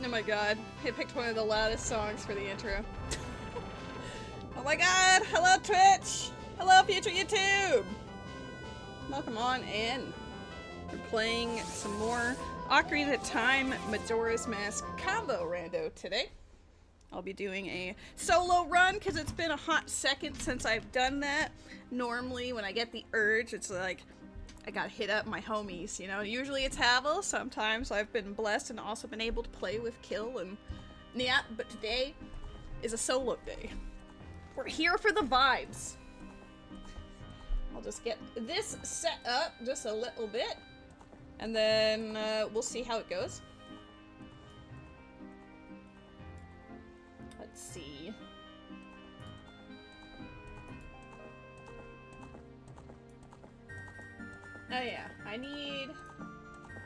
Oh my god, I picked one of the loudest songs for the intro. Oh my god, hello Twitch! Hello future YouTube! Welcome on in. We're playing some more Ocarina of Time Majora's Mask combo rando today. I'll be doing a solo run because it's been a hot second since I've done that. Normally when I get the urge, it's like I gotta hit up my homies, you know? Usually it's Havel, sometimes I've been blessed and also been able to play with Kill and yeah, but today is a solo day. We're here for the vibes. I'll just get this set up just a little bit and then we'll see how it goes. Let's see. Oh yeah,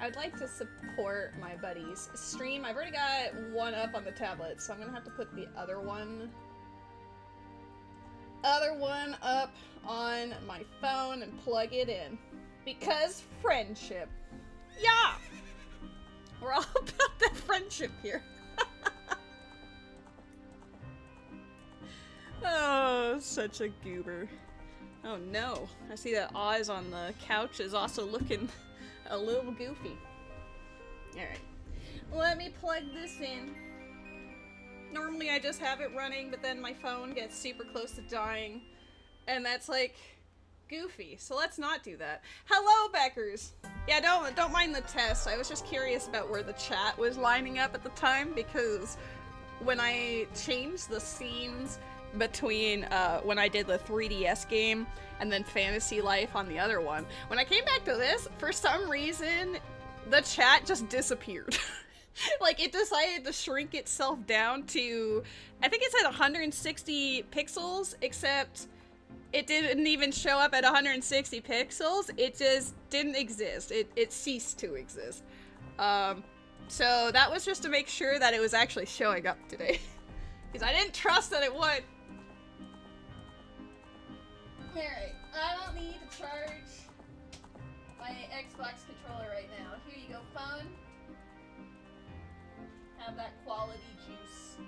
I'd like to support my buddy's stream. I've already got one up on the tablet, so I'm gonna have to put the other one up on my phone and plug it in. Because friendship. Yeah! We're all about that friendship here. Oh, such a goober. Oh no, I see that Oz on the couch is also looking a little goofy. Alright, let me plug this in. Normally I just have it running, but then my phone gets super close to dying, and that's like goofy, so let's not do that. Hello, Beckers! Yeah, don't mind the test. I was just curious about where the chat was lining up at the time, because when I changed the scenes between when I did the 3DS game and then Fantasy Life on the other one, when I came back to this, for some reason the chat just disappeared. Like it decided to shrink itself down to, I think it said 160 pixels, except it didn't even show up at 160 pixels. It just didn't exist. It ceased to exist. So that was just to make sure that it was actually showing up today. Because I didn't trust that it would. Alright, I don't need to charge my Xbox controller right now. Here you go, phone. Have that quality juice.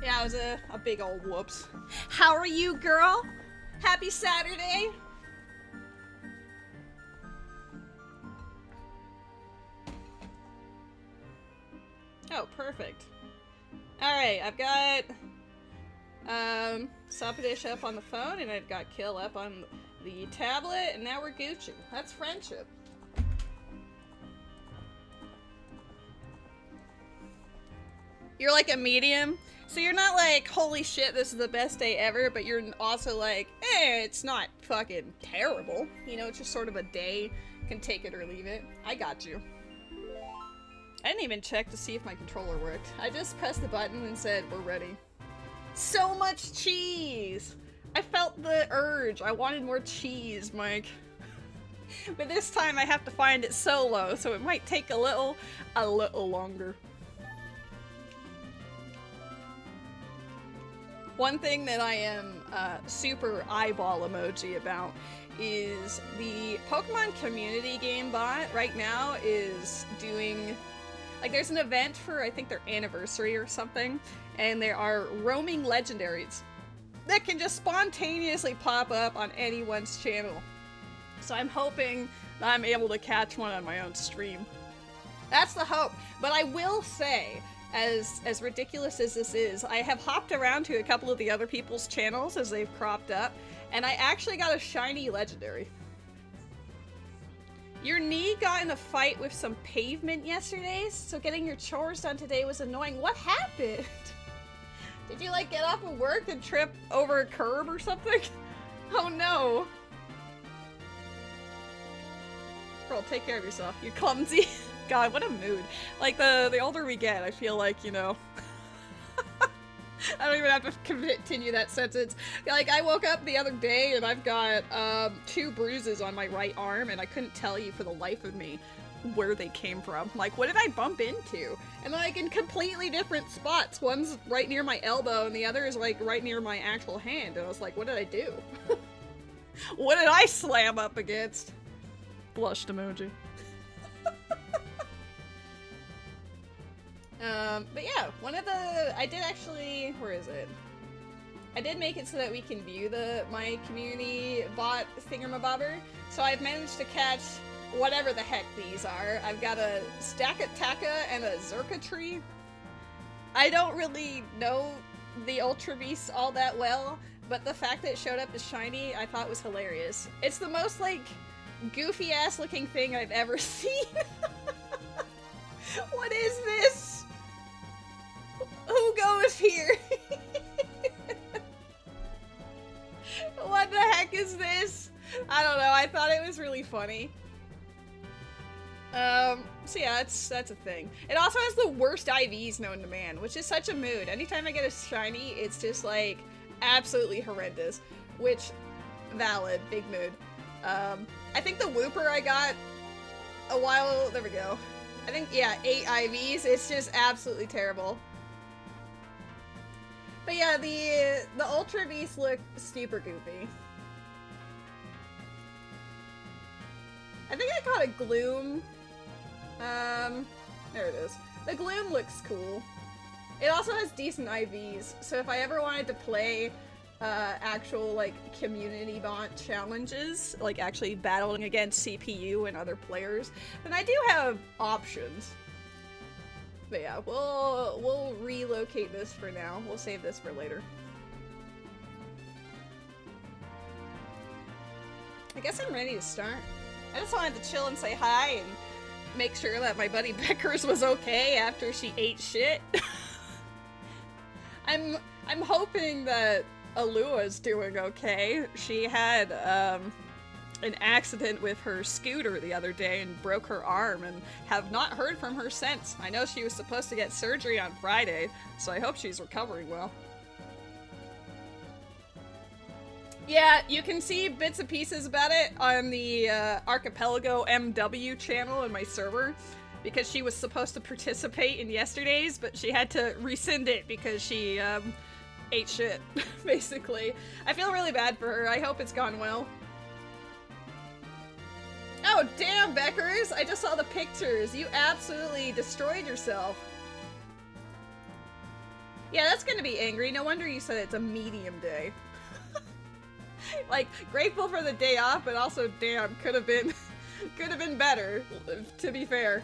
Yeah, it was a big old whoops. How are you, girl? Happy Saturday! Oh, perfect. Alright, I've got Sapadish up on the phone, and I've got Kill up on the tablet, and now we're Gucci. That's friendship. You're like a medium, so you're not like, holy shit, this is the best day ever, but you're also like, it's not fucking terrible. You know, it's just sort of a day, can take it or leave it. I got you. I didn't even check to see if my controller worked. I just pressed the button and said, we're ready. So much cheese! I felt the urge. I wanted more cheese, Mike. But this time I have to find it solo, so it might take a little longer. One thing that I am super eyeball emoji about is the Pokemon community game bot right now is doing, like, there's an event for, I think, their anniversary or something, and there are roaming legendaries that can just spontaneously pop up on anyone's channel. So I'm hoping that I'm able to catch one on my own stream. That's the hope. But I will say, as ridiculous as this is, I have hopped around to a couple of the other people's channels as they've cropped up, and I actually got a shiny legendary. Your knee got in a fight with some pavement yesterday, so getting your chores done today was annoying. What happened? Did you, like, get off of work and trip over a curb or something? Oh no. Girl, take care of yourself. You're clumsy. God, what a mood. Like, the older we get, I feel like, you know... I don't even have to continue that sentence. Like, I woke up the other day and I've got 2 bruises on my right arm, and I couldn't tell you for the life of me where they came from. Like, what did I bump into? And like in completely different spots. One's right near my elbow and the other is like right near my actual hand. And I was like, what did I do? What did I slam up against? Blushed emoji. But yeah, one of the, I did actually, where is it? I did make it so that we can view my community bot thingamabobber, so I've managed to catch whatever the heck these are. I've got a Stakataka and a Zerka tree. I don't really know the Ultra Beast all that well, but the fact that it showed up as shiny, I thought was hilarious. It's the most, like, goofy-ass looking thing I've ever seen. What is this? Who goes here? What the heck is this? I don't know, I thought it was really funny. So yeah, that's a thing. It also has the worst IVs known to man, which is such a mood. Anytime I get a shiny, it's just like absolutely horrendous. Which, valid, big mood. I think the Wooper I got a while, there we go. I think, yeah, 8 IVs, it's just absolutely terrible. But yeah, the Ultra Beasts look super goofy. I think I caught a Gloom. There it is. The Gloom looks cool. It also has decent IVs, so if I ever wanted to play actual, like, community bot challenges, like actually battling against CPU and other players, then I do have options. But yeah, we'll relocate this for now. We'll save this for later. I guess I'm ready to start. I just wanted to chill and say hi and make sure that my buddy Beckers was okay after she ate shit. I'm hoping that Alua's doing okay. She had an accident with her scooter the other day and broke her arm, and have not heard from her since. I know she was supposed to get surgery on Friday, so I hope she's recovering well. Yeah, you can see bits and pieces about it on the Archipelago MW channel in my server, because she was supposed to participate in yesterday's, but she had to rescind it because she ate shit, basically. I feel really bad for her. I hope it's gone well. Oh, damn, Beckers! I just saw the pictures. You absolutely destroyed yourself. Yeah, that's gonna be angry. No wonder you said it's a medium day. Like, grateful for the day off, but also, damn, could have been better, to be fair.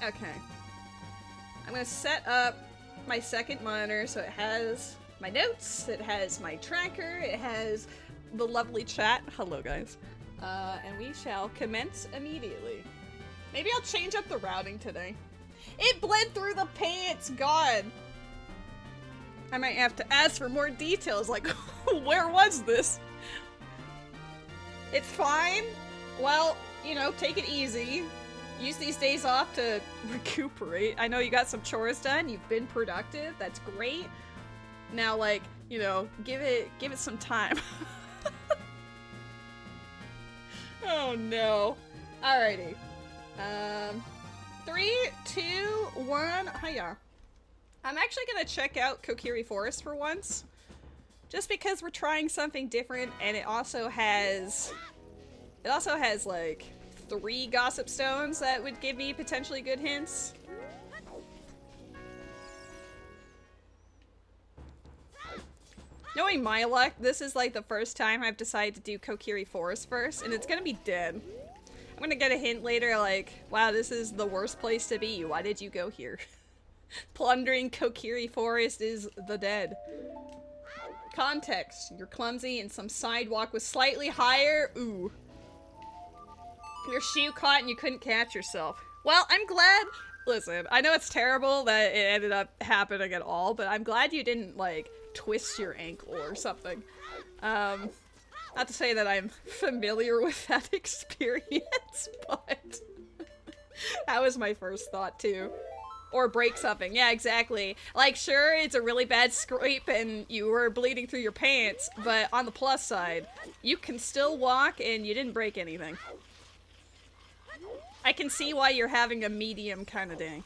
Okay. I'm gonna set up my second monitor so it has my notes, it has my tracker, it has the lovely chat. Hello, guys. And we shall commence immediately. Maybe I'll change up the routing today. It bled through the pants, God! I might have to ask for more details, like, where was this? It's fine. Well, you know, take it easy. Use these days off to recuperate. I know you got some chores done, you've been productive, that's great. Now, like, you know, give it some time. Oh no. Alrighty. 3, 2, 1, hiya. I'm actually gonna check out Kokiri Forest for once. Just because we're trying something different, and it also has like 3 gossip stones that would give me potentially good hints. Knowing my luck, this is like the first time I've decided to do Kokiri Forest first, and it's gonna be dead. I'm gonna get a hint later like, wow, this is the worst place to be. Why did you go here? Plundering Kokiri Forest is the dead. Context. You're clumsy and some sidewalk was slightly higher. Ooh. Your shoe caught and you couldn't catch yourself. Well, I'm glad. Listen, I know it's terrible that it ended up happening at all, but I'm glad you didn't, like, twist your ankle or something. Not to say that I'm familiar with that experience, but that was my first thought, too. Or break something. Yeah, exactly. Like, sure, it's a really bad scrape and you were bleeding through your pants, but on the plus side, you can still walk and you didn't break anything. I can see why you're having a medium kind of day.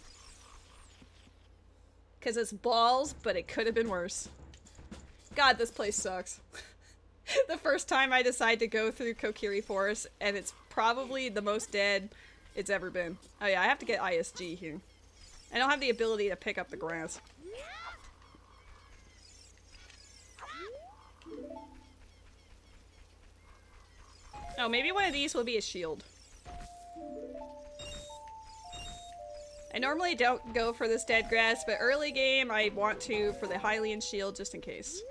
Because it's balls, but it could have been worse. God, this place sucks. The first time I decide to go through Kokiri Forest, and it's probably the most dead it's ever been. Oh yeah, I have to get ISG here. I don't have the ability to pick up the grass. Oh, maybe one of these will be a shield. I normally don't go for this dead grass, but early game I want to for the Hylian shield just in case.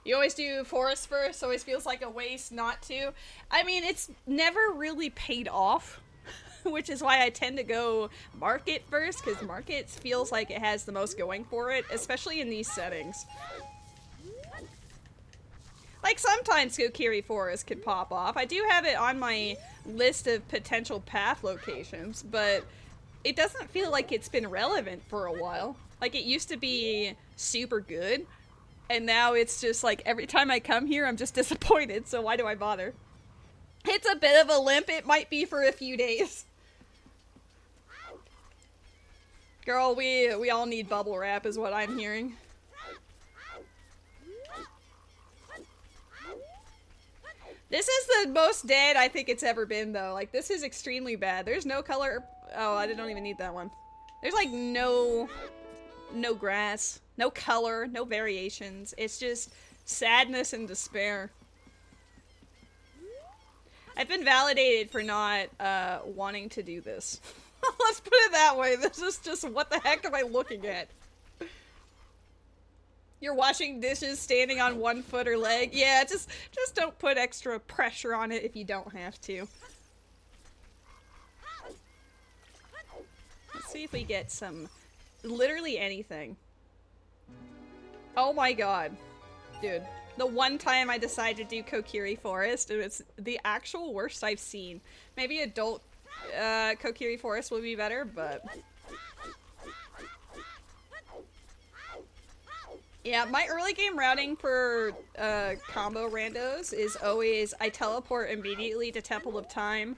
You always do forest first, always feels like a waste not to. I mean, it's never really paid off, which is why I tend to go market first, because market feels like it has the most going for it, especially in these settings. Like, sometimes Kokiri Forest could pop off. I do have it on my list of potential path locations, but it doesn't feel like it's been relevant for a while. Like, it used to be super good, and now it's just like, every time I come here, I'm just disappointed, so why do I bother? It's a bit of a limp. It might be for a few days. Girl, we all need bubble wrap is what I'm hearing. This is the most dead I think it's ever been, though. Like, this is extremely bad. There's no color. Oh, I don't even need that one. There's, like, no grass, no color, no variations. It's just sadness and despair. I've been validated for not wanting to do this. Let's put it that way. This is just, what the heck am I looking at? You're washing dishes standing on one foot or leg. Yeah, just don't put extra pressure on it if you don't have to. Let's see if we get some, literally anything. Oh my god. Dude, the one time I decided to do Kokiri Forest, and it's the actual worst I've seen. Maybe adult Kokiri Forest would be better, but... Yeah, my early game routing for combo randos is always I teleport immediately to Temple of Time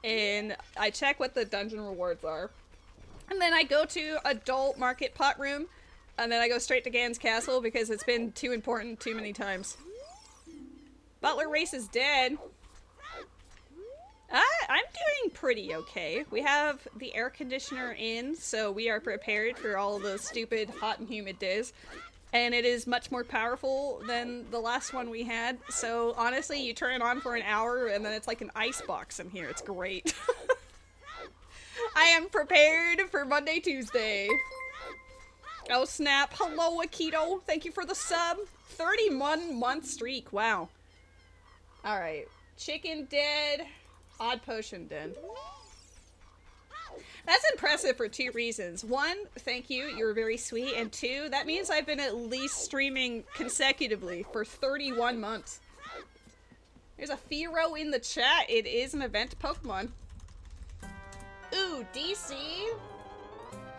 and I check what the dungeon rewards are. And then I go to adult market pot room and then I go straight to Gan's castle because it's been too important too many times. Butler race is dead. I'm doing pretty okay. We have the air conditioner in, so we are prepared for all the stupid hot and humid days. And it is much more powerful than the last one we had. So honestly, you turn it on for an hour and then it's like an ice box in here. It's great. I am prepared for Monday, Tuesday. Oh snap. Hello, Akito. Thank you for the sub. 31-month streak. Wow. Alright. Chicken dead. Odd potion dead. That's impressive for two reasons. One, thank you, you're very sweet. And two, that means I've been at least streaming consecutively for 31 months. There's a Firo in the chat. It is an event Pokemon. Ooh, DC?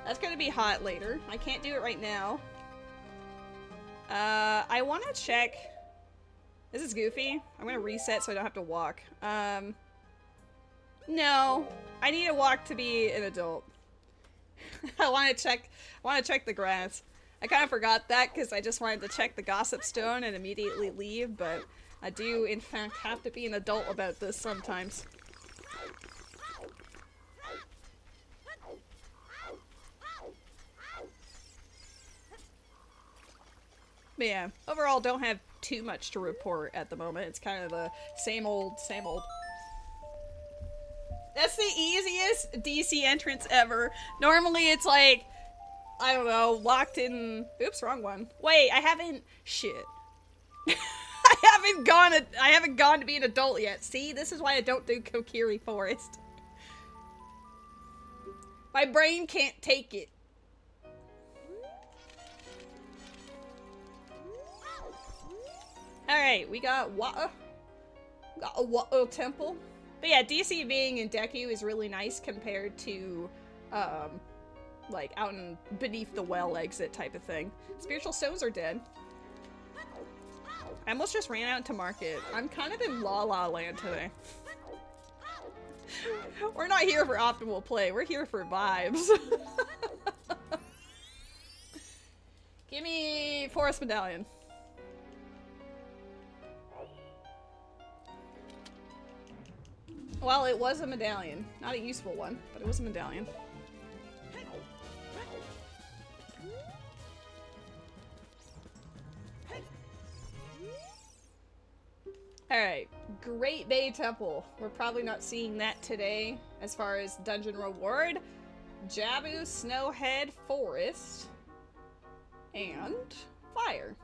That's gonna be hot later. I can't do it right now. I want to check... This is goofy. I'm gonna reset so I don't have to walk. No, I need to walk to be an adult. I want to check the grass. I kind of forgot that because I just wanted to check the gossip stone and immediately leave, but I do in fact have to be an adult about this sometimes. But yeah, overall don't have too much to report at the moment. It's kind of the same old, same old. That's the easiest DC entrance ever. Normally it's like, I don't know, locked in... Oops, wrong one. Wait, I haven't... Shit. I haven't gone to be an adult yet. See, this is why I don't do Kokiri Forest. My brain can't take it. Alright, we got water. Got a water temple. But yeah, DC being in Deku is really nice compared to, like, out in beneath the well exit type of thing. Spiritual stones are dead. I almost just ran out to market. I'm kind of in La La Land today. We're not here for optimal play. We're here for vibes. Give me Forest Medallion. Well, it was a medallion. Not a useful one, but it was a medallion. Alright, Great Bay Temple. We're probably not seeing that today as far as dungeon reward. Jabu Snowhead Forest. And fire.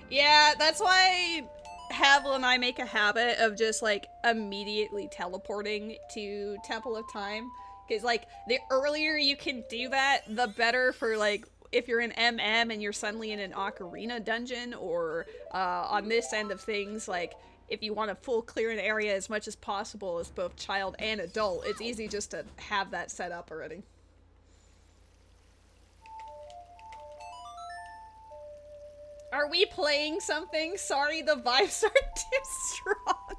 Yeah, that's why Havel and I make a habit of just like immediately teleporting to Temple of Time. Because like the earlier you can do that, the better for like if you're in MM and you're suddenly in an Ocarina dungeon, or on this end of things, like if you want to full clear an area as much as possible as both child and adult, it's easy just to have that set up already. Are we playing something? Sorry, the vibes are too strong.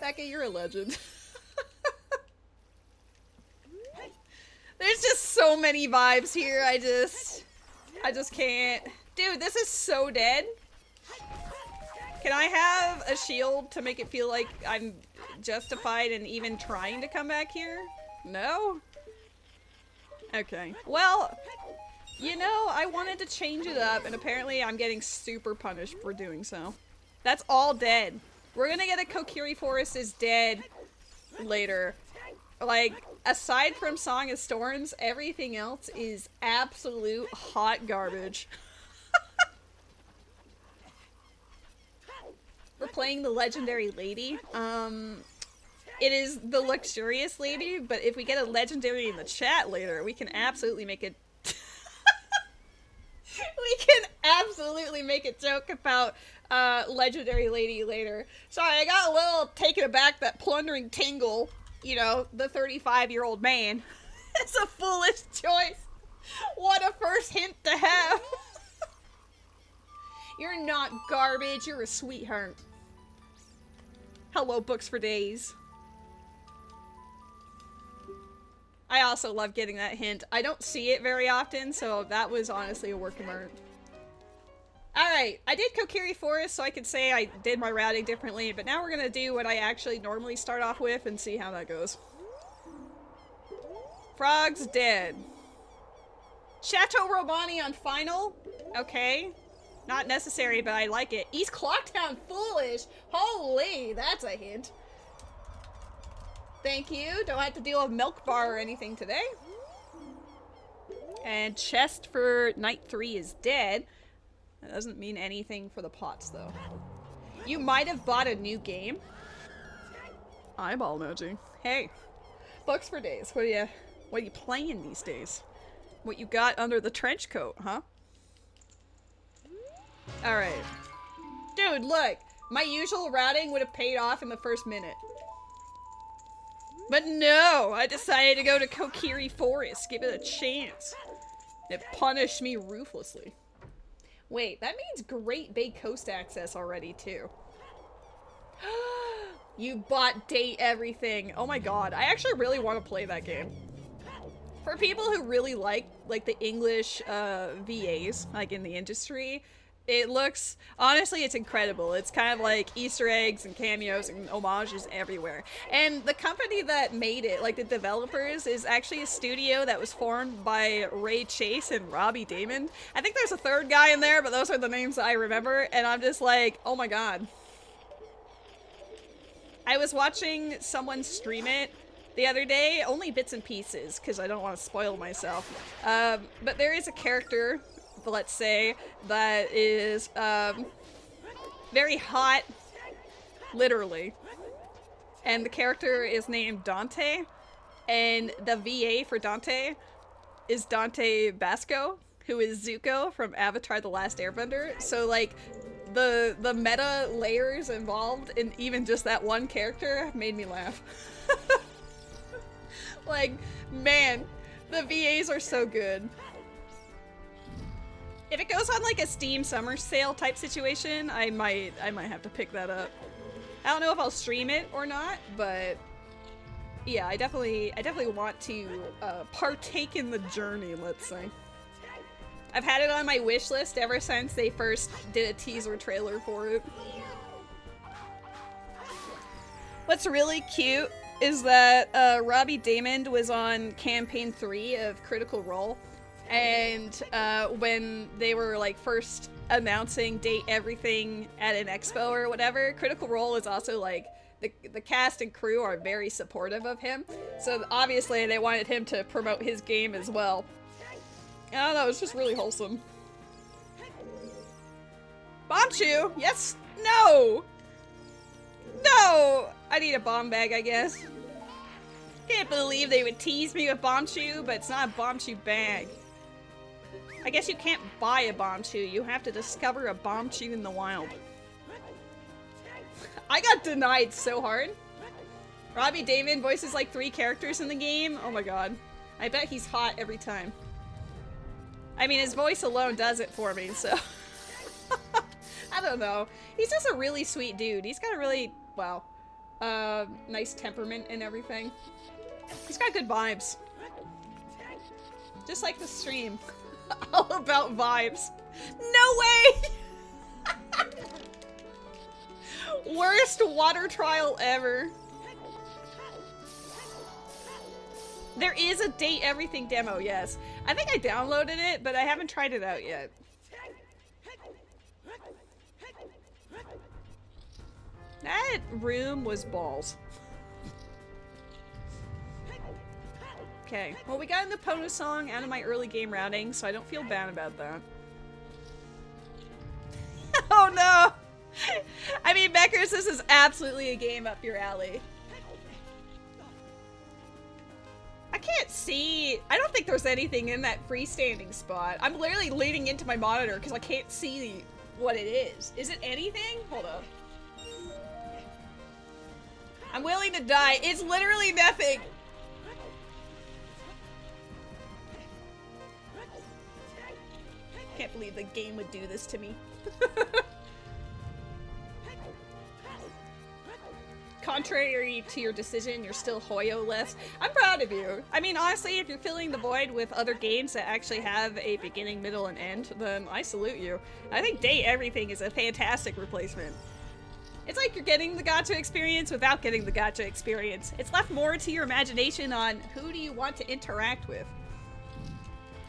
Becca, you're a legend. There's just so many vibes here, I just can't. Dude, this is so dead. Can I have a shield to make it feel like I'm justified in even trying to come back here? No? Okay. Well, you know, I wanted to change it up, and apparently I'm getting super punished for doing so. That's all dead. We're gonna get a Kokiri Forest is dead later. Like, aside from Song of Storms, everything else is absolute hot garbage. We're playing the Legendary Lady. It is the Luxurious Lady, but if we get a legendary in the chat later, we can absolutely make it... we can absolutely make a joke about Legendary Lady later. Sorry, I got a little taken aback that plundering Tingle, you know, the 35-year-old man. It's a foolish choice. What a first hint to have. You're not garbage, you're a sweetheart. Hello, Books for Days. I also love getting that hint. I don't see it very often, so that was honestly a work of art. Alright, I did Kokiri Forest, so I could say I did my routing differently, but now we're gonna do what I actually normally start off with and see how that goes. Frog's dead. Chateau Romani on final? Okay. Not necessary, but I like it. East Clocktown Foolish! Holy, that's a hint. Thank you. Don't have to deal with Milk Bar or anything today. And Chest for Night 3 is dead. That doesn't mean anything for the pots, though. You might have bought a new game. Eyeball emoji. Hey. Books for Days. What are you playing these days? What you got under the trench coat, huh? Alright. Dude, look. My usual routing would have paid off in the first minute. But no! I decided to go to Kokiri Forest. Give it a chance. It punished me ruthlessly. Wait, that means Great Bay Coast access already, too. You bought Date Everything. Oh my god, I actually really want to play that game. For people who really like the English VAs, like in the industry, it looks, honestly, it's incredible. It's kind of like Easter eggs and cameos and homages everywhere. And the company that made it, like the developers, is actually a studio that was formed by Ray Chase and Robbie Damon. I think there's a third guy in there, but those are the names that I remember. And I'm just like, oh my god. I was watching someone stream it the other day, only bits and pieces, because I don't want to spoil myself. But there is a character, let's say, that is very hot, literally. And the character is named Dante, and the VA for Dante is Dante Basco, who is Zuko from Avatar: The Last Airbender. So, like, the meta layers involved in even just that one character made me laugh. Like, man, the VAs are so good. If it goes on like a Steam summer sale type situation, I might have to pick that up. I don't know if I'll stream it or not, but yeah, I definitely want to partake in the journey, let's say. I've had it on my wish list ever since they first did a teaser trailer for it. What's really cute is that Robbie Daymond was on campaign 3 of Critical Role, and when they were like first announcing Date Everything at an expo or whatever, Critical Role is also like the cast and crew are very supportive of him, so obviously they wanted him to promote his game as well. I don't know, it's just really wholesome. Bombchu? Yes? No! No! I need a bomb bag, I guess. Can't believe they would tease me with Bombchu, but it's not a Bombchu bag. I guess you can't buy a Bombchu, you have to discover a Bombchu in the wild. I got denied so hard. Robbie Daymond voices like 3 characters in the game. Oh my god. I bet he's hot every time. I mean, his voice alone does it for me, so... I don't know. He's just a really sweet dude. He's got a really, wow, nice temperament and everything. He's got good vibes. Just like the stream. All about vibes. No way! Worst water trial ever. There is a Date Everything demo, yes. I think I downloaded it, but I haven't tried it out yet. That room was balls. Okay, well we got an Epona song out of my early game routing, so I don't feel bad about that. Oh no! I mean, Beckers, this is absolutely a game up your alley. I can't see. I don't think there's anything in that freestanding spot. I'm literally leaning into my monitor because I can't see what it is. Is it anything? Hold up. I'm willing to die. It's literally nothing. Can't believe the game would do this to me. Contrary to your decision, you're still Hoyo-less. I'm proud of you. I mean, honestly, if you're filling the void with other games that actually have a beginning, middle, and end, then I salute you. I think Date Everything is a fantastic replacement. It's like you're getting the gacha experience without getting the gacha experience. It's left more to your imagination on who do you want to interact with.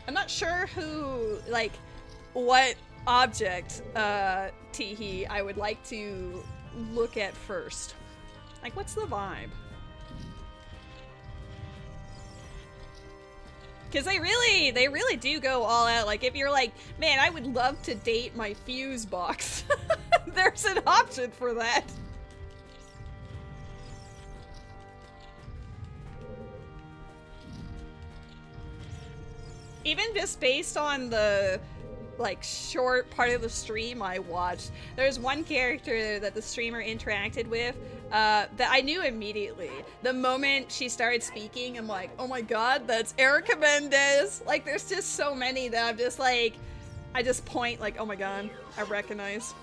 I'm not sure who, like, what object, Teehee, I would like to look at first. Like, what's the vibe? Because they really do go all out. Like, if you're like, man, I would love to date my fuse box. There's an option for that. Even just based on the, like, short part of the stream I watched, there's one character that the streamer interacted with that I knew immediately. The moment she started speaking, I'm like, oh my god, that's Erica Mendez. Like, there's just so many that I'm just like, I just point like, oh my god, I recognize.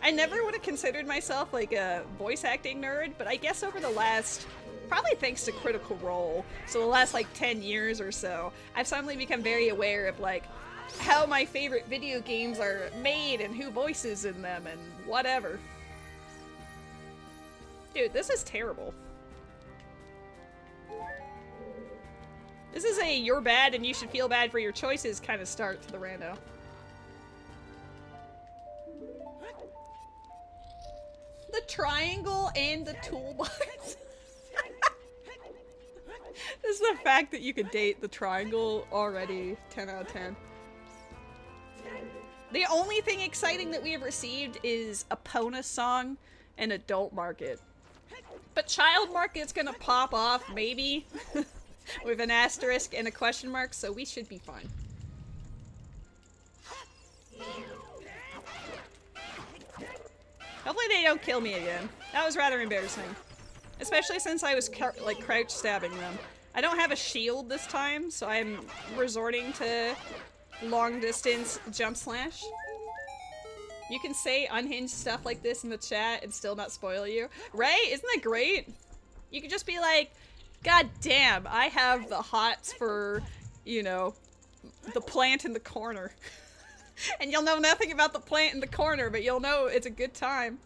I never would have considered myself like a voice acting nerd, but I guess over the last, probably thanks to Critical Role, so the last like 10 years or so, I've suddenly become very aware of like how my favorite video games are made and who voices in them and whatever. Dude, this is terrible. This is a you're bad and you should feel bad for your choices kind of start to the rando. The triangle and the toolbox. This is the fact that you could date the triangle already 10 out of 10. The only thing exciting that we have received is Epona song and adult market. But child market's gonna pop off, maybe, with an asterisk and a question mark, so we should be fine. Hopefully they don't kill me again. That was rather embarrassing. Especially since I was like crouch stabbing them. I don't have a shield this time, so I'm resorting to long distance jump slash. You can say unhinged stuff like this in the chat and still not spoil you. Right? Isn't that great? You could just be like, god damn, I have the hots for, you know, the plant in the corner. And you'll know nothing about the plant in the corner, but you'll know it's a good time.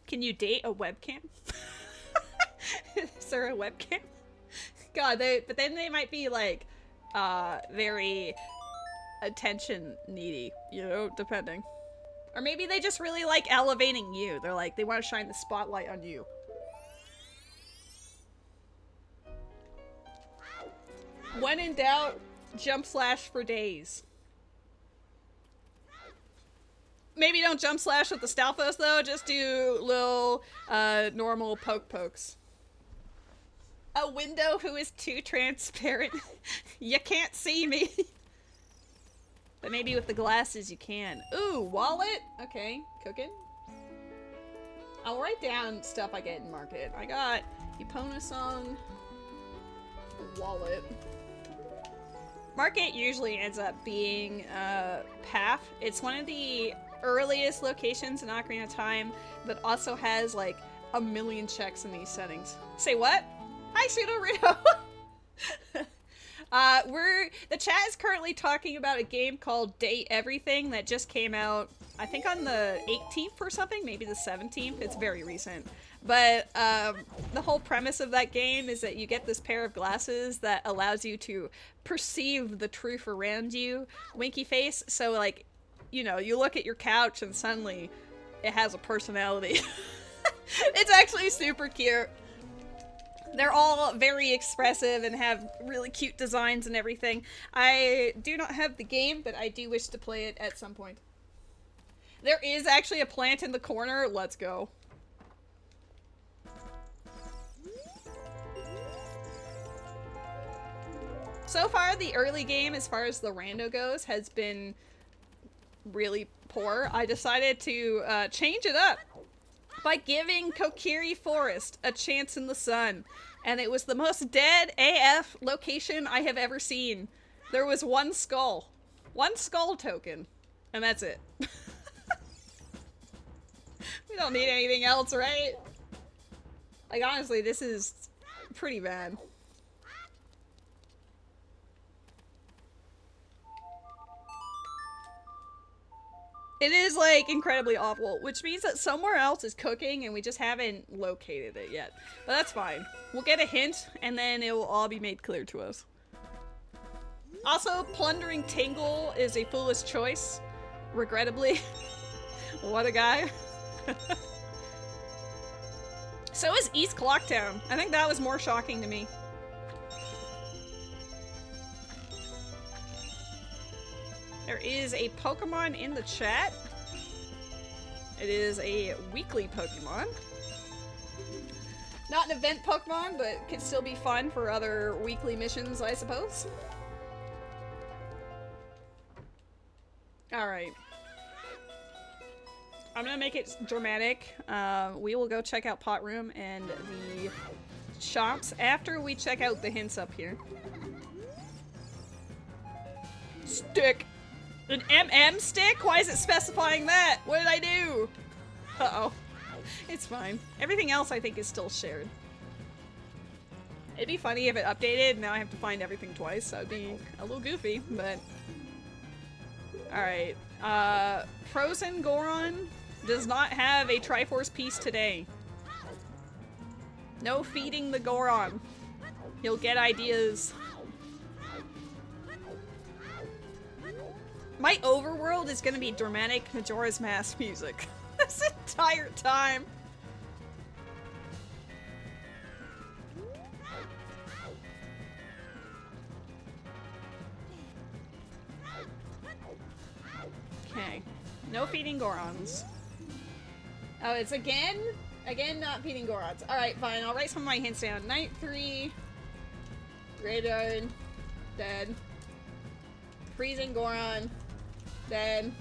Can you date a webcam? Is there a webcam? God, but then they might be like, very attention needy, you know, depending. Or maybe they just really like elevating you. They're like, they want to shine the spotlight on you. When in doubt, jump slash for days. Maybe don't jump slash with the Stalfos though, just do little, normal pokes. A window who is too transparent. You can't see me. But maybe with the glasses you can. Ooh, wallet? Okay, cooking. I'll write down stuff I get in market. I got Epona song, wallet. Market usually ends up being Path. It's one of the earliest locations in Ocarina of Time, but also has like a million checks in these settings. Say what? Hi, Pseudo Rito! The chat is currently talking about a game called Date Everything that just came out, I think on the 18th or something, maybe the 17th. It's very recent. But the whole premise of that game is that you get this pair of glasses that allows you to perceive the truth around you, winky face. So like, you know, you look at your couch and suddenly it has a personality. It's actually super cute. They're all very expressive and have really cute designs and everything. I do not have the game, but I do wish to play it at some point. There is actually a plant in the corner. Let's go. So far, the early game, as far as the rando goes, has been really poor. I decided to change it up by giving Kokiri Forest a chance in the sun. And it was the most dead AF location I have ever seen. There was one skull token. And that's it. We don't need anything else, right? Like, honestly, this is pretty bad. It is, like, incredibly awful, which means that somewhere else is cooking and we just haven't located it yet. But that's fine. We'll get a hint, and then it will all be made clear to us. Also, plundering Tingle is a foolish choice, regrettably. What a guy. So is East Clocktown. I think that was more shocking to me. There is a Pokemon in the chat. It is a weekly Pokemon. Not an event Pokemon, but could still be fun for other weekly missions, I suppose. Alright. I'm gonna make it dramatic. We will go check out Pot Room and the shops after we check out the hints up here. Stick! An MM stick? Why is it specifying that? What did I do? Uh-oh. It's fine. Everything else I think is still shared. It'd be funny if it updated and now I have to find everything twice. That would be a little goofy, but... Alright. Frozen Goron does not have a Triforce piece today. No feeding the Goron. He'll get ideas. My overworld is gonna be dramatic Majora's Mask music this entire time. Okay. No feeding Gorons. Oh, it's again? Again, not feeding Gorons. Alright, fine. I'll write some of my hints down. Night 3. Graveyard. Dead. Freezing Goron. Dead.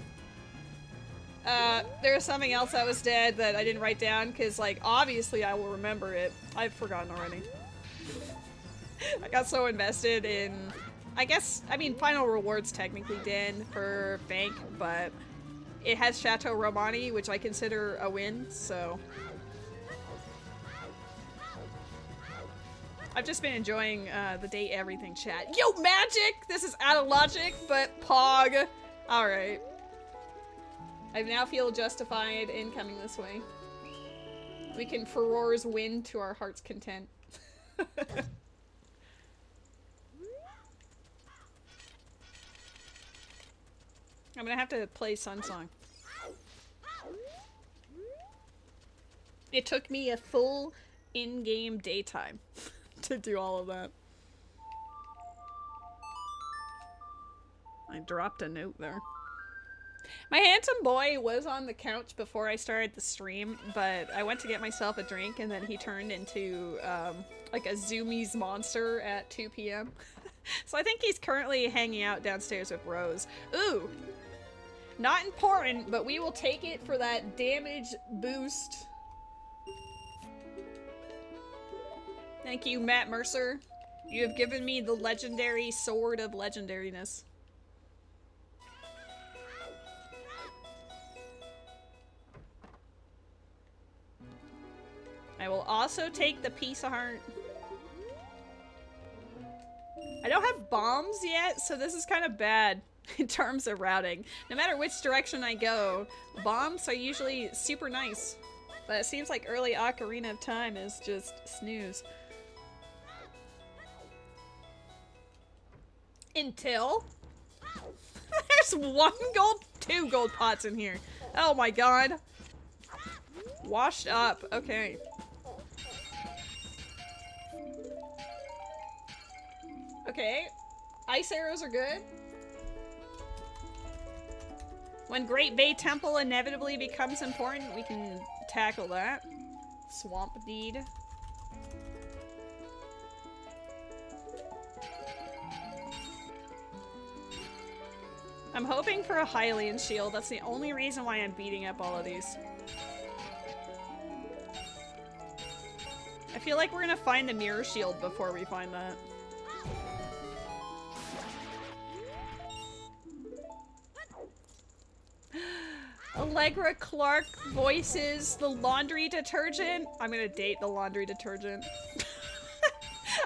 There's something else that was dead that I didn't write down because, like, obviously I will remember it. I've forgotten already. I got so invested in, I mean, Final Reward's technically dead for Bank, but it has Chateau Romani, which I consider a win, so... I've just been enjoying the date everything chat. Yo, magic! This is out of logic, but pog. Alright. I now feel justified in coming this way. We can furores win to our heart's content. I'm gonna have to play Sun Song. It took me a full in-game daytime to do all of that. I dropped a note there. My handsome boy was on the couch before I started the stream, but I went to get myself a drink and then he turned into like a Zoomies monster at 2 p.m. So I think he's currently hanging out downstairs with Rose. Ooh! Not important, but we will take it for that damage boost. Thank you, Matt Mercer. You have given me the legendary sword of legendariness. I will also take the piece of heart. I don't have bombs yet, so this is kind of bad in terms of routing. No matter which direction I go, bombs are usually super nice. But it seems like early Ocarina of Time is just snooze. Until there's 1 gold, 2 gold pots in here. Oh my god. Washed up. Okay. Okay. Ice arrows are good. When Great Bay Temple inevitably becomes important, we can tackle that. Swamp Deed. I'm hoping for a Hylian shield. That's the only reason why I'm beating up all of these. I feel like we're gonna find the mirror shield before we find that. Allegra Clark voices the laundry detergent. I'm gonna date the laundry detergent.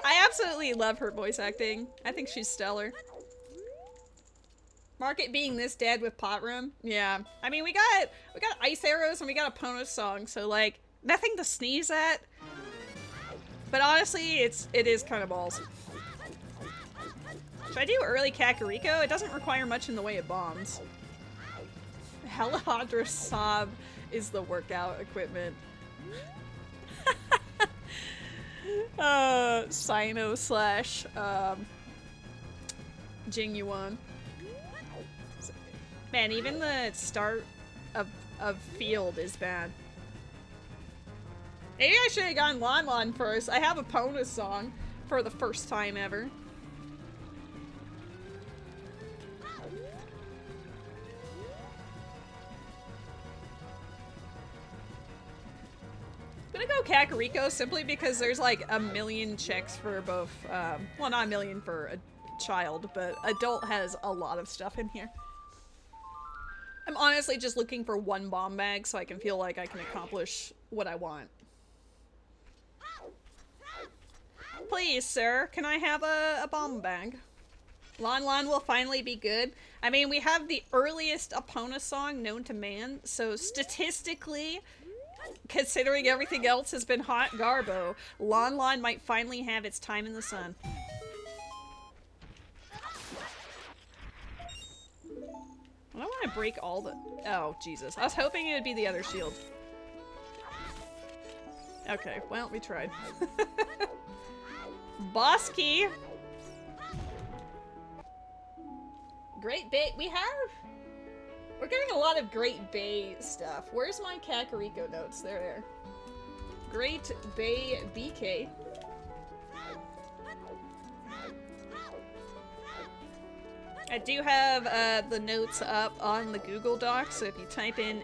I absolutely love her voice acting. I think she's stellar. Market being this dead with pot room. Yeah. I mean, we got ice arrows and we got a Pono song, so like nothing to sneeze at. But honestly, it is kind of balls. Should I do early Kakariko? It doesn't require much in the way of bombs. Alejandro Saab is the workout equipment. Sino slash Jingyuan. Man, even the start of field is bad. Maybe I should have gone Lon Lon first. I have a Pona song for the first time ever. I'm gonna go Kakariko simply because there's like a million checks for both, well, not a million for a child, but adult has a lot of stuff in here. I'm honestly just looking for 1 bomb bag so I can feel like I can accomplish what I want. Please, sir, can I have a bomb bag? Lon Lon will finally be good. I mean, we have the earliest Epona song known to man, so statistically, considering everything else has been hot garbo, Lon Lon might finally have its time in the sun. I don't want to break all the... Oh, Jesus. I was hoping it would be the other shield. Okay, well, we tried. Boss key! Great Bay... We have... We're getting a lot of Great Bay stuff. Where's my Kakariko notes? They're there. Great Bay BK. I do have the notes up on the Google Doc, so if you type in !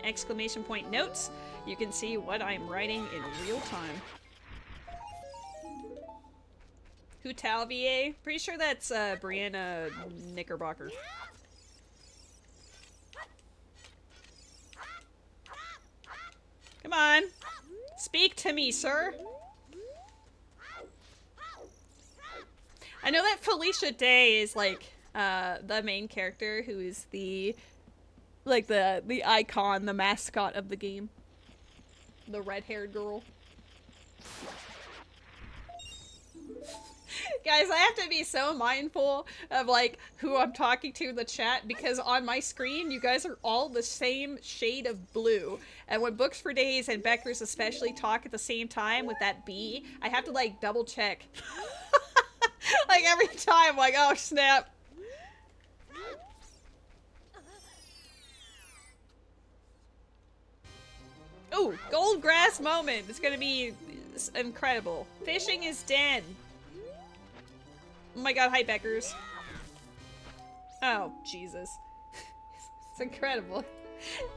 notes, you can see what I'm writing in real time. Hutalvier? Pretty sure that's Brianna Knickerbocker. on. Speak to me, sir. I know that Felicia Day is like the main character who is the icon, the mascot of the game. The red-haired girl. Guys, I have to be so mindful of like who I'm talking to in the chat because on my screen you guys are all the same shade of blue. And when Books for Days and Beckers especially talk at the same time with that B, I have to like double check. Like every time, like, oh snap. Ooh, gold grass moment. It's gonna be incredible. Fishing is dead. Oh my god, hi Beckers. Oh, Jesus. It's incredible.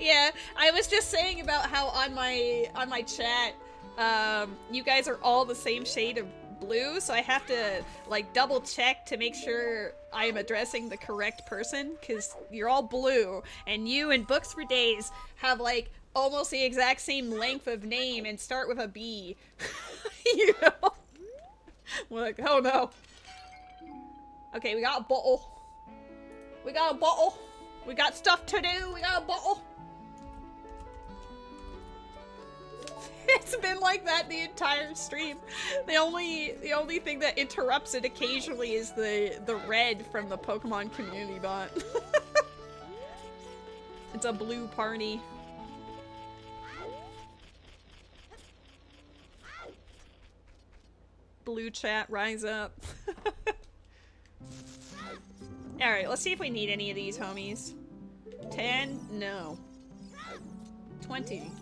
Yeah, I was just saying about how on my chat, you guys are all the same shade of blue, so I have to like double check to make sure I am addressing the correct person, because you're all blue, and you and Books for Days have like almost the exact same length of name and start with a B. You know? We're like, oh no. Okay, we got a bottle. We got a bottle. We got stuff to do. We got a bottle. It's been like that the entire stream. The only thing that interrupts it occasionally is the red from the Pokemon community bot. It's a blue party. Blue chat, rise up. Alright, let's see if we need any of these homies. 10? No. 20?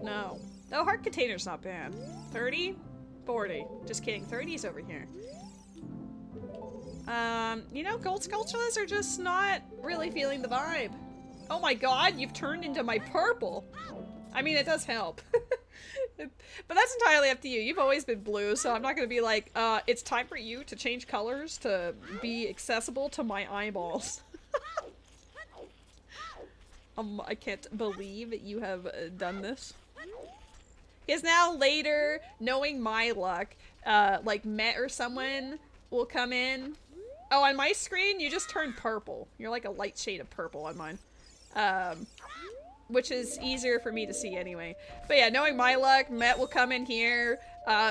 No. Oh, heart container's not bad. 30? 40. Just kidding, 30's over here. You know, gold sculptures are just not really feeling the vibe. Oh my god, you've turned into my purple! I mean, it does help. But that's entirely up to you. You've always been blue, so I'm not gonna be like, it's time for you to change colors to be accessible to my eyeballs. I can't believe that you have done this. Because now later, knowing my luck, like Met or someone will come in. Oh, on my screen, you just turned purple. You're like a light shade of purple on mine. Which is easier for me to see anyway. But yeah, knowing my luck, Met will come in here,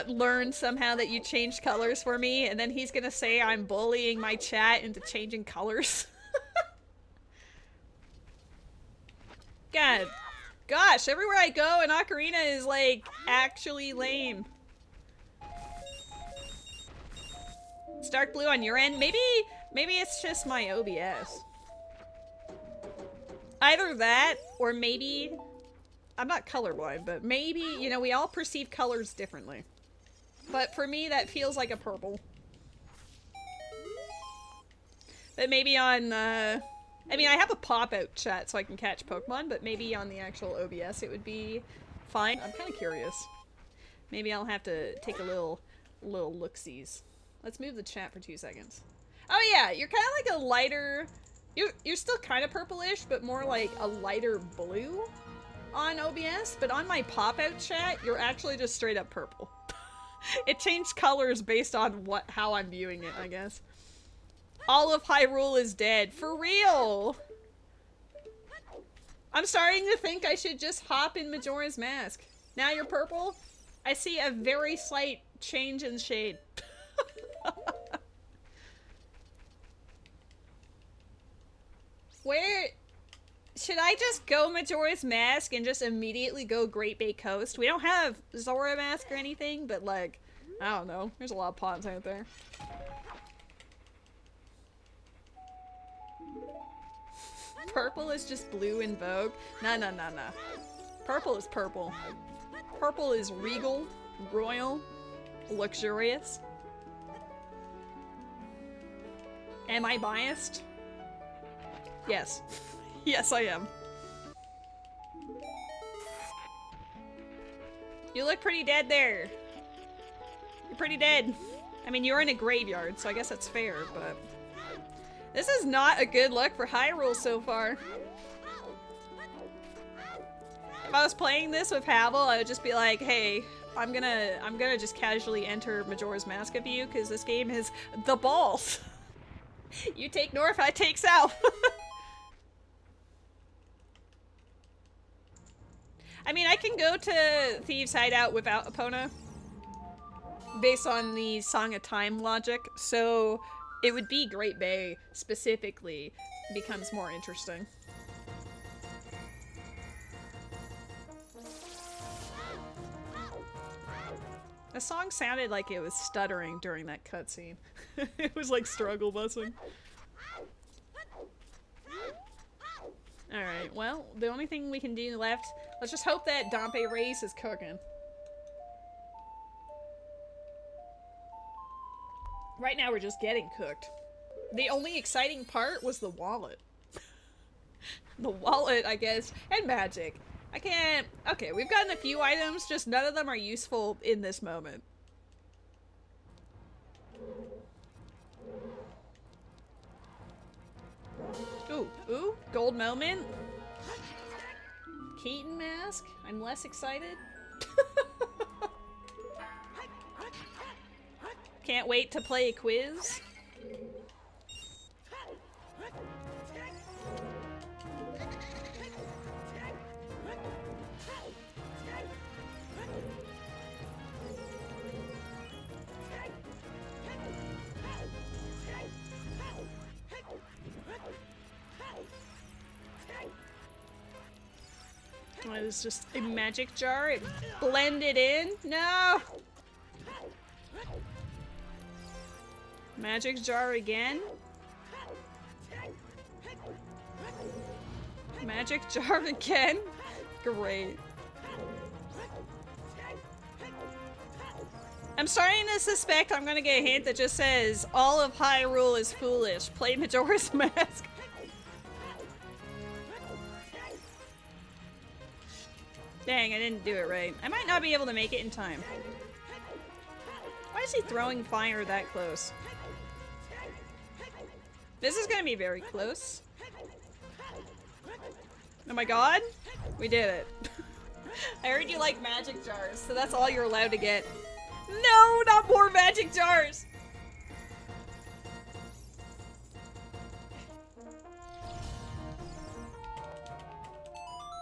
learn somehow that you changed colors for me, and then he's gonna say I'm bullying my chat into changing colors. God. Gosh, everywhere I go in Ocarina is like actually lame. It's dark blue on your end? Maybe it's just my OBS. Either that, or maybe, I'm not colorblind, but maybe, you know, we all perceive colors differently. But for me, that feels like a purple. But maybe on, I mean, I have a pop-out chat so I can catch Pokemon, but maybe on the actual OBS it would be fine. I'm kind of curious. Maybe I'll have to take a little look-sees. Let's move the chat for 2 seconds. Oh yeah, you're kind of like a lighter... You're still kind of purplish, but more like a lighter blue on OBS. But on my pop-out chat, you're actually just straight up purple. It changed colors based on how I'm viewing it, I guess. All of Hyrule is dead. For real! I'm starting to think I should just hop in Majora's Mask. Now you're purple? I see a very slight change in shade. Where... Should I just go Majora's Mask and just immediately go Great Bay Coast? We don't have Zora Mask or anything, but like, I don't know. There's a lot of ponds out there. Purple is just blue in Vogue. No. Purple is purple. Purple is regal, royal, luxurious. Am I biased? Yes. Yes, I am. You look pretty dead there. You're pretty dead. I mean, you're in a graveyard, so I guess that's fair, but... This is not a good look for Hyrule so far. If I was playing this with Havel, I would just be like, hey, I'm gonna just casually enter Majora's Mask of you, because this game is the balls. You take north, I take south. I mean, I can go to Thieves' Hideout without Epona, based on the Song of Time logic, so it would be Great Bay specifically becomes more interesting. The song sounded like it was stuttering during that cutscene. It was like struggle busing. Alright, well, the only thing we can do left, let's just hope that Dompe Race is cooking. Right now we're just getting cooked. The only exciting part was the wallet. The wallet, I guess, and magic. I can't... Okay, we've gotten a few items, just none of them are useful in this moment. Ooh, gold moment. Keaton mask. I'm less excited. Can't wait to play a quiz. It was just a magic jar. It blended in. No! Magic jar again. Magic jar again. Great. I'm starting to suspect I'm gonna get a hint that just says, all of Hyrule is foolish. Play Majora's Mask. Dang, I didn't do it right. I might not be able to make it in time. Why is he throwing fire that close? This is gonna be very close. Oh my god! We did it. I heard you like magic jars, so that's all you're allowed to get. No, not more magic jars!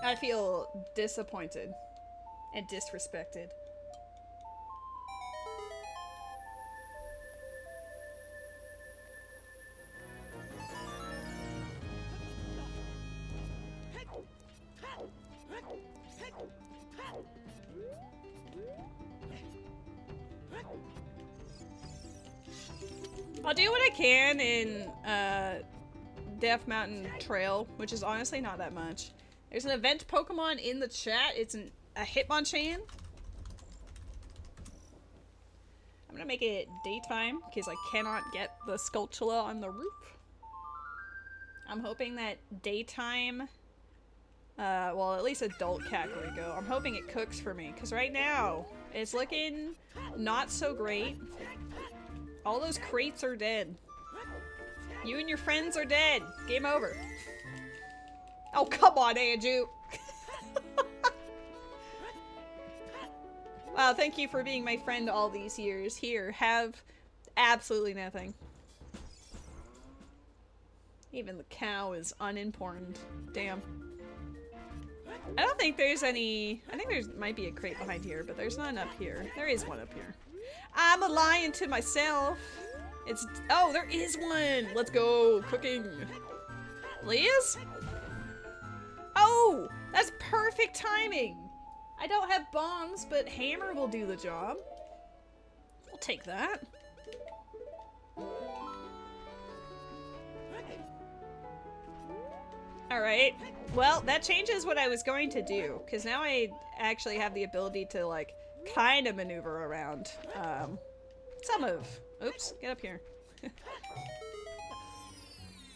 I feel disappointed and disrespected. I'll do what I can in Death Mountain Trail, which is honestly not that much. There's an event Pokemon in the chat. It's a Hitmonchan. I'm gonna make it daytime because I cannot get the Skulltula on the roof. I'm hoping that daytime, well, at least adult Kakariko, I'm hoping it cooks for me, because right now it's looking not so great. All those crates are dead. You and your friends are dead. Game over. Oh, come on, Andrew. Wow, thank you for being my friend all these years. Here, have absolutely nothing. Even the cow is unimportant. Damn. I don't think there's any... I think there might be a crate behind here, but there's none up here. There is one up here. I'm lying to myself. It's... Oh, there is one! Let's go! Cooking! Please? Oh! That's perfect timing! I don't have bombs, but hammer will do the job. I'll take that. Alright. Well, that changes what I was going to do, because now I actually have the ability to, like, kind of maneuver around, some of... Oops, get up here.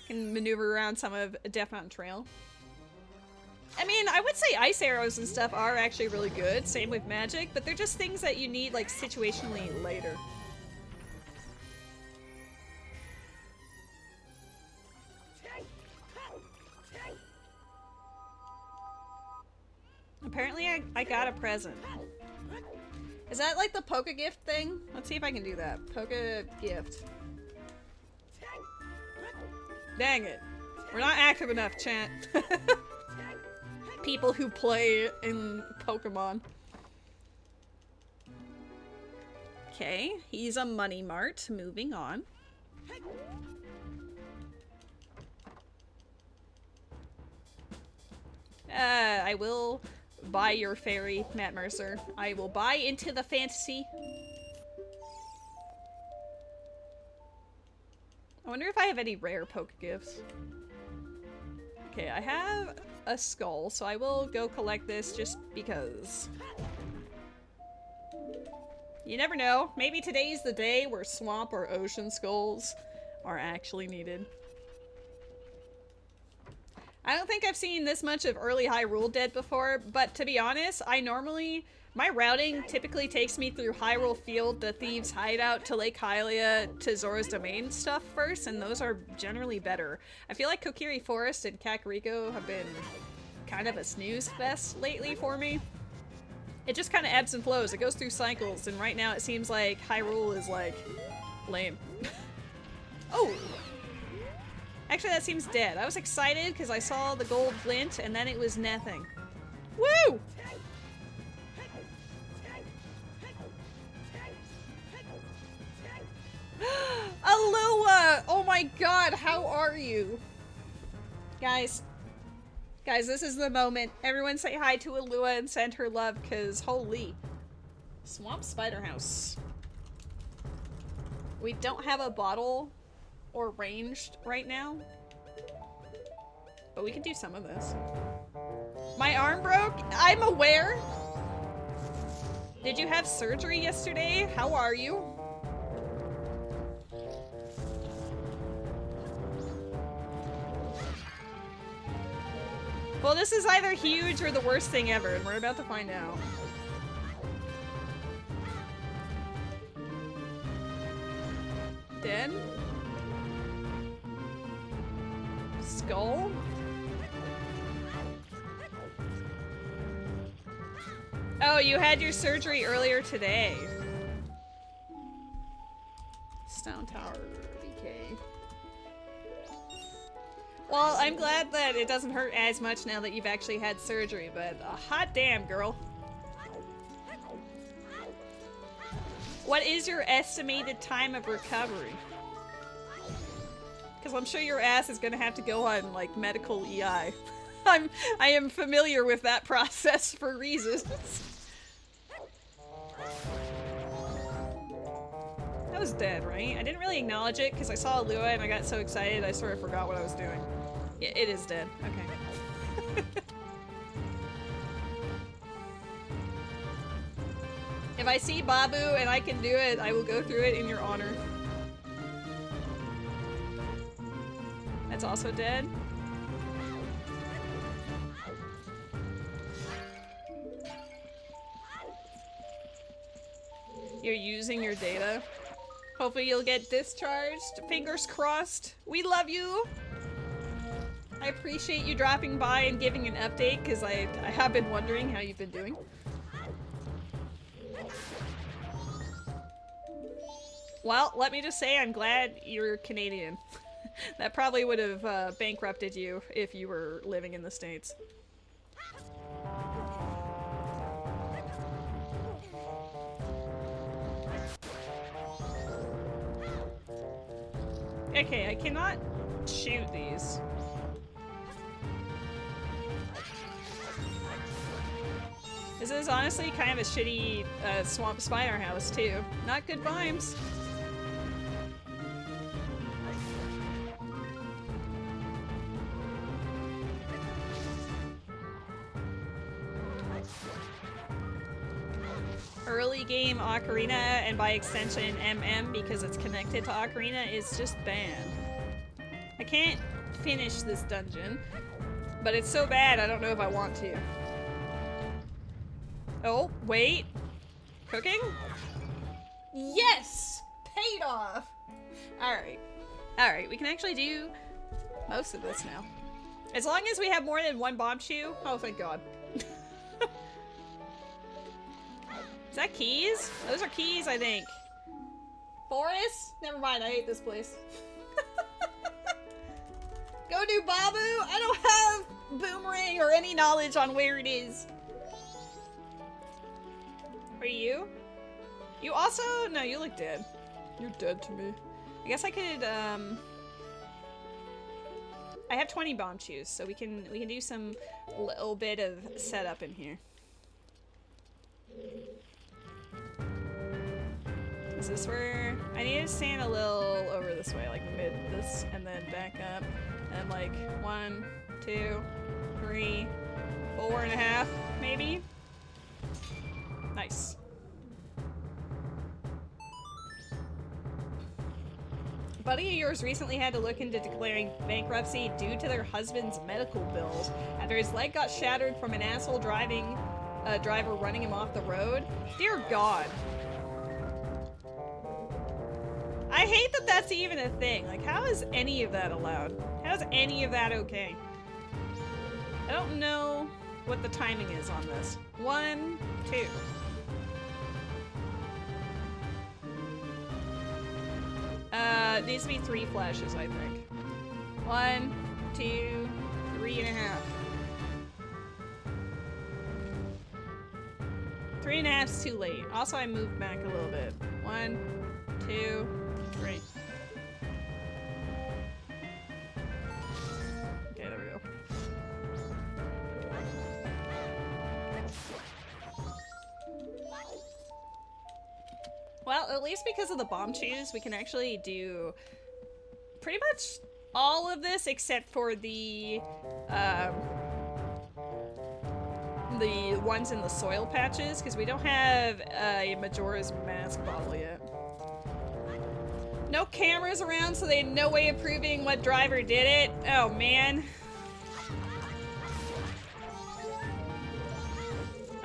Can maneuver around some of Death Mountain Trail. I mean, I would say ice arrows and stuff are actually really good, same with magic, but they're just things that you need, like, situationally later. Apparently I got a present. Is that like the Poke Gift thing? Let's see if I can do that. Poke Gift. Dang it. We're not active enough, chat. People who play in Pokemon. Okay, he's a money mart. Moving on. I will buy your fairy, Matt Mercer. I will buy into the fantasy. I wonder if I have any rare Poke Gifts. Okay, I have a skull, so I will go collect this just because. You never know. Maybe today's the day where swamp or ocean skulls are actually needed. I don't think I've seen this much of early Hyrule Dead before, but to be honest, my routing typically takes me through Hyrule Field, the Thieves' Hideout, to Lake Hylia, to Zora's Domain stuff first, and those are generally better. I feel like Kokiri Forest and Kakariko have been kind of a snooze fest lately for me. It just kind of ebbs and flows. It goes through cycles, and right now it seems like Hyrule is, like, lame. Oh! Actually, that seems dead. I was excited because I saw the gold glint, and then it was nothing. Woo! Alua! Oh my god, how are you? Guys, this is the moment. Everyone say hi to Alua and send her love, because holy. Swamp Spider House. We don't have a bottle or ranged right now, but we can do some of this. My arm broke? I'm aware. Did you have surgery yesterday? How are you? Well, this is either huge or the worst thing ever, and we're about to find out. Dead? Skull? Oh, you had your surgery earlier today. Stone Tower BK. Well, I'm glad that it doesn't hurt as much now that you've actually had surgery, but hot damn, girl. What is your estimated time of recovery? Because I'm sure your ass is gonna have to go on, like, medical EI. I am familiar with that process for reasons. That was dead, right? I didn't really acknowledge it because I saw Lua and I got so excited I sort of forgot what I was doing. Yeah, it is dead. Okay. If I see Babu and I can do it, I will go through it in your honor. That's also dead. You're using your data. Hopefully you'll get discharged. Fingers crossed. We love you. I appreciate you dropping by and giving an update because I have been wondering how you've been doing. Well, let me just say I'm glad you're Canadian. That probably would have bankrupted you if you were living in the States. Okay, I cannot shoot these. This is honestly kind of a shitty swamp spider house too. Not good vibes. Early game Ocarina, and by extension MM because it's connected to Ocarina, is just bad. I can't finish this dungeon, but it's so bad I don't know if I want to. Oh, wait. Cooking? Yes! Paid off! Alright. Alright, we can actually do most of this now. As long as we have more than one bomb shoe. Oh, thank God. that keys? Those are keys, I think. Forest? Never mind, I hate this place. Go do Babu! I don't have Boomerang or any knowledge on where it is. Are you? You also? No, you look dead. You're dead to me. I guess I could, I have 20 bomb chews, so we can do some little bit of setup in here. Is this where I need to stand a little over this way, like mid this, and then back up, and like 1, 2, 3, 4.5, maybe. Nice. A buddy of yours recently had to look into declaring bankruptcy due to their husband's medical bills after his leg got shattered from an asshole driver running him off the road. Dear God. I hate that that's even a thing. Like, how is any of that allowed? How is any of that okay? I don't know what the timing is on this. 1, 2. It needs to be 3 flashes, I think. 1, 2, 3.5. 3.5 is too late. Also, I moved back a little bit. 1, 2, 3. Okay, there we go. Well, at least because of the bomb chews, we can actually do pretty much all of this except for the ones in the soil patches, because we don't have a Majora's Mask bottle yet. No cameras around, so they had no way of proving what driver did it. Oh, man.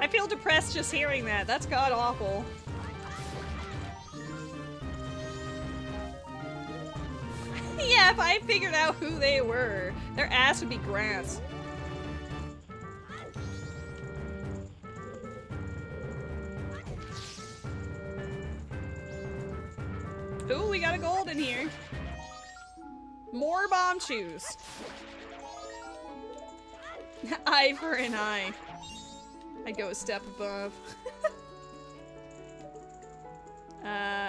I feel depressed just hearing that. That's god-awful. Yeah, if I figured out who they were, their ass would be grass. Ooh, we got a gold in here. More bomb chews. Eye for an eye. I go a step above.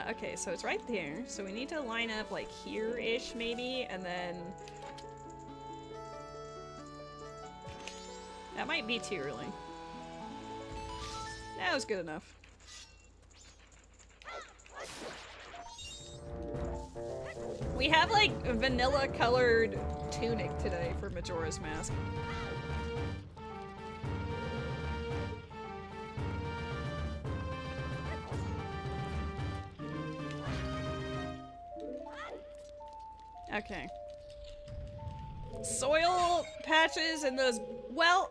Okay, so it's right there. So we need to line up like here-ish maybe, and then... That might be too early. That was good enough. We have like a vanilla colored tunic today for Majora's Mask. Okay. Soil patches and those, well,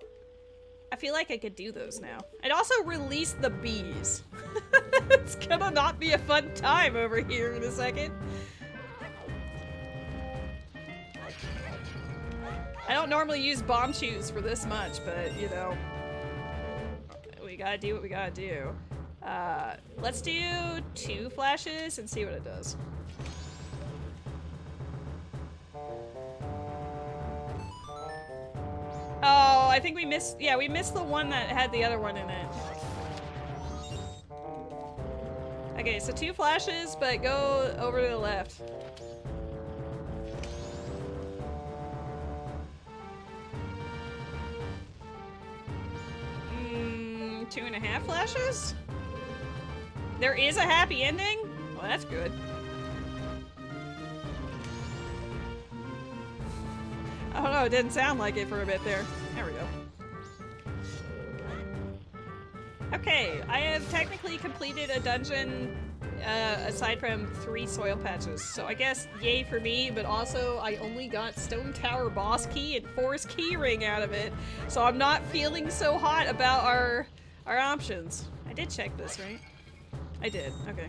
I feel like I could do those now. I'd also release the bees. It's gonna not be a fun time over here in a second. I don't normally use bomb chews for this much, but, you know, we gotta do what we gotta do. Let's do 2 flashes and see what it does. Oh, I think we missed, yeah, we missed the one that had the other one in it. Okay, so 2 flashes, but go over to the left. Mm, 2.5 flashes? There is a happy ending? Well, that's good. I don't know, it didn't sound like it for a bit there. There we go. Okay, I have technically completed a dungeon aside from 3 soil patches. So I guess yay for me, but also I only got Stone Tower boss key and Forest key ring out of it. So I'm not feeling so hot about our options. I did check this, right? I did, okay.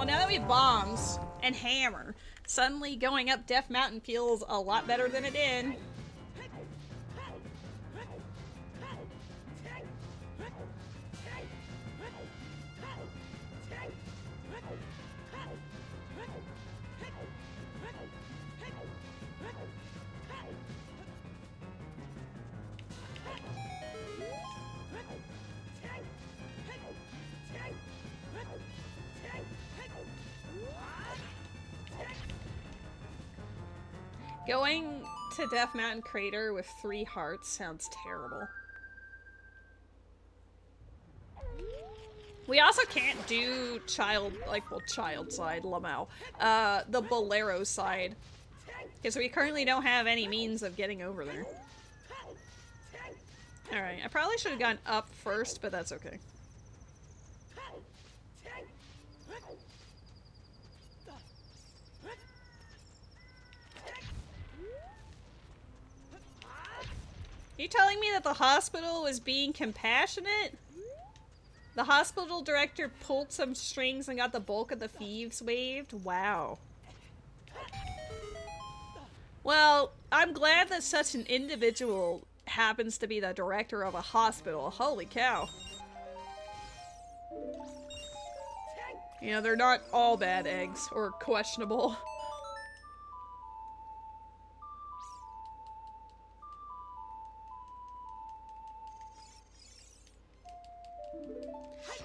Well, now that we have bombs and hammer, suddenly going up Death Mountain feels a lot better than it did. Going to Death Mountain Crater with 3 hearts sounds terrible. We also can't do child side, Lamau. The Bolero side. Because we currently don't have any means of getting over there. Alright, I probably should have gone up first, but that's okay. Are you telling me that the hospital was being compassionate? The hospital director pulled some strings and got the bulk of the thieves waived? Wow. Well, I'm glad that such an individual happens to be the director of a hospital. Holy cow. You know, they're not all bad eggs, or questionable.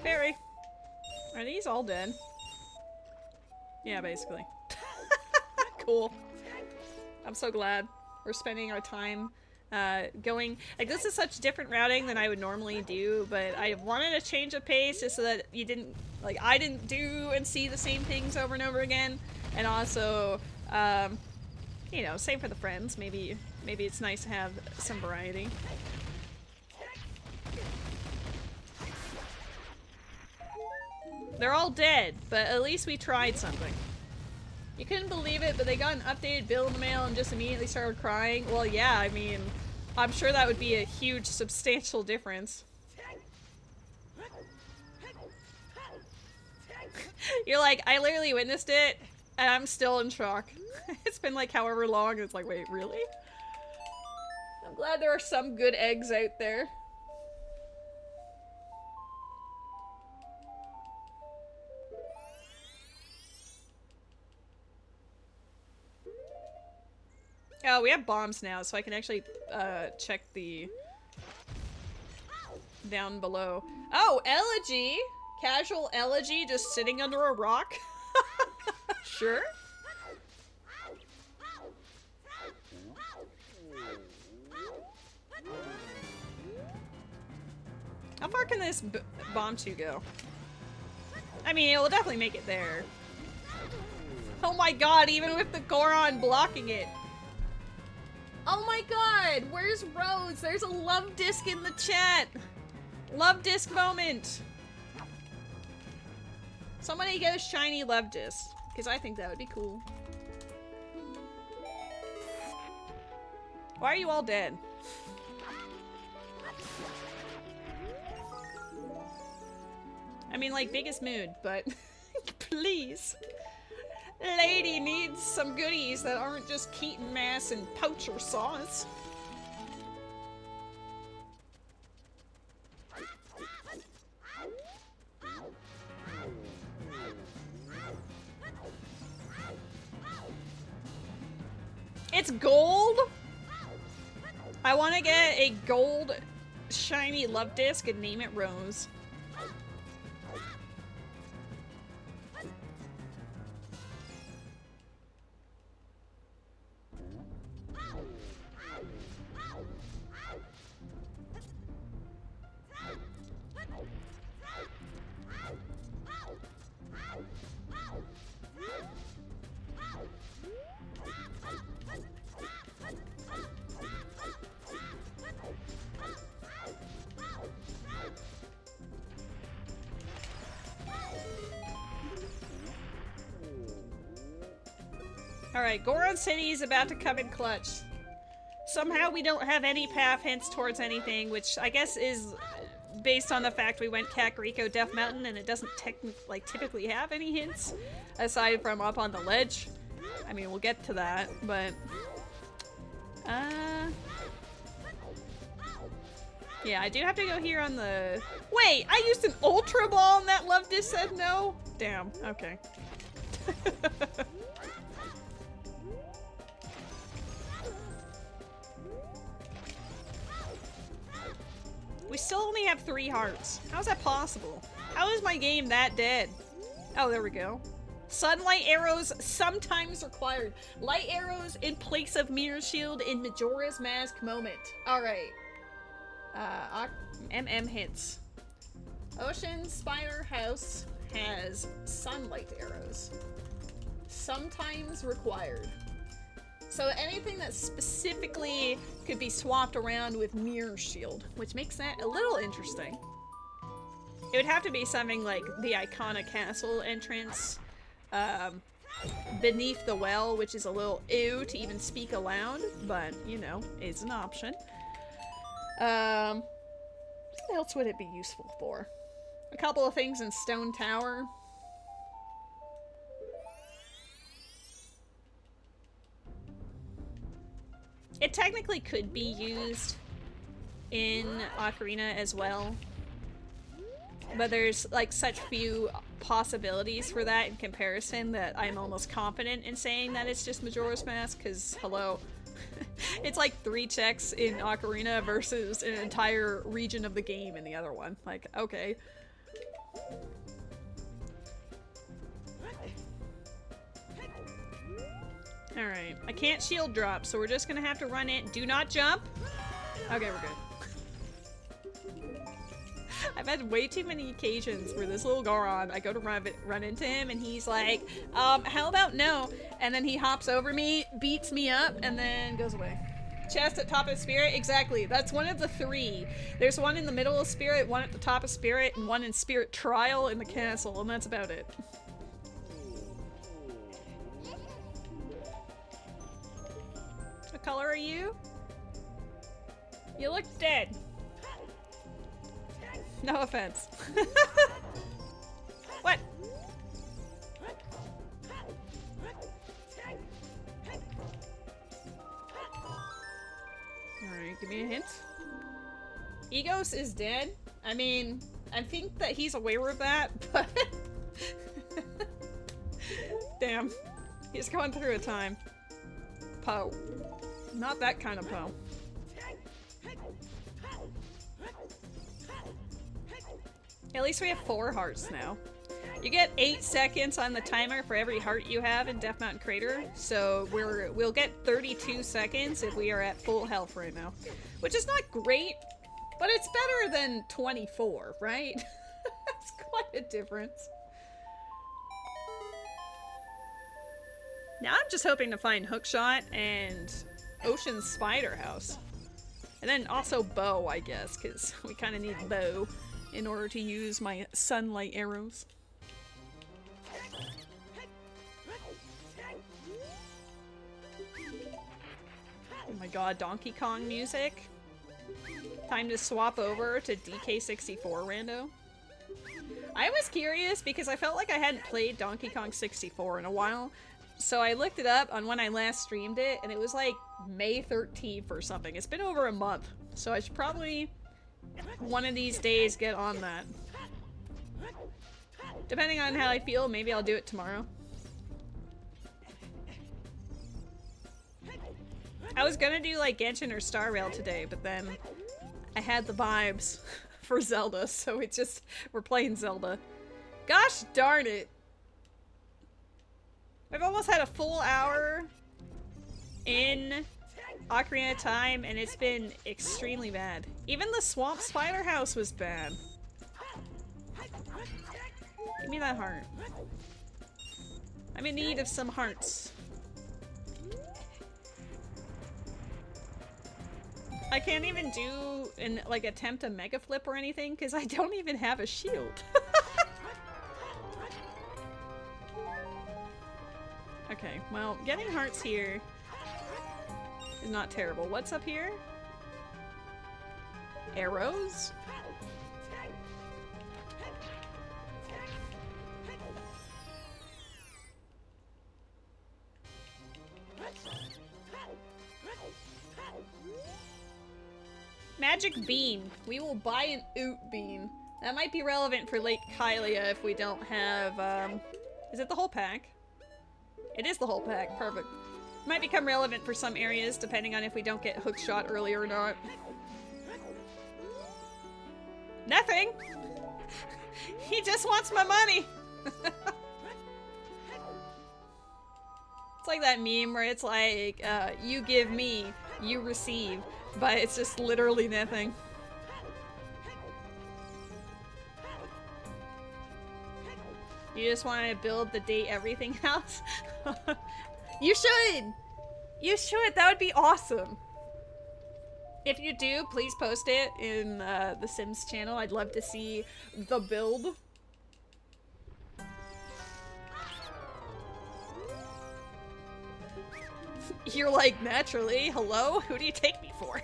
Fairy. Are these all dead? Yeah, basically. Cool. I'm so glad we're spending our time going. Like, this is such different routing than I would normally do, but I wanted a change of pace just so that you didn't, like, I didn't do and see the same things over and over again. And also, you know, same for the friends. Maybe it's nice to have some variety. They're all dead, but at least we tried something. You couldn't believe it, but they got an updated bill in the mail and just immediately started crying. Well, yeah, I mean, I'm sure that would be a huge, substantial difference. You're like, I literally witnessed it, and I'm still in shock. It's been like however long, and it's like, wait, really? I'm glad there are some good eggs out there. Oh, we have bombs now, so I can actually check the down below. Oh, elegy! Casual elegy just sitting under a rock? Sure. How far can this bomb 2 go? I mean, it will definitely make it there. Oh my god, even with the Goron blocking it. Oh my god, where's Rose? There's a love disc in the chat. Love disc moment. Somebody get a shiny love disc, because I think that would be cool. Why are you all dead? I mean, like, biggest mood, but please. Lady needs some goodies that aren't just Keaton mass and poacher sauce. It's gold? I want to get a gold shiny love disc and name it Rose. Alright, Goron City is about to come in clutch. Somehow we don't have any path hints towards anything, which I guess is based on the fact we went Kakariko Death Mountain and it doesn't typically have any hints aside from up on the ledge. I mean, we'll get to that, but yeah, I do have to go here on the... Wait, I used an Ultra Ball and that Love Disc said no? Damn, okay. We still only have 3 hearts. How is that possible? How is my game that dead? Oh, there we go. Sunlight arrows sometimes required. Light arrows in place of mirror shield in Majora's Mask moment. Alright. MM hints. Ocean Spider House has sunlight arrows. Sometimes required. So anything that specifically could be swapped around with mirror shield, which makes that a little interesting. It would have to be something like the iconic castle entrance beneath the well, which is a little ew to even speak aloud, but you know, it's an option. What else would it be useful for? A couple of things in Stone Tower. It technically could be used in Ocarina as well, but there's like such few possibilities for that in comparison that I'm almost confident in saying that it's just Majora's Mask, because hello, it's like 3 checks in Ocarina versus an entire region of the game in the other one. Like, okay. Alright, I can't shield drop, so we're just gonna have to run it. Do not jump! Okay, we're good. I've had way too many occasions where this little Goron, I go to run into him, and he's like, how about no? And then he hops over me, beats me up, and then goes away. Chest at top of Spirit? Exactly. That's one of the 3. There's one in the middle of Spirit, one at the top of Spirit, and one in Spirit Trial in the castle, and that's about it. What color are you? You look dead. No offense. What? Alright, give me a hint. Egos is dead. I mean, I think that he's aware of that, but... Damn. He's going through a time. Poe. Not that kind of Poe. At least we have 4 hearts now. You get 8 seconds on the timer for every heart you have in Death Mountain Crater, so we'll get 32 seconds if we are at full health right now. Which is not great, but it's better than 24, right? That's quite a difference. Now I'm just hoping to find Hookshot and Ocean Spider House. And then also Bow, I guess, because we kind of need Bow in order to use my sunlight arrows. Oh my god, Donkey Kong music. Time to swap over to DK64 rando. I was curious because I felt like I hadn't played Donkey Kong 64 in a while. So I looked it up on when I last streamed it, and it was like May 13th or something. It's been over a month, so I should probably one of these days get on that. Depending on how I feel, maybe I'll do it tomorrow. I was gonna do like Genshin or Star Rail today, but then I had the vibes for Zelda, so it's just, we're playing Zelda. Gosh darn it! I've almost had a full hour in Ocarina of Time, and it's been extremely bad. Even the Swamp Spider House was bad. Give me that heart. I'm in need of some hearts. I can't even do an attempt a mega flip or anything because I don't even have a shield. Okay, well, getting hearts here is not terrible. What's up here? Arrows? Magic bean. We will buy an oot bean. That might be relevant for Lake Hylia if we don't have, is it the whole pack? It is the whole pack. Perfect. Might become relevant for some areas depending on if we don't get hookshot early or not. Nothing! He just wants my money! It's like that meme where it's like, you give me, you receive, but it's just literally nothing. You just want to build the date everything house? You should! You should! That would be awesome! If you do, please post it in the Sims channel. I'd love to see the build. You're like, naturally, hello? Who do you take me for?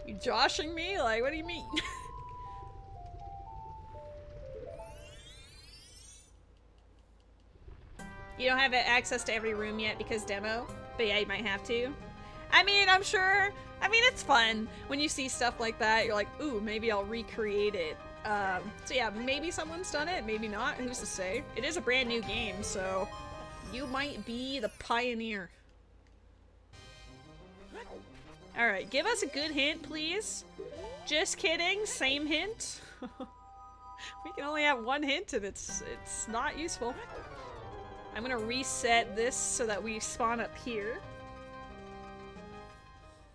You joshing me? Like, what do you mean? You don't have access to every room yet because demo, but yeah, you might have to. I mean, I'm sure, I mean, it's fun when you see stuff like that. You're like, ooh, maybe I'll recreate it. So yeah, maybe someone's done it, maybe not, who's to say? It is a brand new game, so you might be the pioneer. Alright, give us a good hint, please. Just kidding, same hint. We can only have one hint and it's not useful. I'm gonna reset this so that we spawn up here.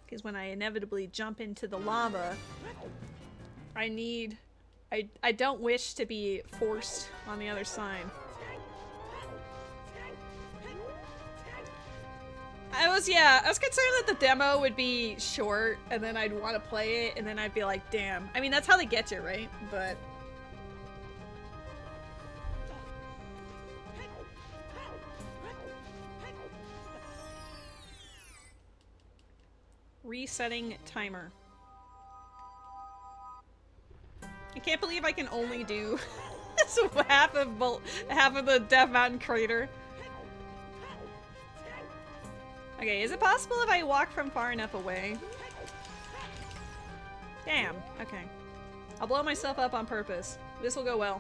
Because when I inevitably jump into the lava, I don't wish to be forced on the other side. I was concerned that the demo would be short and then I'd want to play it and then I'd be like, damn. I mean, that's how they get you, right? But resetting timer. I can't believe I can only do half of the Death Mountain crater. Okay, is it possible if I walk from far enough away? Damn, okay. I'll blow myself up on purpose. This will go well.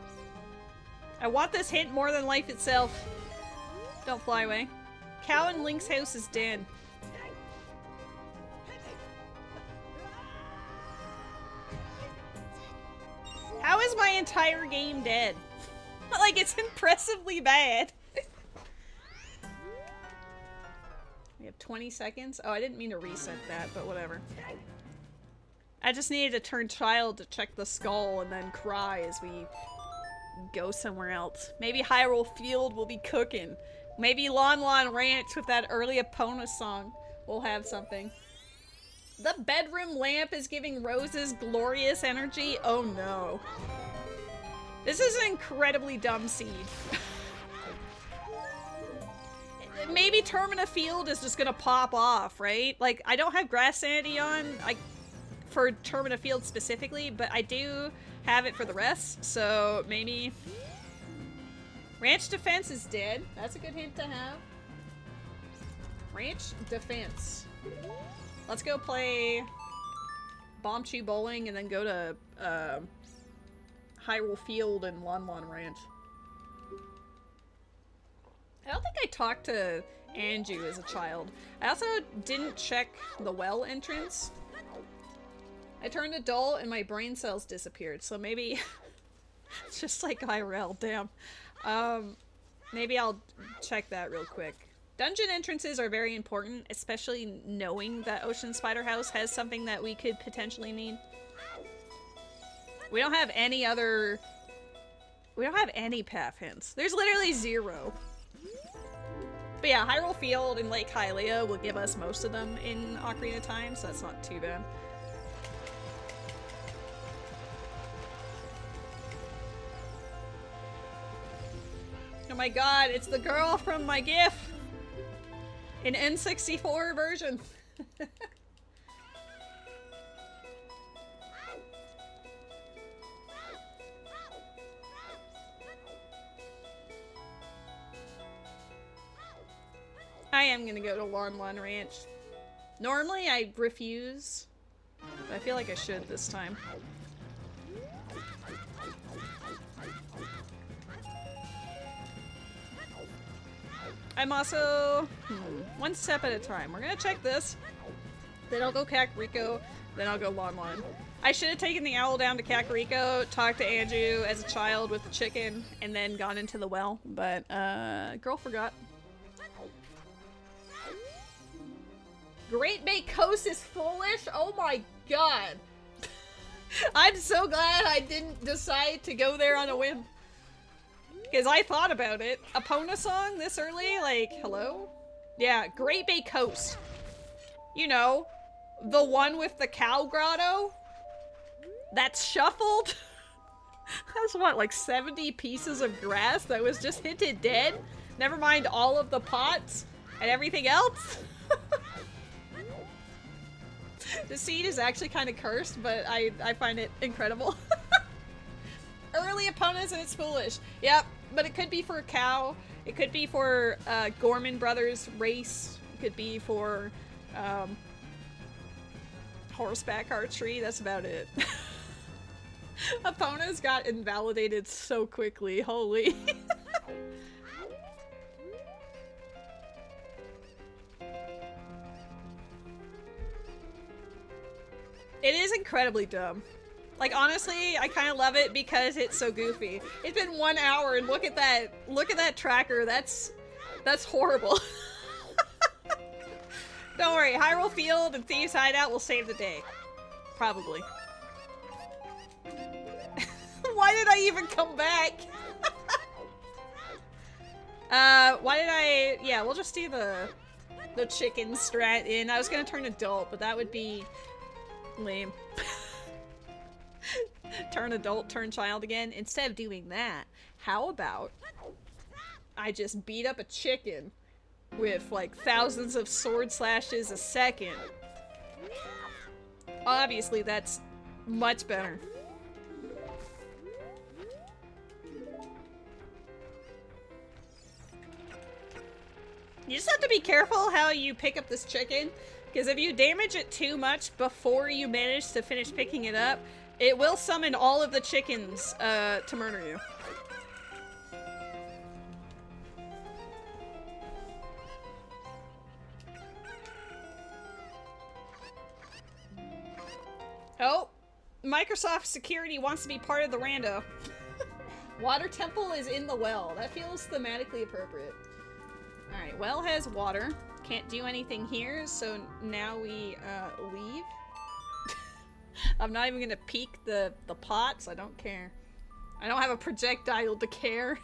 I want this hint more than life itself. Don't fly away. Cow in Link's house is dead. How is my entire game dead? Like, it's impressively bad. We have 20 seconds? Oh, I didn't mean to reset that, but whatever. I just needed to turn child to check the skull and then cry as we go somewhere else. Maybe Hyrule Field will be cooking. Maybe Lon Lon Ranch with that early Epona song will have something. The bedroom lamp is giving Rose's glorious energy. Oh no. This is an incredibly dumb seed. Maybe Termina Field is just gonna pop off, right? Like, I don't have Grass Sanity on for Termina Field specifically, but I do have it for the rest, so maybe... Ranch Defense is dead. That's a good hint to have. Ranch Defense. Let's go play Bomb Chew Bowling and then go to Hyrule Field and Lon Lon Ranch. I don't think I talked to Anju as a child. I also didn't check the well entrance. I turned adult and my brain cells disappeared, so maybe it's just like IRL, damn. Maybe I'll check that real quick. Dungeon entrances are very important, especially knowing that Ocean Spider House has something that we could potentially need. We don't have any other... We don't have any path hints. There's literally zero. But yeah, Hyrule Field and Lake Hylia will give us most of them in Ocarina of Time, so that's not too bad. Oh my god, it's the girl from my GIF! In N64 version! I am gonna go to Lon Lon Ranch. Normally I refuse, but I feel like I should this time. I'm also... one step at a time. We're gonna check this. Then I'll go Kakariko. Then I'll go Lon Lon. I should have taken the owl down to Kakariko, talked to Andrew as a child with the chicken, and then gone into the well. But, girl forgot. Great Bay Coast is foolish? Oh my god. I'm so glad I didn't decide to go there on a whim. Because I thought about it. Epona song this early? Like, hello? Yeah, Great Bay Coast. You know, the one with the cow grotto? That's shuffled? That's what, like 70 pieces of grass that was just hinted dead? Never mind all of the pots and everything else? The seed is actually kind of cursed, but I find it incredible. Early opponents and it's foolish. Yep, but it could be for a cow. It could be for Gorman Brothers race. It could be for horseback archery. That's about it. Opponents got invalidated so quickly. Holy. It is incredibly dumb. Like, honestly, I kind of love it because it's so goofy. It's been 1 hour and look at that tracker. That's horrible. Don't worry, Hyrule Field and Thieves Hideout will save the day. Probably. Why did I even come back? Yeah, we'll just do the chicken strat in. I was gonna turn adult, but that would be lame. Turn adult, turn child again. Instead of doing that, how about I just beat up a chicken with like thousands of sword slashes a second? Obviously, that's much better. You just have to be careful how you pick up this chicken, because if you damage it too much before you manage to finish picking it up, it will summon all of the chickens to murder you. Oh, Microsoft Security wants to be part of the rando. Water temple is in the well. That feels thematically appropriate. Alright, well has water. Can't do anything here, so now we leave. I'm not even gonna peek the pots. I don't care. I don't have a projectile to care.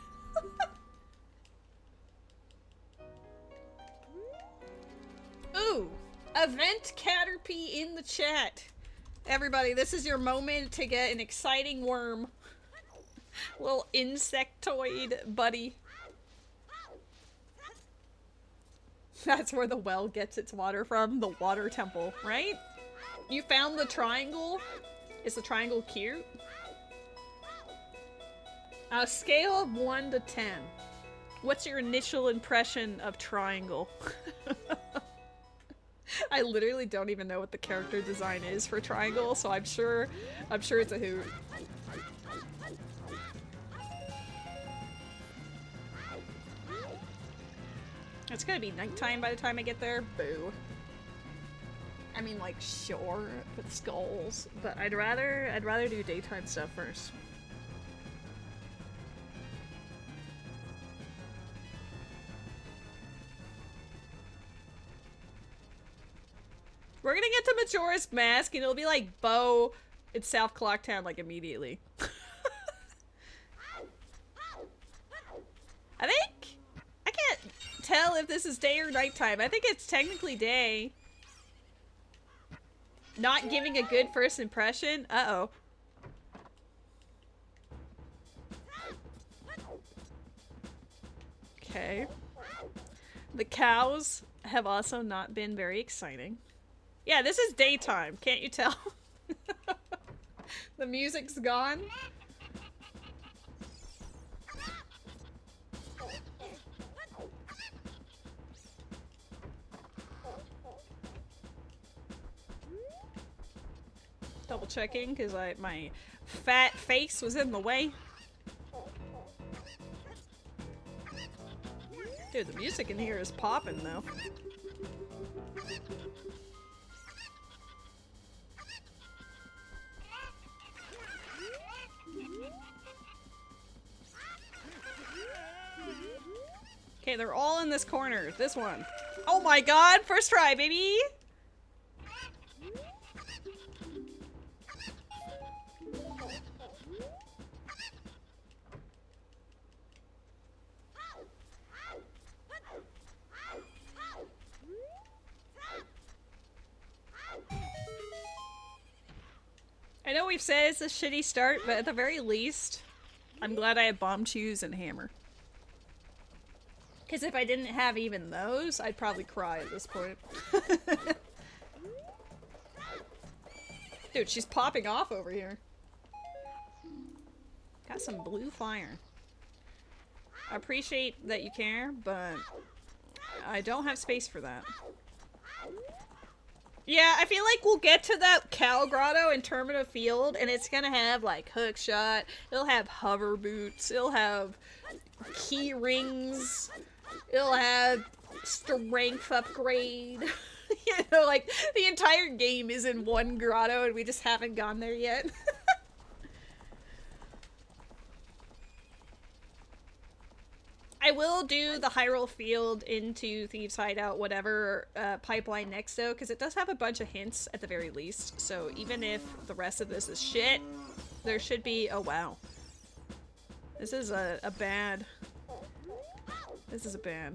Ooh! Event Caterpie in the chat. Everybody, this is your moment to get an exciting worm. Little insectoid buddy. That's where the well gets its water from. The water temple, right? You found the triangle? Is the triangle cute? On a scale of 1 to 10, what's your initial impression of triangle? I literally don't even know what the character design is for triangle, so I'm sure it's a hoot. It's gonna be nighttime by the time I get there. Boo. I mean, like, sure, with skulls, but I'd rather do daytime stuff first. We're gonna get to Majora's Mask, and it'll be like Bo in South Clocktown, like, immediately. I think... I can't tell if this is day or nighttime. I think it's technically day. Not giving a good first impression? Uh-oh. Okay. The cows have also not been very exciting. Yeah, this is daytime. Can't you tell? The music's gone. double checking because my fat face was in the way. Dude, the music in here is popping though. Okay, they're all in this corner. This one. Oh my god, first try, baby! I know we've said it's a shitty start, but at the very least, I'm glad I have bomb shoes and hammer. Because if I didn't have even those, I'd probably cry at this point. Dude, she's popping off over here. Got some blue fire. I appreciate that you care, but I don't have space for that. Yeah, I feel like we'll get to that cow grotto in Termina Field, and it's gonna have, like, hook shot, it'll have hover boots, it'll have key rings, it'll have strength upgrade. You know, like, the entire game is in one grotto, and we just haven't gone there yet. I will do the Hyrule Field into Thieves Hideout, whatever, pipeline next, though, because it does have a bunch of hints at the very least. So even if the rest of this is shit, there should be... Oh, wow. This is a bad... This is a bad...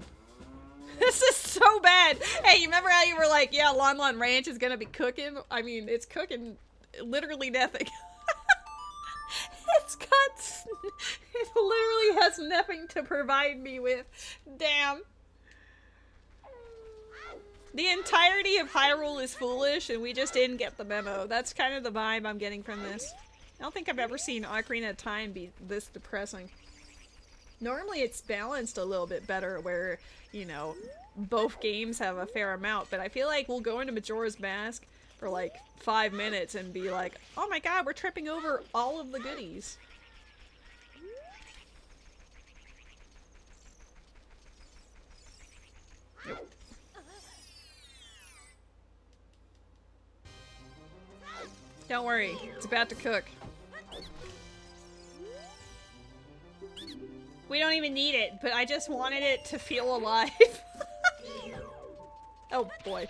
This is so bad! Hey, you remember how you were like, yeah, Lon Lon Ranch is gonna be cooking? I mean, it's cooking literally nothing. It's got... It literally has nothing to provide me with. Damn. The entirety of Hyrule is foolish, and we just didn't get the memo. That's kind of the vibe I'm getting from this. I don't think I've ever seen Ocarina of Time be this depressing. Normally it's balanced a little bit better where, you know, both games have a fair amount, but I feel like we'll go into Majora's Mask for like 5 minutes and be like, oh my god, we're tripping over all of the goodies. Nope. Don't worry, it's about to cook. We don't even need it, but I just wanted it to feel alive. Oh boy.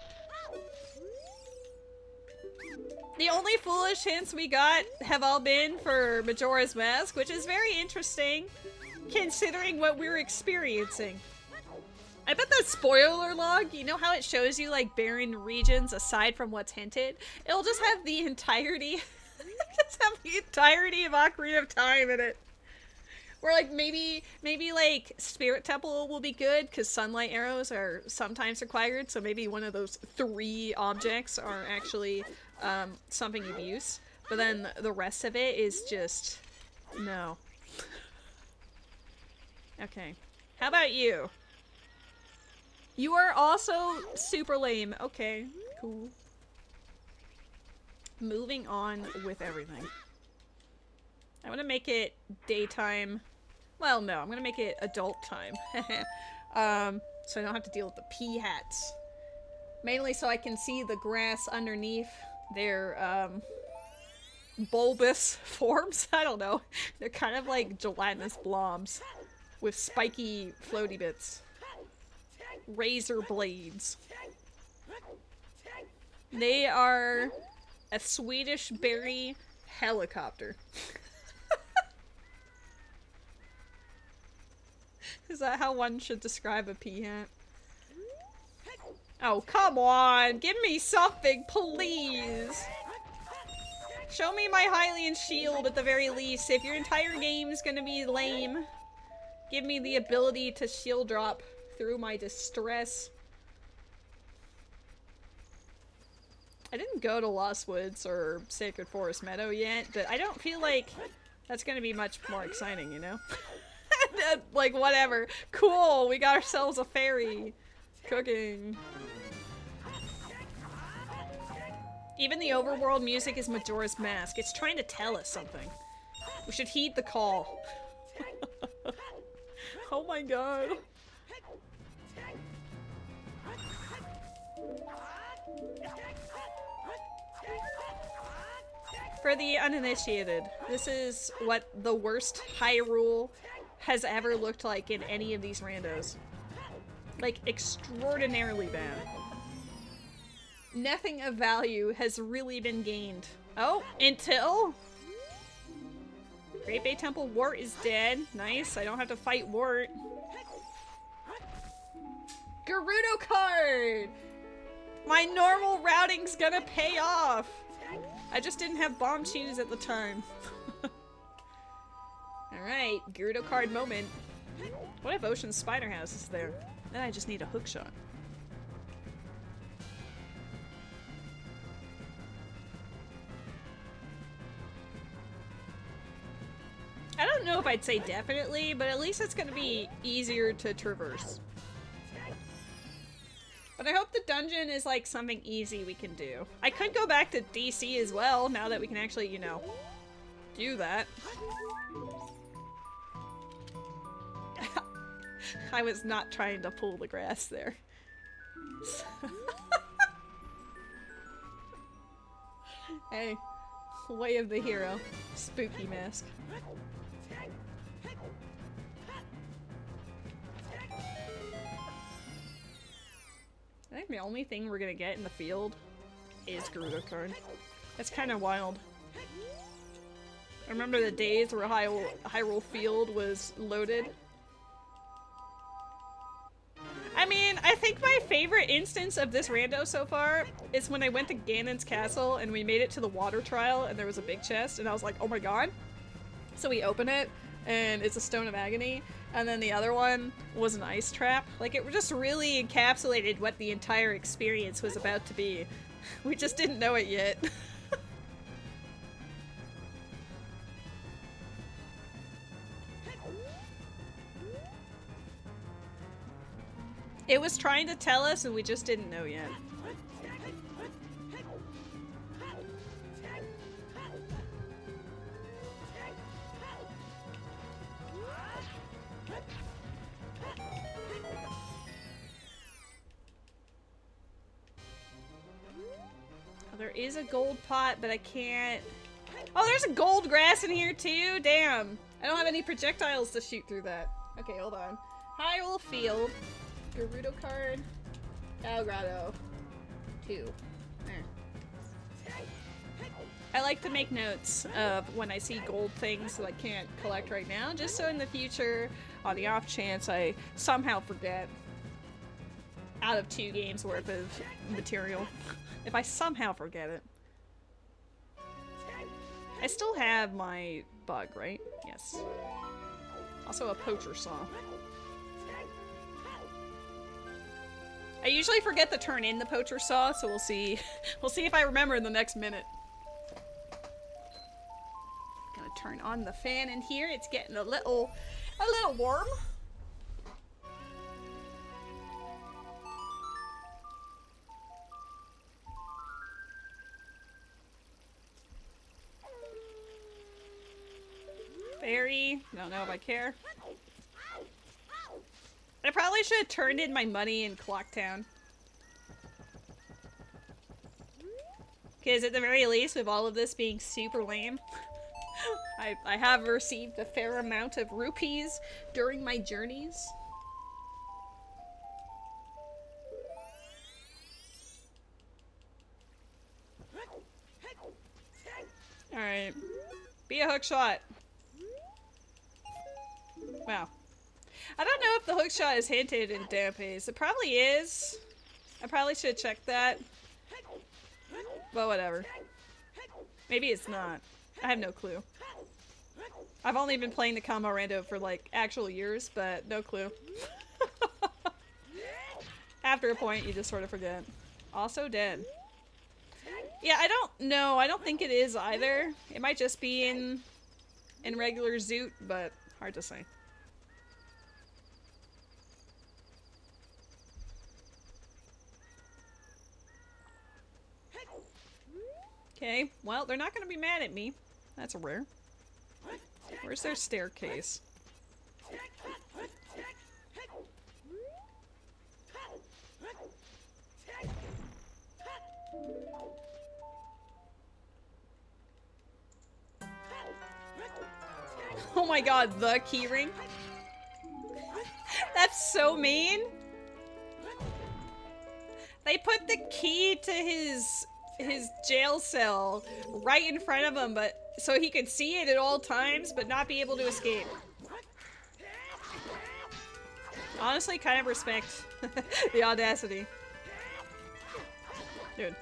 The only foolish hints we got have all been for Majora's Mask, which is very interesting, considering what we're experiencing. I bet that spoiler log, you know how it shows you like barren regions aside from what's hinted? It'll just have the entirety, just have the entirety of Ocarina of Time in it. Or like maybe like Spirit Temple will be good because sunlight arrows are sometimes required, so maybe one of those 3 objects are actually something of use. But then the rest of it is just no. Okay. How about you? You are also super lame. Okay, cool. Moving on with everything. I'm gonna make it daytime. Well, no, I'm gonna make it adult time. So I don't have to deal with the pea hats. Mainly so I can see the grass underneath their, bulbous forms. I don't know. They're kind of like gelatinous blobs with spiky floaty bits. Razor blades. They are a Swedish berry helicopter. Is that how one should describe a pea hat? Oh, come on! Give me something, please! Show me my Hylian shield at the very least. If your entire game is gonna be lame, give me the ability to shield drop through my distress. I didn't go to Lost Woods or Sacred Forest Meadow yet, but I don't feel like that's gonna be much more exciting, you know? Like, whatever. Cool, we got ourselves a fairy. Cooking. Even the overworld music is Majora's Mask. It's trying to tell us something. We should heed the call. Oh my god. For the uninitiated, this is what the worst Hyrule has ever looked like in any of these randos. Like, extraordinarily bad. Nothing of value has really been gained. Oh, until... Great Bay Temple Wart is dead. Nice, I don't have to fight Wart. Gerudo card! My normal routing's gonna pay off! I just didn't have bomb shoes at the time. Alright, Gerudo card moment. What if Ocean Spider House is there? Then I just need a hook shot. I don't know if I'd say definitely, but at least it's gonna be easier to traverse. But I hope the dungeon is like something easy we can do. I could go back to DC as well, now that we can actually, you know, do that. I was not trying to pull the grass there. Hey, way of the hero. Spooky mask. I think the only thing we're gonna get in the field is Gerudo card. That's kind of wild. I remember the days where Hyrule Field was loaded. I mean, I think my favorite instance of this rando so far is when I went to Ganon's castle and we made it to the water trial and there was a big chest and I was like, oh my god. So we open it and it's a Stone of Agony, and then the other one was an ice trap. Like, it just really encapsulated what the entire experience was about to be. We just didn't know it yet. It was trying to tell us and we just didn't know yet. There is a gold pot, but I can't... Oh, there's a gold grass in here too? Damn. I don't have any projectiles to shoot through that. Okay, hold on. Hyrule Field. Gerudo card. El Grotto. 2. I like to make notes of when I see gold things that I can't collect right now, just so in the future, on the off chance I somehow forget out of 2 games worth of material. If I somehow forget it. I still have my bug, right? Yes. Also a poacher saw. I usually forget to turn in the poacher saw, so we'll see. We'll see if I remember in the next minute. Gonna turn on the fan in here. It's getting a little warm. Berry. Don't know if I care. I probably should have turned in my money in Clocktown. Because at the very least, with all of this being super lame, I have received a fair amount of rupees during my journeys. Alright. Be a hook shot. Wow. I don't know if the hookshot is hinted in Dampes. It probably is. I probably should check that. But whatever. Maybe it's not. I have no clue. I've only been playing the combo rando for like actual years, but no clue. After a point, you just sort of forget. Also dead. Yeah, I don't know. I don't think it is either. It might just be in regular Zoot, but hard to say. Okay, well, they're not gonna be mad at me. That's rare. Where's their staircase? Oh my god, the keyring? That's so mean! They put the key to his jail cell right in front of him, but so he could see it at all times, but not be able to escape. Honestly, kind of respect the audacity. Dude.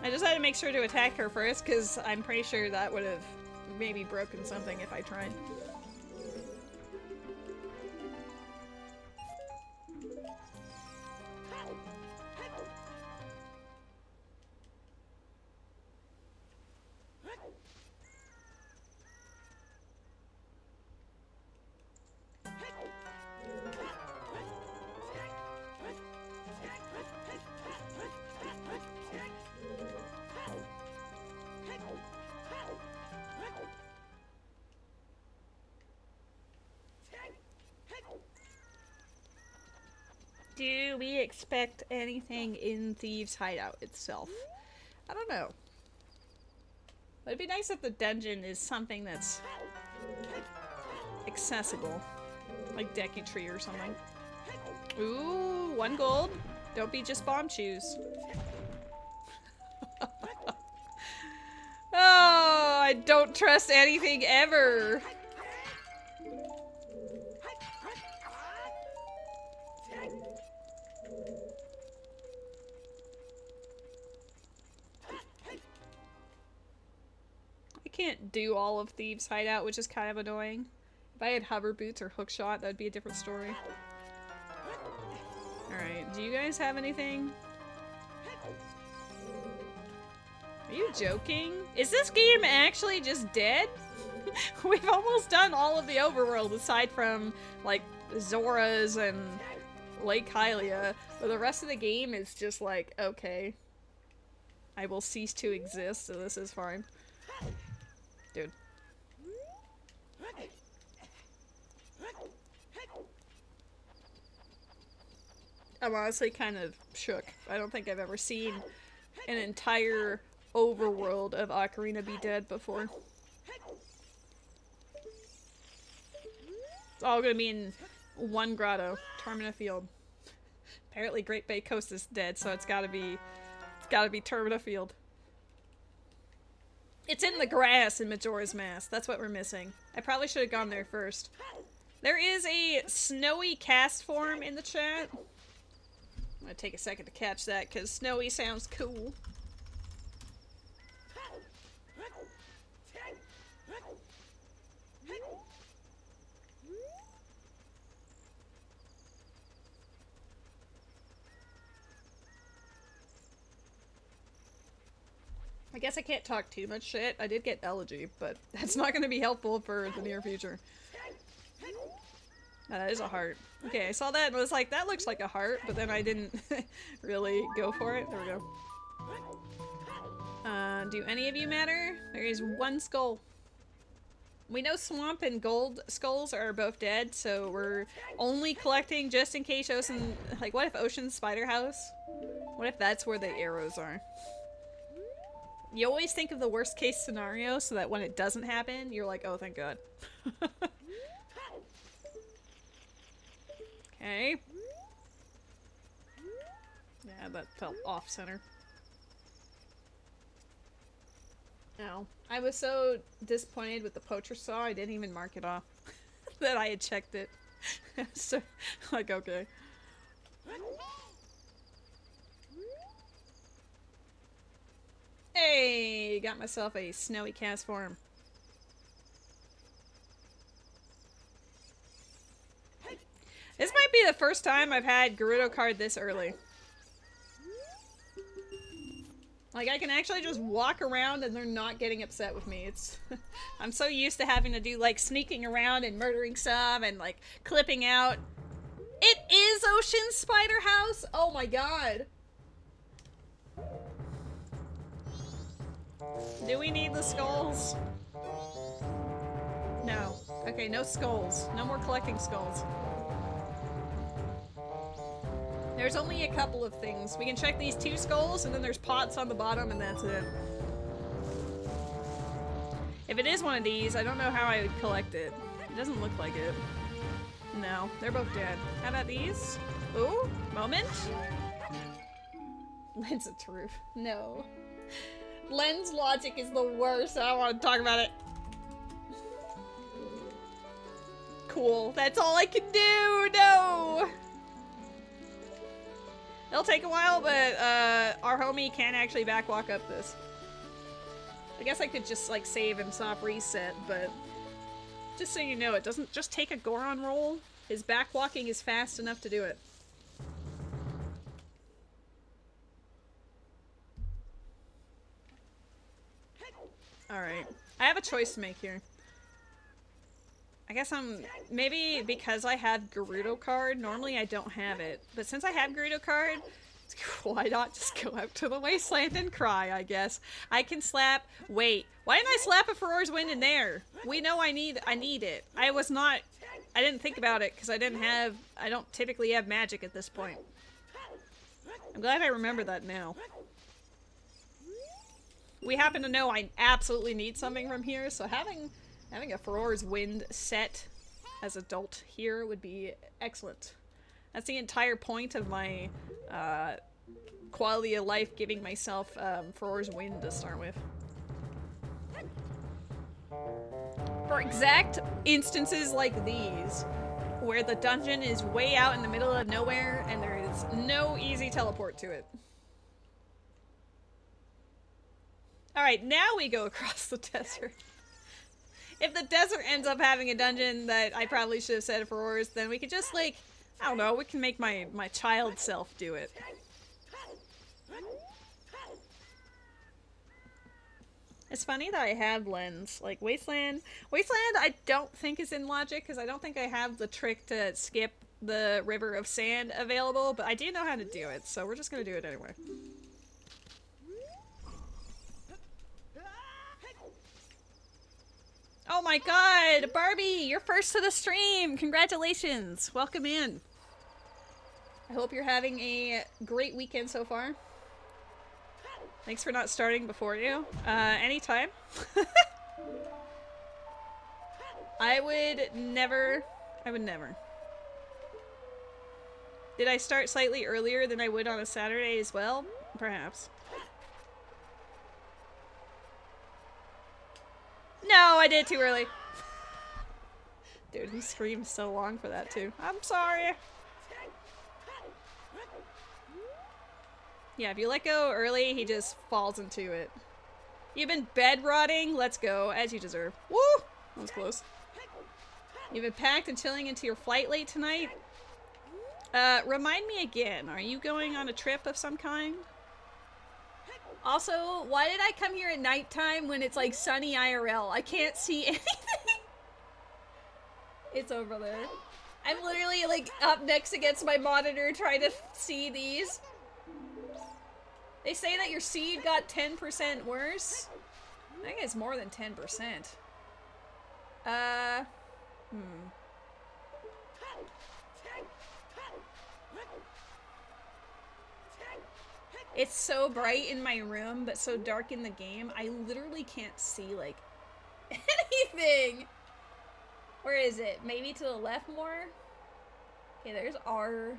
I just had to make sure to attack her first, because I'm pretty sure that would have maybe broken something if I tried. Do we expect anything in Thieves' Hideout itself? I don't know. But it'd be nice if the dungeon is something that's accessible. Like Deku Tree or something. Ooh, 1 gold. Don't be just bomb shoes. Oh, I don't trust anything ever. I can't do all of Thieves' Hideout, which is kind of annoying. If I had hover boots or hookshot, that'd be a different story. Alright, do you guys have anything? Are you joking? Is this game actually just dead? We've almost done all of the overworld aside from, like, Zora's and Lake Hylia, but the rest of the game is just like, okay. I will cease to exist, so this is fine. Dude. I'm honestly kind of shook. I don't think I've ever seen an entire overworld of Ocarina be dead before. It's all gonna be in one grotto, Termina Field. Apparently Great Bay Coast is dead, so it's gotta be Termina Field. It's in the grass in Majora's Mask. That's what we're missing. I probably should have gone there first. There is a snowy cast form in the chat. I'm gonna take a second to catch that because snowy sounds cool. I guess I can't talk too much shit. I did get elegy, but that's not going to be helpful for the near future. That is a heart. Okay, I saw that and was like, that looks like a heart, but then I didn't really go for it. There we go. Do any of you matter? There is 1 skull. We know Swamp and Gold Skulls are both dead, so we're only collecting just in case Ocean... Like, what if Ocean's Spider House? What if that's where the arrows are? You always think of the worst case scenario so that when it doesn't happen, you're like, oh, thank God. Okay. Yeah, that felt off center. No. I was so disappointed with the poacher saw, I didn't even mark it off. That I had checked it. So, like, okay. Hey! Got myself a snowy cast form. This might be the first time I've had Gerudo card this early. Like, I can actually just walk around and they're not getting upset with me. It's... I'm so used to having to do, like, sneaking around and murdering some and, like, clipping out. It is Ocean Spider House? Oh my god. Do we need the skulls? No. Okay, no skulls. No more collecting skulls. There's only a couple of things. We can check these 2 skulls, and then there's pots on the bottom, and that's it. If it is one of these, I don't know how I would collect it. It doesn't look like it. No, they're both dead. How about these? Ooh, moment. Lens of truth. No. Lens logic is the worst. I don't want to talk about it. Cool. That's all I can do. No. It'll take a while, but our homie can actually backwalk up this. I guess I could just like save and stop reset, but just so you know, it doesn't just take a Goron roll. His backwalking is fast enough to do it. Alright. I have a choice to make here. I guess maybe because I have Gerudo card, normally I don't have it. But since I have Gerudo card, why not just go out to the wasteland and cry, I guess. I can slap, wait, why didn't I slap a Furor's Wind in there? We know I need it. I didn't think about it because I don't typically have magic at this point. I'm glad I remember that now. We happen to know I absolutely need something from here, so having a Furor's Wind set as adult here would be excellent. That's the entire point of my quality of life, giving myself Furor's Wind to start with. For exact instances like these, where the dungeon is way out in the middle of nowhere and there is no easy teleport to it. Alright, now we go across the desert. If the desert ends up having a dungeon that I probably should have said for Furor's, then we could just, like, I don't know, we can make my child self do it. It's funny that I have Lens. Like, Wasteland I don't think is in Logic, because I don't think I have the trick to skip the River of Sand available, but I do know how to do it, so we're just gonna do it anyway. Oh my god, Barbie, you're first to the stream! Congratulations! Welcome in. I hope you're having a great weekend so far. Thanks for not starting before you. Anytime. I would never. Did I start slightly earlier than I would on a Saturday as well? Perhaps. No, I did too early. Dude, he screamed so long for that too. I'm sorry. Yeah, if you let go early, he just falls into it. You've been bed rotting? Let's go, as you deserve. Woo! That was close. You've been packed and chilling into your flight late tonight? Remind me again, are you going on a trip of some kind? Also, why did I come here at nighttime when it's like sunny IRL? I can't see anything. It's over there. I'm literally like up next against my monitor trying to see these. They say that your seed got 10% worse. I think it's more than 10%. It's so bright in my room, but so dark in the game, I literally can't see, like, anything! Where is it? Maybe to the left more? Okay, there's R.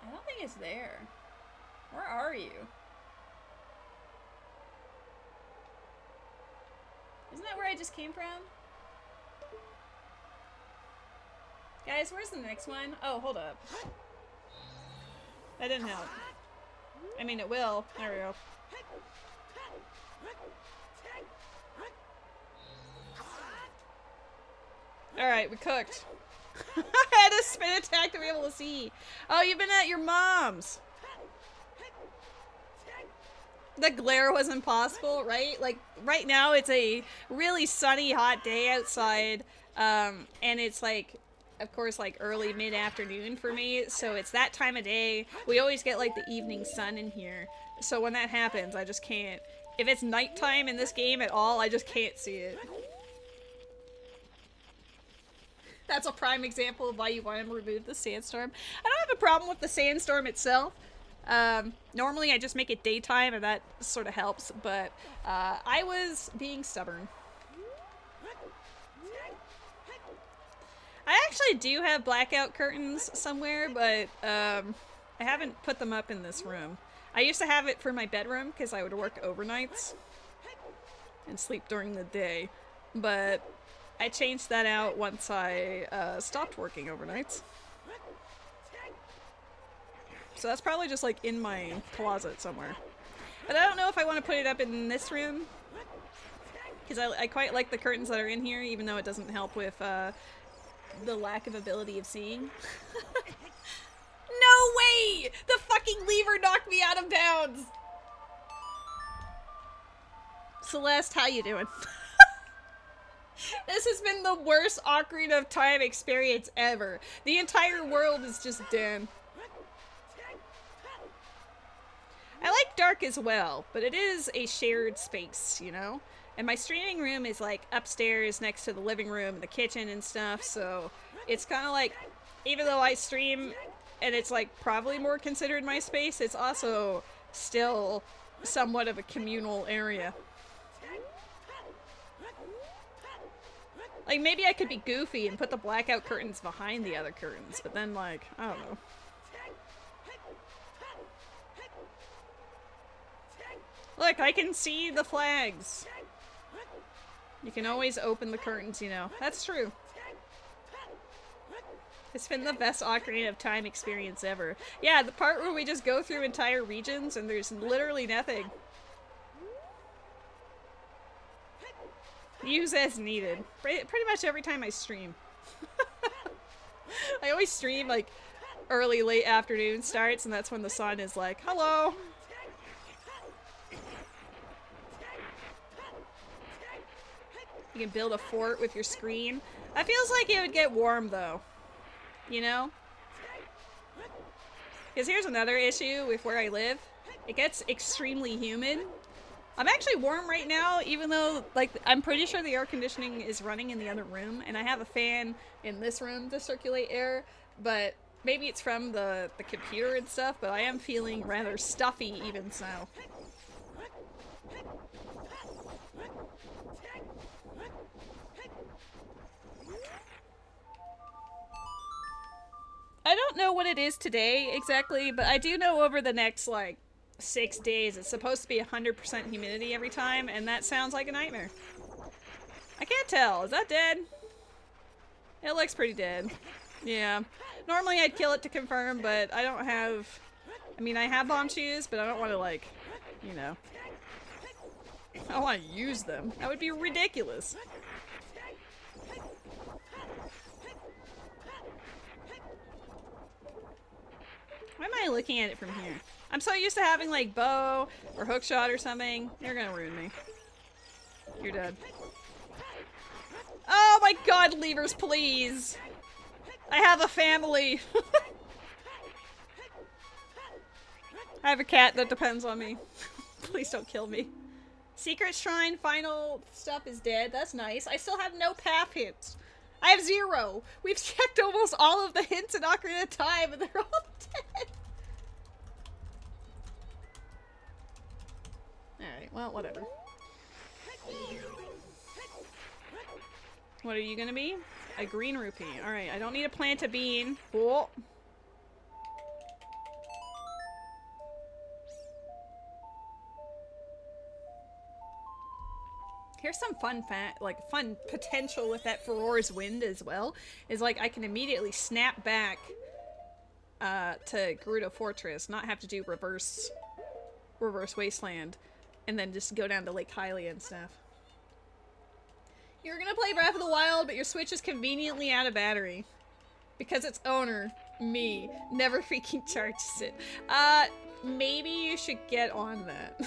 I don't think it's there. Where are you? Isn't that where I just came from? Guys, where's the next one? Oh, hold up. That didn't help. I mean, it will. There we go. Alright, we cooked. I had a spin attack to be able to see. Oh, you've been at your mom's. The glare was impossible, right? Like, right now it's a really sunny, hot day outside, and it's like, of course, like early mid-afternoon for me, so it's that time of day. We always get like the evening sun in here, so when that happens, I just can't. If it's nighttime in this game at all, I just can't see it. That's a prime example of why you want to remove the sandstorm. I don't have a problem with the sandstorm itself. Normally I just make it daytime and that sort of helps, but I was being stubborn. I actually do have blackout curtains somewhere, but I haven't put them up in this room. I used to have it for my bedroom because I would work overnights and sleep during the day, but I changed that out once I stopped working overnights. So that's probably just like in my closet somewhere. But I don't know if I want to put it up in this room, because I quite like the curtains that are in here, even though it doesn't help with the lack of ability of seeing. No way! The fucking lever knocked me out of bounds! Celeste, how you doing? This has been the worst Ocarina of Time experience ever. The entire world is just dead. I like dark as well, but it is a shared space, you know? And my streaming room is like upstairs next to the living room and the kitchen and stuff, so it's kind of like, even though I stream and it's like probably more considered my space, it's also still somewhat of a communal area. Like, maybe I could be goofy and put the blackout curtains behind the other curtains, but then, like, I don't know. Look, I can see the flags. You can always open the curtains, you know. That's true. It's been the best Ocarina of Time experience ever. Yeah, the part where we just go through entire regions and there's literally nothing. Use as needed. Pretty much every time I stream. I always stream like early, late afternoon starts, and that's when the sun is like, hello! You can build a fort with your screen. That feels like it would get warm though. You know? Because here's another issue with where I live. It gets extremely humid. I'm actually warm right now, even though, like, I'm pretty sure the air conditioning is running in the other room, and I have a fan in this room to circulate air, but maybe it's from the computer and stuff, but I am feeling rather stuffy even so. I don't know what it is today exactly, but I do know over the next, like, 6 days it's supposed to be 100% humidity every time, and that sounds like a nightmare. I can't tell. Is that dead? It looks pretty dead. Yeah. Normally I'd kill it to confirm, but I don't have... I mean, I have bomb shoes, but I don't want to, like, you know... I don't want to use them. That would be ridiculous. Why am I looking at it from here? I'm so used to having, like, bow or hookshot or something. You're gonna ruin me. You're dead. Oh my god, levers, please! I have a family! I have a cat that depends on me. Please don't kill me. Secret Shrine final stuff is dead. That's nice. I still have no path hints. I have 0! We've checked almost all of the hints in Ocarina of Time and they're all dead! Alright, well, whatever. What are you gonna be? A green rupee. Alright, I don't need to plant a bean. Cool. Here's some fun fun potential with that Furor's Wind as well. Is like I can immediately snap back to Gerudo Fortress, not have to do reverse Wasteland, and then just go down to Lake Hylia and stuff. You're gonna play Breath of the Wild, but your Switch is conveniently out of battery. Because its owner, me, never freaking charges it. Maybe you should get on that.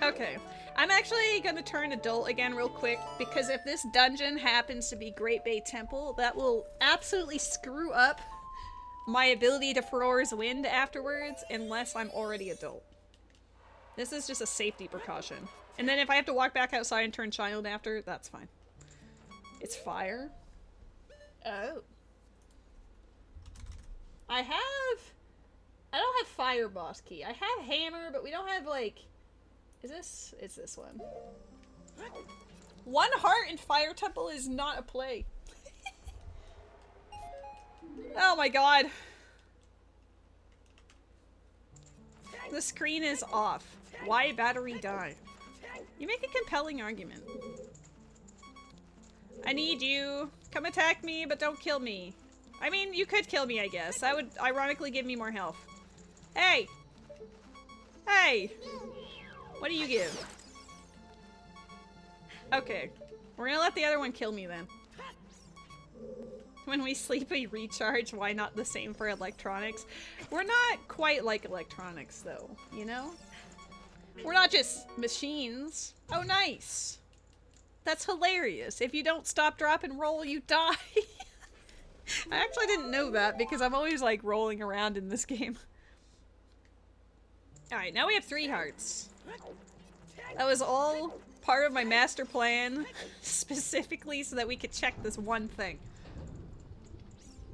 Okay. I'm actually gonna turn adult again real quick, because if this dungeon happens to be Great Bay Temple, that will absolutely screw up my ability to Ferora's Wind afterwards, unless I'm already adult. This is just a safety precaution. And then if I have to walk back outside and turn child after, that's fine. It's fire? Oh. I don't have fire boss key. I have hammer, but we don't have, like... It's this one. One heart in Fire Temple is not a play. Oh my god. The screen is off. Why battery die? You make a compelling argument. I need you. Come attack me, but don't kill me. I mean, you could kill me, I guess. That would ironically give me more health. Hey! Hey! What do you give? Okay. We're gonna let the other one kill me then. When we sleep, we recharge. Why not the same for electronics? We're not quite like electronics, though, you know? We're not just machines. Oh, nice. That's hilarious. If you don't stop, drop, and roll, you die. I actually didn't know that because I'm always, like, rolling around in this game. Alright, now we have 3 hearts. That was all part of my master plan, specifically so that we could check this one thing.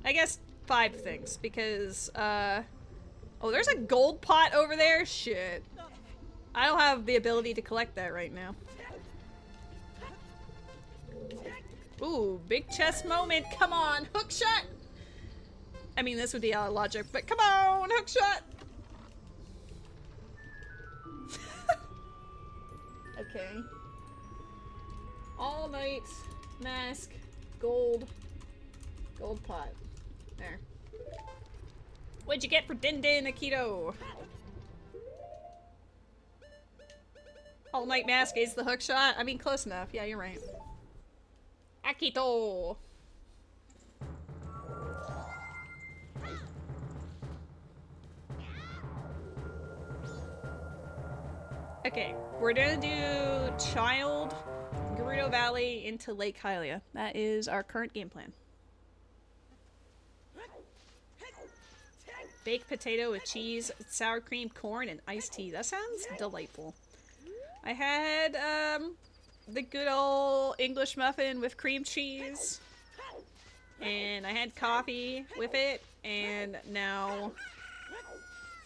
I guess 5 things, because, oh, there's a gold pot over there? Shit. I don't have the ability to collect that right now. Ooh, big chest moment. Come on, hook shot! I mean, this would be out of logic, but come on, hook shot! Okay. All Might, mask, gold pot. There. What'd you get for Din Din Akito? All Might mask is the hook shot? I mean, close enough. Yeah, you're right. Akito! Okay, we're gonna do Child, Gerudo Valley into Lake Hylia. That is our current game plan. Baked potato with cheese, sour cream, corn, and iced tea. That sounds delightful. I had, the good old English muffin with cream cheese. And I had coffee with it, and now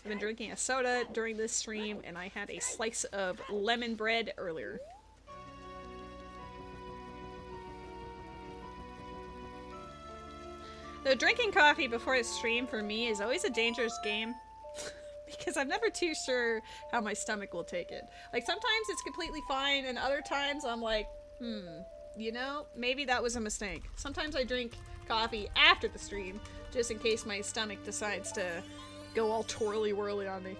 I've been drinking a soda during this stream, and I had a slice of lemon bread earlier. Though drinking coffee before a stream for me is always a dangerous game. Because I'm never too sure how my stomach will take it. Like, sometimes it's completely fine, and other times I'm like, you know, maybe that was a mistake. Sometimes I drink coffee after the stream, just in case my stomach decides to go all twirly-whirly on me.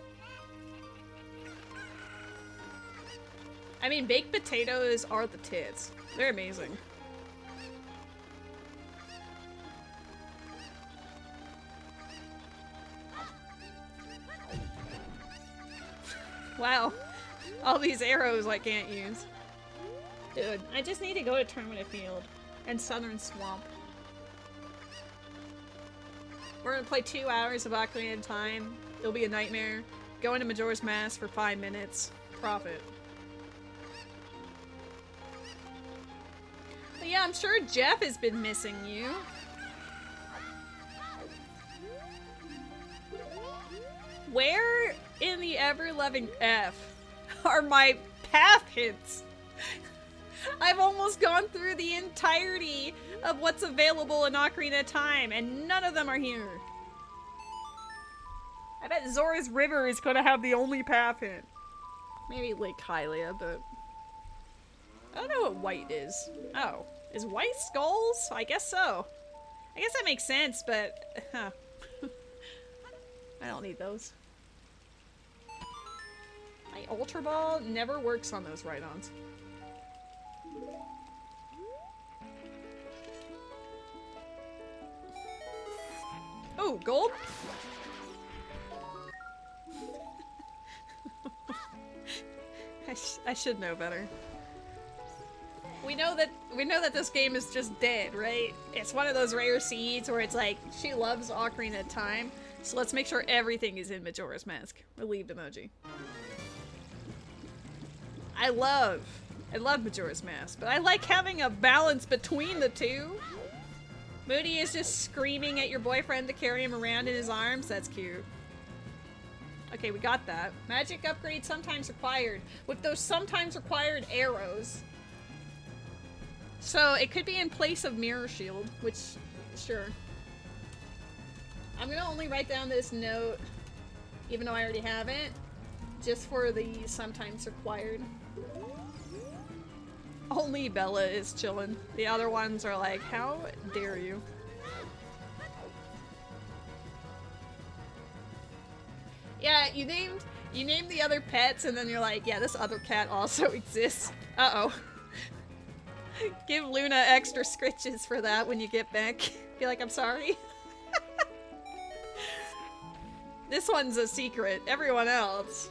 I mean, baked potatoes are the tits. They're amazing. Wow. All these arrows I can't use. Dude, I just need to go to Tournament Field and Southern Swamp. We're gonna play 2 hours of Ocarina of Time. It'll be a nightmare. Go into Majora's Mask for 5 minutes. Profit. But yeah, I'm sure Jeff has been missing you. Where in the ever-loving F are my path hints? I've almost gone through the entirety of what's available in Ocarina of Time, and none of them are here. I bet Zora's River is gonna have the only path hint. Maybe Lake Hylia, but I don't know what white is. Oh, is white skulls? I guess so. I guess that makes sense, but huh. I don't need those. My Ultra Ball never works on those ride-ons. Oh, gold? I should know better. We know that this game is just dead, right? It's one of those rare seeds where it's like, she loves Ocarina of Time, so let's make sure everything is in Majora's Mask. Relieved emoji. I love Majora's Mask, but I like having a balance between the two. Moody is just screaming at your boyfriend to carry him around in his arms. That's cute. Okay, we got that. Magic upgrade sometimes required. With those sometimes required arrows. So it could be in place of Mirror Shield, which, sure. I'm gonna only write down this note, even though I already have it, just for the sometimes required. Only Bella is chillin'. The other ones are like, how dare you? Yeah, you named the other pets and then you're like, yeah, this other cat also exists. Uh-oh. Give Luna extra scritches for that when you get back. Be like, I'm sorry. This one's a secret. Everyone else.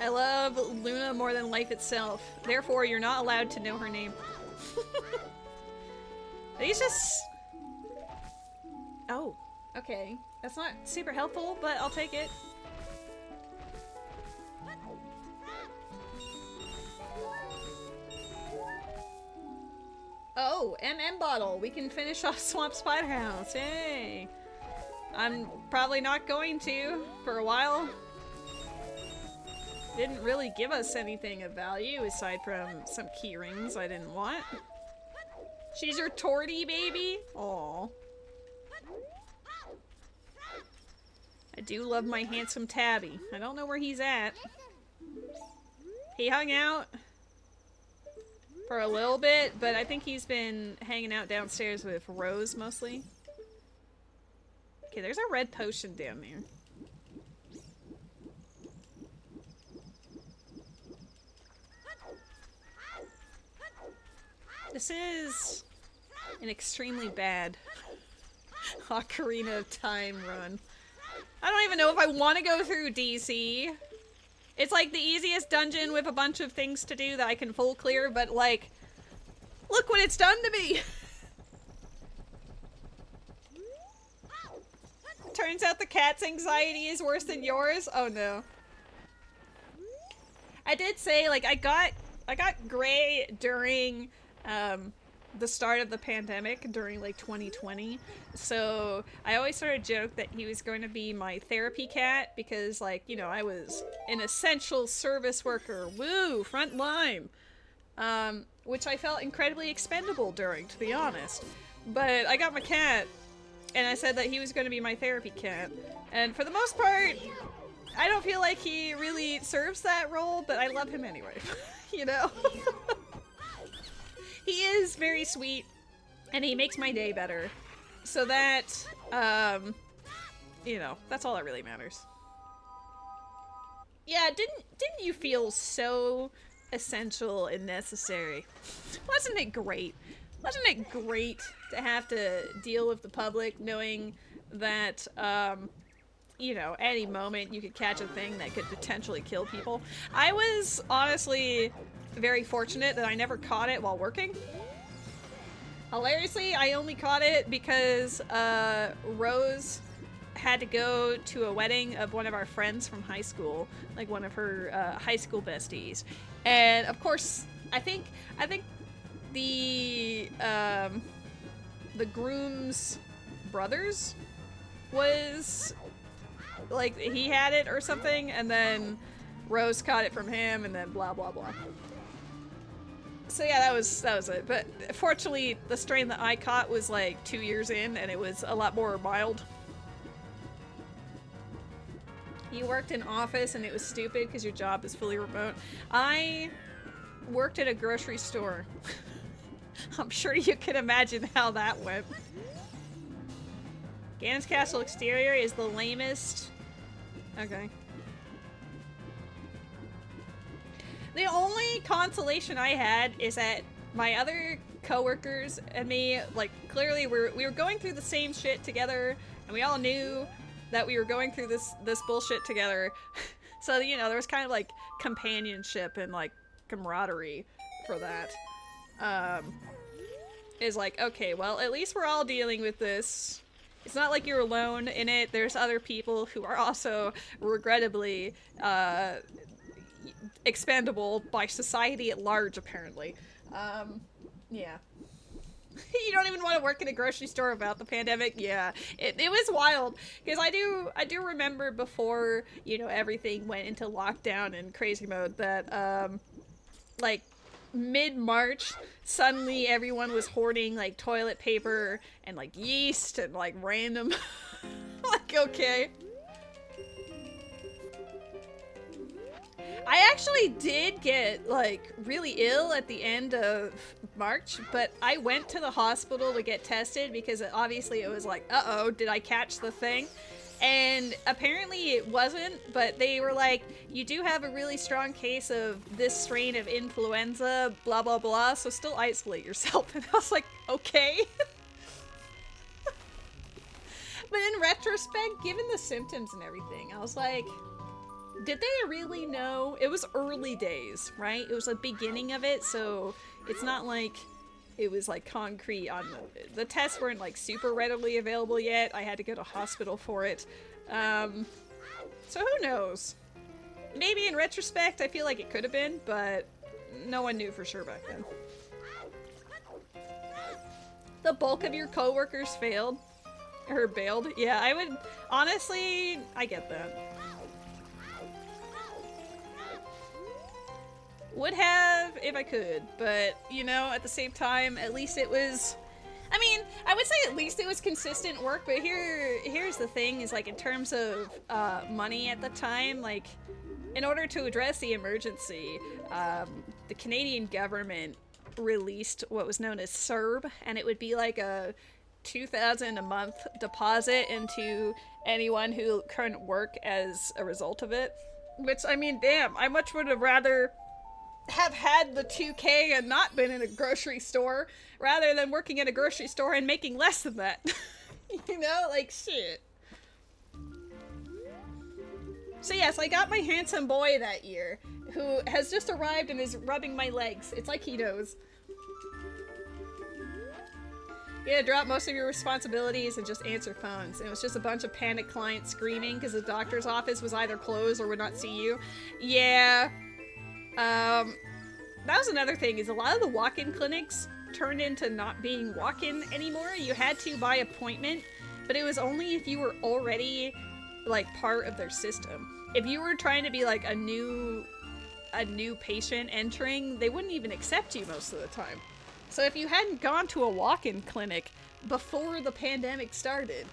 I love Luna more than life itself. Therefore, you're not allowed to know her name. He's just... Oh, okay. That's not super helpful, but I'll take it. Oh, MM bottle. We can finish off Swamp Spider House. Yay. I'm probably not going to for a while. Didn't really give us anything of value aside from some key rings I didn't want. She's your tortie baby? Aww. I do love my handsome Tabby. I don't know where he's at. He hung out for a little bit, but I think he's been hanging out downstairs with Rose mostly. Okay, there's a red potion down there. This is an extremely bad Ocarina of Time run. I don't even know if I want to go through DC. It's like the easiest dungeon with a bunch of things to do that I can full clear, but like, look what it's done to me! Turns out the cat's anxiety is worse than yours? Oh no. I did say, like, I got Gray during the start of the pandemic, during like 2020, so I always sort of joked that he was going to be my therapy cat because, like, you know, I was an essential service worker, woo, front line, which I felt incredibly expendable during, to be honest. But I got my cat and I said that he was going to be my therapy cat, and for the most part I don't feel like he really serves that role, but I love him anyway. You know? He is very sweet, and he makes my day better. So that, you know, that's all that really matters. Yeah, didn't you feel so essential and necessary? Wasn't it great? Wasn't it great to have to deal with the public knowing that, you know, any moment you could catch a thing that could potentially kill people? I was honestly very fortunate that I never caught it while working. Hilariously, I only caught it because Rose had to go to a wedding of one of our friends from high school, like one of her high school besties, and of course, I think the groom's brothers was like, he had it or something, and then Rose caught it from him, and then blah blah blah. So yeah, that was it. But fortunately, the strain that I caught was like 2 years in, and it was a lot more mild. You worked in office, and it was stupid because your job is fully remote. I worked at a grocery store. I'm sure you can imagine how that went. Ganon's castle exterior is the lamest. Okay. The only consolation I had is that my other coworkers and me, like, clearly we were going through the same shit together, and we all knew that we were going through this bullshit together. So, you know, there was kind of like companionship and like camaraderie for that. Is like, okay, well, at least we're all dealing with this. It's not like you're alone in it. There's other people who are also regrettably expendable by society at large, apparently. Yeah. You don't even want to work in a grocery store about the pandemic. Yeah, it was wild because I do remember before, you know, everything went into lockdown and crazy mode that like mid-March suddenly everyone was hoarding like toilet paper and like yeast and like random like, okay. I actually did get, like, really ill at the end of March, but I went to the hospital to get tested because obviously it was like, uh-oh, did I catch the thing? And apparently it wasn't, but they were like, you do have a really strong case of this strain of influenza, blah, blah, blah, so still isolate yourself. And I was like, okay. But in retrospect, given the symptoms and everything, I was like, did they really know? It was early days, right? It was the beginning of it, so it's not like it was like concrete on the tests weren't like super readily available yet. I had to go to hospital for it. So who knows? Maybe in retrospect I feel like it could have been, but no one knew for sure back then. The bulk of your coworkers failed or bailed. Yeah, I would honestly, I get that. Would have if I could, but you know, at the same time, at least it was, I mean, I would say at least it was consistent work, but here's the thing is like in terms of money at the time, like in order to address the emergency, the Canadian government released what was known as CERB, and it would be like a $2,000 a month deposit into anyone who couldn't work as a result of it. Which, I mean, damn, I much would have rather have had the $2K and not been in a grocery store rather than working at a grocery store and making less than that. You know, like shit. So yes, I got my handsome boy that year who has just arrived and is rubbing my legs. It's like he knows. You gotta drop most of your responsibilities and just answer phones. And it was just a bunch of panicked clients screaming because the doctor's office was either closed or would not see you. Yeah. That was another thing, is a lot of the walk-in clinics turned into not being walk-in anymore. You had to by appointment, but it was only if you were already, like, part of their system. If you were trying to be, like, a new patient entering, they wouldn't even accept you most of the time. So if you hadn't gone to a walk-in clinic before the pandemic started,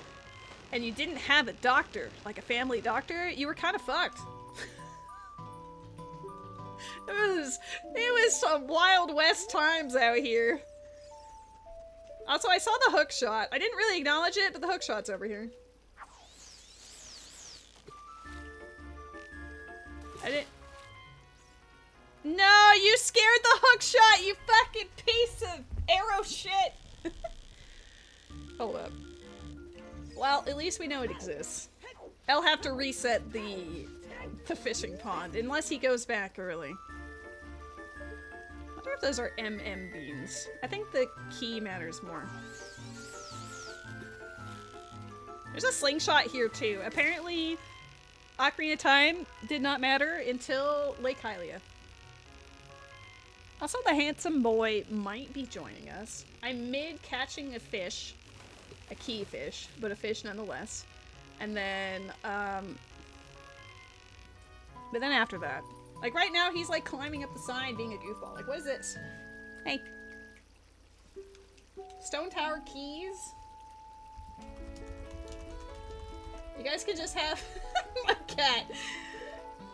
and you didn't have a doctor, like a family doctor, you were kind of fucked. It was some Wild West times out here. Also, I saw the hook shot. I didn't really acknowledge it, but the hook shot's over here. I didn't... No, you scared the hook shot, you fucking piece of arrow shit! Hold up. Well, at least we know it exists. I'll have to reset the fishing pond, unless he goes back early. I wonder if those are MM beans. I think the key matters more. There's a slingshot here too. Apparently, Ocarina of Time did not matter until Lake Hylia. Also, the handsome boy might be joining us. I'm mid catching a fish. A key fish, but a fish nonetheless. And then, but then after that. Like, right now, he's, like, climbing up the side being a goofball. Like, what is this? Hey. Stone Tower keys? You guys could just have... my cat.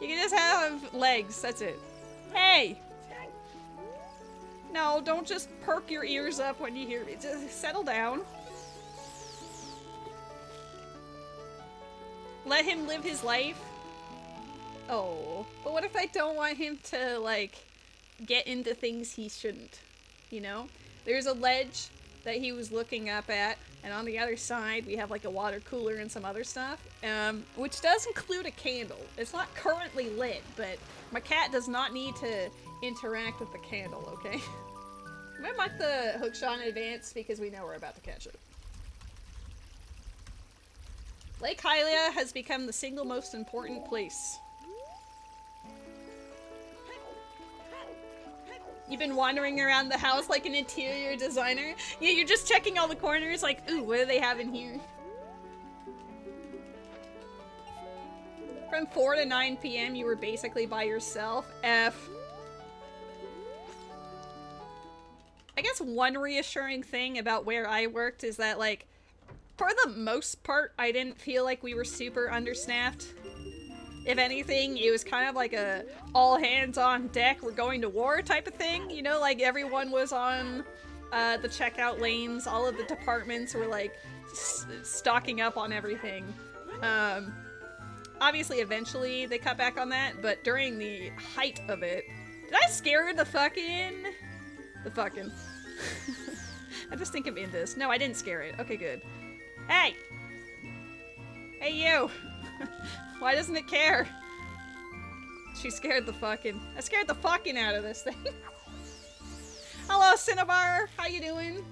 You can just have legs. That's it. Hey! No, don't just perk your ears up when you hear me. Just settle down. Let him live his life. Oh, but what if I don't want him to, like, get into things he shouldn't? You know? There's a ledge that he was looking up at, and on the other side we have like a water cooler and some other stuff, which does include a candle. It's not currently lit, but my cat does not need to interact with the candle, okay? I'm gonna mark the hookshot in advance because we know we're about to catch it. Lake Hylia has become the single most important place. You've been wandering around the house like an interior designer? Yeah, you're just checking all the corners like, ooh, what do they have in here? From 4 to 9 p.m. you were basically by yourself. F. I guess one reassuring thing about where I worked is that, like, for the most part, I didn't feel like we were super understaffed. If anything, it was kind of like a all hands on deck, we're going to war type of thing. You know, like everyone was on the checkout lanes. All of the departments were like stocking up on everything. Obviously, eventually they cut back on that, but during the height of it, did I scare the fucking? I just think I'm in this. No, I didn't scare it. Okay, good. Hey! Hey, you! Why doesn't it care? She scared the fucking... I scared the fucking out of this thing. Hello, Cinnabar! How you doing?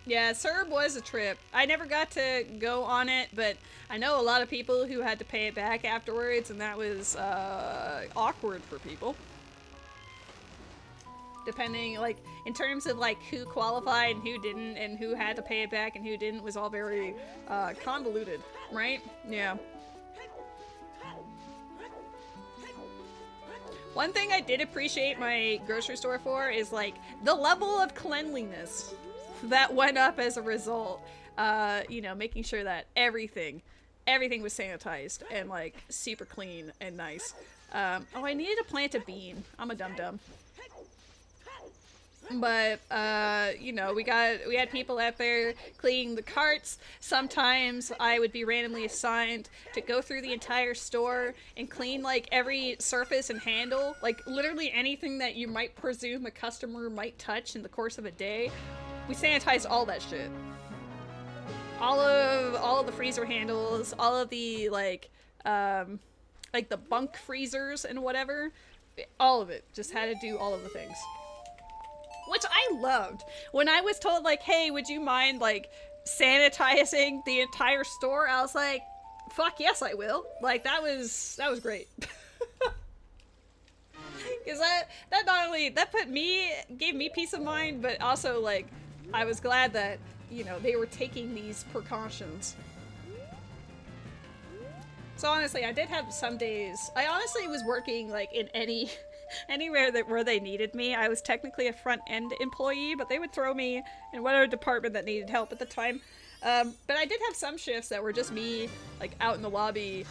Yeah, Serb was a trip. I never got to go on it, but I know a lot of people who had to pay it back afterwards, and that was awkward for people. Depending, like, in terms of, like, who qualified and who didn't, and who had to pay it back and who didn't, was all very, convoluted, right? Yeah. One thing I did appreciate my grocery store for is, like, the level of cleanliness that went up as a result. You know, making sure that everything was sanitized and, like, super clean and nice. Oh, I needed to plant a bean. I'm a dum-dum. But, you know, we had people out there cleaning the carts. Sometimes I would be randomly assigned to go through the entire store and clean, like, every surface and handle. Like, literally anything that you might presume a customer might touch in the course of a day. We sanitized all that shit. All of the freezer handles, all of the, like the bunk freezers and whatever. All of it. Just had to do all of the things. Which I loved. When I was told, like, hey, would you mind, like, sanitizing the entire store? I was like, fuck yes, I will. Like, that was great. Because that not only, gave me peace of mind, but also, like, I was glad that, you know, they were taking these precautions. So honestly, I did have some days, I honestly was working, like, in anywhere where they needed me. I was technically a front-end employee, but they would throw me in whatever department that needed help at the time. But I did have some shifts that were just me, like, out in the lobby,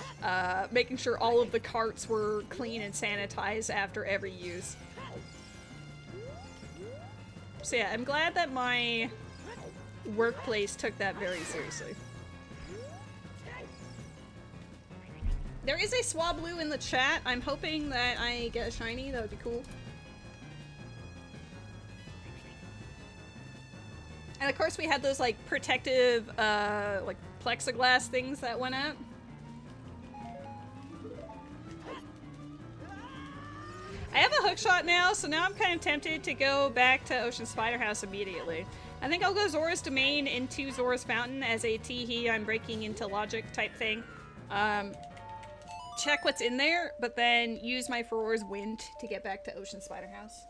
making sure all of the carts were clean and sanitized after every use. So yeah, I'm glad that my workplace took that very seriously. There is a Swablu in the chat. I'm hoping that I get a shiny. That would be cool. And of course we had those, like, protective, like, plexiglass things that went up. I have a hookshot now, so now I'm kind of tempted to go back to Ocean Spider House immediately. I think I'll go Zora's Domain into Zora's Fountain as a tee-hee, I'm breaking into logic type thing. Check what's in there, but then use my Furor's Wind to get back to Ocean Spider House.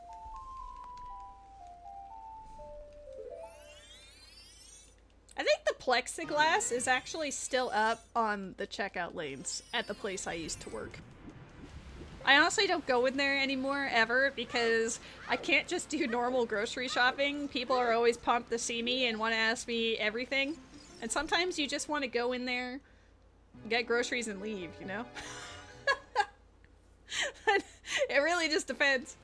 I think the plexiglass is actually still up on the checkout lanes at the place I used to work. I honestly don't go in there anymore, ever, because I can't just do normal grocery shopping. People are always pumped to see me and want to ask me everything. And sometimes you just want to go in there, get groceries, and leave, you know? It really just depends.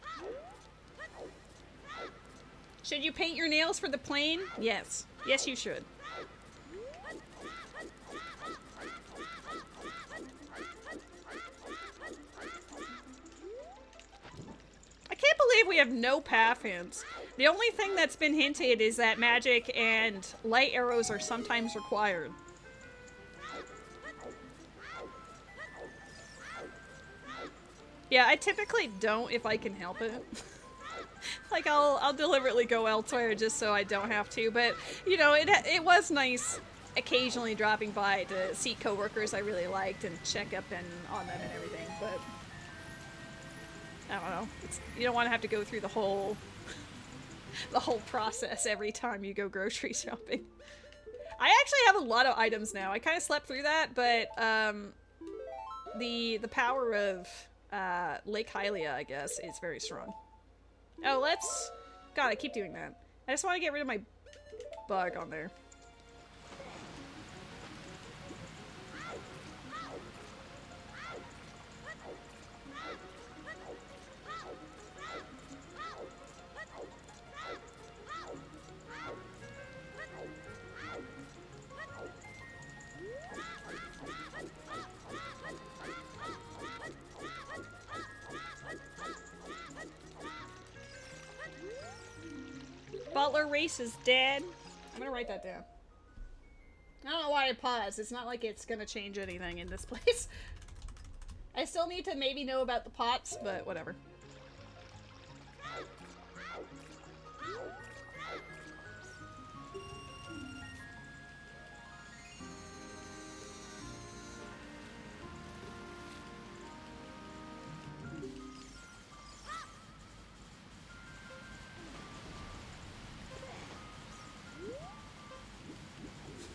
Should you paint your nails for the plane? Yes. Yes, you should. we have no path hints. The only thing that's been hinted is that magic and light arrows are sometimes required. Yeah, I typically don't if I can help it. Like, I'll deliberately go elsewhere just so I don't have to, but, you know, it was nice occasionally dropping by to see coworkers I really liked and check up on them and everything, but I don't know. You don't want to have to go through the whole process every time you go grocery shopping. I actually have a lot of items now. I kind of slept through that, but the power of Lake Hylia, I guess, is very strong. Oh, let's... God, I keep doing that. I just want to get rid of my bug on there. Butler race is dead. I'm gonna write that down. I don't know why I paused. It's not like it's gonna change anything in this place. I still need to maybe know about the pots, but whatever.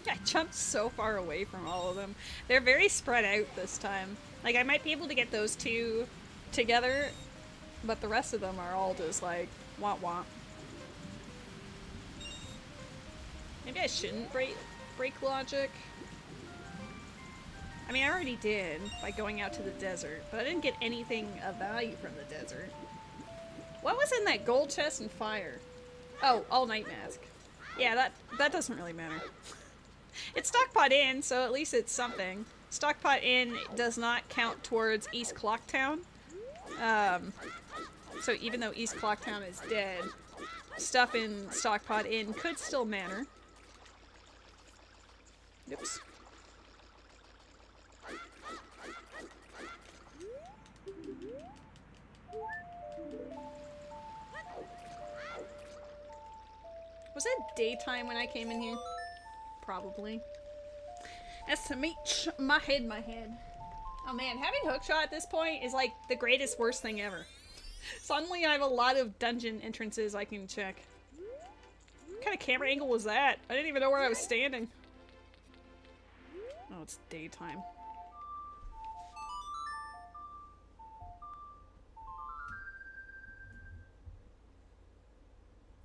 I jumped so far away from all of them. They're very spread out this time. Like, I might be able to get those two together, but the rest of them are all just like, womp. Maybe I shouldn't break logic. I mean, I already did by going out to the desert, but I didn't get anything of value from the desert. What was in that gold chest and fire? Oh, all-night mask. Yeah, that doesn't really matter. It's Stockpot Inn, so at least it's something. Stockpot Inn does not count towards East Clocktown. So even though East Clocktown is dead, stuff in Stockpot Inn could still matter. Oops. Was it daytime when I came in here? Probably. SMH, my head. Oh man, having hookshot at this point is like the greatest worst thing ever. Suddenly I have a lot of dungeon entrances I can check. What kind of camera angle was that? I didn't even know where I was standing. Oh, it's daytime.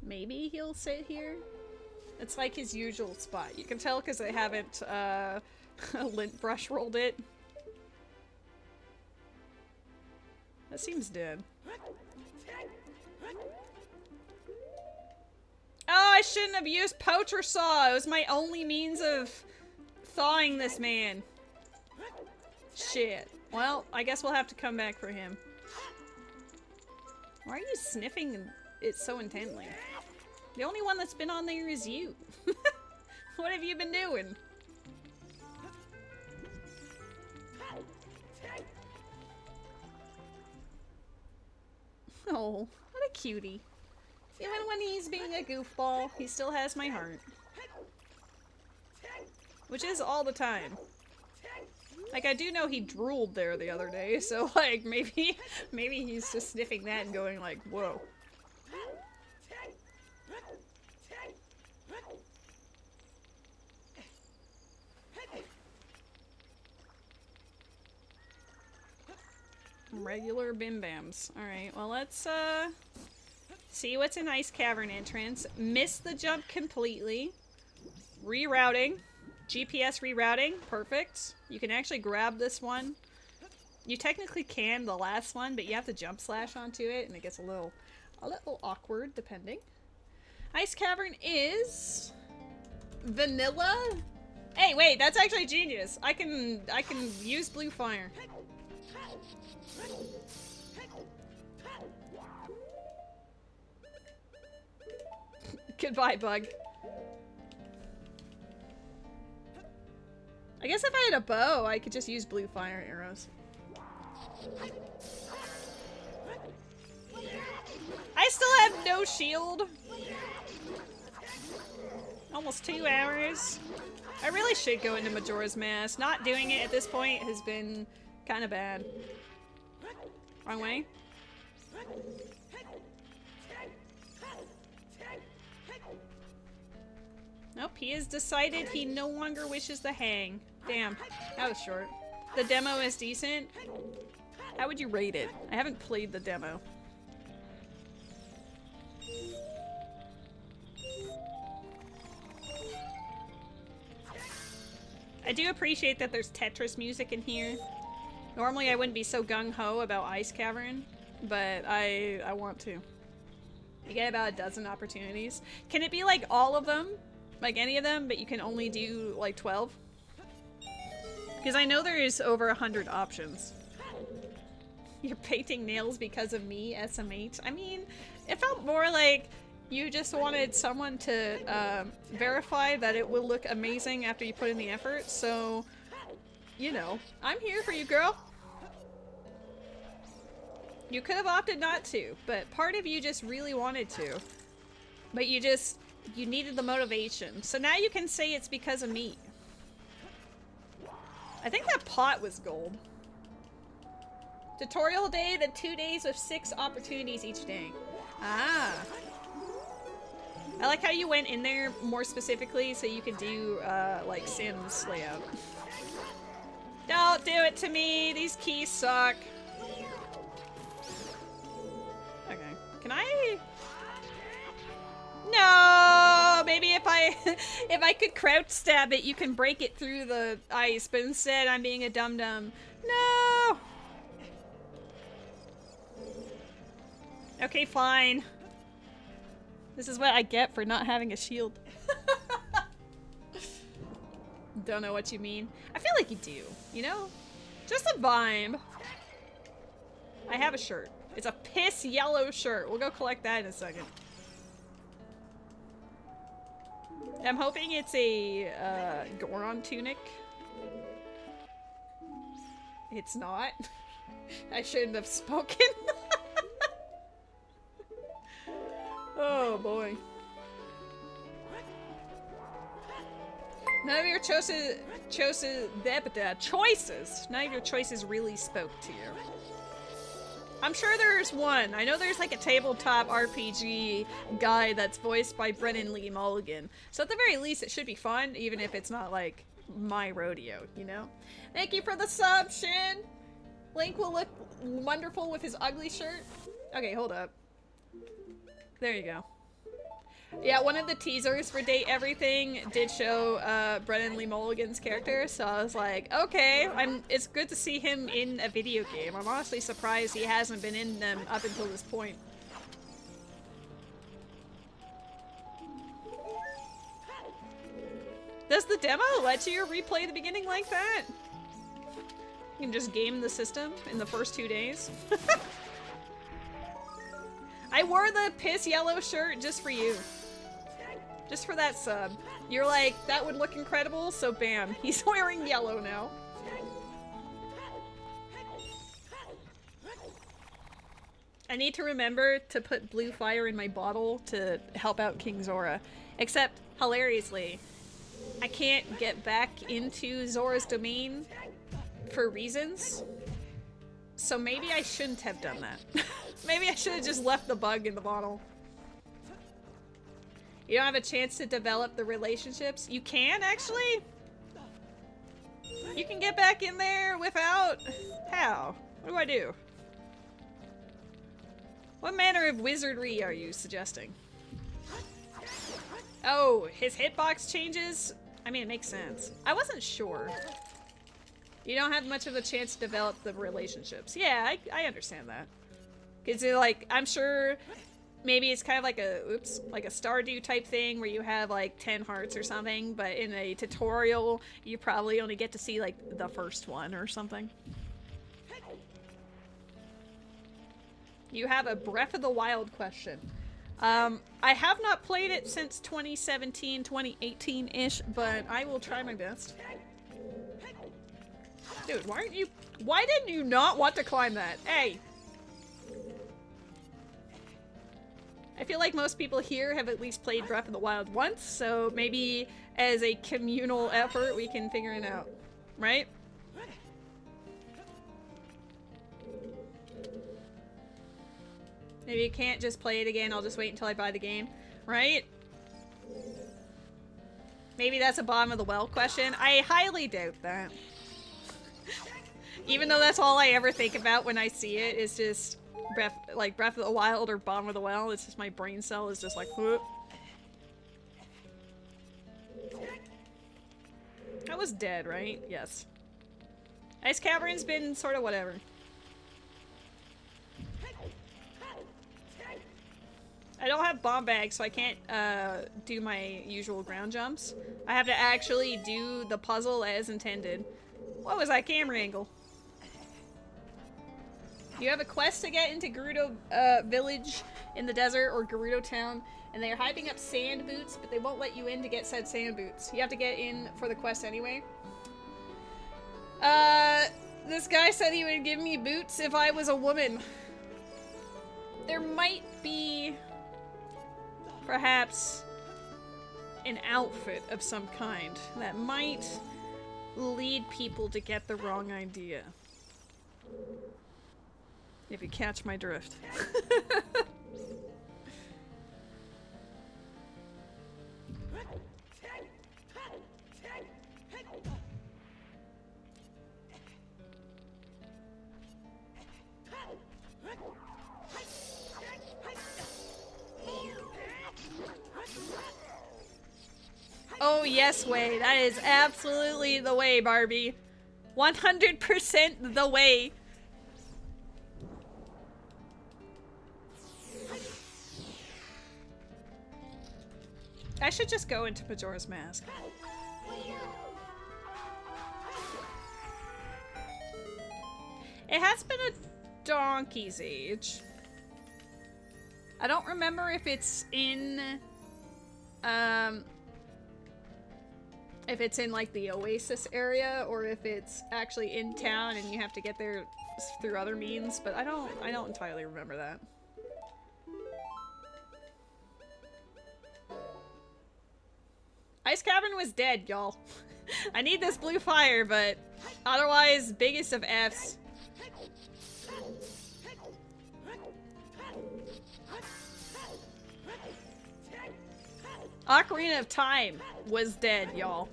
Maybe he'll sit here? It's like his usual spot. You can tell because I haven't lint brush rolled it. That seems dead. Oh, I shouldn't have used poacher saw. It was my only means of thawing this man. Shit. Well, I guess we'll have to come back for him. Why are you sniffing it so intently? The only one that's been on there is you. What have you been doing? Oh, what a cutie. Even when he's being a goofball, he still has my heart. Which is all the time. Like, I do know he drooled there the other day, so like, maybe he's just sniffing that and going like, whoa. Regular bim bams. Alright, well let's see what's an ice cavern entrance. Missed the jump completely. Rerouting. GPS rerouting. Perfect. You can actually grab this one. You technically can the last one, but you have to jump slash onto it and it gets a little awkward depending. Ice cavern is vanilla. Hey, wait, that's actually genius. I can use blue fire. Goodbye, bug. I guess if I had a bow, I could just use blue fire arrows. I still have no shield. Almost 2 hours. I really should go into Majora's Mask. Not doing it at this point has been kind of bad. Wrong way? Nope, he has decided he no longer wishes to hang. Damn, that was short. The demo is decent. How would you rate it? I haven't played the demo. I do appreciate that there's Tetris music in here. Normally I wouldn't be so gung-ho about Ice Cavern, but I want to. You get about a dozen opportunities. Can it be like all of them? Like any of them, but you can only do like 12? Because I know there is over 100 options. You're painting nails because of me, SMH. I mean, it felt more like you just wanted someone to verify that it will look amazing after you put in the effort, so, you know, I'm here for you, girl. You could have opted not to, but part of you just really wanted to. But you needed the motivation. So now you can say it's because of me. I think that pot was gold. Tutorial day, then 2 days with 6 opportunities each day. Ah. I like how you went in there more specifically so you could do, like, Sims layout. Don't do it to me! These keys suck. Okay. Can I... No! Maybe if I could crouch stab it, you can break it through the ice, but instead I'm being a dum-dum. No! Okay, fine. This is what I get for not having a shield. Don't know what you mean. I feel like you do, you know? Just a vibe. I have a shirt. It's a piss yellow shirt. We'll go collect that in a second. I'm hoping it's a Goron tunic. It's not. I shouldn't have spoken. Oh boy. None of your choices, none of your choices really spoke to you. I'm sure there's one. I know there's like a tabletop RPG guy that's voiced by Brennan Lee Mulligan. So at the very least it should be fun, even if it's not like my rodeo, you know? Thank you for the sub, Shin! Link will look wonderful with his ugly shirt. Okay, hold up. There you go. Yeah, one of the teasers for Date Everything did show Brennan Lee Mulligan's character, so I was like, okay, it's good to see him in a video game. I'm honestly surprised he hasn't been in them up until this point. Does the demo let you replay the beginning like that? You can just game the system in the first 2 days. I wore the piss yellow shirt just for you. Just for that sub. You're like, that would look incredible, so bam, he's wearing yellow now. I need to remember to put blue fire in my bottle to help out King Zora. Except, hilariously, I can't get back into Zora's domain for reasons. So maybe I shouldn't have done that. Maybe I should have just left the bug in the bottle. You don't have a chance to develop the relationships? You can, actually? You can get back in there without... How? What do I do? What manner of wizardry are you suggesting? Oh, his hitbox changes? I mean, it makes sense. I wasn't sure. You don't have much of a chance to develop the relationships. Yeah, I understand that. Because, like, I'm sure maybe it's kind of like a, like a Stardew type thing where you have, like, 10 hearts or something, but in a tutorial, you probably only get to see, like, the first one or something. You have a Breath of the Wild question. I have not played it since 2017, 2018-ish, but I will try my best. Dude, why didn't you not want to climb that? Hey! I feel like most people here have at least played Breath of the Wild once, so maybe as a communal effort we can figure it out. Right? Maybe you can't just play it again, I'll just wait until I buy the game. Right? Maybe that's a bottom of the well question. I highly doubt that. Even though that's all I ever think about when I see it, is just Breath of the Wild or bottom of the well. It's just my brain cell is just like, whoop. I was dead, right? Yes. Ice Cavern's been sort of whatever. I don't have bomb bags, so I can't do my usual ground jumps. I have to actually do the puzzle as intended. What was that camera angle? You have a quest to get into Gerudo village in the desert, or Gerudo town, and they are hyping up sand boots, but they won't let you in to get said sand boots. You have to get in for the quest anyway. This guy said he would give me boots if I was a woman. There might be perhaps an outfit of some kind that might lead people to get the wrong idea. If you catch my drift. Oh yes, way. That is absolutely the way, Barbie. 100% the way. I should just go into Majora's Mask. It has been a donkey's age. I don't remember if it's in, like the Oasis area, or if it's actually in town and you have to get there through other means, but I don't entirely remember that. Ice Cavern was dead, y'all. I need this blue fire, but otherwise, biggest of Fs. Ocarina of Time was dead, y'all.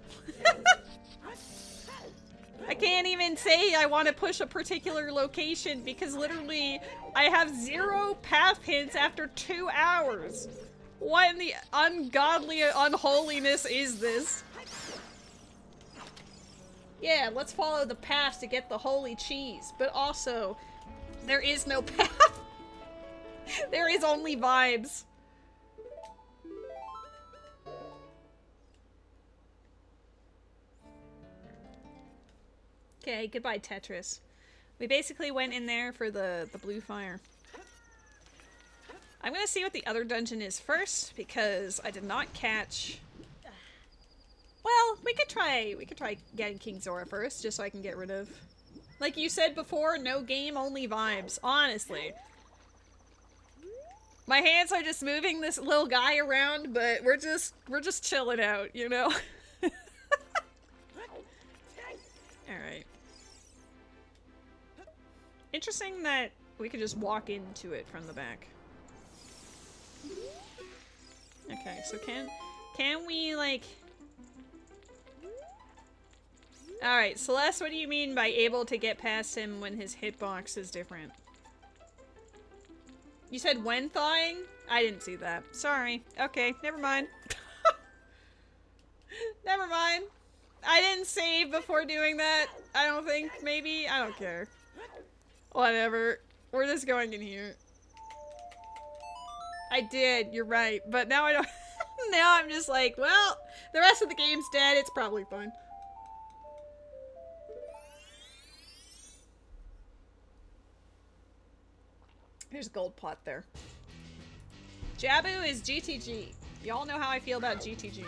I can't even say I want to push a particular location because literally I have 0 path hints after 2 hours. What in the ungodly unholiness is this? Yeah, let's follow the path to get the holy cheese, but also, there is no path. There is only vibes. Okay, goodbye Tetris. We basically went in there for the blue fire. I'm gonna see what the other dungeon is first, because I did not catch... Well, we could try getting King Zora first, just so I can get rid of... Like you said before, no game, only vibes. Honestly. My hands are just moving this little guy around, but we're just chilling out, you know? Alright. Interesting that we could just walk into it from the back. Okay, so can we, like... Alright, Celeste, what do you mean by able to get past him when his hitbox is different? You said when thawing? I didn't see that. Sorry. Okay, never mind. Never mind. I didn't save before doing that. I don't think, maybe. I don't care. Whatever. We're just going in here. I did, you're right. But now I don't... Now I'm just like, well, the rest of the game's dead. It's probably fine. There's a gold pot there. Jabu is GTG. Y'all know how I feel about GTG.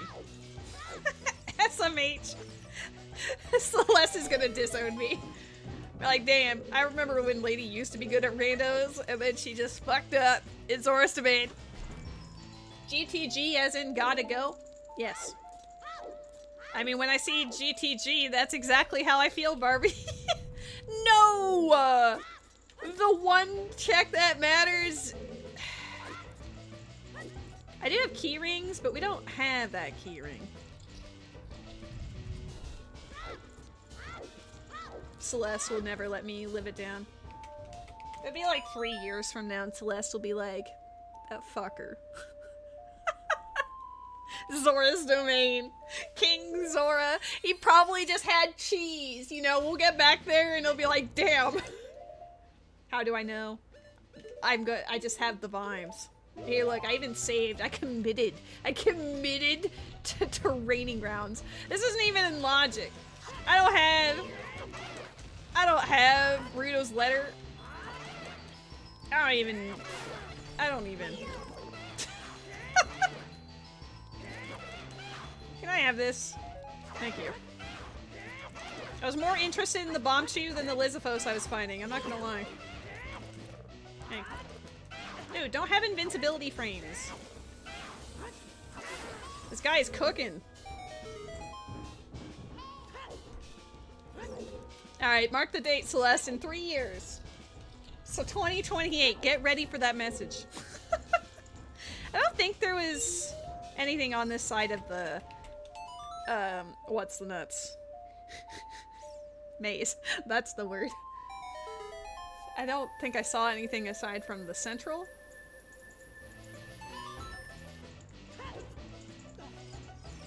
SMH. Celeste is gonna disown me. Like, damn, I remember when Lady used to be good at randos, and then she just fucked up in Zora's Domain. GTG as in gotta go? Yes. I mean, when I see GTG, that's exactly how I feel, Barbie. No! The one check that matters... I do have key rings, but we don't have that key ring. Celeste will never let me live it down. It'll be like 3 years from now and Celeste will be like, that fucker. Zora's Domain. King Zora. He probably just had cheese. You know, we'll get back there and it'll be like, damn. How do I know? I'm good. I just have the vibes. Here, look, I even saved. I committed. I committed to Raining Grounds. This isn't even in logic. I don't have Rito's letter. I don't even. Can I have this? Thank you. I was more interested in the Bombchu than the Lizithos I was fighting, I'm not gonna lie. Hey. Dude, don't have invincibility frames. This guy is cooking. Alright, mark the date, Celeste, in 3 years. So 2028, get ready for that message. I don't think there was anything on this side of the, what's the nuts? Maze. That's the word. I don't think I saw anything aside from the central.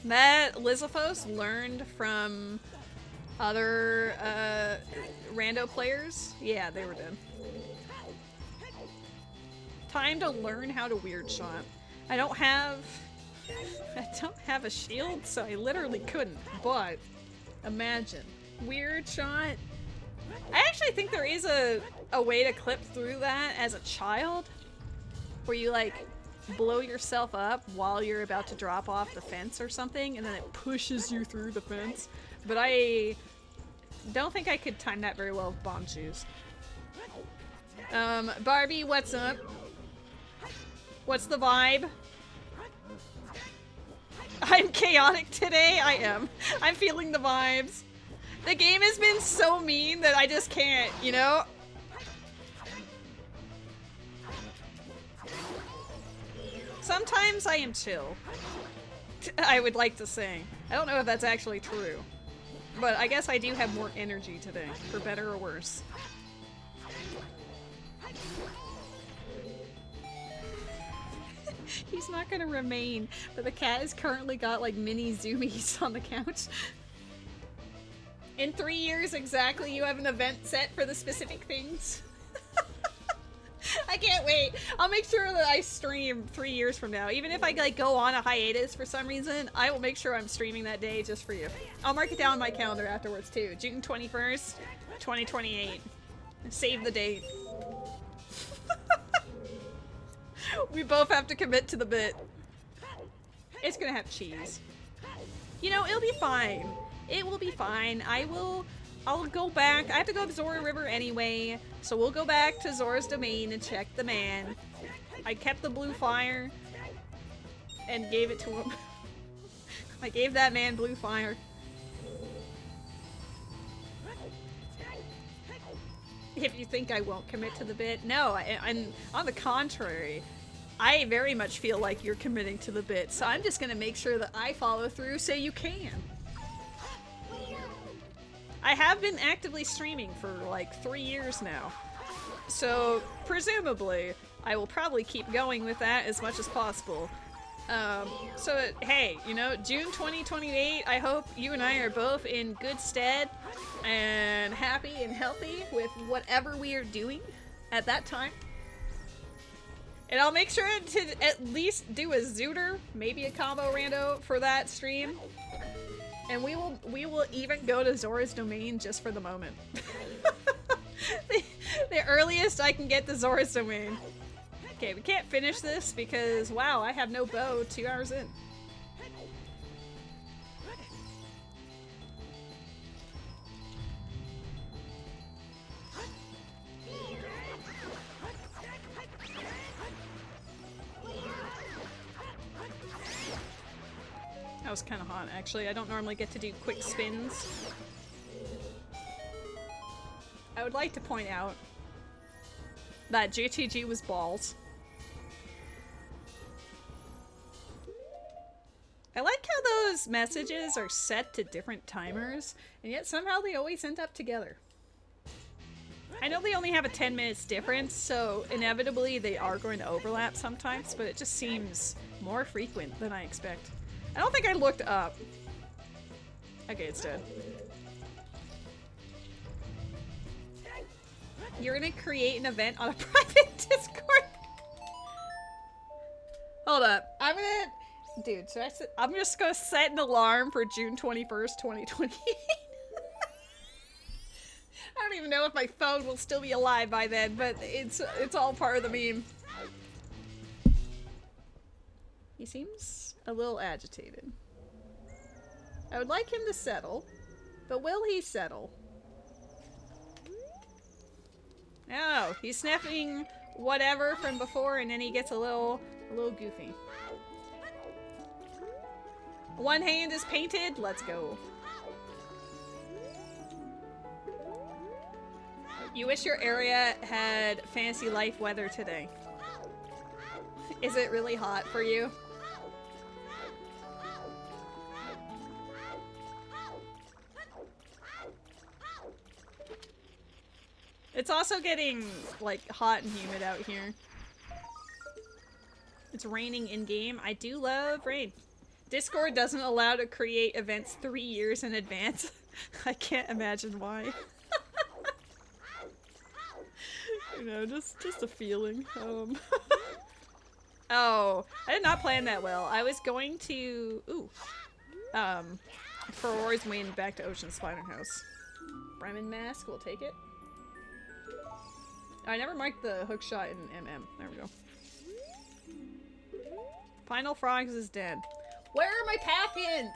That Lizithos learned from other rando players. Yeah, they were dead. Time to learn how to weird shot. I don't have a shield, so I literally couldn't, but imagine. Weird shot. I actually think there is a way to clip through that as a child, where you like blow yourself up while you're about to drop off the fence or something, and then it pushes you through the fence. But I don't think I could time that very well with bomb shoes. Barbie, what's up? What's the vibe? I'm chaotic today? I am. I'm feeling the vibes. The game has been so mean that I just can't, you know? Sometimes I am chill. I would like to say. I don't know if that's actually true. But I guess I do have more energy today, for better or worse. He's not gonna remain, but the cat has currently got like mini zoomies on the couch. In 3 years exactly, you have an event set for the specific things. I can't wait. I'll make sure that I stream 3 years from now. Even if I like go on a hiatus for some reason, I will make sure I'm streaming that day just for you. I'll mark it down on my calendar afterwards too. June 21st, 2028. Save the date. We both have to commit to the bit. It's gonna have cheese. You know, it'll be fine. It will be fine. I'll go back. I have to go to Zora River anyway, so we'll go back to Zora's Domain and check the man. I kept the blue fire and gave it to him. I gave that man blue fire. If you think I won't commit to the bit, no, and on the contrary, I very much feel like you're committing to the bit, so I'm just gonna make sure that I follow through so you can. I have been actively streaming for like 3 years now, so presumably I will probably keep going with that as much as possible. Hey, you know, June 2028, I hope you and I are both in good stead and happy and healthy with whatever we are doing at that time. And I'll make sure to at least do a ZOOTR, maybe a combo rando for that stream. And we will even go to Zora's Domain just for the moment. the earliest I can get to Zora's Domain. Okay, we can't finish this because, wow, I have no bow 2 hours in. That was kind of hot, actually. I don't normally get to do quick spins. I would like to point out that JTG was balls. I like how those messages are set to different timers, and yet somehow they always end up together. I know they only have a 10 minutes difference, so inevitably they are going to overlap sometimes, but it just seems more frequent than I expect. I don't think I looked up. Okay, it's dead. You're gonna create an event on a private Discord? Hold up. I'm gonna... Dude, so I'm just gonna set an alarm for June 21st, 2028. I don't even know if my phone will still be alive by then, but it's all part of the meme. He seems a little agitated. I would like him to settle, but will he settle? No, he's sniffing whatever from before and then he gets a little goofy. One hand is painted, let's go. You wish your area had fantasy life weather today. Is it really hot for you? It's also getting, like, hot and humid out here. It's raining in-game. I do love rain. Discord doesn't allow to create events 3 years in advance. I can't imagine why. You know, just a feeling. Oh, I did not plan that well. I was going to... Ooh. Ferror's Wind back to Ocean Spider House. Bremen Mask, we'll take it. I never marked the hook shot in MM. There we go. Final Frogs is dead. Where are my Pathians?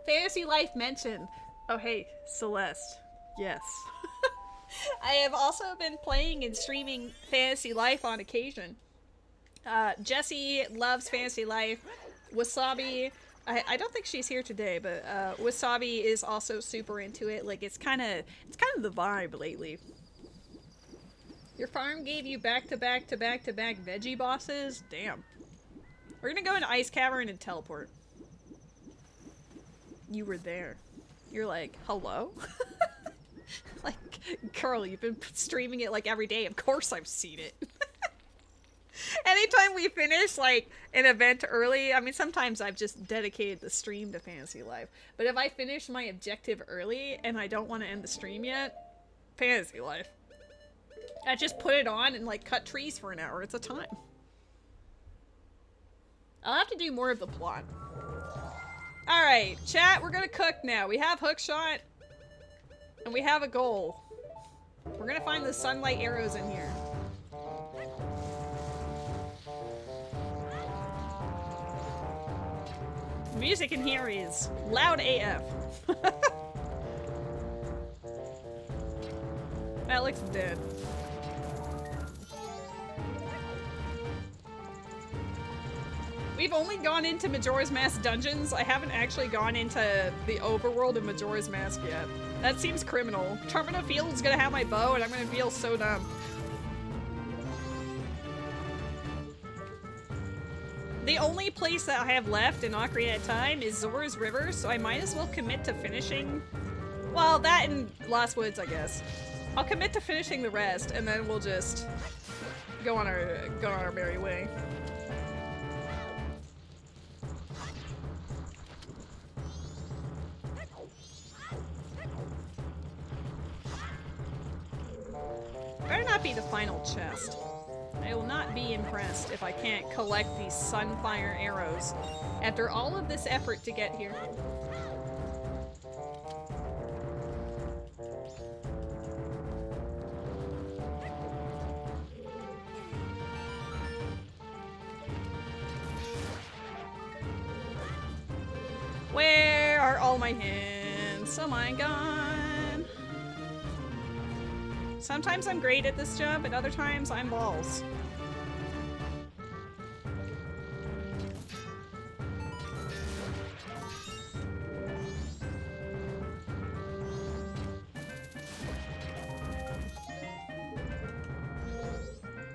Fantasy Life mentioned. Oh hey, Celeste. Yes. I have also been playing and streaming Fantasy Life on occasion. Jessie loves Fantasy Life. Wasabi, I don't think she's here today, but Wasabi is also super into it. Like it's kind of the vibe lately. Your farm gave you back-to-back veggie bosses? Damn. We're gonna go into Ice Cavern and teleport. You were there. You're like, hello? Like, girl, you've been streaming it like every day. Of course I've seen it. Anytime we finish, like, an event early, I mean, sometimes I've just dedicated the stream to Fantasy Life. But if I finish my objective early and I don't want to end the stream yet, Fantasy Life. I just put it on and, like, cut trees for an hour at a time. I'll have to do more of the plot. Alright, chat, we're gonna cook now. We have hookshot, and we have a goal. We're gonna find the sunlight arrows in here. The music in here is loud AF. That looks dead. We've only gone into Majora's Mask dungeons. I haven't actually gone into the overworld of Majora's Mask yet. That seems criminal. Termina Field's gonna have my bow and I'm gonna feel so dumb. The only place that I have left in Ocarina of Time is Zora's River, so I might as well commit to finishing... Well, that and Lost Woods, I guess. I'll commit to finishing the rest, and then we'll just go on our merry way. Better not be the final chest. I will not be impressed if I can't collect these sunfire arrows after all of this effort to get here. are all my hints? Oh my god. Sometimes I'm great at this jump, and other times I'm balls.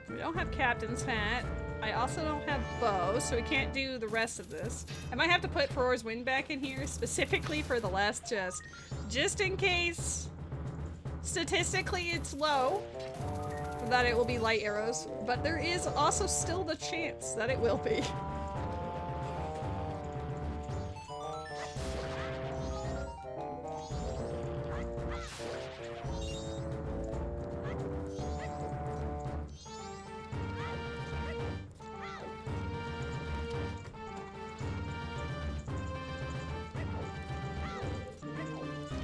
We don't have Captain's Hat. I also don't have bow, so we can't do the rest of this. I might have to put Ferora's Wind back in here specifically for the last chest. Just in case statistically it's low that it will be light arrows, but there is also still the chance that it will be.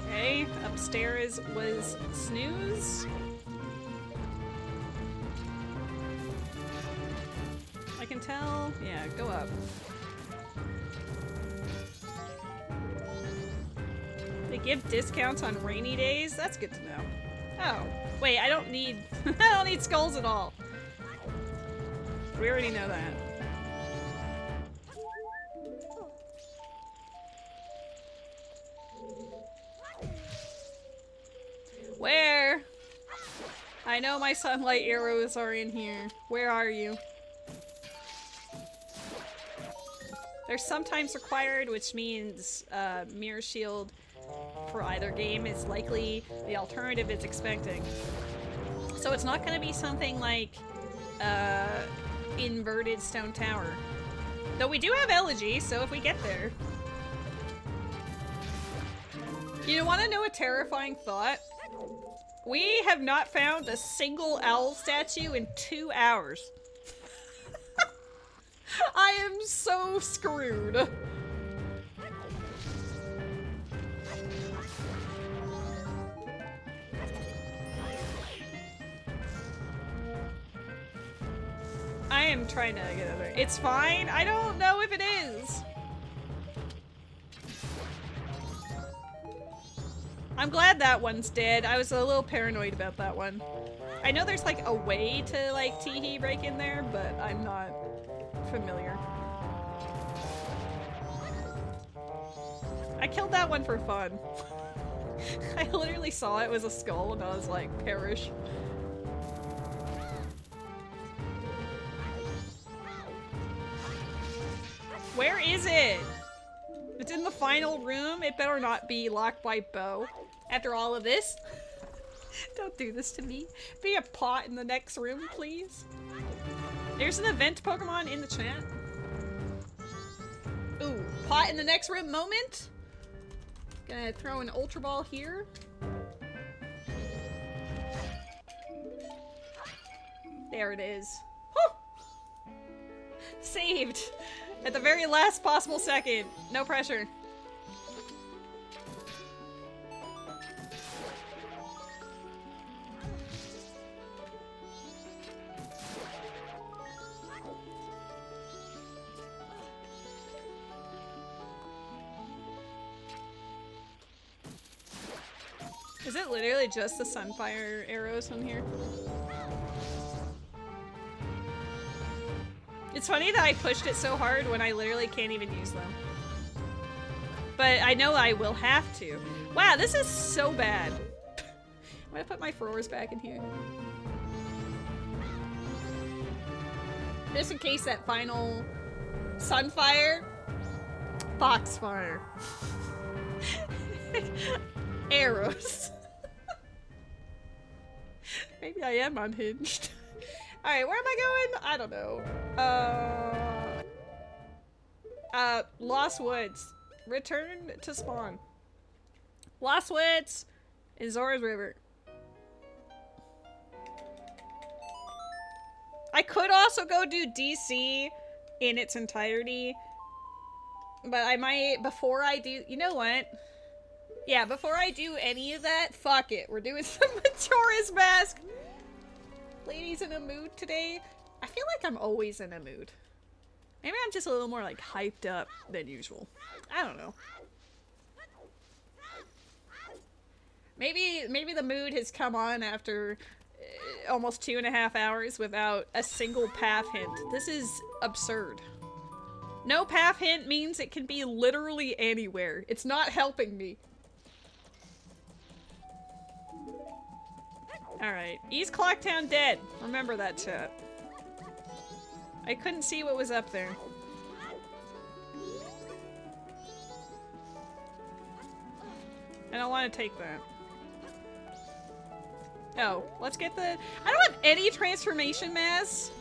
Okay, upstairs was snooze. I can tell. Yeah, go up. They give discounts on rainy days? That's good to know. Oh, wait, I don't need I don't need skulls at all. We already know that. Where? I know my sunlight arrows are in here. Where are you? They're sometimes required, which means mirror shield for either game is likely the alternative it's expecting. So it's not going to be something like inverted stone tower. Though we do have elegy, so if we get there. You want to know a terrifying thought? We have not found a single owl statue in 2 hours. I am so screwed. I am trying to get over it. It's fine. I don't know if it is. I'm glad that one's dead. I was a little paranoid about that one. I know there's like a way to like teehee break in there, but I'm not familiar. I killed that one for fun. I literally saw it was a skull and I was like, perish. Where is it? It's in the final room. It better not be locked by bow. After all of this. Don't do this to me. Be a pot in the next room, please. There's an event Pokemon in the chat. Ooh, pot in the next room moment. Gonna throw an Ultra Ball here. There it is. Whew! Saved! At the very last possible second. No pressure. Is it literally just the Sunfire arrows from here? It's funny that I pushed it so hard when I literally can't even use them. But I know I will have to. Wow, this is so bad. I'm gonna put my Feroras back in here. Just in case that final Sunfire, Foxfire. Arrows. Maybe I am unhinged. Alright, where am I going? I don't know. Lost Woods. Return to spawn. Lost Woods in Zora's River. I could also go do DC in its entirety. But I might, before I do, you know what? Yeah, before I do any of that, fuck it. We're doing some Majora's Mask. Lady's in a mood today. I feel like I'm always in a mood. Maybe I'm just a little more like hyped up than usual. I don't know. Maybe the mood has come on after almost 2.5 hours without a single path hint. This is absurd. No path hint means it can be literally anywhere. It's not helping me. Alright. East Clocktown dead. Remember that, chat. I couldn't see what was up there. I don't want to take that. Oh, let's get the... I don't have any transformation mass.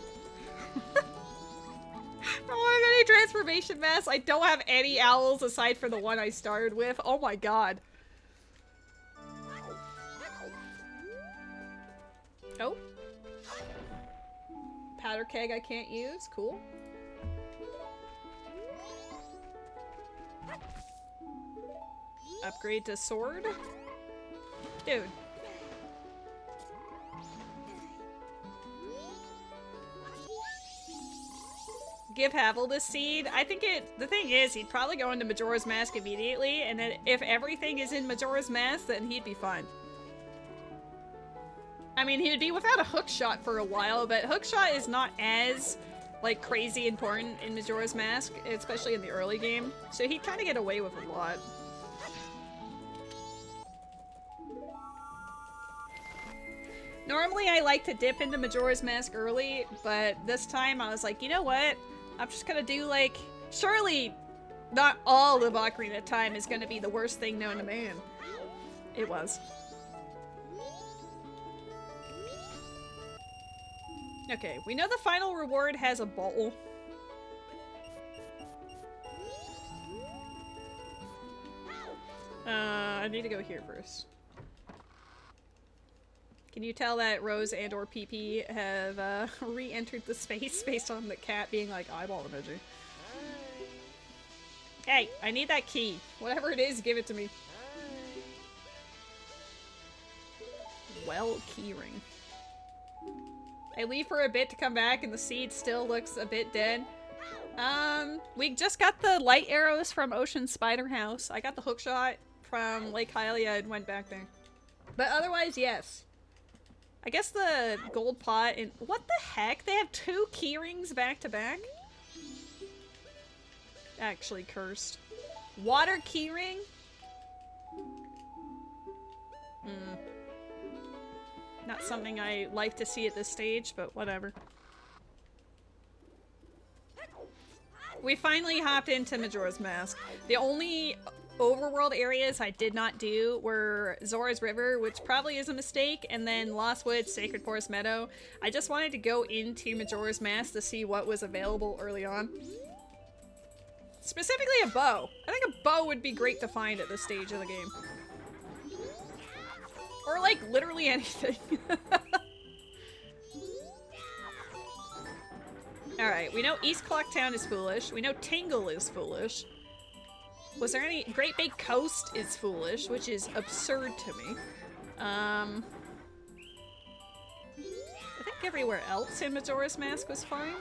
I don't have any transformation mass. I don't have any owls aside from the one I started with. Oh my god. Oh. Powder keg I can't use. Cool. Upgrade to sword? Dude. Give Havel this seed. I think the thing is, he'd probably go into Majora's Mask immediately, and then if everything is in Majora's Mask, then he'd be fine. I mean, he'd be without a hookshot for a while, but hookshot is not as, like, crazy important in Majora's Mask, especially in the early game, so he'd kind of get away with a lot. Normally I like to dip into Majora's Mask early, but this time I was like, you know what? I'm just gonna do, like, surely not all of Ocarina of Time is gonna be the worst thing known to man. It was. Okay, we know the final reward has a bowl. I need to go here first. Can you tell that Rose and or PP have re-entered the space based on the cat being like eyeball emoji? Hey, I need that key. Whatever it is, give it to me. Well, keyring. I leave for a bit to come back and the seed still looks a bit dead. We just got the light arrows from Ocean Spider House. I got the hookshot from Lake Hylia and went back there. But otherwise, yes. I guess the gold pot and what the heck? They have 2 keyrings back to back? Actually cursed. Water keyring? Not something I like to see at this stage, but whatever. We finally hopped into Majora's Mask. The only overworld areas I did not do were Zora's River, which probably is a mistake, and then Lost Woods, Sacred Forest Meadow. I just wanted to go into Majora's Mask to see what was available early on. Specifically a bow. I think a bow would be great to find at this stage of the game. Or like literally anything. Alright, we know East Clocktown is foolish. We know Tingle is foolish. Was there any... Great Big Coast is foolish, which is absurd to me. I think everywhere else in Majora's Mask was fine.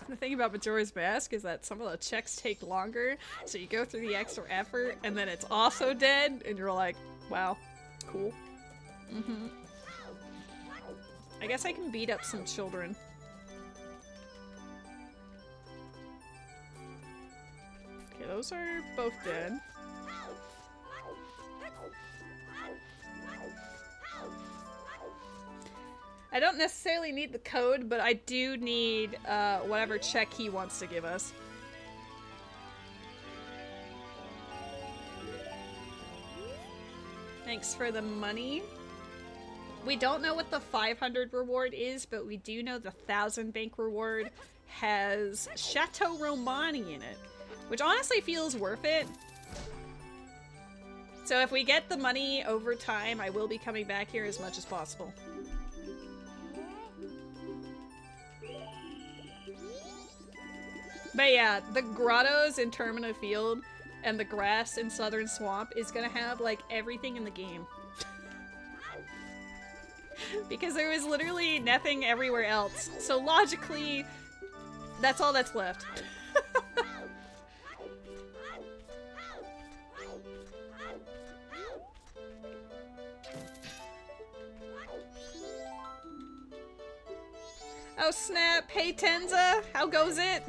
The thing about Majora's Mask is that some of the checks take longer, so you go through the extra effort, and then it's also dead, and you're like, wow, cool. I guess I can beat up some children. Okay, those are both dead. I don't necessarily need the code, but I do need whatever check he wants to give us. Thanks for the money. We don't know what the 500 reward is, but we do know the 1000 bank reward has Chateau Romani in it, which honestly feels worth it. So if we get the money over time, I will be coming back here as much as possible. But yeah, the grottos in Termina Field and the grass in Southern Swamp is gonna have, like, everything in the game. Because there was literally nothing everywhere else. So logically, that's all that's left. Oh snap! Hey Tenza! How goes it?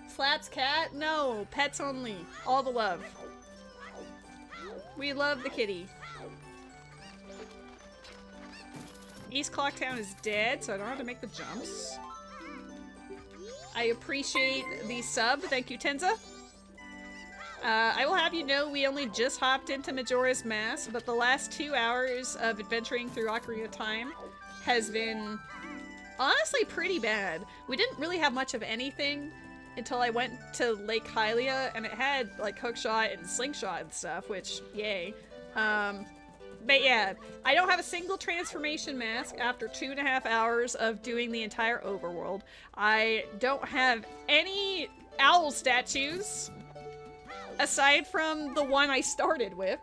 Slaps cat? No, pets only. All the love. We love the kitty. East Clocktown is dead, so I don't have to make the jumps. I appreciate the sub. Thank you, Tenza. I will have you know we only just hopped into Majora's Mask, but the last 2 hours of adventuring through Ocarina of Time has been honestly pretty bad. We didn't really have much of anything until I went to Lake Hylia, and it had like hookshot and slingshot and stuff, which, yay. But yeah, I don't have a single transformation mask after 2.5 hours of doing the entire overworld. I don't have any owl statues, aside from the one I started with.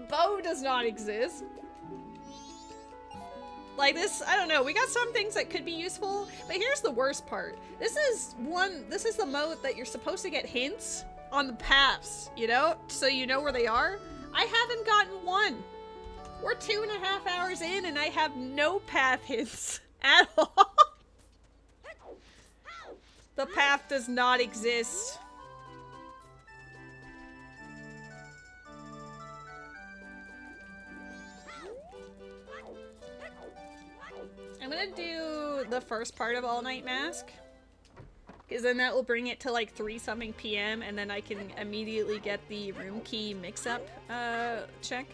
Bow does not exist. Like this, I don't know, we got some things that could be useful, but here's the worst part. This is the mode that you're supposed to get hints on the paths, you know? So you know where they are. I haven't gotten one. We're 2.5 hours in and I have no path hints at all. The path does not exist. I'm gonna do the first part of All Night Mask, because then that will bring it to like 3-something PM, and then I can immediately get the room key mix-up check.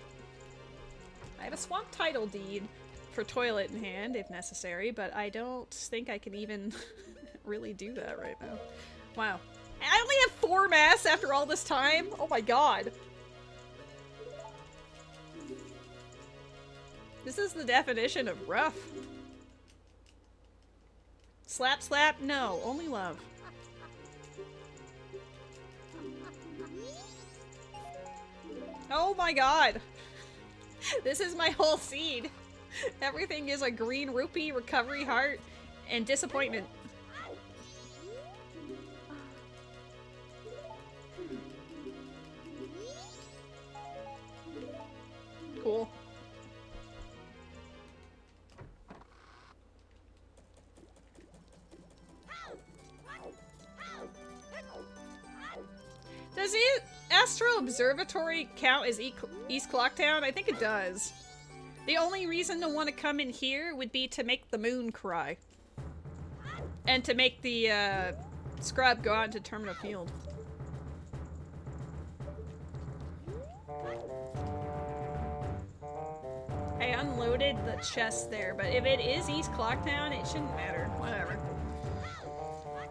I have a swamp title deed for toilet in hand, if necessary, but I don't think I can even really do that right now. Wow. I only have 4 masks after all this time? Oh my god. This is the definition of rough. Slap slap? No, only love. Oh my god! This is my whole seed. Everything is a green rupee, recovery heart, and disappointment. Cool. Does the Astral Observatory count as East Clocktown? I think it does. The only reason to want to come in here would be to make the moon cry. And to make the scrub go out into Terminal Field. I unloaded the chest there, but if it is East Clocktown, it shouldn't matter. Whatever.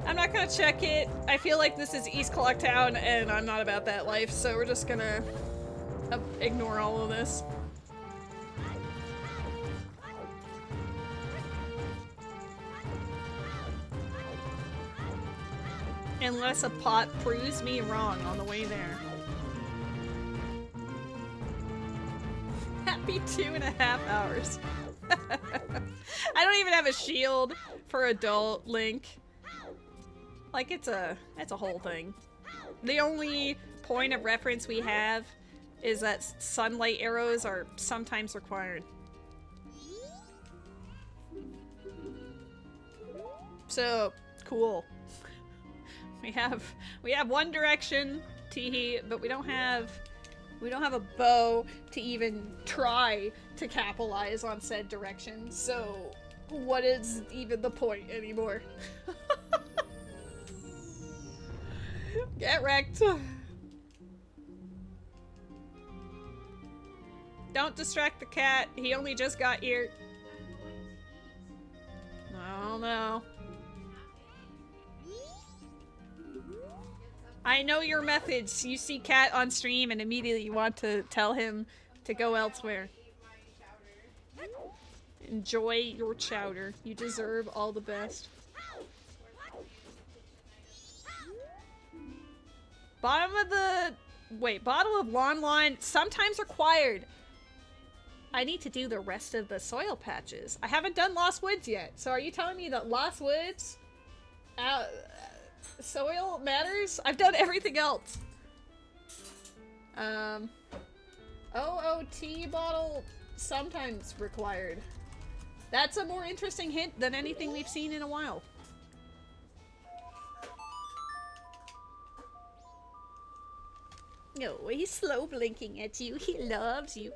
I'm not gonna check it. I feel like this is East Clocktown and I'm not about that life, so we're just gonna ignore all of this. Unless a pot proves me wrong on the way there. Happy 2.5 hours. I don't even have a shield for adult Link. Like, it's a whole thing. The only point of reference we have is that sunlight arrows are sometimes required. So, cool. We have one direction, teehee, but we don't have a bow to even try to capitalize on said direction. So, what is even the point anymore? Get wrecked. Don't distract the cat. He only just got here. Oh no. I know your methods. You see cat on stream and immediately you want to tell him to go elsewhere. Enjoy your chowder. You deserve all the best. Bottom of the... Wait, bottle of Lon Lon, sometimes required. I need to do the rest of the soil patches. I haven't done Lost Woods yet. So are you telling me that Lost Woods... soil matters? I've done everything else. OOT bottle, sometimes required. That's a more interesting hint than anything we've seen in a while. No, he's slow blinking at you. He loves you.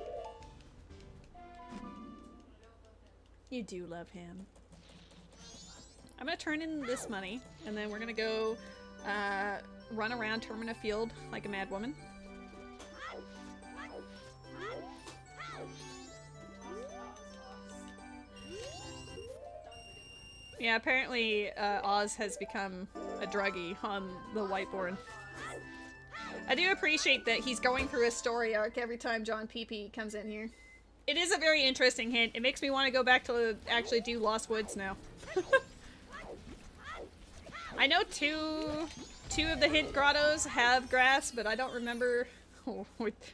You do love him. I'm gonna turn in this money, and then we're gonna go run around Termina Field like a mad woman. Yeah, apparently Oz has become a druggie on the whiteboard. I do appreciate that he's going through a story arc every time John PP comes in here. It is a very interesting hint. It makes me want to go back to actually do Lost Woods now. I know two of the hint grottos have grass, but I don't remember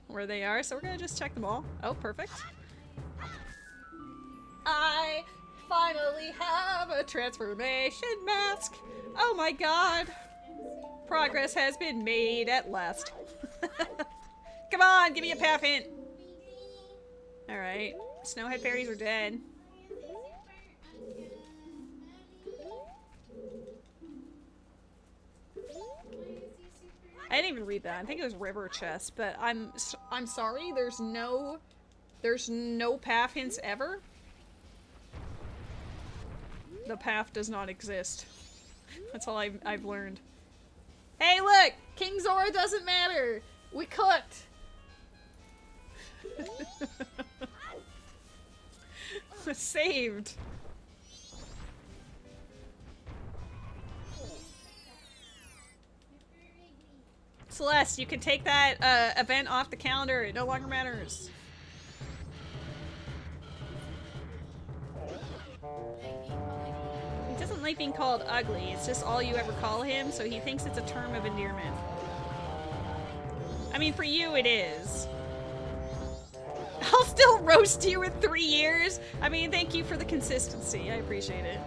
where they are, so we're gonna just check them all. Oh, perfect. I finally have a transformation mask! Oh my god! Progress has been made at last. Come on, give me a path hint! Alright. Snowhead fairies are dead. I didn't even read that. I think it was River Chest, but I'm sorry, there's no path hints ever. The path does not exist. That's all I've learned. Hey, look! King Zora doesn't matter! We cooked! Saved! Celeste, you can take that event off the calendar. It no longer matters. He doesn't like being called ugly. It's just all you ever call him, so he thinks it's a term of endearment. I mean, for you, it is. I'll still roast you in 3 years. I mean, thank you for the consistency. I appreciate it.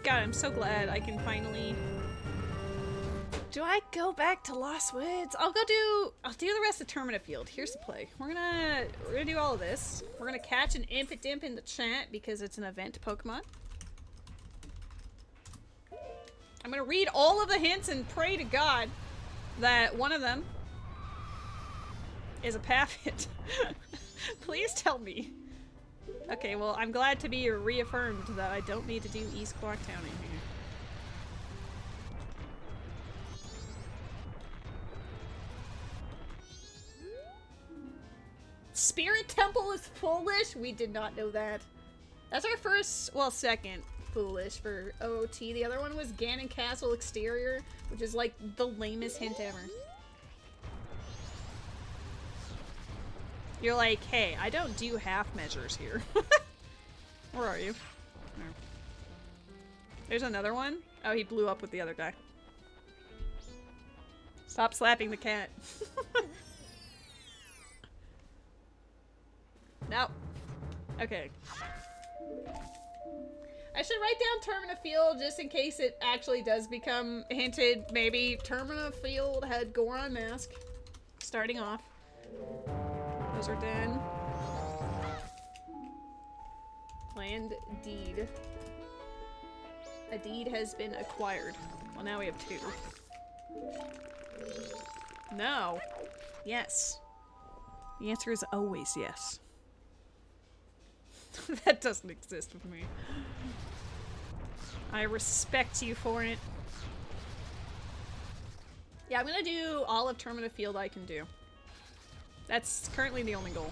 God, I'm so glad I can finally... Do I go back to Lost Woods? I'll do the rest of Termina Field. Here's the play. We're gonna do all of this. We're gonna catch an Impidimp in the chat because it's an event Pokemon. I'm gonna read all of the hints and pray to God that one of them is a path hit. Please tell me. Okay, well, I'm glad to be reaffirmed that I don't need to do East Clocktown in here. Spirit Temple is foolish? We did not know that. That's our first, well, second foolish for OOT. The other one was Ganon Castle Exterior, which is like the lamest hint ever. You're like, hey, I don't do half measures here. Where are you? There. There's another one. Oh, he blew up with the other guy. Stop slapping the cat. No. Okay. I should write down Termina Field just in case it actually does become hinted. Maybe Termina Field had Goron Mask. Starting off. Those are dead. Land deed. A deed has been acquired. Well, now we have 2. No. Yes. The answer is always yes. That doesn't exist with me. I respect you for it. Yeah, I'm gonna do all of Termina Field I can do. That's currently the only goal.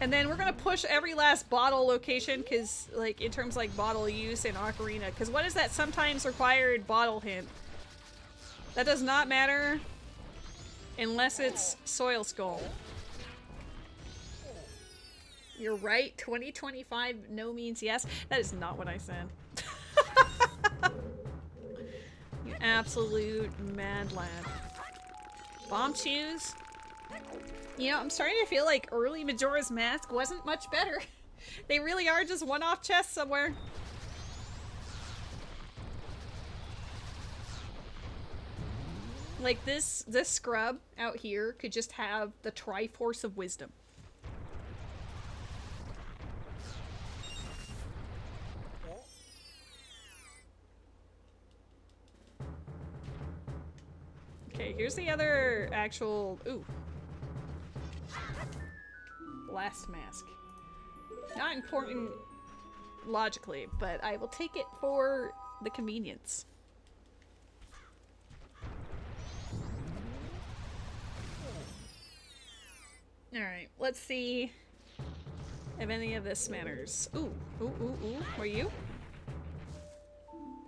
And then we're gonna push every last bottle location, cause like in terms of like bottle use in Ocarina, cause what is that sometimes required bottle hint? That does not matter unless it's Soil Skull. You're right, 2025 no means yes. That is not what I said. You absolute mad lad. Bomb shoes? You know, I'm starting to feel like early Majora's Mask wasn't much better. They really are just one-off chests somewhere. Like this scrub out here could just have the Triforce of Wisdom. Okay, here's the other actual... Ooh. Blast mask. Not important logically, but I will take it for the convenience. Alright, let's see if any of this matters. Ooh, ooh, ooh, ooh. Were you?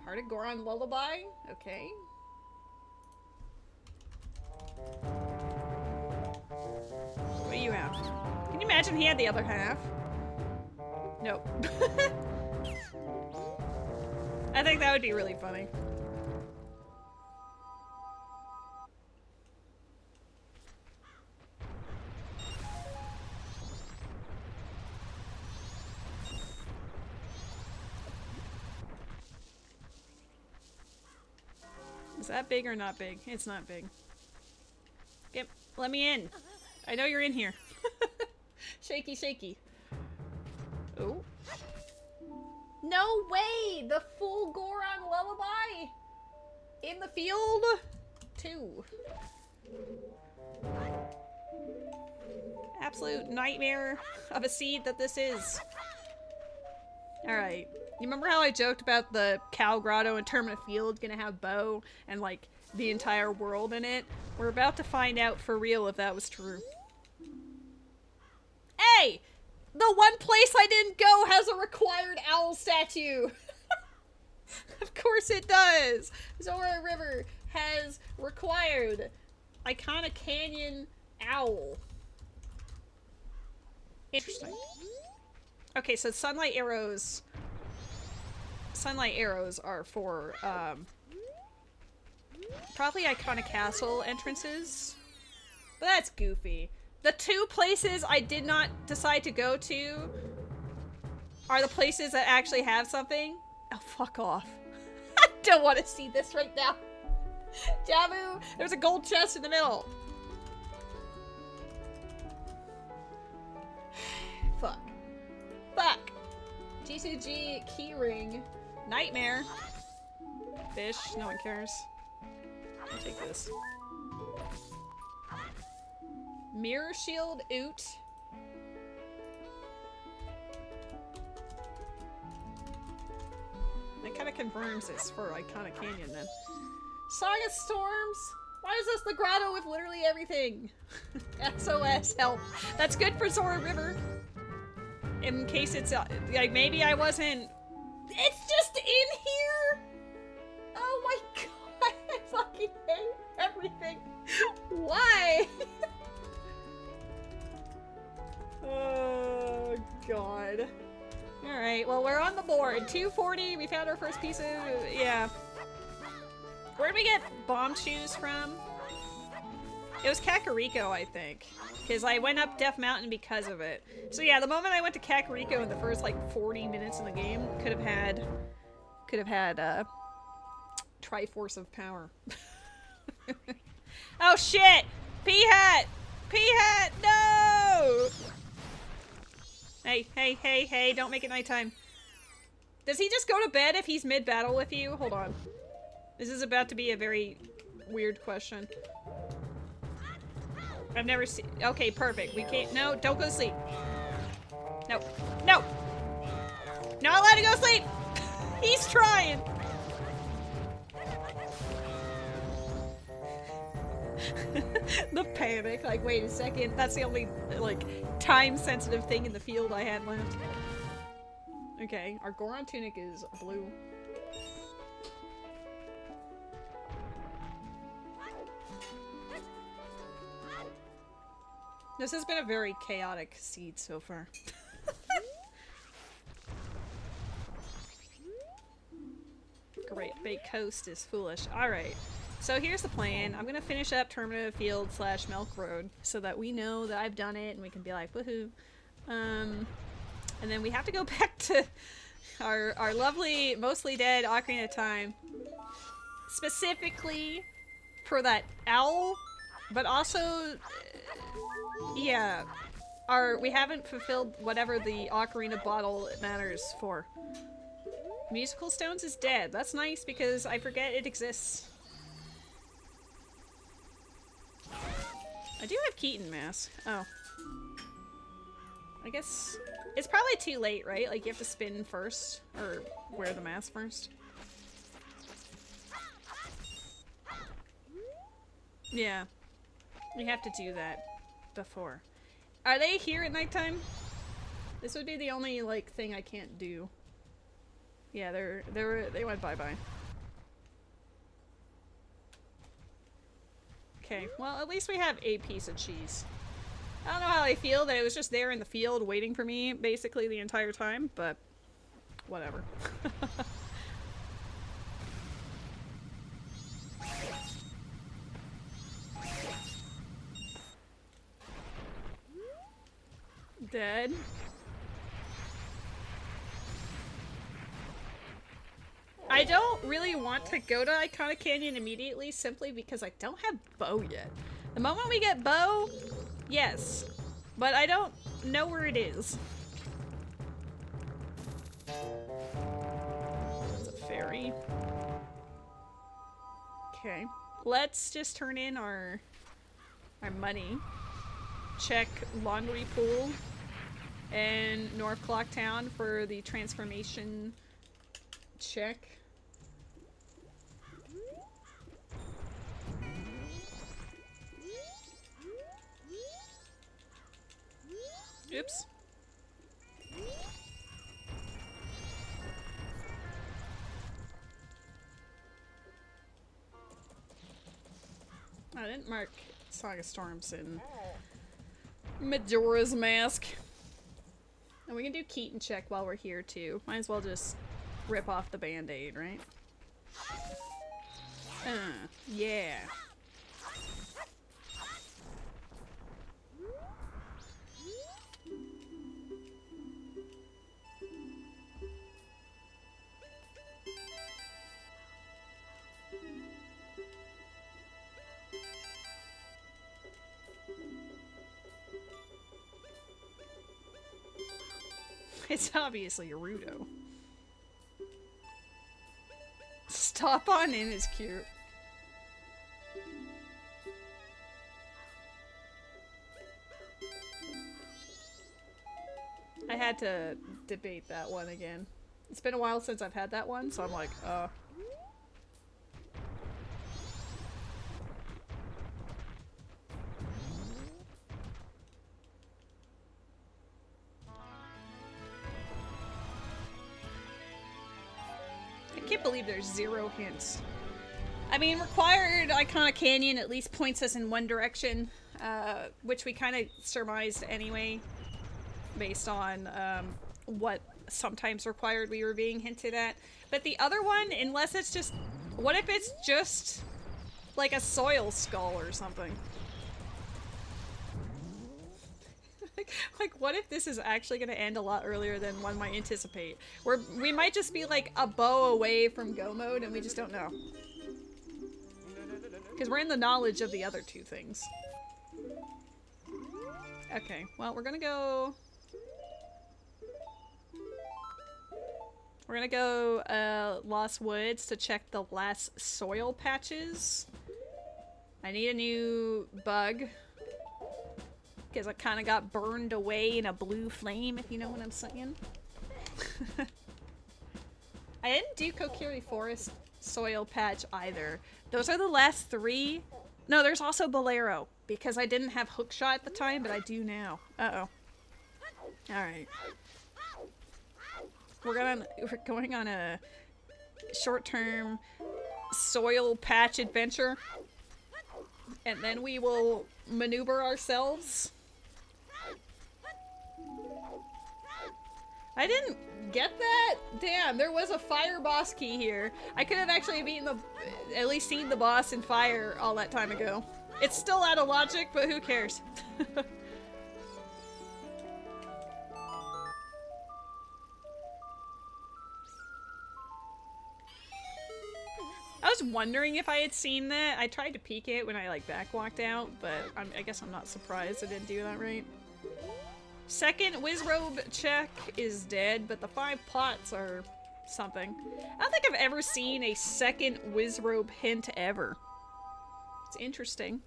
Part of Goron Lullaby? Okay. What do you have? Can you imagine he had the other half? Nope. I think that would be really funny. Is that big or not big? It's not big. Yep, let me in. I know you're in here. Shaky, shaky. Oh. No way! The full Goron Lullaby! In the field? 2. Absolute nightmare of a seed that this is. Alright. You remember how I joked about the Cow Grotto and Termina Field gonna have Bow and like the entire world in it? We're about to find out for real if that was true. Hey! The one place I didn't go has a required owl statue! Of course it does! ZOOTR River has required Iconic Canyon owl. Interesting. Okay, so sunlight arrows are for, probably Iconic Castle entrances. But that's goofy. The 2 places I did not decide to go to are the places that actually have something. Oh, fuck off. I don't want to see this right now. Jamu, there's a gold chest in the middle. Fuck. Fuck. G2G keyring. Nightmare. Fish, no one cares. I'll take this. Mirror shield, oot. That kind of confirms this for Iconic Canyon then. Song of Storms? Why is this the grotto with literally everything? SOS, help. That's good for ZOOTR River. In case it's, like, maybe I wasn't... It's just in here! Oh my god, I fucking hate everything. Why? Oh god. Alright, well we're on the board. 240, we found our first piece of... yeah. Where did we get bomb shoes from? It was Kakariko, I think. Because I went up Death Mountain because of it. So yeah, the moment I went to Kakariko in the first like 40 minutes in the game, could have had Triforce of Power. Oh shit! P-Hat! P-Hat! No! Hey, hey, hey, hey, don't make it nighttime. Does he just go to bed if he's mid-battle with you? Hold on. This is about to be a very weird question. I've never seen- okay, perfect. We can't- no, don't go to sleep. No. No! Not allowed to go to sleep! He's trying! The panic, like, wait a second, that's the only, like, time-sensitive thing in the field I had left. Okay, our Goron tunic is blue. This has been a very chaotic seed so far. Great Big Coast is foolish. Alright, so here's the plan. I'm gonna finish up Terminative Field / Milk Road so that we know that I've done it and we can be like, woohoo. And then we have to go back to our lovely, mostly dead Ocarina of Time. Specifically for that owl, but also, yeah, we haven't fulfilled whatever the Ocarina bottle matters for. Musical Stones is dead. That's nice because I forget it exists. I do have Keaton Mask. Oh. I guess it's probably too late, right? Like you have to spin first or wear the mask first. Yeah. You have to do that before. Are they here at nighttime? This would be the only like thing I can't do. Yeah, they went bye-bye. Okay, well at least we have a piece of cheese. I don't know how I feel that it was just there in the field waiting for me basically the entire time, but whatever. Dead. I don't really want to go to Iconic Canyon immediately simply because I don't have bow yet. The moment we get bow, yes, but I don't know where it is. It's a fairy. Okay, let's just turn in our money. Check Laundry Pool and North Clock Town for the transformation check. Oops. I didn't mark Saga Storms in Majora's Mask. And we can do Keaton check while we're here too. Might as well just rip off the band-aid, right? Yeah. It's obviously a Rudo. Stop on in is cute. I had to debate that one again. It's been a while since I've had that one, so I'm like, I can't believe there's 0 hints. I mean, required Iconic Canyon at least points us in one direction, which we kind of surmised anyway, based on what sometimes required we were being hinted at. But the other one, unless it's just... What if it's just like a soil skull or something? Like, what if this is actually going to end a lot earlier than one might anticipate? We might just be like a bow away from go mode and we just don't know. Because we're in the knowledge of the other two things. Okay, well, we're gonna go... We're gonna go, Lost Woods to check the last soil patches. I need a new bug. Because I kind of got burned away in a blue flame, if you know what I'm saying. I didn't do Kokiri Forest soil patch either. Those are the last 3 No, there's also Bolero, because I didn't have hookshot at the time, but I do now. Uh-oh. Alright. We're going on a short-term soil patch adventure, and then we will maneuver ourselves. I didn't get that? Damn, there was a fire boss key here. I could have actually beaten at least seen the boss in fire all that time ago. It's still out of logic, but who cares? I was wondering if I had seen that. I tried to peek it when I like back walked out, but I guess I'm not surprised I didn't do that right. Second Wizrobe check is dead, but the 5 pots are something. I don't think I've ever seen a second Wizrobe hint ever. It's interesting.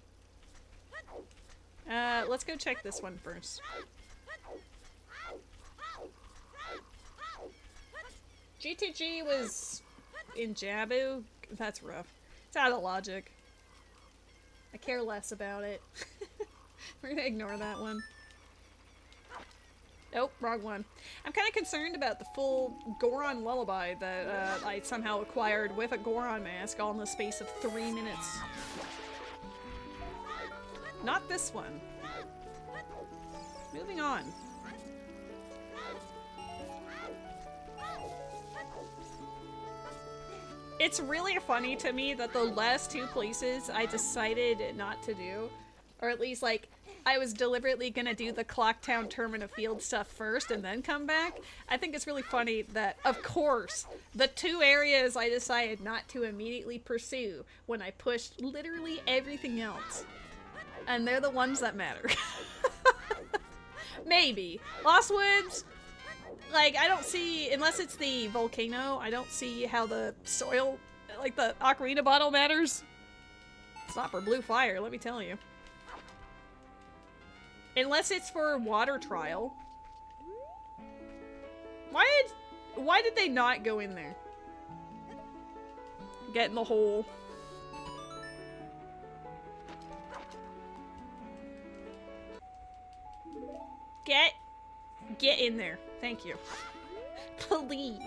Let's go check this one first. G2G was in Jabu. That's rough. It's out of logic. I care less about it. We're gonna ignore that one. Nope, wrong one. I'm kind of concerned about the full Goron lullaby that I somehow acquired with a Goron mask all in the space of 3 minutes. Not this one. Moving on. It's really funny to me that the last 2 places I decided not to do, or at least like I was deliberately gonna do the Clocktown Termina Field stuff first and then come back. I think it's really funny that, of course, the 2 areas I decided not to immediately pursue when I pushed literally everything else. And they're the ones that matter. Maybe. Lost Woods, like, I don't see, unless it's the volcano, I don't see how the soil, like the Ocarina bottle matters. It's not for blue fire, let me tell you. Unless it's for water trial. Why did they not go in there? Get in the hole. Get in there. Thank you. Please.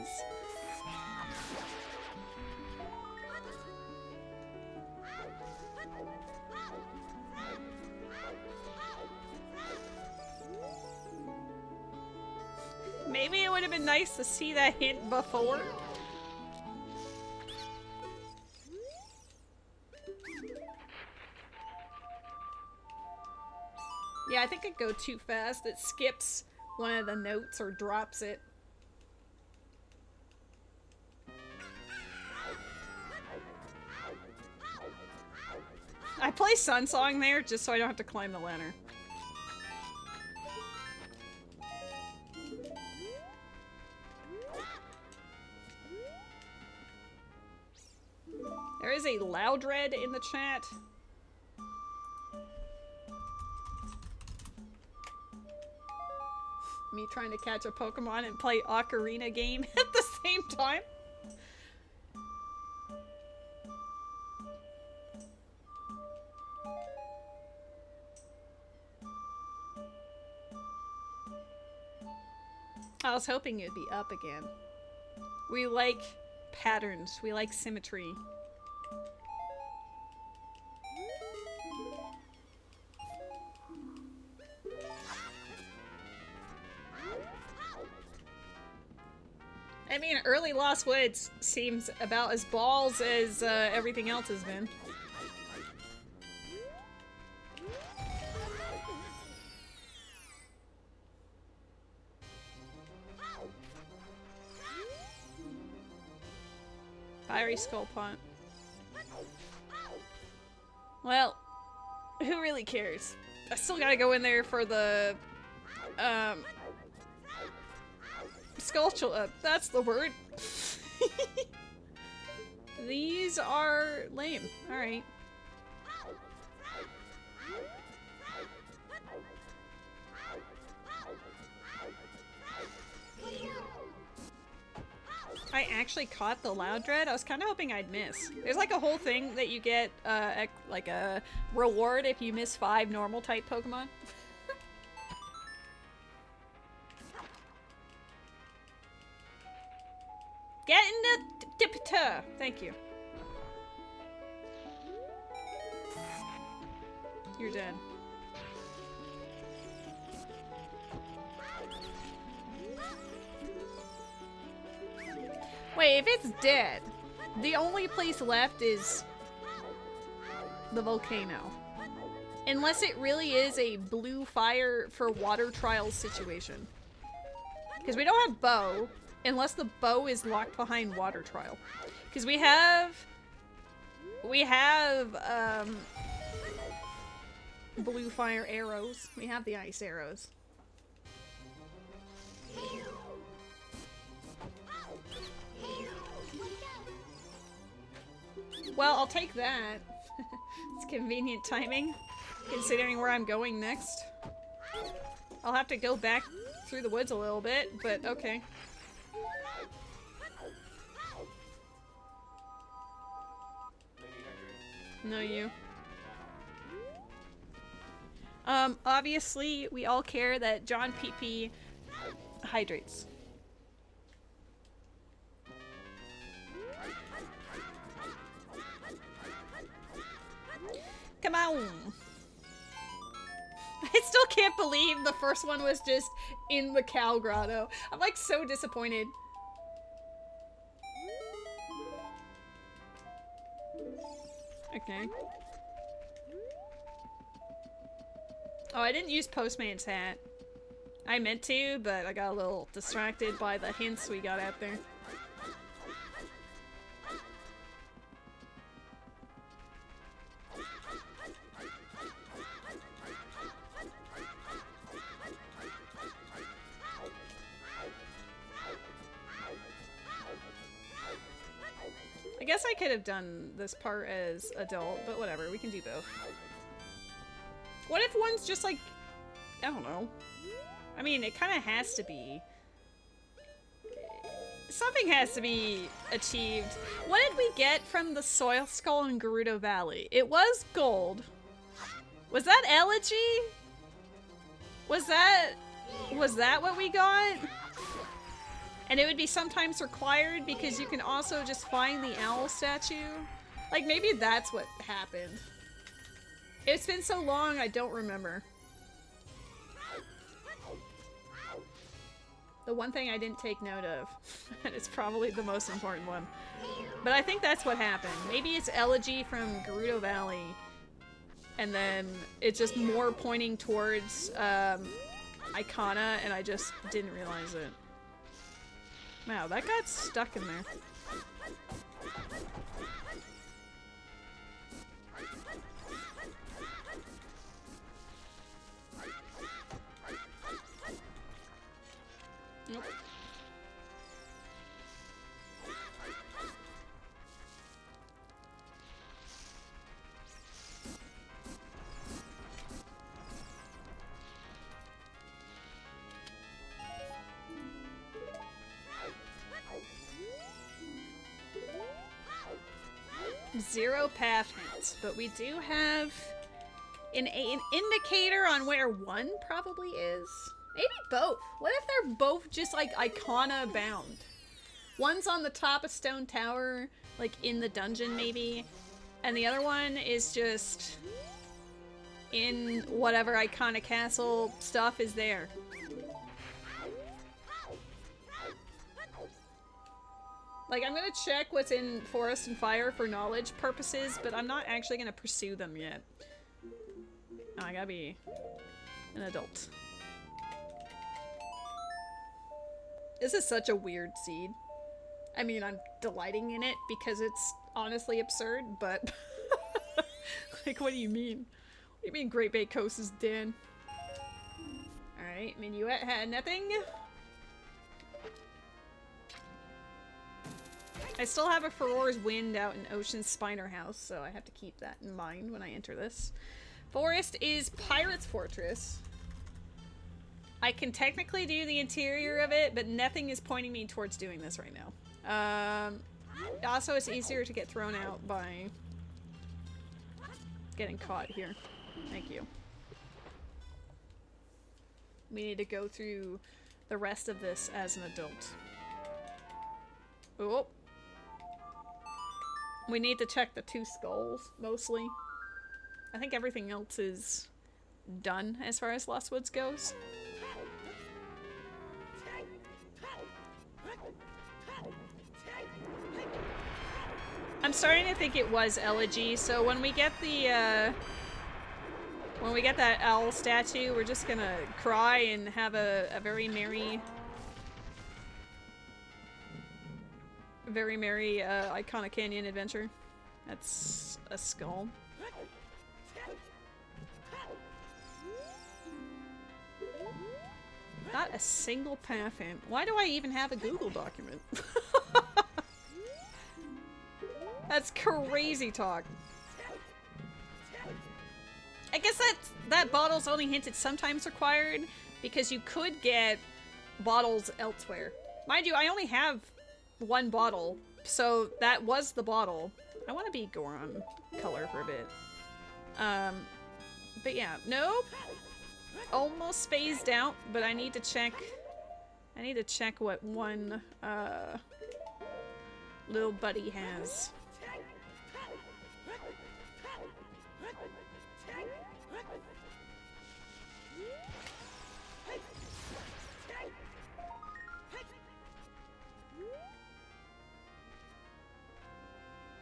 Maybe it would have been nice to see that hint before. Yeah, I think I go too fast. It skips one of the notes or drops it. I play Sun Song there just so I don't have to climb the ladder. There is a Loudred in the chat. Me trying to catch a Pokemon and play Ocarina game at the same time. I was hoping it'd be up again. We like patterns. We like symmetry. I mean, early Lost Woods seems about as balls as everything else has been. Fiery Skull Pot. Well, who really cares? I still gotta go in there for the, Skulltula, that's the word. These are lame. Alright. I actually caught the Loudred. I was kind of hoping I'd miss. There's like a whole thing that you get like a reward if you miss 5 normal type Pokemon. Get in the dipter. Thank you. You're dead. Wait, if it's dead, the only place left is the volcano. Unless it really is a blue fire for water trials situation. Because we don't have bow, unless the bow is locked behind water trial. Because we have blue fire arrows. We have the ice arrows. Well, I'll take that. It's convenient timing, considering where I'm going next. I'll have to go back through the woods a little bit, but okay. No, you. Obviously, we all care that John PP hydrates. Come on! I still can't believe the first one was just in the cow grotto. I'm like so disappointed. Okay. Oh, I didn't use Postman's hat. I meant to, but I got a little distracted by the hints we got out there. I guess I could have done this part as adult, but whatever, we can do both. What if one's just like, I don't know. I mean, it kind of has to be. Something has to be achieved. What did we get from the Soil Skull in Gerudo Valley? It was gold. Was that elegy? Was that what we got? And it would be sometimes required because you can also just find the owl statue. Like, maybe that's what happened. It's been so long, I don't remember. The one thing I didn't take note of, and it's probably the most important one. But I think that's what happened. Maybe it's elegy from Gerudo Valley, and then it's just more pointing towards Icona, and I just didn't realize it. Wow, that got stuck in there. Nope. Zero path hints, but we do have an indicator on where one probably is. Maybe both. What if they're both just like Icona bound? One's on the top of Stone Tower, like in the dungeon maybe, and the other one is just in whatever Icona Castle stuff is there. Like, I'm gonna check what's in Forest and Fire for knowledge purposes, but I'm not actually gonna pursue them yet. Oh, I gotta be an adult. This is such a weird seed. I mean, I'm delighting in it because it's honestly absurd, but... like, what do you mean? What do you mean Great Bay Coast is dead? Alright, Minuet had nothing. I still have a Furor's Wind out in Ocean's Spiner House, so I have to keep that in mind when I enter this. Forest is Pirate's Fortress. I can technically do the interior of it, but nothing is pointing me towards doing this right now. Also, it's easier to get thrown out by getting caught here. Thank you. We need to go through the rest of this as an adult. Oh. We need to check the 2 skulls, mostly. I think everything else is done as far as Lost Woods goes. I'm starting to think it was Elegy, so when we get the, when we get that owl statue, we're just gonna cry and have a very merry... Iconic Canyon adventure. That's a skull. Not a single path in. Why do I even have a Google document? That's crazy talk. I guess that bottle's only hinted sometimes required because you could get bottles elsewhere. Mind you, I only have 1 bottle, so that was the bottle. I want to be Goron color for a bit. But yeah, nope. Almost phased out, but I need to check. I need to check what one little buddy has.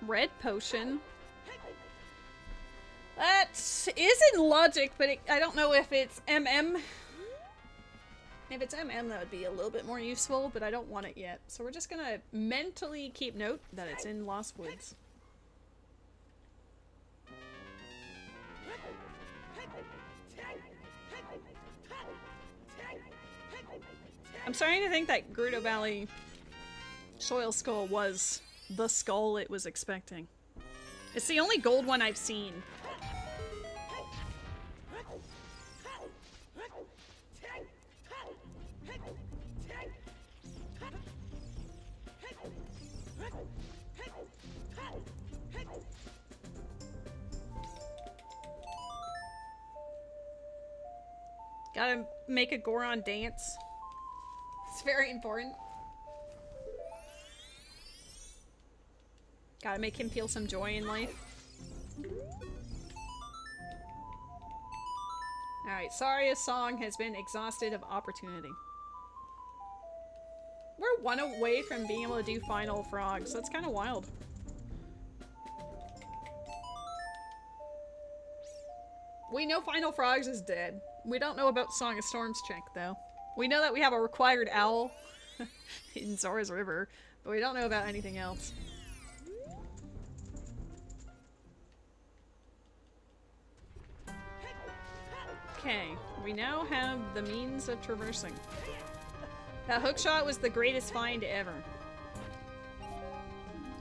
Red potion. That is in logic, but I don't know if it's MM. If it's MM, that would be a little bit more useful, but I don't want it yet. So we're just gonna mentally keep note that it's in Lost Woods. I'm starting to think that Gerudo Valley Soil Skull was the skull it was expecting. It's the only gold one I've seen. Gotta make a Goron dance. It's very important. Gotta make him feel some joy in life. Alright, Saria's song has been exhausted of opportunity. We're 1 away from being able to do Final Frog, so it's kind of wild. We know Final Frogs is dead. We don't know about Song of Storms check, though. We know that we have a required owl in Zora's River, but we don't know about anything else. Okay, we now have the means of traversing. That hookshot was the greatest find ever.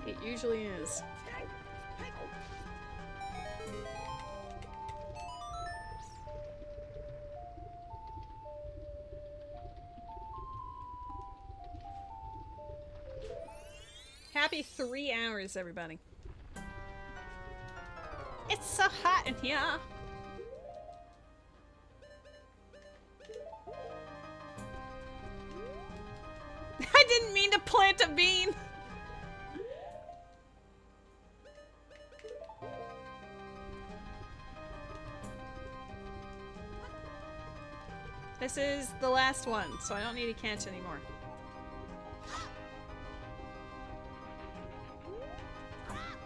It usually is. Happy 3 hours, everybody. It's so hot in here. I didn't mean to plant a bean. This is the last one, so I don't need to catch anymore.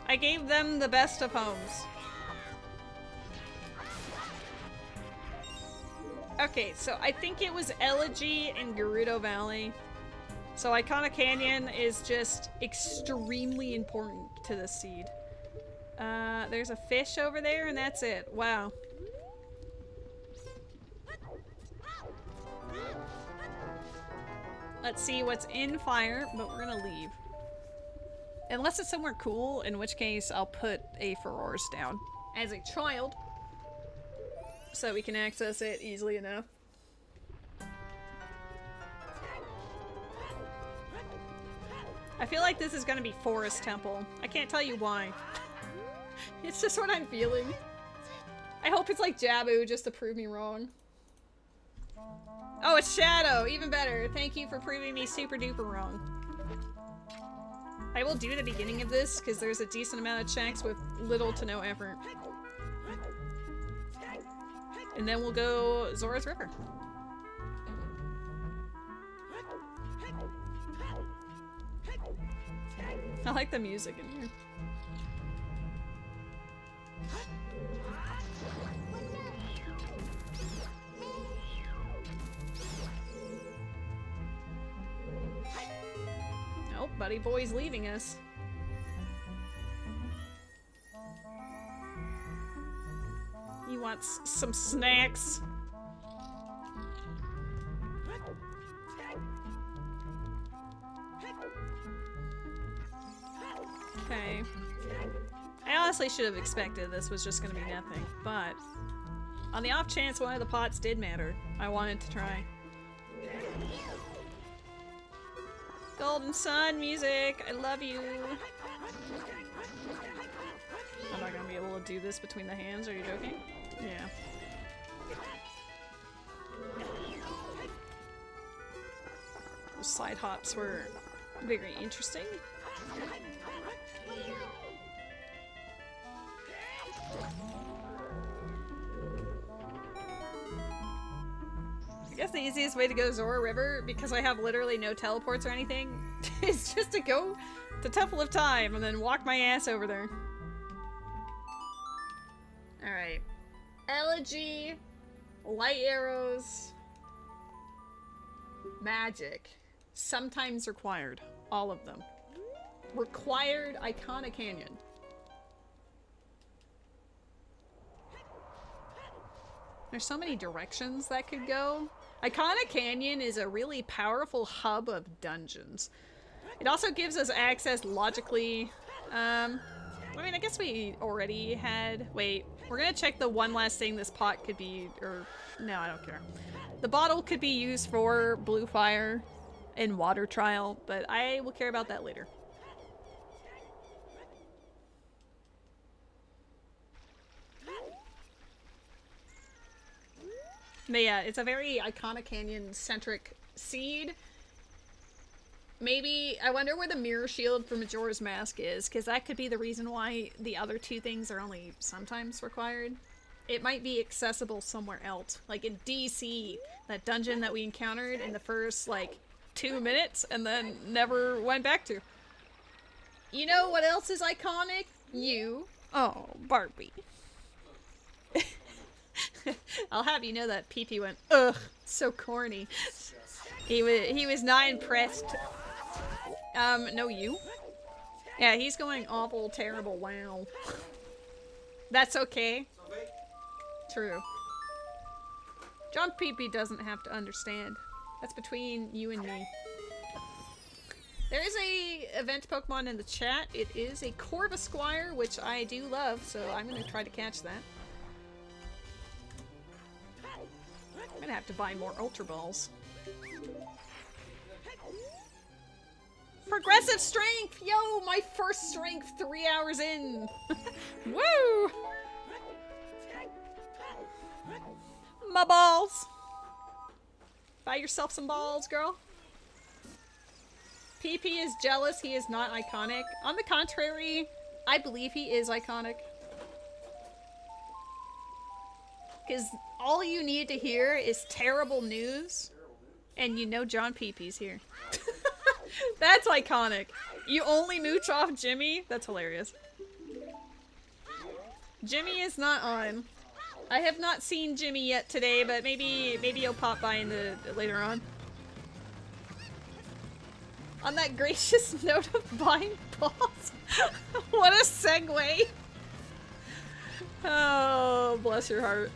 I gave them the best of homes. Okay, so I think it was Elegy and Gerudo Valley. So Iconic Canyon is just extremely important to the seed. There's a fish over there and that's it. Wow. Let's see what's in fire, but we're gonna leave. Unless it's somewhere cool, in which case I'll put a Furores down as a child so we can access it easily enough. I feel like this is gonna be Forest Temple. I can't tell you why. It's just what I'm feeling. I hope it's like Jabu just to prove me wrong. Oh, it's Shadow! Even better. Thank you for proving me super duper wrong. I will do the beginning of this because there's a decent amount of checks with little to no effort. And then we'll go Zora's River. I like the music in here. Oh, Buddy Boy's leaving us. He wants some snacks. Okay. I honestly should have expected this was just gonna be nothing, but on the off chance one of the pots did matter, I wanted to try. Golden Sun music, I love you. I'm not gonna be able to do this between the hands, are you joking? Yeah. Those side hops were very interesting. I guess the easiest way to go Zora River, because I have literally no teleports or anything, is just to go to Temple of Time and then walk my ass over there. Alright. Elegy, light arrows, magic. Sometimes required. All of them. Required Icona Canyon. There's so many directions that could go. Icona Canyon is a really powerful hub of dungeons. It also gives us access logically. I mean, I guess we already had... Wait, we're gonna check the one last thing this pot could be... Or, no, I don't care. The bottle could be used for blue fire and water trial, but I will care about that later. But yeah, it's a very Icona Canyon-centric seed. Maybe, I wonder where the mirror shield for Majora's Mask is, because that could be the reason why the other two things are only sometimes required. It might be accessible somewhere else. Like in DC, that dungeon that we encountered in the first, like, 2 minutes, and then never went back to. You know what else is iconic? You. Oh, Barbie. I'll have you know that Pee-Pee went, ugh, so corny. He was not impressed. No, you? Yeah, he's going awful, terrible, wow. That's okay. True. John Pee-Pee doesn't have to understand. That's between you and me. There is a event Pokemon in the chat. It is a Corvisquire, which I do love, so I'm gonna try to catch that. I'm gonna have to buy more Ultra Balls. Progressive strength! Yo, my first strength 3 hours in! Woo! My balls! Buy yourself some balls, girl. PP is jealous he is not iconic. On the contrary, I believe he is iconic. Because all you need to hear is terrible news, and you know John Pee-Pee's here. That's iconic. You only mooch off Jimmy? That's hilarious. Jimmy is not on. I have not seen Jimmy yet today, but maybe he'll pop by in the later on. On that gracious note of buying balls. What a segue. Oh, bless your heart.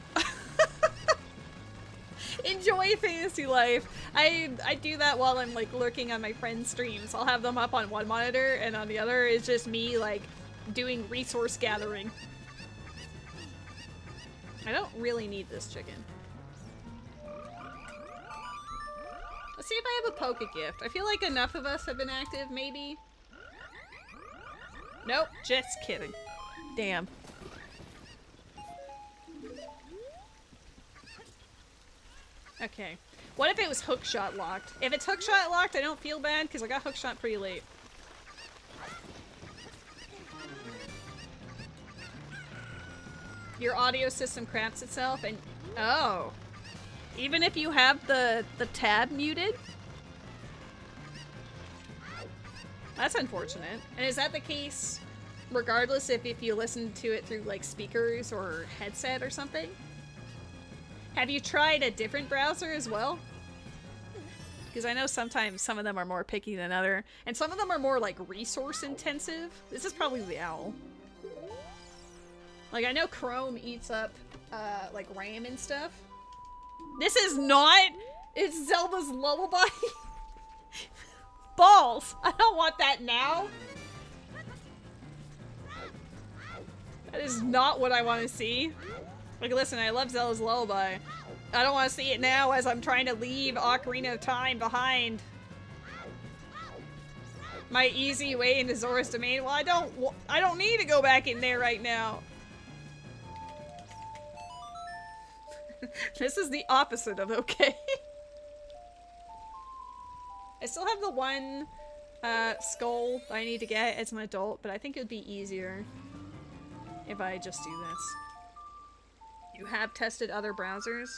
Enjoy fantasy life. I do that while I'm like lurking on my friends' streams. I'll have them up on one monitor and on the other is just me like doing resource gathering. I don't really need this chicken. Let's see if I have a Poke Gift. I feel like enough of us have been active, maybe. Nope, just kidding. Damn. Okay. What if it was hookshot locked? If it's hookshot locked, I don't feel bad because I got hookshot pretty late. Your audio system craps itself and... Oh. Even if you have the tab muted? That's unfortunate. And is that the case regardless if you listen to it through like speakers or headset or something? Have you tried a different browser as well? Because I know sometimes some of them are more picky than other, and some of them are more like resource intensive. This is probably the owl. Like I know Chrome eats up like RAM and stuff. This is not! It's Zelda's Lullaby! Balls! I don't want that now! That is not what I want to see. Like, listen, I love Zelda's Lullaby. I don't want to see it now as I'm trying to leave Ocarina of Time behind. My easy way into Zora's Domain. Well, I don't need to go back in there right now. This is the opposite of okay. I still have the one skull I need to get as an adult, but I think it would be easier if I just do this. You have tested other browsers?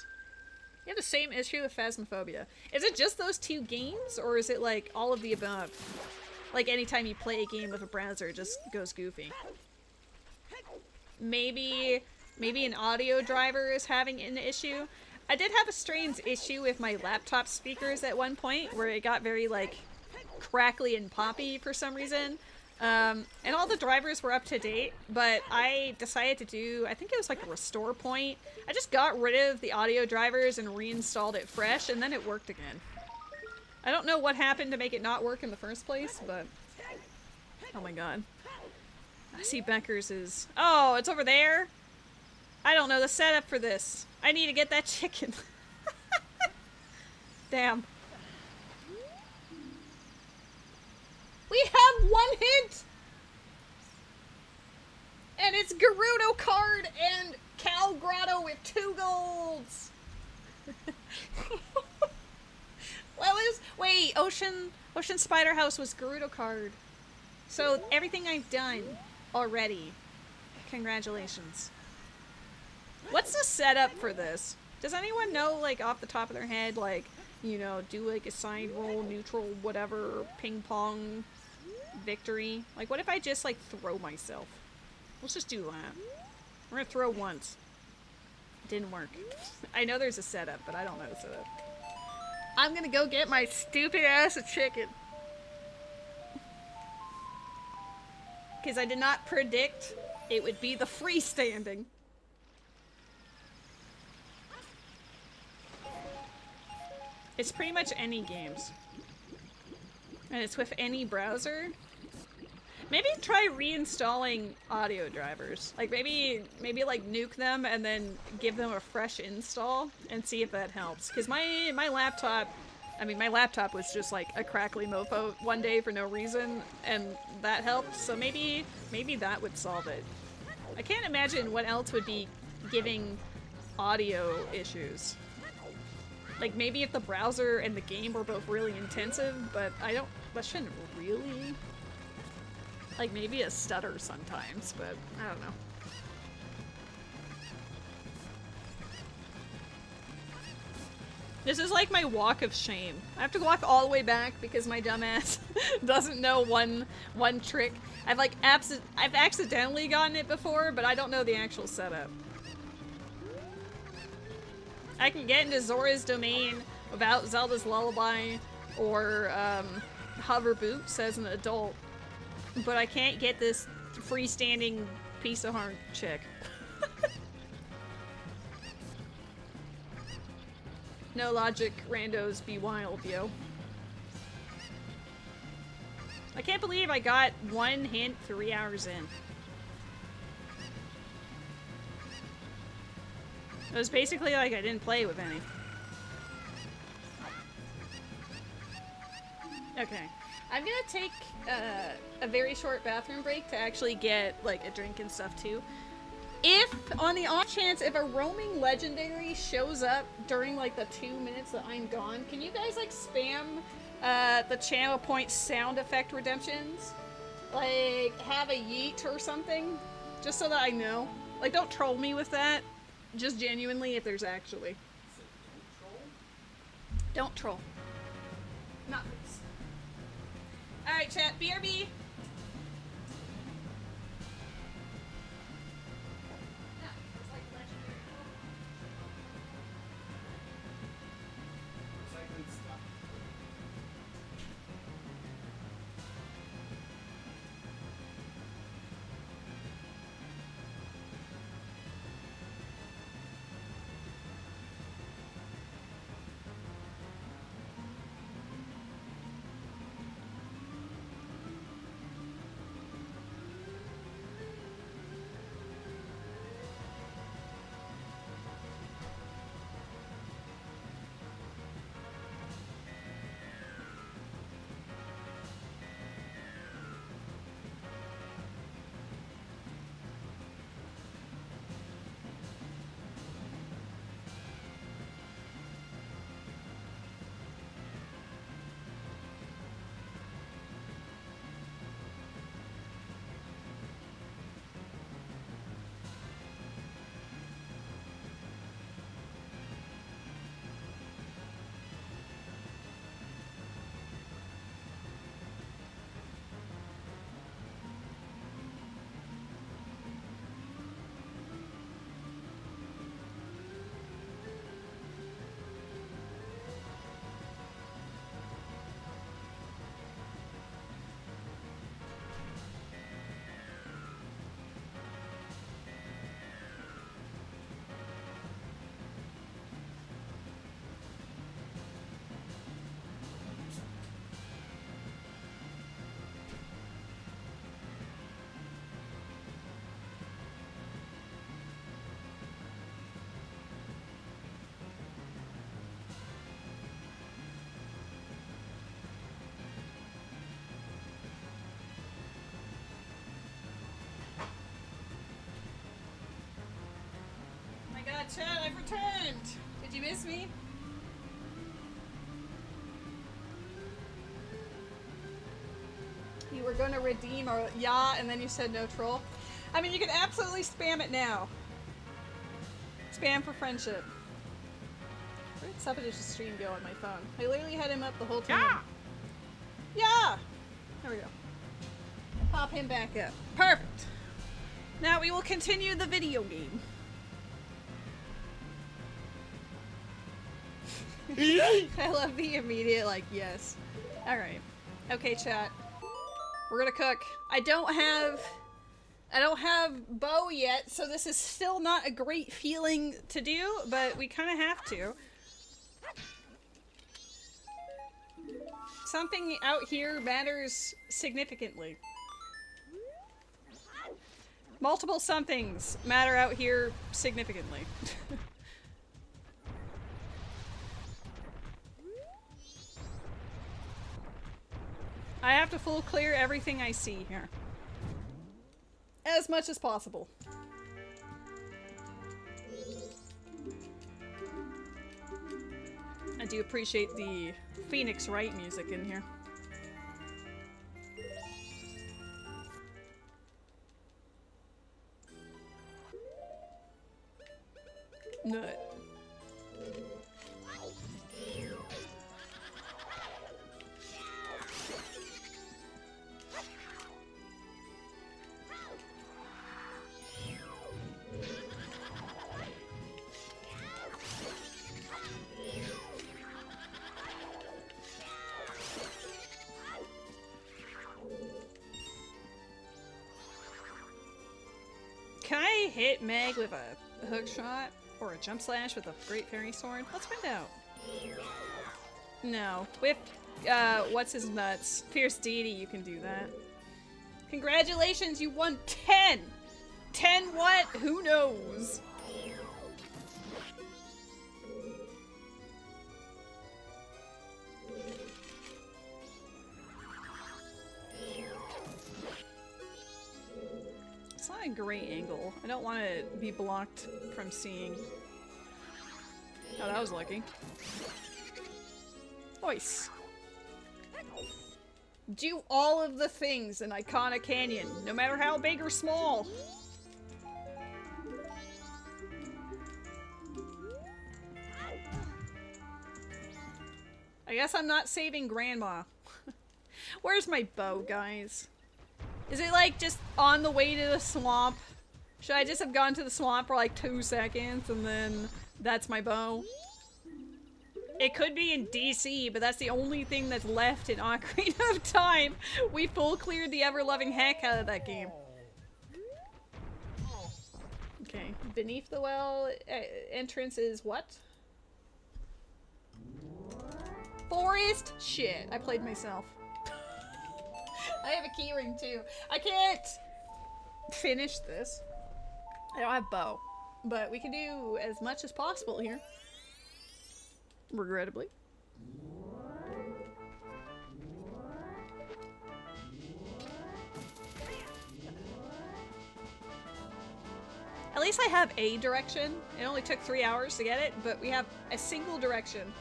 You have the same issue with Phasmophobia. Is it just those two games, or is it like all of the above? Like anytime you play a game with a browser, it just goes goofy. Maybe an audio driver is having an issue. I did have a strange issue with my laptop speakers at one point, where it got very like crackly and poppy for some reason. And all the drivers were up to date, but I decided to do, I think it was like a restore point. I just got rid of the audio drivers and reinstalled it fresh, and then it worked again. I don't know what happened to make it not work in the first place, but... Oh my god. I see Becker's is... Oh, it's over there? I don't know the setup for this. I need to get that chicken. Damn. We have one hint! And it's Gerudo card and Cal Grotto with 2 golds! Well, wait, Ocean Spider House was Gerudo card. So everything I've done already. Congratulations. What's the setup for this? Does anyone know, like, off the top of their head, like, you know, do like a side roll, neutral, whatever, ping pong victory? Like, what if I just, like, throw myself? Let's just do that. We're gonna throw once. Didn't work. I know there's a setup, but I don't know the setup. I'm gonna go get my stupid ass a chicken. Because I did not predict it would be the freestanding. It's pretty much any games. And it's with any browser. Maybe try reinstalling audio drivers. Like maybe like nuke them and then give them a fresh install and see if that helps. Because my laptop, I mean my laptop was just like a crackly mofo one day for no reason, and that helped. So maybe that would solve it. I can't imagine what else would be giving audio issues. Like, maybe if the browser and the game were both really intensive, but that shouldn't really... Like, maybe a stutter sometimes, but I don't know. This is like my walk of shame. I have to walk all the way back because my dumbass doesn't know one trick. I've accidentally gotten it before, but I don't know the actual setup. I can get into Zora's Domain without Zelda's Lullaby or Hover Boots as an adult, but I can't get this freestanding piece of heart chick. No logic, randos be wild, yo. I can't believe I got one hint 3 hours in. It was basically like I didn't play with any. Okay. I'm gonna take a very short bathroom break to actually get like a drink and stuff too. If, on the off chance, if a roaming legendary shows up during like the 2 minutes that I'm gone, can you guys like spam the channel point sound effect redemptions? Like, have a yeet or something? Just so that I know. Like, don't troll me with that. Just genuinely, if there's actually. Don't troll. Not please. Alright, chat. BRB! God, chat, I've returned! Did you miss me? You were gonna redeem or yeah, and then you said no troll. I mean, you can absolutely spam it now. Spam for friendship. Where did Suppadish's stream go on my phone? I literally had him up the whole time. Yeah! Yeah! There we go. Pop him back up. Perfect! Now we will continue the video game. I love the immediate, like, yes. Alright. Okay, chat. We're gonna cook. I don't have bow yet, so this is still not a great feeling to do, but we kind of have to. Something out here matters significantly. Multiple somethings matter out here significantly. I have to full clear everything I see here. As much as possible. I do appreciate the Phoenix Wright music in here. Nut. Can I hit Meg with a hook shot? Or a jump slash with a Great Fairy Sword? Let's find out. No. With, what's his nuts? Fierce Deity, you can do that. Congratulations, you won 10! 10 what? Who knows? gray angle. I don't want to be blocked from seeing. Oh, that was lucky. Nice. Do all of the things in Iconic Canyon, no matter how big or small. I guess I'm not saving Grandma. Where's my bow, guys? Is it like just on the way to the swamp? Should I just have gone to the swamp for like 2 seconds and then that's my bow? It could be in DC, but that's the only thing that's left in Ocarina of Time. We full cleared the ever-loving heck out of that game. Okay, beneath the well entrance is what? Forest? Shit, I played myself. I have a keyring too. I can't finish this. I don't have bow, but we can do as much as possible here. Regrettably. At least I have a direction. It only took 3 hours to get it, but we have a single direction.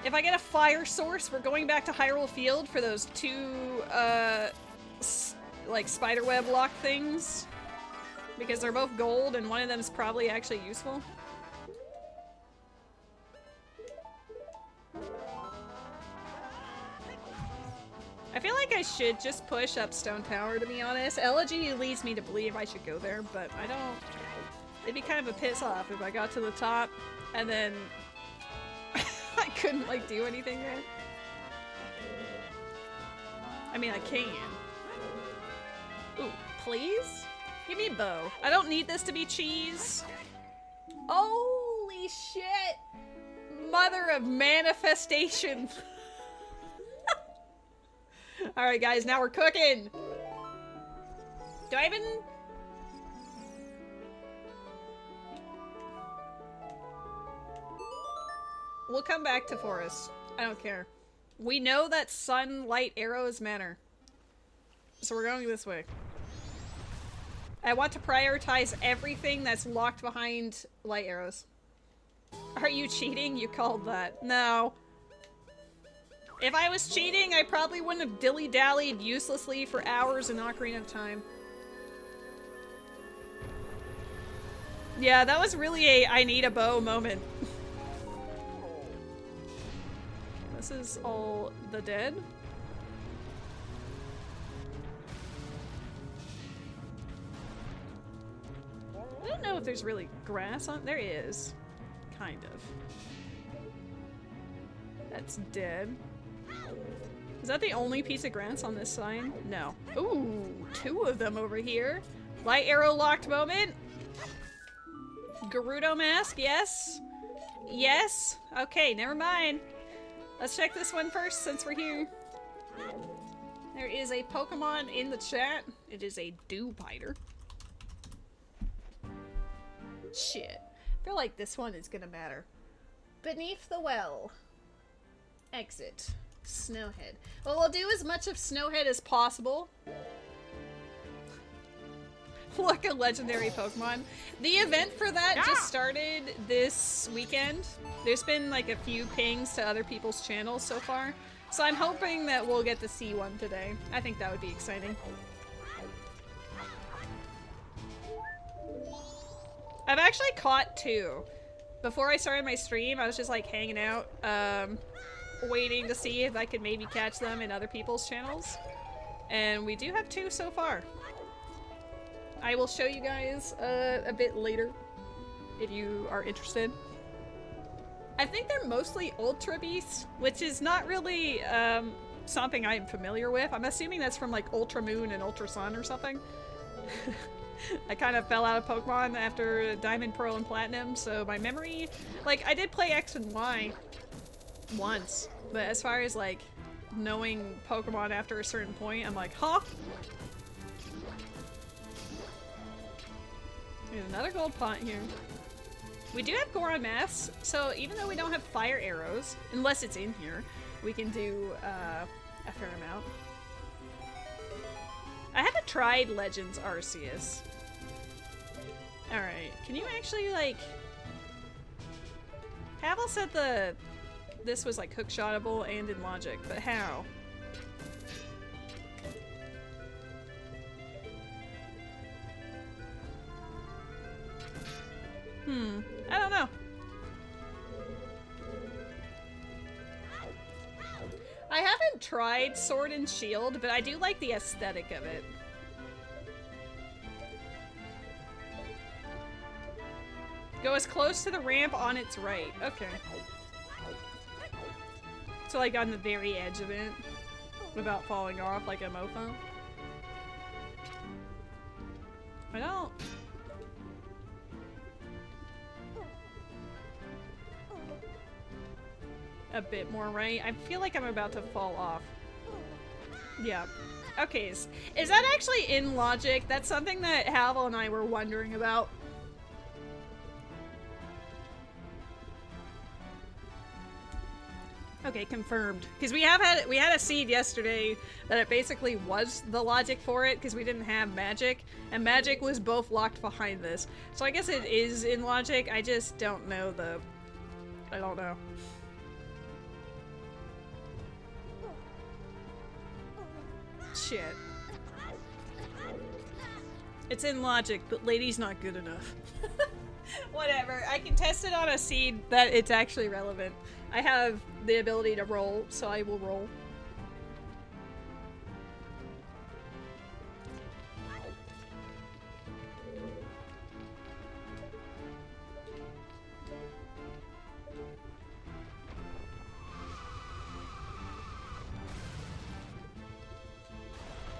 If I get a fire source, we're going back to Hyrule Field for those 2, like spiderweb lock things. Because they're both gold and one of them is probably actually useful. I feel like I should just push up Stone Tower, to be honest. Elegy leads me to believe I should go there, but I don't... It'd be kind of a piss off if I got to the top and then I couldn't, like, do anything there. I mean, I can. Ooh, please? Give me a bow. I don't need this to be cheese. Holy shit! Mother of manifestation. Alright guys, now we're cooking! Do I even... We'll come back to forest. I don't care. We know that sunlight arrows matter. So we're going this way. I want to prioritize everything that's locked behind light arrows. Are you cheating? You called that. No. If I was cheating, I probably wouldn't have dilly-dallied uselessly for hours in Ocarina of Time. Yeah, that was really a I need a bow moment. This is all the dead. I don't know if there's really grass on- there is. Kind of. That's dead. Is that the only piece of grass on this sign? No. Ooh, 2 of them over here. Light arrow locked moment. Gerudo mask, yes. Yes. Okay, never mind. Let's check this one first since we're here. There is a Pokemon in the chat. It is a Dewbiter. Shit. I feel like this one is gonna matter. Beneath the well. Exit. Snowhead. Well, we'll do as much of Snowhead as possible. Look, a legendary Pokemon. The event for that just started this weekend. There's been like a few pings to other people's channels so far. So I'm hoping that we'll get to see one today. I think that would be exciting. I've actually caught 2. Before I started my stream, I was just like hanging out, waiting to see if I could maybe catch them in other people's channels. And we do have 2 so far. I will show you guys a bit later if you are interested. I think they're mostly Ultra Beasts, which is not really something I'm familiar with. I'm assuming that's from like Ultra Moon and Ultra Sun or something. I kind of fell out of Pokemon after Diamond, Pearl, and Platinum, so my memory... Like, I did play X and Y once, but as far as like knowing Pokemon after a certain point, I'm like, huh? There's another gold pot here. We do have Goron masks, so even though we don't have fire arrows, unless it's in here, we can do a fair amount. I have a tried Legends Arceus. Alright, can you actually, like... Havel said this was, like, hookshotable and in logic, but how? I don't know. I haven't tried Sword and Shield, but I do like the aesthetic of it. Go as close to the ramp on its right. Okay. So like on the very edge of it, without falling off like a mofo. I don't... A bit more right. I feel like I'm about to fall off. Yeah. Okay, is that actually in logic? That's something that Havel and I were wondering about. Okay, confirmed. Because we had a seed yesterday that it basically was the logic for it because we didn't have magic, and magic was both locked behind this. So I guess it is in logic. I just don't know the... I don't know. Shit. It's in logic, but lady's not good enough. Whatever. I can test it on a seed that it's actually relevant. I have the ability to roll, so I will roll.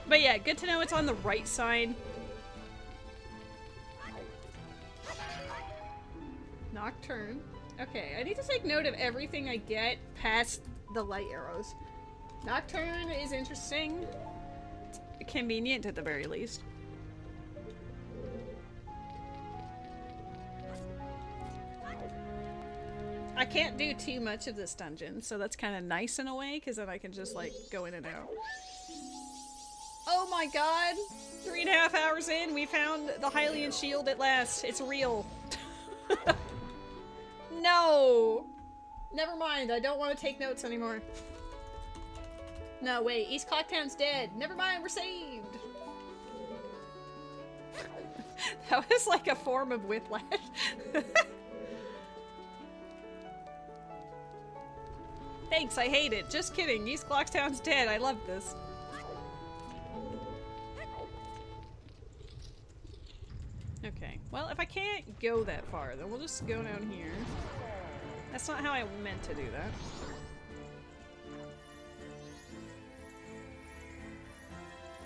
But yeah, good to know it's on the right side. Nocturne. Okay, I need to take note of everything I get past the light arrows. Nocturne is interesting. It's convenient at the very least. I can't do too much of this dungeon, so that's kind of nice in a way, because then I can just, like, go in and out. Oh my god! 3.5 hours in, we found the Hylian shield at last. It's real. No! Never mind, I don't want to take notes anymore. No, wait, East Clocktown's dead. Never mind, we're saved! That was like a form of whiplash. Thanks, I hate it. Just kidding, East Clocktown's dead. I love this. Okay, well, if I can't go that far, then we'll just go down here. That's not how I meant to do that.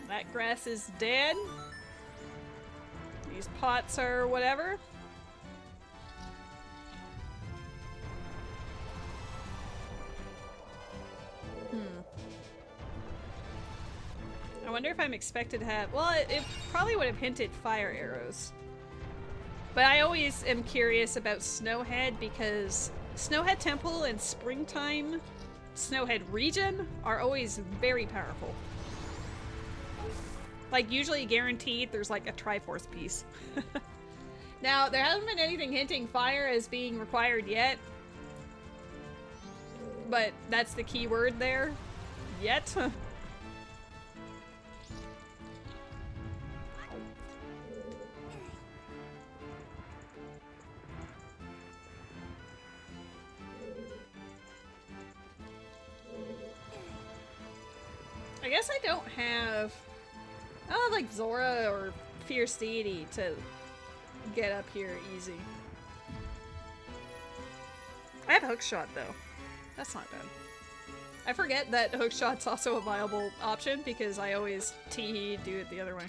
That grass is dead. These pots are whatever. I wonder if I'm expected to have... Well, it probably would have hinted fire arrows. But I always am curious about Snowhead because Snowhead Temple and Springtime Snowhead region are always very powerful. Like, usually guaranteed there's like a Triforce piece. Now, there hasn't been anything hinting fire as being required yet. But that's the key word there. Yet. I guess I don't have like Zora or Fierce Deity to get up here easy. I have Hookshot though. That's not bad. I forget that Hookshot's also a viable option because I always tee do it the other way.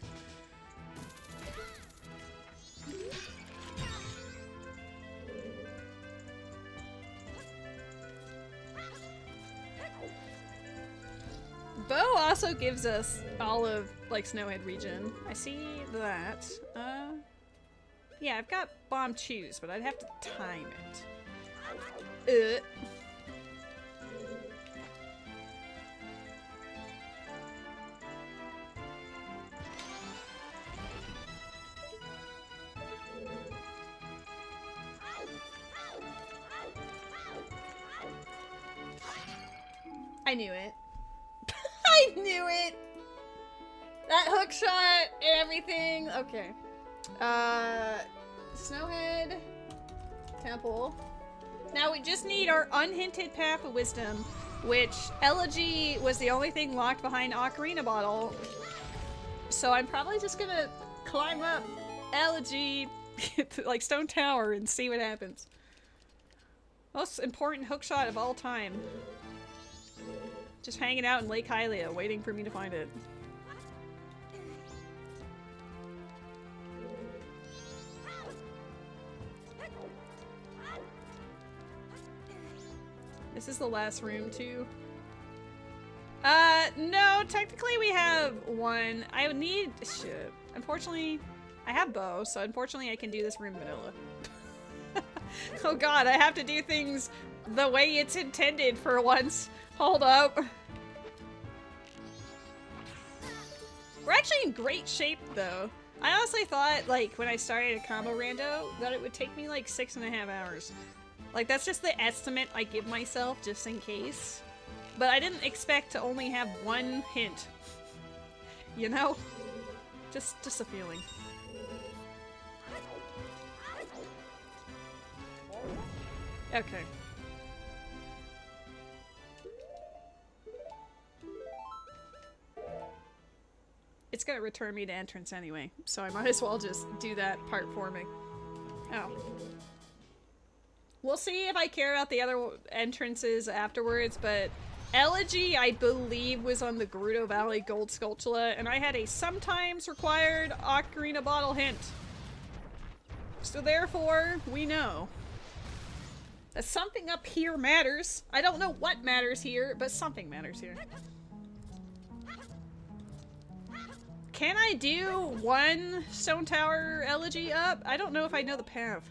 Bow also gives us all of, like, Snowhead region. I see that. Yeah, I've got Bomb Choose, but I'd have to time it. I knew it. I knew it! That hook shot and everything. Okay. Snowhead. Temple. Now we just need our unhinted Path of Wisdom, which Elegy was the only thing locked behind Ocarina Bottle. So I'm probably just gonna climb up Elegy, like Stone Tower, and see what happens. Most important hookshot of all time. Just hanging out in Lake Hylia, waiting for me to find it. This is the last room, too. No, technically we have one. I would need... Shit. Unfortunately, I have bow, so unfortunately I can do this room vanilla. Oh god, I have to do things the way it's intended for once. Hold up. We're actually in great shape, though. I honestly thought, like, when I started a combo rando, that it would take me like 6.5 hours. Like, that's just the estimate I give myself, just in case. But I didn't expect to only have one hint. You know? Just a feeling. Okay. It's gonna return me to entrance anyway, so I might as well just do that part for me. Oh. We'll see if I care about the other entrances afterwards, but Elegy, I believe, was on the Gerudo Valley Gold Skulltula, and I had a sometimes required Ocarina Bottle hint. So therefore, we know that something up here matters. I don't know what matters here, but something matters here. Can I do one Stone Tower Elegy up? I don't know if I know the path.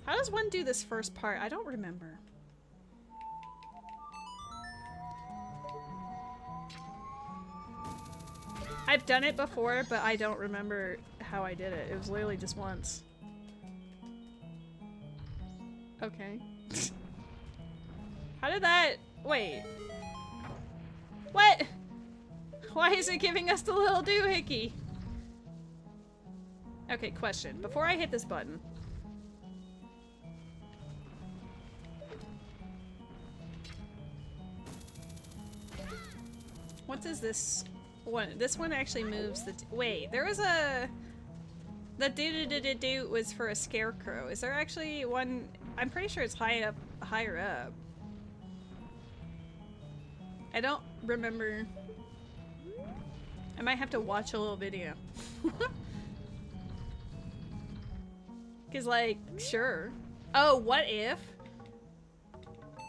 How does one do this first part? I don't remember. I've done it before, but I don't remember how I did it. It was literally just once. Okay. How did that... Wait. What? Why is it giving us the little doohickey? Okay, question. Before I hit this button. What does this one? This one actually moves the... Wait, there was a... The do-do-do-do-do was for a scarecrow. Is there actually one... I'm pretty sure it's higher up. I don't remember. I might have to watch a little video. Cause like, sure. Oh, what if?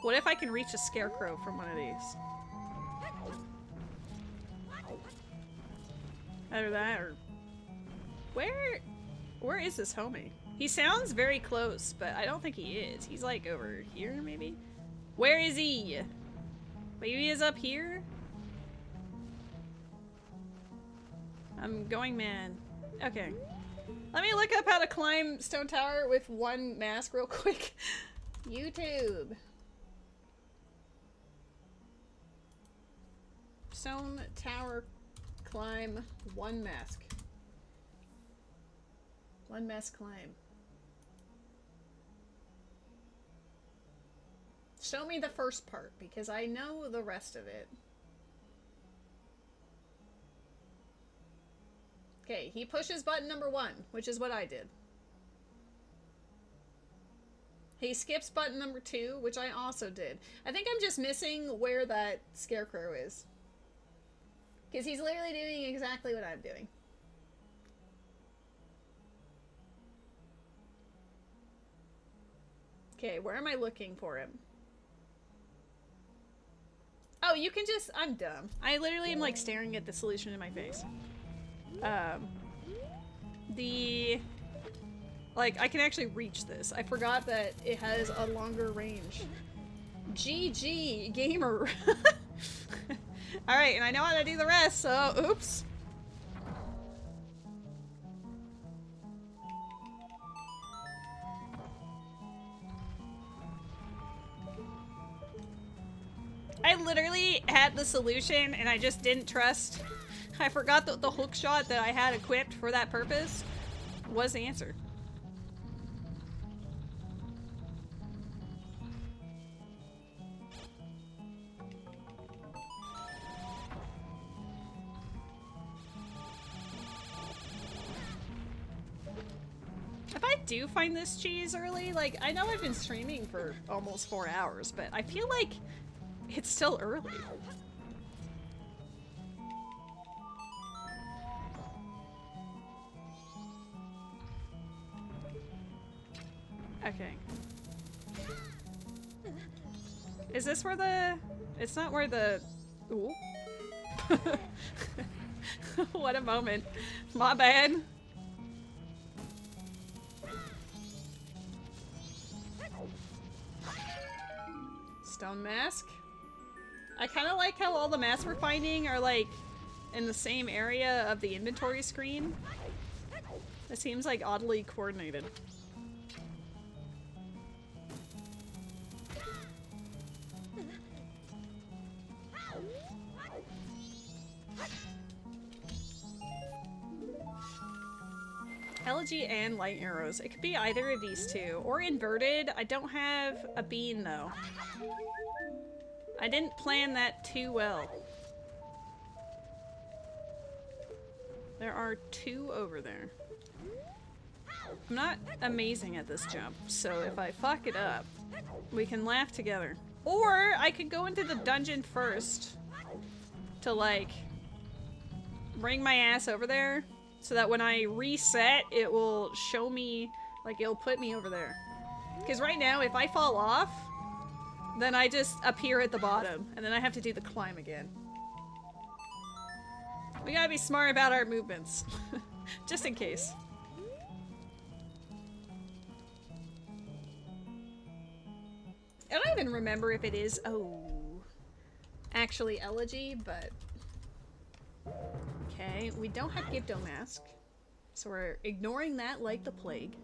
What if I can reach a scarecrow from one of these? Either that or... Where is this homie? He sounds very close, but I don't think he is. He's like over here, maybe? Where is he? Maybe he is up here? I'm going mad. Okay. Let me look up how to climb Stone Tower with one mask real quick. YouTube. Stone Tower climb, one mask. One mask climb. Show me the first part, because I know the rest of it. Okay, he pushes button number 1, which is what I did. He skips button number 2, which I also did. I think I'm just missing where that scarecrow is. Because he's literally doing exactly what I'm doing. Okay, where am I looking for him? Oh, you can just... I'm dumb. I literally am like staring at the solution in my face. Like, I can actually reach this. I forgot that it has a longer range. GG, gamer. Alright, and I know how to do the rest, so oops. had the solution and I just didn't trust. I forgot that the hook shot that I had equipped for that purpose was the answer. If I do find this cheese early, like, I know I've been streaming for almost 4 hours, but I feel like it's still early. Okay. Is this where the... It's not where the... Ooh. What a moment. My bad. Stone mask. I kind of like how all the masks we're finding are like in the same area of the inventory screen. It seems like oddly coordinated. Elegy and light arrows. It could be either of these two. Or inverted. I don't have a bean though. I didn't plan that too well. There are 2 over there. I'm not amazing at this jump, so if I fuck it up, we can laugh together. Or I could go into the dungeon first to like bring my ass over there so that when I reset, it will show me, like it'll put me over there. Because right now, if I fall off, then I just appear at the bottom, and then I have to do the climb again. We gotta be smart about our movements. Just in case. I don't even remember if it is, actually Elegy, but... Okay, we don't have Gibdo Mask, so we're ignoring that like the plague.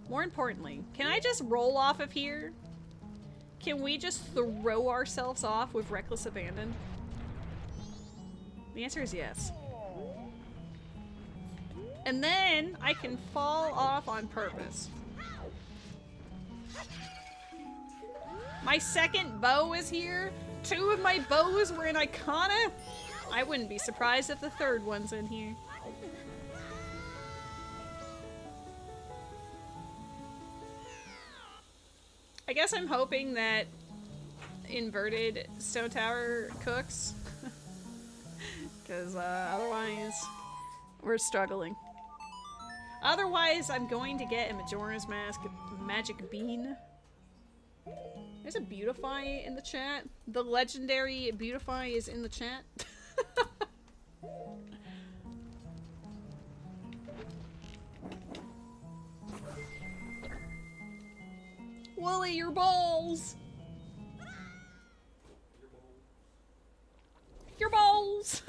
More importantly, can I just roll off of here? Can we just throw ourselves off with reckless abandon? The answer is yes. And then I can fall off on purpose. My second bow is here. 2 of my bows were in Icona. I wouldn't be surprised if the 3rd one's in here. I guess I'm hoping that inverted stone tower cooks. Because otherwise we're struggling. Otherwise I'm going to get a Majora's Mask magic bean. There's a Beautify in the chat. The legendary Beautify is in the chat. Wooly, your balls! Your balls!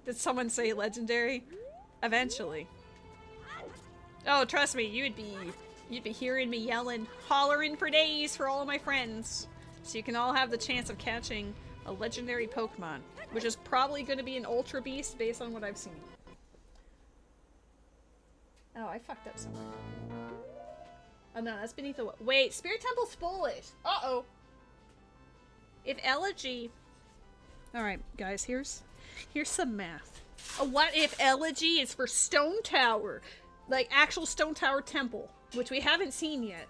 Did someone say legendary? Eventually. Oh, trust me, you'd be hearing me yelling, hollering for days for all of my friends. So you can all have the chance of catching a legendary Pokemon, which is probably going to be an Ultra Beast based on what I've seen. Oh, I fucked up somewhere. Oh no, that's beneath the... Wait, Spirit Temple's foolish! Uh-oh! If Elegy... Alright, guys, here's some math. What if Elegy is for Stone Tower? Like, actual Stone Tower Temple, which we haven't seen yet.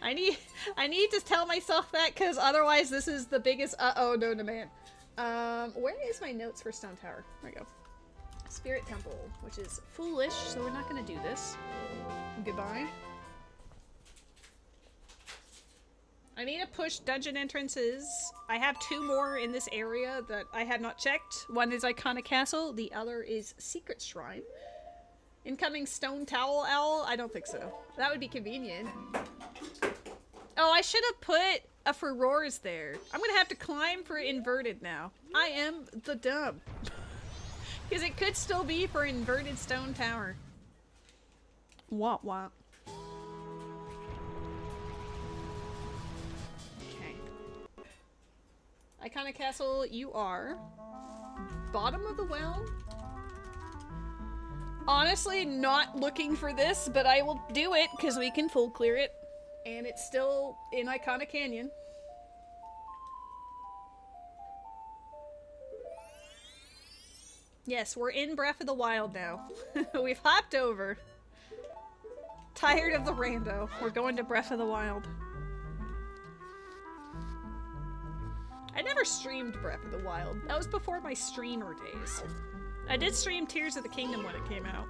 I need to tell myself that, because otherwise this is the biggest uh-oh known to man. Where is my notes for Stone Tower? There we go. Spirit Temple, which is foolish, so we're not gonna do this. Goodbye. I need to push dungeon entrances. I have 2 more in this area that I have not checked. One is Iconic Castle, the other is Secret Shrine. Incoming Stone Towel Owl? I don't think so. That would be convenient. Oh, I should have put a Furores there. I'm gonna have to climb for inverted now. I am the dumb. Because it could still be for inverted Stone Tower. Womp womp. Okay. Iconic Castle, you are. Bottom of the well? Honestly, not looking for this, but I will do it because we can full clear it. And it's still in Iconic Canyon. Yes, we're in Breath of the Wild now. We've hopped over. Tired of the rando. We're going to Breath of the Wild. I never streamed Breath of the Wild. That was before my streamer days. I did stream Tears of the Kingdom when it came out.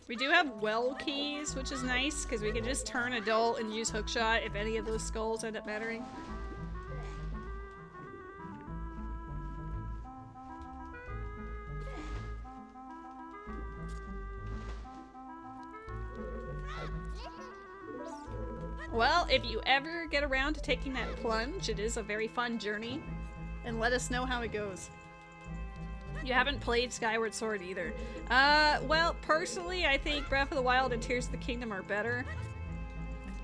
We do have well keys, which is nice, because we can just turn adult and use hookshot if any of those skulls end up mattering. Well, if you ever get around to taking that plunge, it is a very fun journey, and let us know how it goes. You haven't played Skyward Sword either. Well, personally, I think Breath of the Wild and Tears of the Kingdom are better.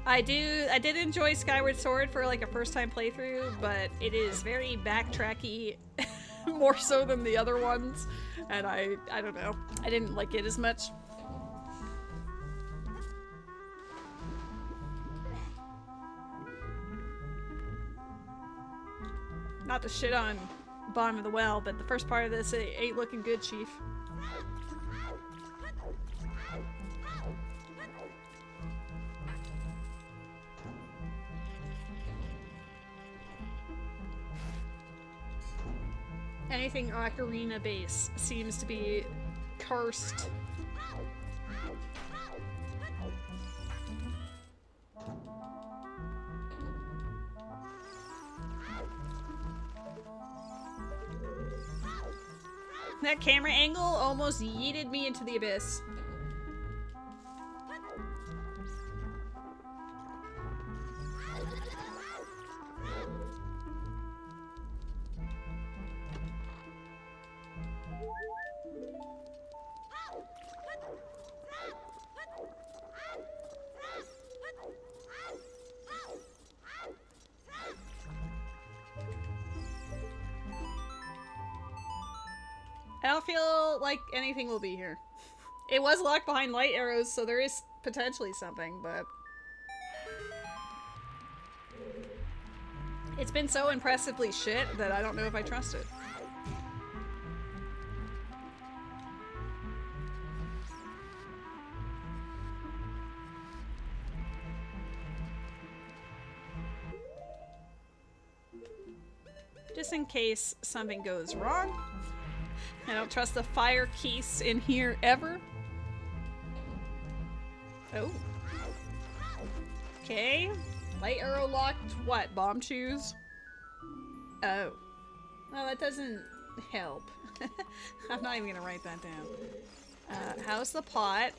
I did enjoy Skyward Sword for like a first-time playthrough, but it is very backtracky, more so than the other ones, and I don't know. I didn't like it as much. Not to shit on Bottom of the Well, but the first part of this ain't looking good, Chief. Anything Ocarina base seems to be cursed. That camera angle almost yeeted me into the abyss. I don't feel like anything will be here. It was locked behind light arrows, so there is potentially something, but it's been so impressively shit that I don't know if I trust it. Just in case something goes wrong. I don't trust the fire keys in here ever. Oh. Okay. Light arrow locked what? Bomb shoes? Oh. Well, that doesn't help. I'm not even gonna write that down. How's the pot?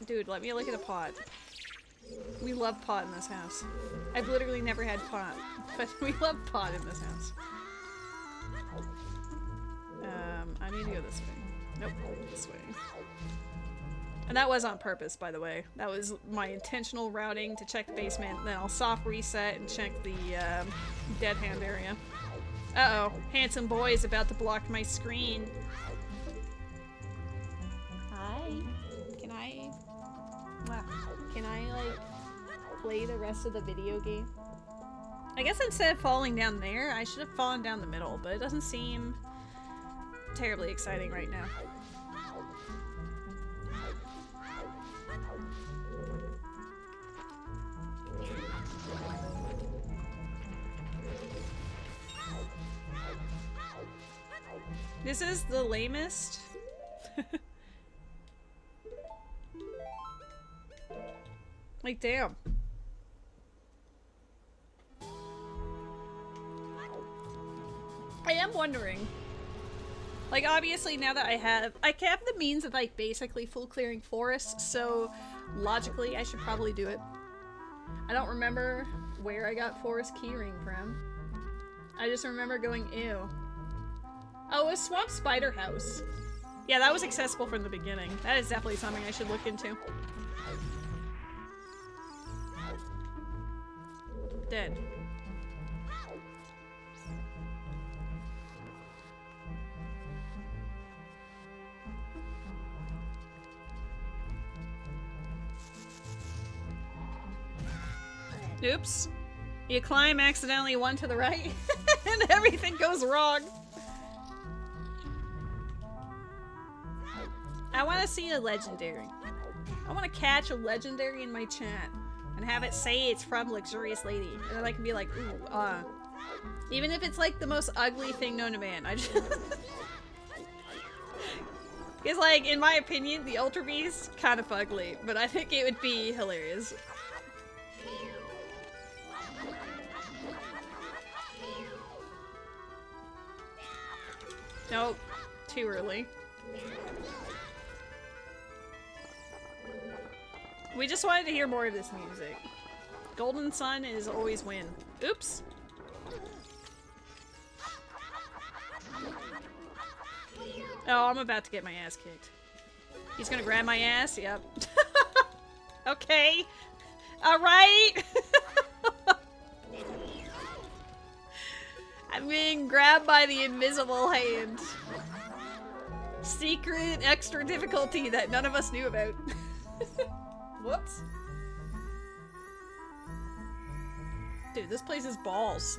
Dude, let me look at a pot. We love pot in this house. I've literally never had pot, but we love pot in this house. I need to go this way. Nope, this way. And that was on purpose, by the way. That was my intentional routing to check the basement, then I'll soft reset and check the dead hand area. Uh-oh, handsome boy is about to block my screen. Hi. Can I, like, play the rest of the video game? I guess instead of falling down there, I should have fallen down the middle, but it doesn't seem terribly exciting right now. This is the lamest. Like, damn. I am wondering. Like, obviously, now that I have the means of, like, basically full clearing forests, so logically, I should probably do it. I don't remember where I got Forest Keyring from. I just remember going, ew. Oh, a Swamp Spider House. Yeah, that was accessible from the beginning. That is definitely something I should look into. Dead. Oops. You climb accidentally one to the right, and everything goes wrong. I want to see a legendary. I want to catch a legendary in my chat and have it say it's from LuxuriousLady, and then I can be like, ooh, even if it's like the most ugly thing known to man. I just because, like, in my opinion, the Ultra Beast kind of ugly, but I think it would be hilarious. Nope, too early. We just wanted to hear more of this music. Golden Sun is always win. Oops. Oh, I'm about to get my ass kicked. He's gonna grab my ass? Yep. Okay. Alright. I'm being grabbed by the invisible hand. Secret extra difficulty that none of us knew about. Whoops. Dude, this place is balls.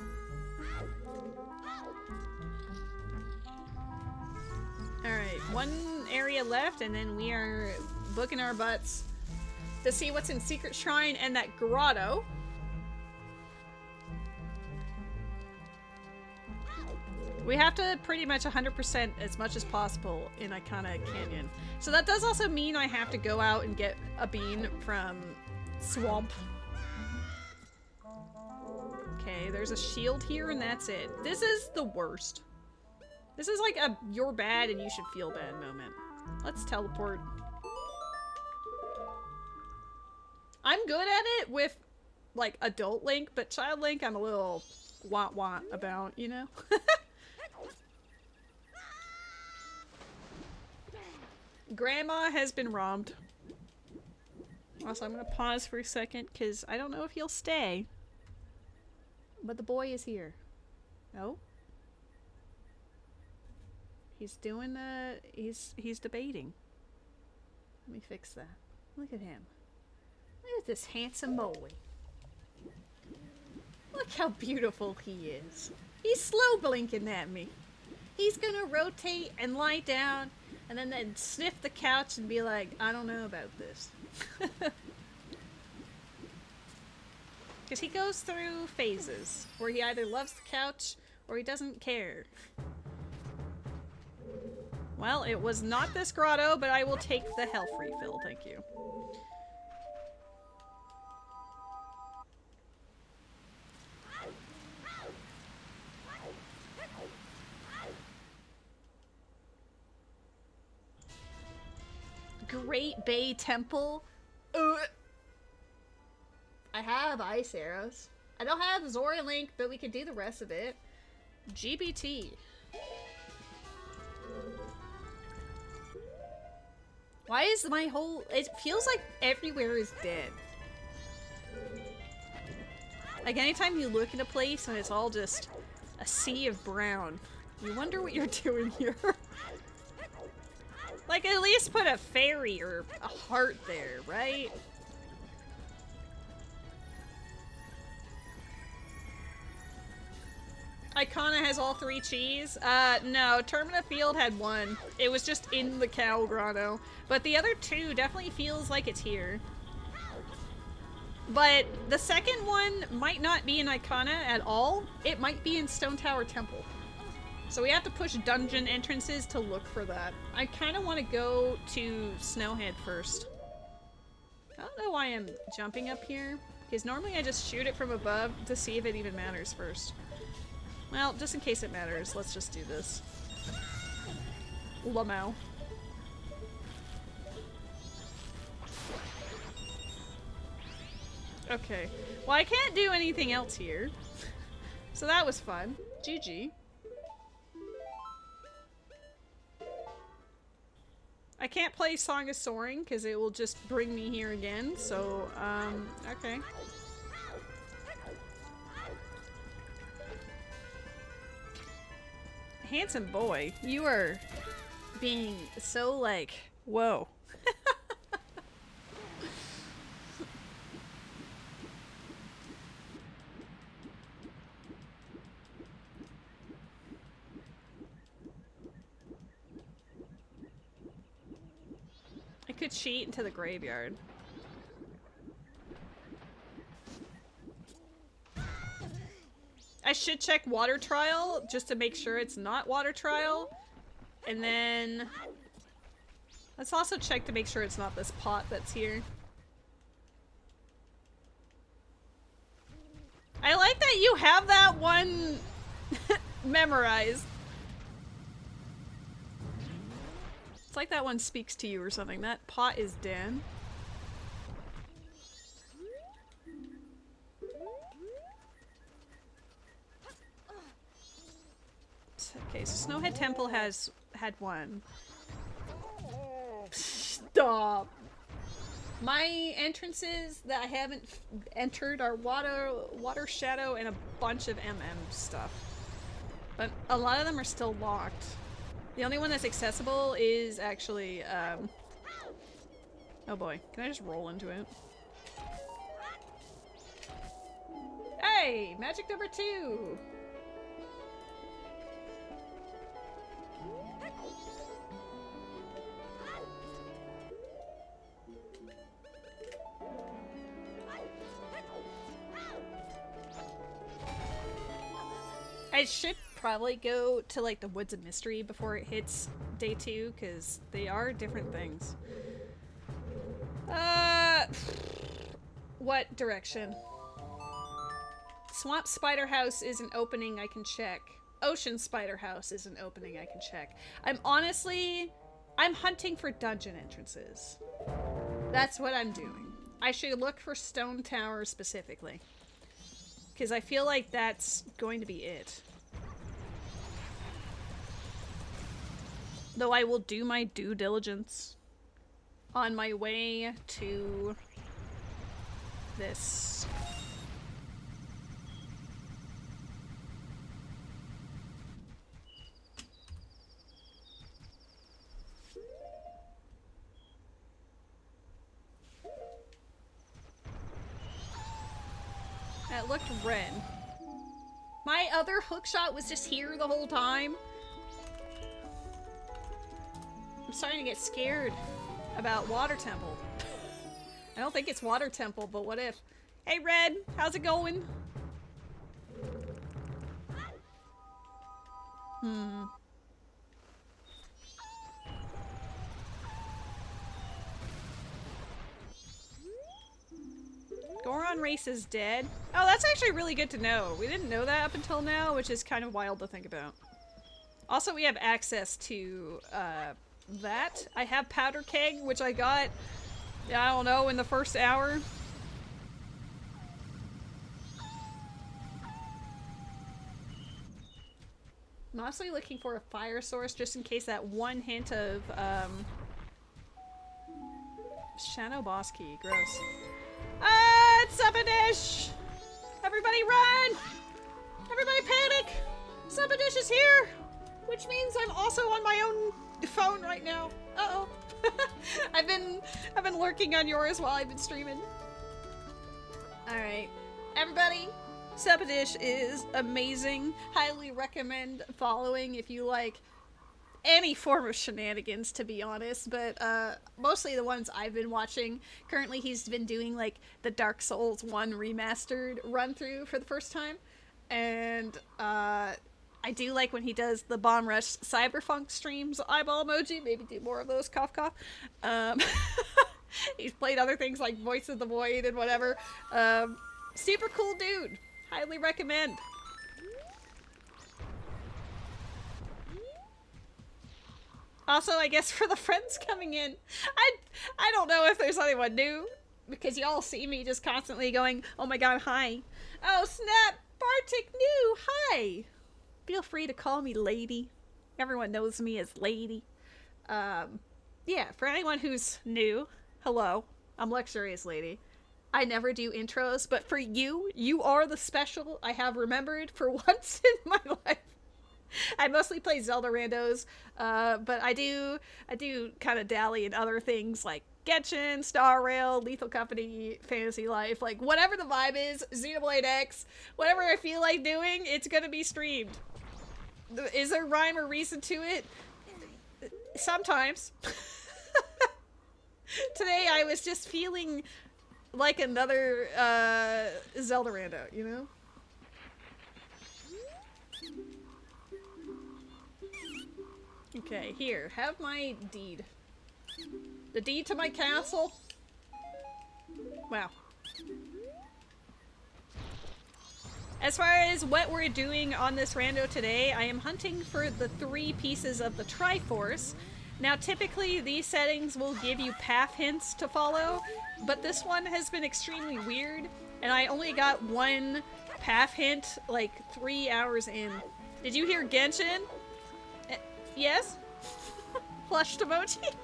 Alright, one area left, and then we are booking our butts to see what's in Secret Shrine and that grotto. We have to pretty much 100% as much as possible in Icona Canyon. So that does also mean I have to go out and get a bean from Swamp. Okay, there's a shield here and that's it. This is the worst. This is like a you're bad and you should feel bad moment. Let's teleport. I'm good at it with like adult Link, but child Link I'm a little wah-wah about, you know? Grandma has been robbed. Also, I'm gonna pause for a second because I don't know if he'll stay. But the boy is here. No? He's doing the... He's debating. Let me fix that. Look at him. Look at this handsome boy. Look how beautiful he is. He's slow blinking at me. He's gonna rotate and lie down and then sniff the couch and be like, I don't know about this. Because he goes through phases where he either loves the couch or he doesn't care. Well, it was not this grotto, but I will take the health refill, thank you. Great Bay Temple. I have ice arrows. I don't have Zora Link, but we could do the rest of it. GBT. Why is my whole... It feels like everywhere is dead. Like anytime you look at a place and it's all just a sea of brown, you wonder what you're doing here. Like, at least put a fairy or a heart there, right? Icona has all 3 cheese? No, Termina Field had 1. It was just in the cow grotto. But the other 2 definitely feels like it's here. But the second one might not be in Icona at all. It might be in Stone Tower Temple. So we have to push dungeon entrances to look for that. I kind of want to go to Snowhead first. I don't know why I'm jumping up here, because normally I just shoot it from above to see if it even matters first. Well, just in case it matters, let's just do this. Lamau. Okay. Well, I can't do anything else here. So that was fun. GG. I can't play Song of Soaring because it will just bring me here again, so, okay. Handsome boy, you are being so, like, whoa. I could cheat into the graveyard. I should check water trial just to make sure it's not water trial. And then let's also check to make sure it's not this pot that's here. I like that you have that one memorized. It's like that one speaks to you or something. That pot is dead. Okay, so Snowhead Temple had one. Stop. My entrances that I haven't entered are Water Shadow and a bunch of MM stuff. But a lot of them are still locked. The only one that's accessible is actually, oh boy, can I just roll into it? Hey! Magic number 2! I should probably go to like the Woods of Mystery before it hits day 2 because they are different things. What direction? Swamp Spider House is an opening I can check. Ocean Spider House is an opening I can check. I'm hunting for dungeon entrances. That's what I'm doing. I should look for Stone Tower specifically. Because I feel like that's going to be it. Though I will do my due diligence on my way to this. That looked red. My other hookshot was just here the whole time. I'm starting to get scared about Water Temple. I don't think it's Water Temple, but what if? Hey Red, how's it going? Goron Race is dead. Oh, that's actually really good to know. We didn't know that up until now, which is kind of wild to think about. Also, we have access to that. I have Powder Keg, which I got, I don't know, in the first hour. I'm honestly looking for a fire source just in case that one hint of Shadow Boss Key. Gross. It's Suppadish! Everybody run! Everybody panic! Suppadish is here! Which means I'm also on my own phone right now. Uh-oh. I've been lurking on yours while I've been streaming. Alright. Everybody, Suppadish is amazing. Highly recommend following if you like any form of shenanigans, to be honest, but mostly the ones I've been watching. Currently he's been doing like the Dark Souls 1 remastered run through for the first time, and I do like when he does the Bomb Rush Cyberpunk streams. Eyeball emoji, maybe do more of those, cough cough. He's played other things like Voice of the Void and whatever. Super cool dude, highly recommend. Also, I guess for the friends coming in, I don't know if there's anyone new. because y'all see me just constantly going, oh my god, hi. Oh snap, Bartik new, hi. Feel free to call me Lady. Everyone knows me as Lady. Yeah, for anyone who's new, hello, I'm LuxuriousLady. I never do intros, but for you, you are the special I have remembered for once in my life. I mostly play Zelda randos, but I do kind of dally in other things like Genshin, Star Rail, Lethal Company, Fantasy Life, like whatever the vibe is, Xenoblade X, whatever I feel like doing, it's gonna be streamed. Is there rhyme or reason to it? Sometimes. Today I was just feeling like another Zelda rando, you know? Okay, here, have my deed. The deed to my castle. Wow. As far as what we're doing on this rando today, I am hunting for the 3 pieces of the Triforce. Now, typically, these settings will give you path hints to follow, but this one has been extremely weird, and I only got 1 path hint, like, 3 hours in. Did you hear Genshin? Yes? Flushed emoji?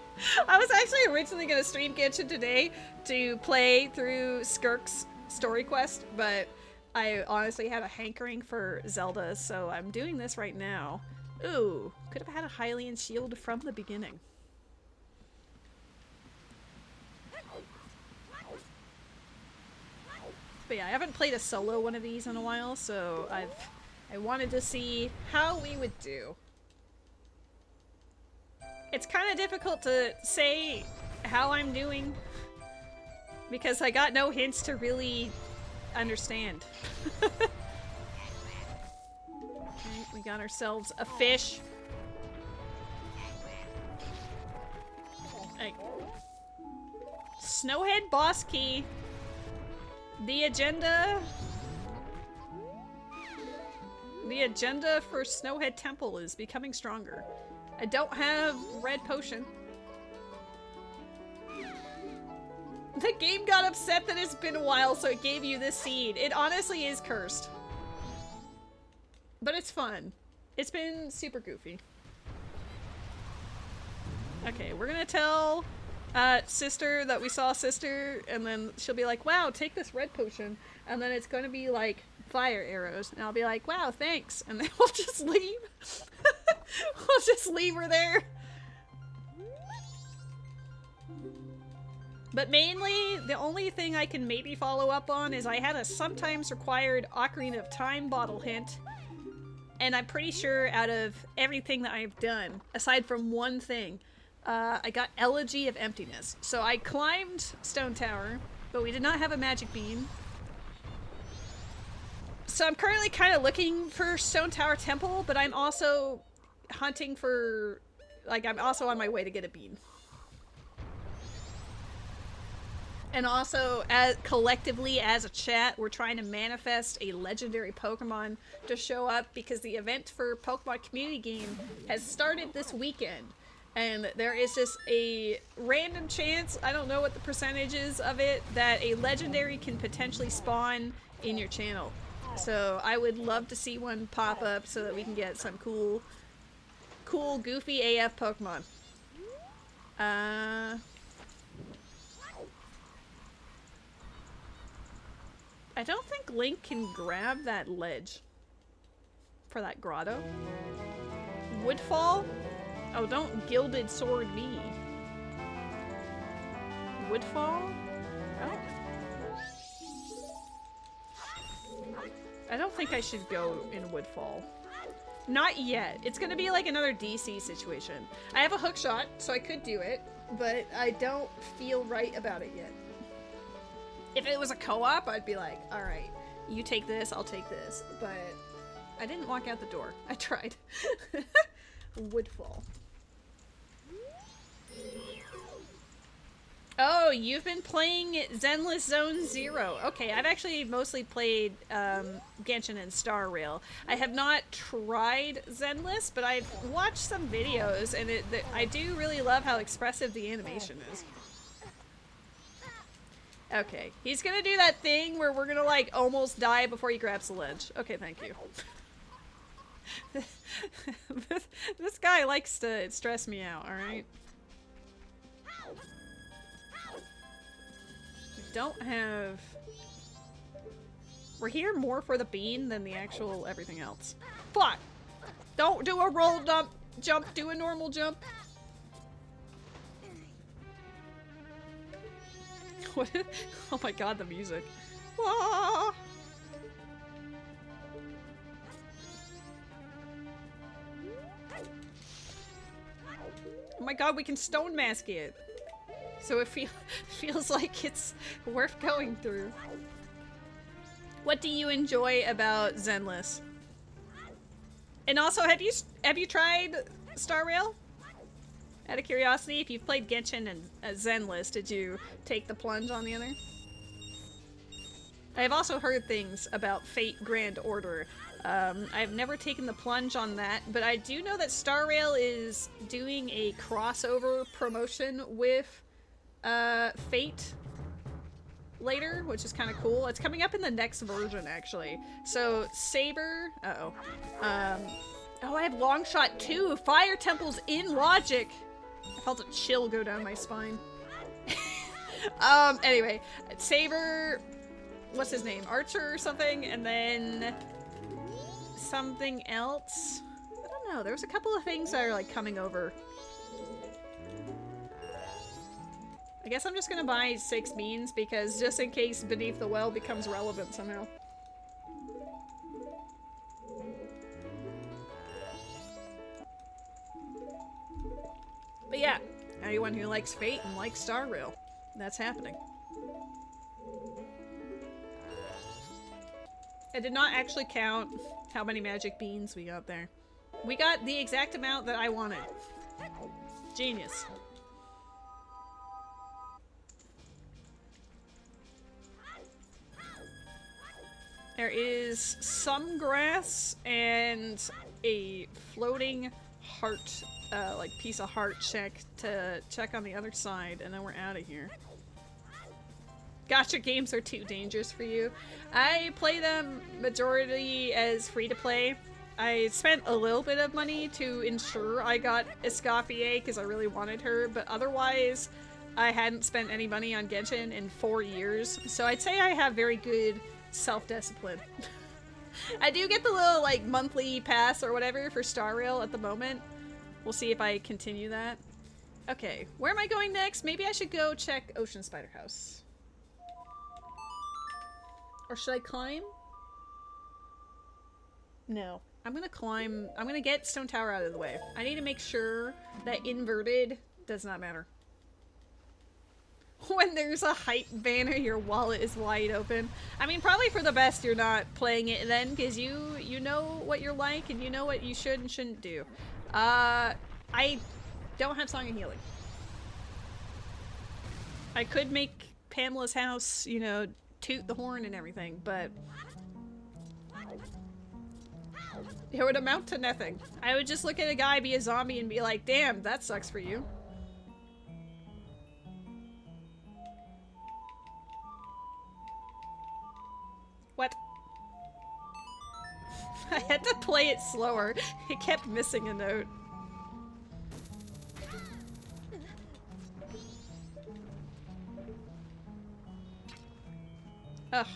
I was actually originally going to stream Genshin today to play through Skirk's story quest, but I honestly had a hankering for Zelda, so I'm doing this right now. Ooh, could have had a Hylian shield from the beginning. But yeah, I haven't played a solo one of these in a while, so I wanted to see how we would do. It's kind of difficult to say how I'm doing because I got no hints to really understand. Okay, we got ourselves a fish. Like, Snowhead boss key. The agenda for Snowhead Temple is becoming stronger. I don't have red potion. The game got upset that it's been a while, so it gave you this seed. It honestly is cursed. But it's fun. It's been super goofy. Okay, we're gonna tell Sister that we saw Sister, and then she'll be like, wow, take this red potion. And then it's gonna be like fire arrows, and I'll be like, wow, thanks. And then we'll just leave. We'll just leave her there. But mainly, the only thing I can maybe follow up on is I had a sometimes required Ocarina of Time bottle hint. And I'm pretty sure out of everything that I've done, aside from one thing, I got Elegy of Emptiness. So I climbed Stone Tower, but we did not have a magic bean. So I'm currently kind of looking for Stone Tower Temple, but I'm also hunting for, like, I'm also on my way to get a bean. And also, collectively as a chat, we're trying to manifest a legendary Pokemon to show up because the event for Pokemon Community Game has started this weekend. And there is just a random chance, I don't know what the percentage is of it, that a legendary can potentially spawn in your channel. So I would love to see one pop up so that we can get some cool, goofy AF Pokemon. I don't think Link can grab that ledge for that grotto. Woodfall? Oh, don't Gilded Sword me. Woodfall? Oh. I don't think I should go in Woodfall. Not yet. It's gonna be like another DC situation. I have a hook shot, so I could do it, but I don't feel right about it yet. If it was a co-op, I'd be like, alright, you take this, I'll take this. But I didn't walk out the door. I tried. Woodfall. Oh, you've been playing Zenless Zone Zero. Okay, I've actually mostly played Genshin and Star Rail. I have not tried Zenless, but I've watched some videos, and I do really love how expressive the animation is. Okay, he's gonna do that thing where we're gonna like almost die before he grabs the ledge. Okay, thank you. this guy likes to stress me out, alright? We don't have... We're here more for the bean than the actual everything else. Fuck! Don't do a roll jump, do a normal jump. What? Oh my god, the music. Ah! Oh my god, we can stone mask it. So it feels like it's worth going through. What do you enjoy about Zenless? And also, have you tried Star Rail? Out of curiosity, if you've played Genshin and Zenless, did you take the plunge on the other? I have also heard things about Fate Grand Order. I've never taken the plunge on that, but I do know that Star Rail is doing a crossover promotion with Fate later, which is kind of cool. It's coming up in the next version, actually. So, Saber... Uh-oh. Oh, I have Longshot too! Fire Temples in Logic! I felt a chill go down my spine. Anyway. Saber... What's his name? Archer or something? And then... something else? I don't know. There's a couple of things that are, like, coming over. I guess I'm just gonna buy 6 beans because just in case Beneath the Well becomes relevant somehow. But yeah, anyone who likes Fate and likes Star Rail, that's happening. I did not actually count how many magic beans we got there. We got the exact amount that I wanted. Genius. There is some grass and a floating heart, like piece of heart to check on the other side, and then we're out of here. Gacha games are too dangerous for you. I play them majority as free-to-play. I spent a little bit of money to ensure I got Escoffier because I really wanted her, but otherwise I hadn't spent any money on Genshin in 4 years, so I'd say I have very good self-discipline. I do get the little, like, monthly pass or whatever for Star Rail at the moment. We'll see if I continue that. Okay, where am I going next? Maybe I should go check Ocean Spider House. Or should I climb? No. I'm gonna climb. I'm gonna get Stone Tower out of the way. I need to make sure that inverted does not matter. When there's a hype banner, your wallet is wide open. I mean, probably for the best you're not playing it then, because you know what you're like and you know what you should and shouldn't do. I don't have Song of Healing. I could make Pamela's house, you know, toot the horn and everything, but it would amount to nothing. I would just look at a guy be a zombie and be like, damn, that sucks for you. What? I had to play it slower. It kept missing a note. Ugh.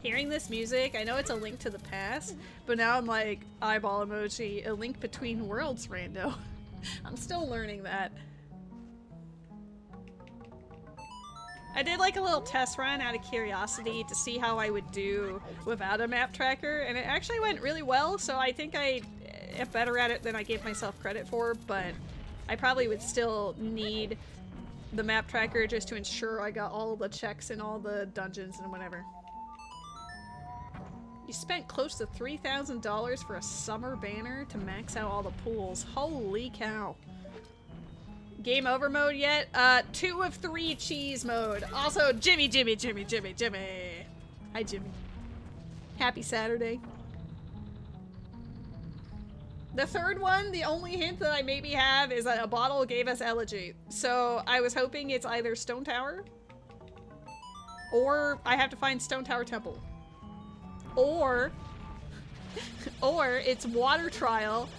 Hearing this music, I know it's a link to the past, but now I'm like, eyeball emoji, a link between worlds rando. I'm still learning that. I did like a little test run out of curiosity to see how I would do without a map tracker, and it actually went really well, so I think I am better at it than I gave myself credit for, but I probably would still need the map tracker just to ensure I got all the checks in all the dungeons and whatever. You spent close to $3,000 for a summer banner to max out all the pools. Holy cow. Game over mode yet? 2 of 3 cheese mode. Also, Jimmy. Hi, Jimmy. Happy Saturday. The third one, the only hint that I maybe have is that a bottle gave us Elegy. So I was hoping it's either Stone Tower Or I have to find Stone Tower Temple. Or it's water trial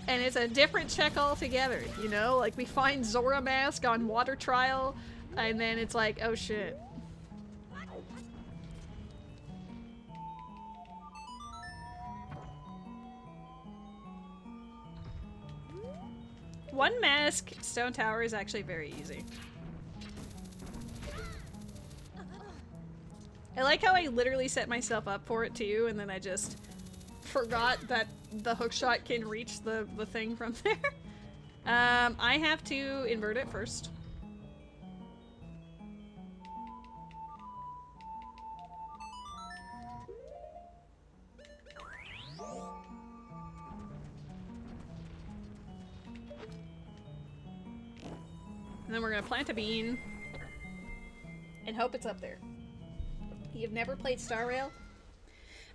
and it's a different check altogether, you know? Like we find Zora mask on water trial and then it's like, oh shit. One mask Stone Tower is actually very easy. I like how I literally set myself up for it too, and then I just forgot that the hookshot can reach the thing from there. I have to invert it first. And then we're gonna plant a bean and hope it's up there. You've never played Star Rail?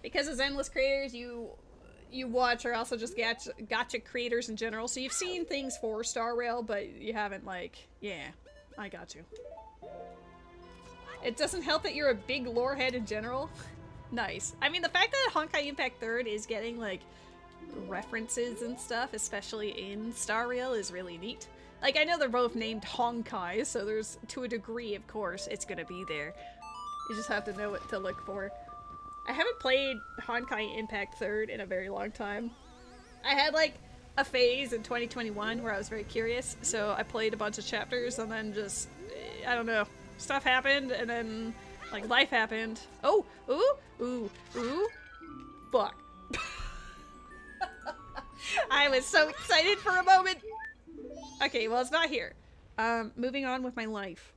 Because as endless creators you watch are also just gacha creators in general, so you've seen things for Star Rail, but you haven't like, yeah, I got you. It doesn't help that you're a big lore head in general. Nice. I mean, the fact that Honkai Impact 3rd is getting like references and stuff, especially in Star Rail, is really neat. Like, I know they're both named Honkai, so there's, to a degree, of course, it's gonna be there. You just have to know what to look for. I haven't played Honkai Impact 3rd in a very long time. I had, like, a phase in 2021 where I was very curious, so I played a bunch of chapters, and then just, I don't know, stuff happened, and then, like, life happened. Oh! Ooh! Fuck. I was so excited for a moment! Okay, well, it's not here. Moving on with my life.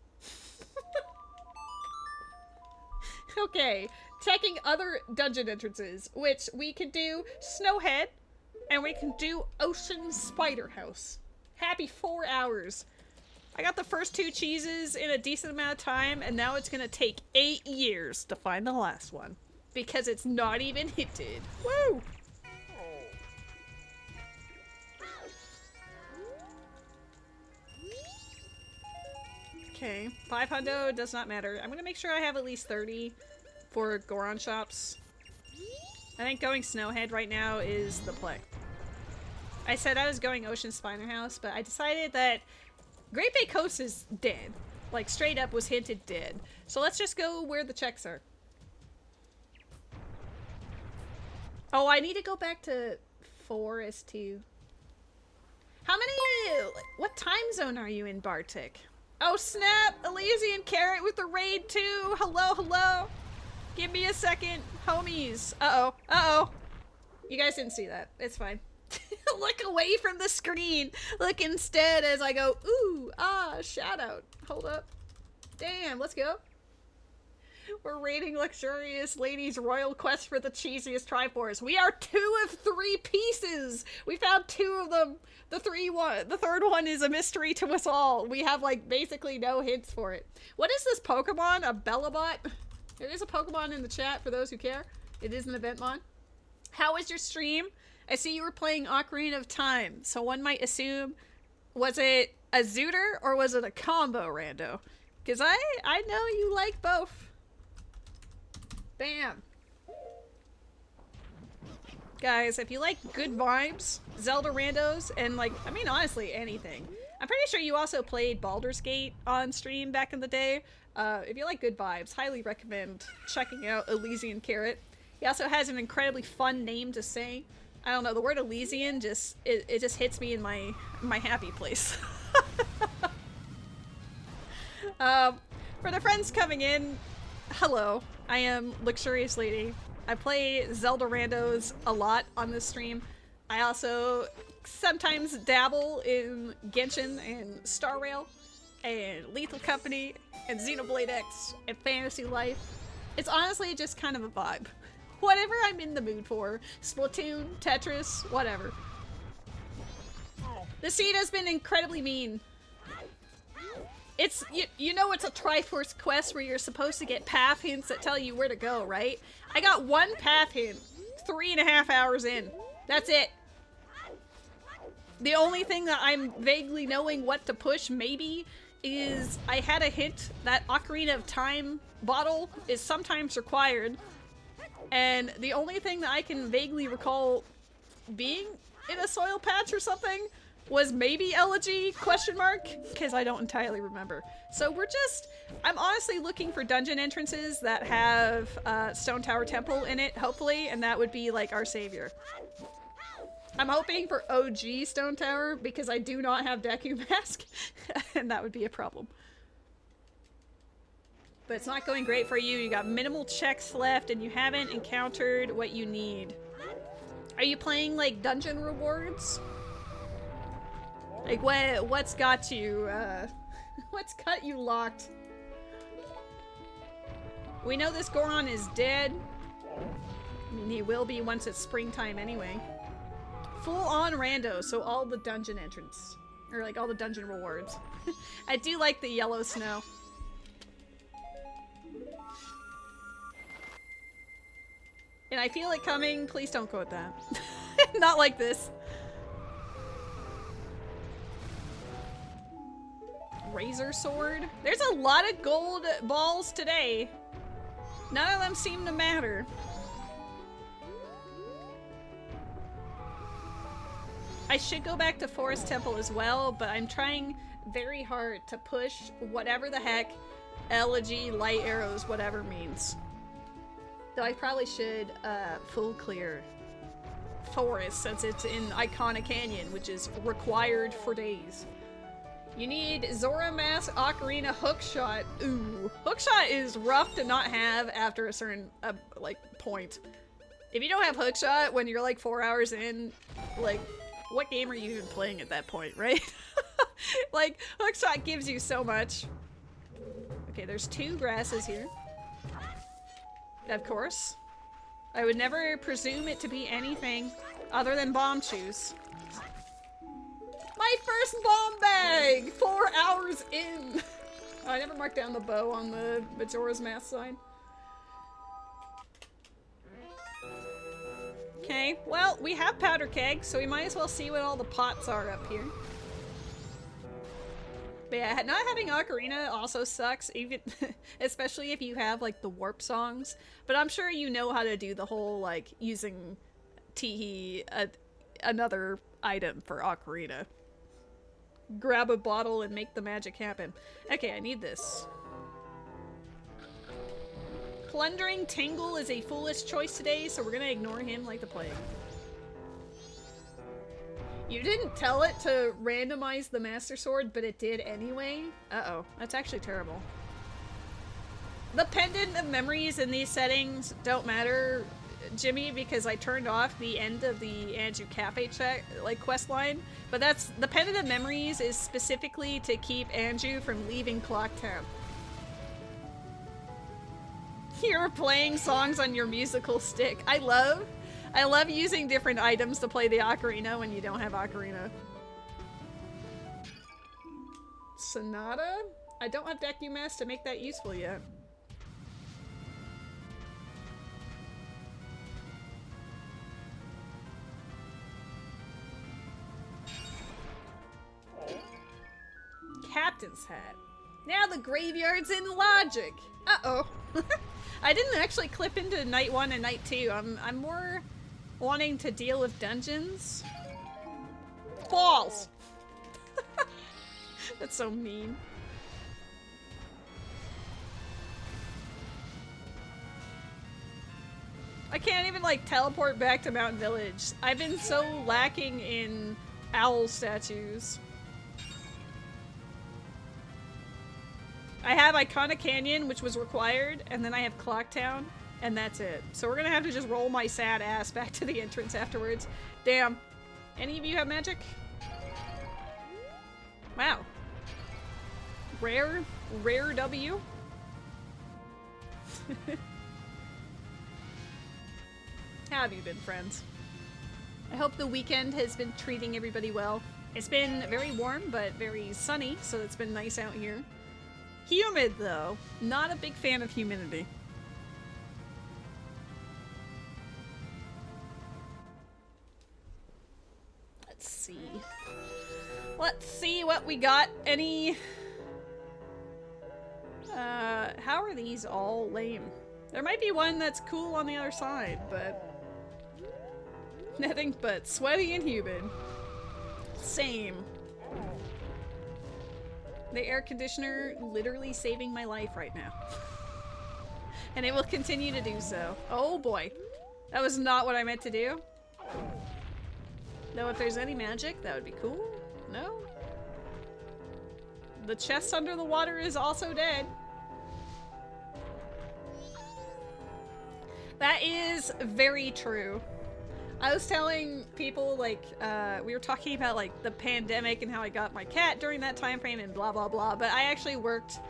Okay, checking other dungeon entrances, which we can do Snowhead, and we can do Ocean Spider House. Happy 4 hours. I got the first 2 cheeses in a decent amount of time, and now it's gonna take 8 years to find the last one. Because it's not even hinted. Woo! Okay, 500 does not matter. I'm gonna make sure I have at least 30 for Goron shops. I think going Snowhead right now is the play. I said I was going Ocean Spider House, but I decided that Great Bay Coast is dead. Like, straight up was hinted dead. So let's just go where the checks are. Oh, I need to go back to Forest too. How many... What time zone are you in, Bartik? Oh snap! Elysian Carrot with the raid too! Hello, hello! Give me a second, homies. Uh-oh, uh-oh. You guys didn't see that. It's fine. Look away from the screen. Look instead as I go, ooh, ah, shout out. Hold up. Damn, let's go. We're raiding LuxuriousLady's royal quest for the cheesiest Triforce. We are 2 of 3 pieces! We found 2 of them! The third one is a mystery to us all. We have, like, basically no hints for it. What is this Pokemon? A Bellabot? There is a Pokemon in the chat for those who care. It is an event mon. How was your stream? I see you were playing Ocarina of Time, so one might assume, was it a ZOOTR or was it a combo rando? Because I know you like both. Bam. Guys, if you like good vibes, Zelda randos, and like, I mean, honestly, anything. I'm pretty sure you also played Baldur's Gate on stream back in the day. If you like good vibes, highly recommend checking out Elysian Carrot. He also has an incredibly fun name to say. I don't know, the word Elysian just, it just hits me in my happy place. For the friends coming in, hello. I am LuxuriousLady. I play Zelda randos a lot on this stream. I also sometimes dabble in Genshin and Star Rail and Lethal Company and Xenoblade X and Fantasy Life. It's honestly just kind of a vibe. Whatever I'm in the mood for. Splatoon, Tetris, whatever. The seed has been incredibly mean. It's, you know it's a Triforce Quest where you're supposed to get path hints that tell you where to go, right? I got 1 path hint 3.5 hours in. That's it. The only thing that I'm vaguely knowing what to push, maybe, is I had a hint that Ocarina of Time bottle is sometimes required, and the only thing that I can vaguely recall being in a soil patch or something was maybe Elegy, question mark, because I don't entirely remember. So we're just, I'm honestly looking for dungeon entrances that have Stone Tower Temple in it, hopefully, and that would be like our savior. I'm hoping for OG Stone Tower because I do not have Deku Mask, and that would be a problem. But it's not going great for you. You got minimal checks left, and you haven't encountered what you need. Are you playing like dungeon rewards? Like what's got you, what's got you locked? We know this Goron is dead. I mean, he will be once it's springtime anyway. Full on rando, so all the dungeon entrance. Or like all the dungeon rewards. I do like the yellow snow. And I feel it coming. Please don't quote that. Not like this. Razor sword. There's a lot of gold balls today. None of them seem to matter. I should go back to Forest Temple as well, but I'm trying very hard to push whatever the heck Elegy, light arrows, whatever means. Though I probably should full clear Forest since it's in Iconic Canyon, which is required for days. You need Zora Mask, Ocarina, Hookshot. Ooh, Hookshot is rough to not have after a certain like point. If you don't have Hookshot when you're like 4 hours in, like what game are you even playing at that point, right? Like Hookshot gives you so much. Okay, there's 2 grasses here. Of course. I would never presume it to be anything other than bomb shoes. My first bomb bag! 4 hours in! I never marked down the bow on the Majora's Mask sign. Okay, well, we have powder kegs, so we might as well see what all the pots are up here. But yeah, not having Ocarina also sucks, even especially if you have like the warp songs. But I'm sure you know how to do the whole like using Teehee, another item for Ocarina. Grab a bottle and make the magic happen. Okay, I need this. Plundering Tingle is a foolish choice today, so we're gonna ignore him like the plague. You didn't tell it to randomize the Master Sword, but it did anyway? Uh-oh, that's actually terrible. The Pendant of Memories in these settings don't matter, Jimmy, because I turned off the end of the Anju Cafe quest line, but that's the Pendant of Memories is specifically to keep Anju from leaving Clocktown. You're playing songs on your musical stick. I love using different items to play the ocarina when you don't have ocarina. Sonata? I don't have Deku Mask to make that useful yet. Captain's hat. Now the graveyard's in logic. Uh-oh. I didn't actually clip into night 1 and night 2. I'm more wanting to deal with dungeons. Balls! That's so mean. I can't even like teleport back to Mountain Village. I've been so lacking in owl statues. I have Iconic Canyon, which was required, and then I have Clocktown, and that's it. So we're gonna have to just roll my sad ass back to the entrance afterwards. Damn. Any of you have magic? Wow. Rare W? How have you been, friends? I hope the weekend has been treating everybody well. It's been very warm, but very sunny, so it's been nice out here. Humid, though. Not a big fan of humidity. Let's see. Let's see what we got. Any how are these all lame? There might be one that's cool on the other side, but nothing but sweaty and humid. Same. The air conditioner literally saving my life right now. And it will continue to do so. Oh boy. That was not what I meant to do. Though if there's any magic, that would be cool. No? The chest under the water is also dead. That is very true. I was telling people, like, we were talking about, like, the pandemic and how I got my cat during that time frame and blah, blah, blah. But I actually worked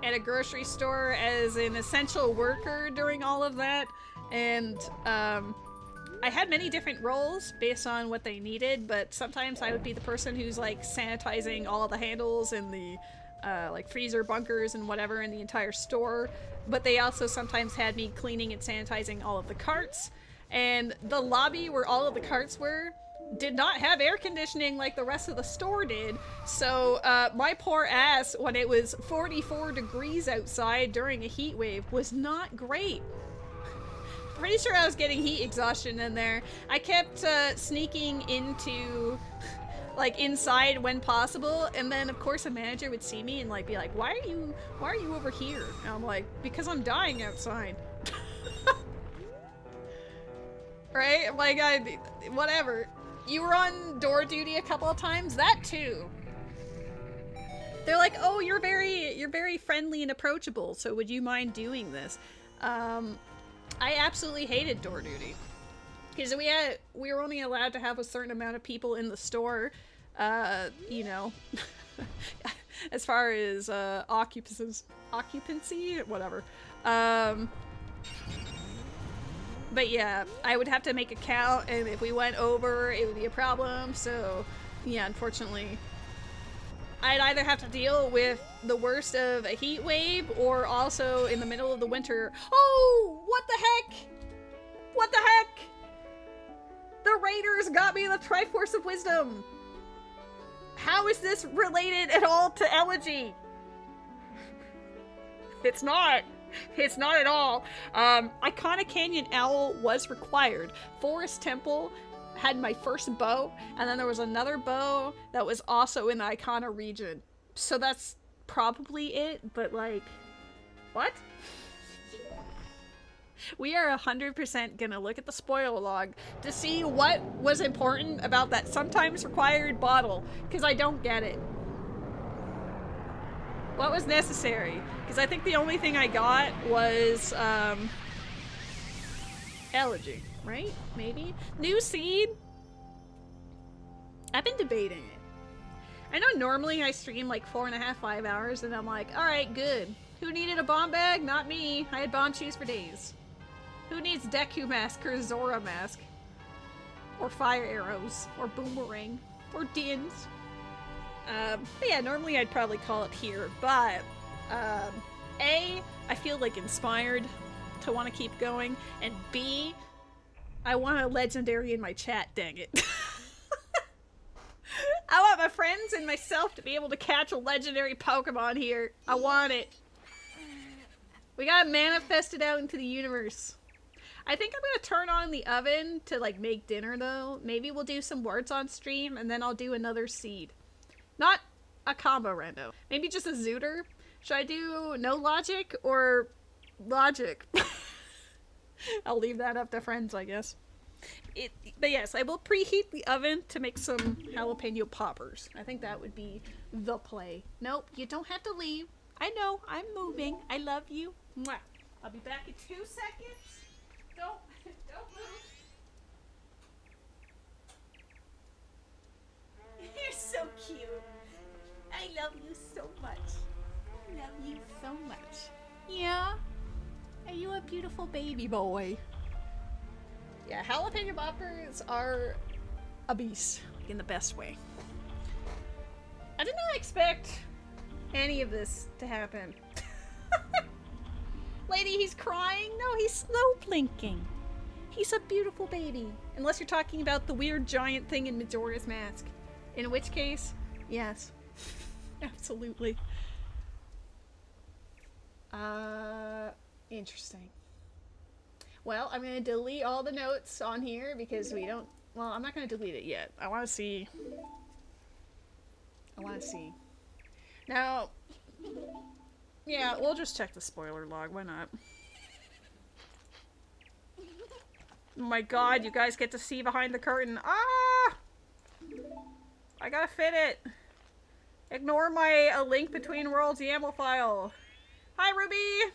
at a grocery store as an essential worker during all of that. And, I had many different roles based on what they needed, but sometimes I would be the person who's, like, sanitizing all the handles and the, like, freezer bunkers and whatever in the entire store. But they also sometimes had me cleaning and sanitizing all of the carts. And the lobby where all of the carts were did not have air conditioning like the rest of the store did. So my poor ass, when it was 44 degrees outside during a heat wave, was not great. Pretty sure I was getting heat exhaustion in there. I kept sneaking into, like, inside when possible, and then of course a manager would see me and like be like, why are you over here? And I'm like, because I'm dying outside. Right? Like, whatever. You were on door duty a couple of times? That too. They're like, oh, you're very friendly and approachable, so would you mind doing this? I absolutely hated door duty. Because we were only allowed to have a certain amount of people in the store, you know, as far as occupancy, whatever. But yeah, I would have to make a count, and if we went over, it would be a problem. So, yeah, unfortunately, I'd either have to deal with the worst of a heat wave, or also in the middle of the winter. Oh, what the heck? What the heck? The Raiders got me the Triforce of Wisdom. How is this related at all to Elegy? It's not. It's not at all. Iconic Canyon Owl was required. Forest Temple had my first bow, and then there was another bow that was also in the Icona region. So that's probably it, but like, what? We are 100% gonna look at the spoiler log to see what was important about that sometimes required bottle, because I don't get it. What was necessary? Because I think the only thing I got was, Elegy, right? Maybe? New seed? I've been debating it. I know normally I stream like 4.5, 5 hours, and I'm like, alright, good. Who needed a bomb bag? Not me. I had bomb shoes for days. Who needs Deku mask or Zora mask? Or fire arrows, or boomerang, or dins? But yeah, normally I'd probably call it here, but, A, I feel like inspired to want to keep going, and B, I want a legendary in my chat, dang it. I want my friends and myself to be able to catch a legendary Pokemon here. I want it. We gotta manifest it out into the universe. I think I'm gonna turn on the oven to, like, make dinner, though. Maybe we'll do some words on stream, and then I'll do another seed. Not a combo rando. Maybe just a ZOOTR. Should I do no logic or logic? I'll leave that up to friends, I guess. But yes, I will preheat the oven to make some jalapeno poppers. I think that would be the play. Nope, you don't have to leave. I know, I'm moving. I love you. Mwah. I'll be back in 2 seconds. Don't move. You're so cute. I love you so much. I love you so much. Yeah? Are you a beautiful baby boy? Yeah, jalapeno poppers are a beast, in the best way. I did not expect any of this to happen. Lady, he's crying? No, he's slow blinking. He's a beautiful baby. Unless you're talking about the weird giant thing in Majora's Mask. In which case, yes. Absolutely. Interesting. Well, I'm gonna delete all the notes on here because we don't... Well, I'm not gonna delete it yet. I wanna see... Now... Yeah, we'll just check the spoiler log. Why not? Oh my god, you guys get to see behind the curtain. Ah! I gotta fit it. Ignore my A Link Between Worlds YAML file. Hi, Ruby!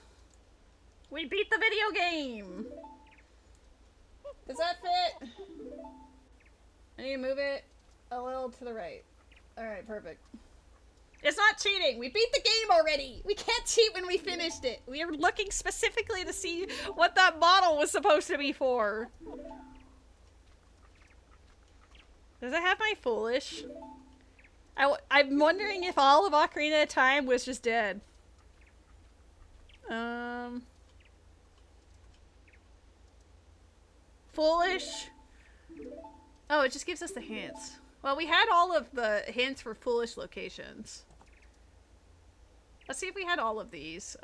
We beat the video game! Does that fit? I need to move it a little to the right. Alright, perfect. It's not cheating! We beat the game already! We can't cheat when we finished it! We are looking specifically to see what that model was supposed to be for. Does it have my Foolish? I'm wondering if all of Ocarina of Time was just dead. Foolish. Oh, it just gives us the hints. Well, we had all of the hints for Foolish locations. Let's see if we had all of these.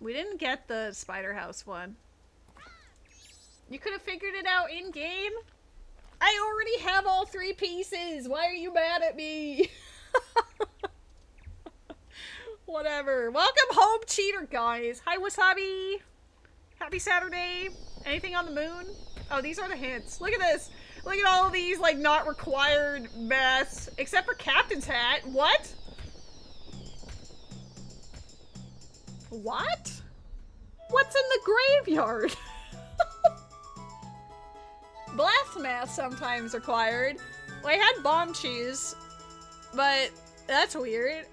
We didn't get the Spider House one. You could have figured it out in-game? I already have all 3 pieces! Why are you mad at me? Whatever. Welcome home, cheater guys! Hi, Wasabi! Happy Saturday! Anything on the moon? Oh, these are the hints. Look at this! Look at all these, like, not required mess. Except for Captain's Hat. What? What? What's in the graveyard? Blast math sometimes required. Well, I had bomb cheese, but that's weird.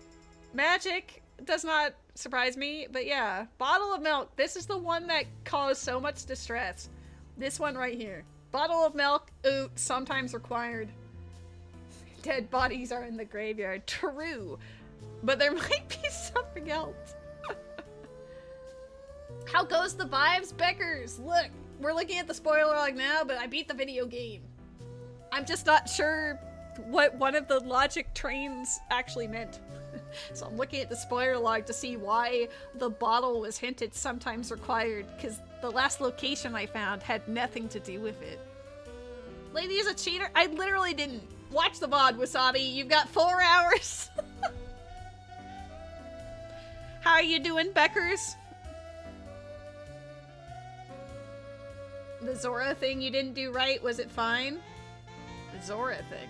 Magic does not surprise me, but yeah. Bottle of milk. This is the one that caused so much distress. This one right here. Bottle of milk, oot, sometimes required. Dead bodies are in the graveyard. True. But there might be something else. How goes the vibes, Beckers? Look, we're looking at the spoiler log now, but I beat the video game. I'm just not sure what one of the logic trains actually meant. So I'm looking at the spoiler log to see why the bottle was hinted sometimes required, because the last location I found had nothing to do with it. Lady is a cheater? I literally didn't. Watch the VOD, Wasabi. You've got 4 hours. How are you doing, Beckers? The Zora thing you didn't do right, was it fine? The Zora thing.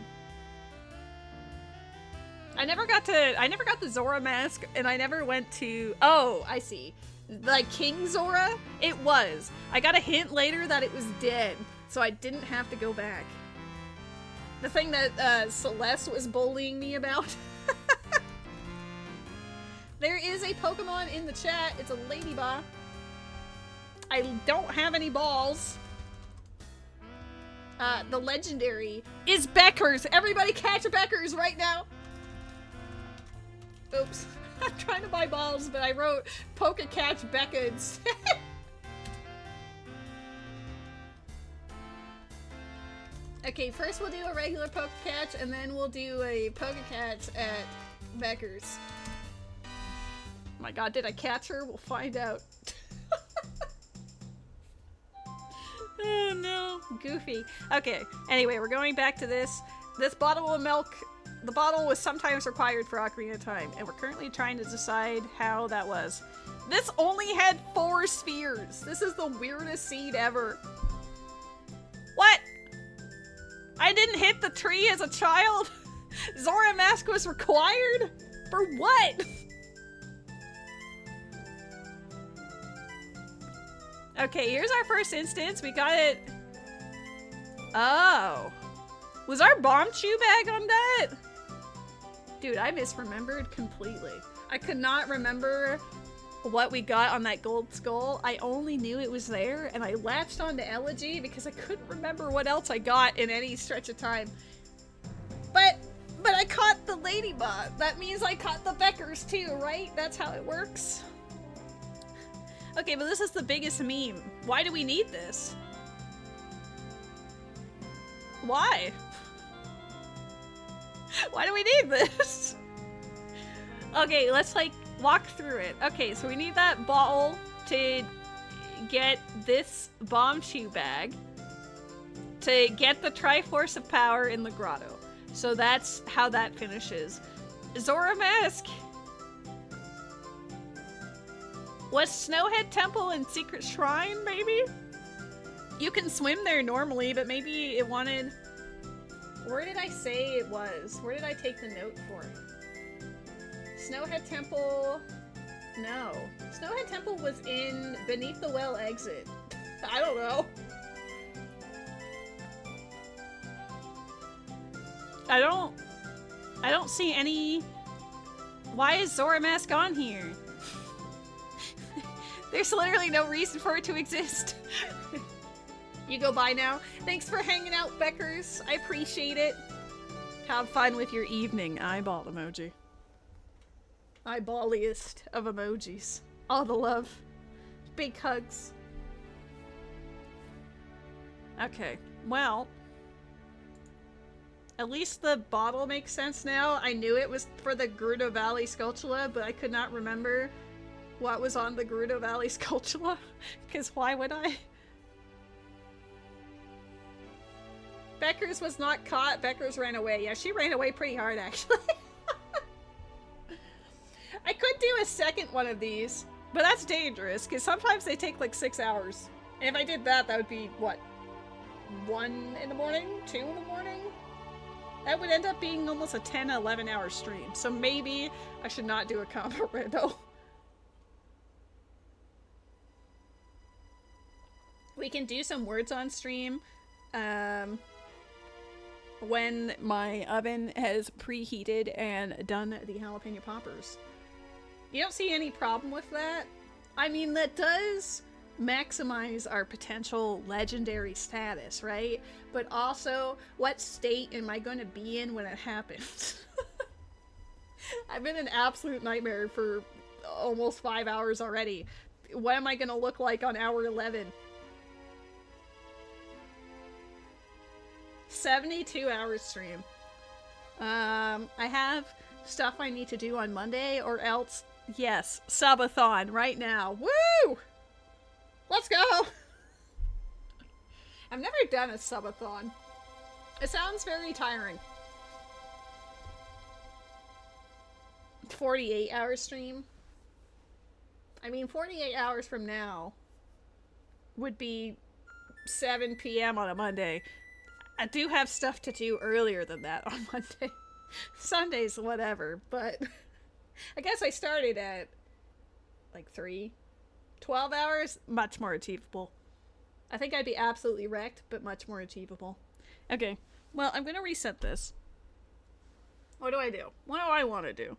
I never got the Zora mask, and I never went to... Oh, I see. Like King Zora? It was. I got a hint later that it was dead, so I didn't have to go back. The thing that Celeste was bullying me about. There is a Pokemon in the chat. It's a Ladybah. I don't have any balls. The legendary is Beckers. Everybody catch a Beckers right now. Oops. I'm trying to buy balls, but I wrote Poke-Catch Becca instead. Okay, first we'll do a regular Poke-Catch, and then we'll do a Poke-Catch at Beckers. Oh my god, did I catch her? We'll find out. Oh no. Goofy. Okay, anyway, we're going back to this. This bottle of milk, the bottle was sometimes required for Ocarina of Time, and we're currently trying to decide how that was. This only had 4 spheres. This is the weirdest seed ever. What? I didn't hit the tree as a child? Zora mask was required? For what? Okay, here's our first instance. We got it. Oh. Was our bomb chew bag on that? Dude, I misremembered completely. I could not remember what we got on that gold skull. I only knew it was there, and I latched onto Elegy because I couldn't remember what else I got in any stretch of time. But I caught the Ladybot. That means I caught the Beckers too, right? That's how it works. Okay, but this is the biggest meme. Why do we need this? Why? Why do we need this? Okay, let's like walk through it. Okay, so we need that bottle to get this bomb shoe bag to get the Triforce of Power in the grotto. So that's how that finishes. Zora Mask! Was Snowhead Temple and Secret Shrine, maybe? You can swim there normally, but maybe it wanted... Where did I say it was? Where did I take the note for? Snowhead Temple... No. Snowhead Temple was in Beneath the Well exit. I don't know. I don't see any... Why is Zora Mask on here? There's literally no reason for it to exist. You go by now. Thanks for hanging out, Beckers. I appreciate it. Have fun with your evening. Eyeball emoji. Eyeballiest of emojis. All the love. Big hugs. Okay, well... At least the bottle makes sense now. I knew it was for the Gerudo Valley Skulltula, but I could not remember what was on the Gerudo Valley Skulltula. Because why would I? Beckers was not caught. Beckers ran away. Yeah, she ran away pretty hard, actually. I could do a second one of these, but that's dangerous, because sometimes they take like 6 hours. And if I did that, that would be, what, 1 in the morning? 2 in the morning? That would end up being almost a 10, 11 hour stream. So maybe I should not do a combo rando. We can do some words on stream when my oven has preheated and done the jalapeno poppers. You don't see any problem with that? I mean, that does maximize our potential legendary status, right? But also, what state am I going to be in when it happens? I've been an absolute nightmare for almost 5 hours already. What am I going to look like on hour 11? 72 hours stream. I have stuff I need to do on Monday, or else, yes, subathon right now. Woo! Let's go! I've never done a subathon. It sounds very tiring. 48-hour stream. I mean, 48 hours from now would be 7 p.m. on a Monday. I do have stuff to do earlier than that on Monday. Sundays, whatever, but I guess I started at like 3. 12 hours, much more achievable. I think I'd be absolutely wrecked, but much more achievable. Okay, well, I'm gonna reset this. What do I do? What do I want to do?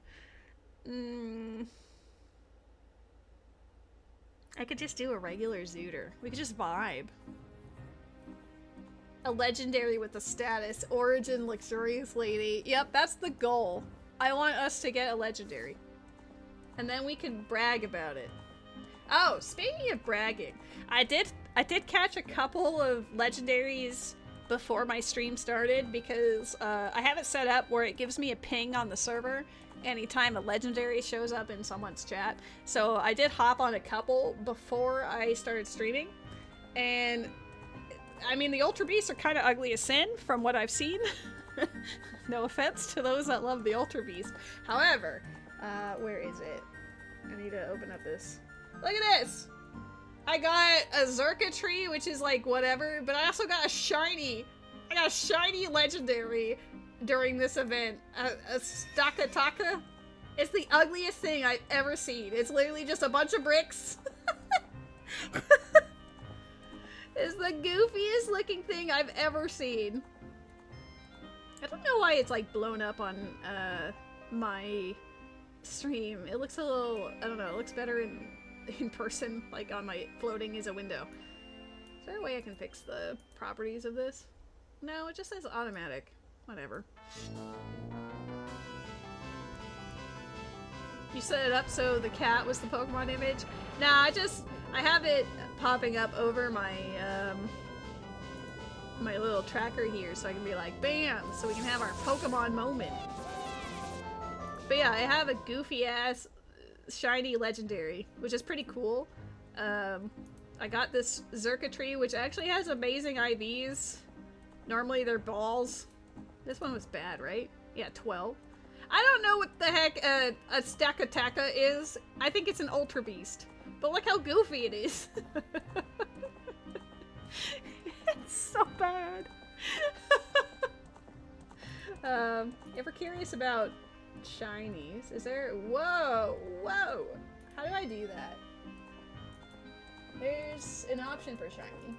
I could just do a regular ZOOTR. We could just vibe. A legendary with a status. Origin LuxuriousLady. Yep, that's the goal. I want us to get a legendary. And then we can brag about it. Oh, speaking of bragging, I did catch a couple of legendaries before my stream started because I have it set up where it gives me a ping on the server anytime a legendary shows up in someone's chat. So I did hop on a couple before I started streaming, and I mean the Ultra Beasts are kind of ugly as sin from what I've seen. No offense to those that love the Ultra Beast. However, where is it? I need to open up this. Look at this! I got a Zerka tree, which is like whatever, but I also got a shiny. I got a shiny legendary during this event. A Stakataka. It's the ugliest thing I've ever seen. It's literally just a bunch of bricks. It's the goofiest looking thing I've ever seen. I don't know why it's like blown up on my stream. It looks a little, I don't know, it looks better in person, like on my floating is a window. Is there a way I can fix the properties of this? No, it just says automatic. Whatever. You set it up so the cat was the Pokemon image? Nah, I have it popping up over my my little tracker here so I can be like, bam, so we can have our Pokemon moment. But yeah, I have a goofy ass shiny legendary, which is pretty cool. I got this Zerka which actually has amazing IVs. Normally they're balls. This one was bad, right? Yeah, 12. I don't know what the heck a Stakataka is. I think it's an Ultra Beast. But look how goofy it is. It's so bad. Ever curious about shinies? Is there... Whoa! Whoa! How do I do that? There's an option for shiny.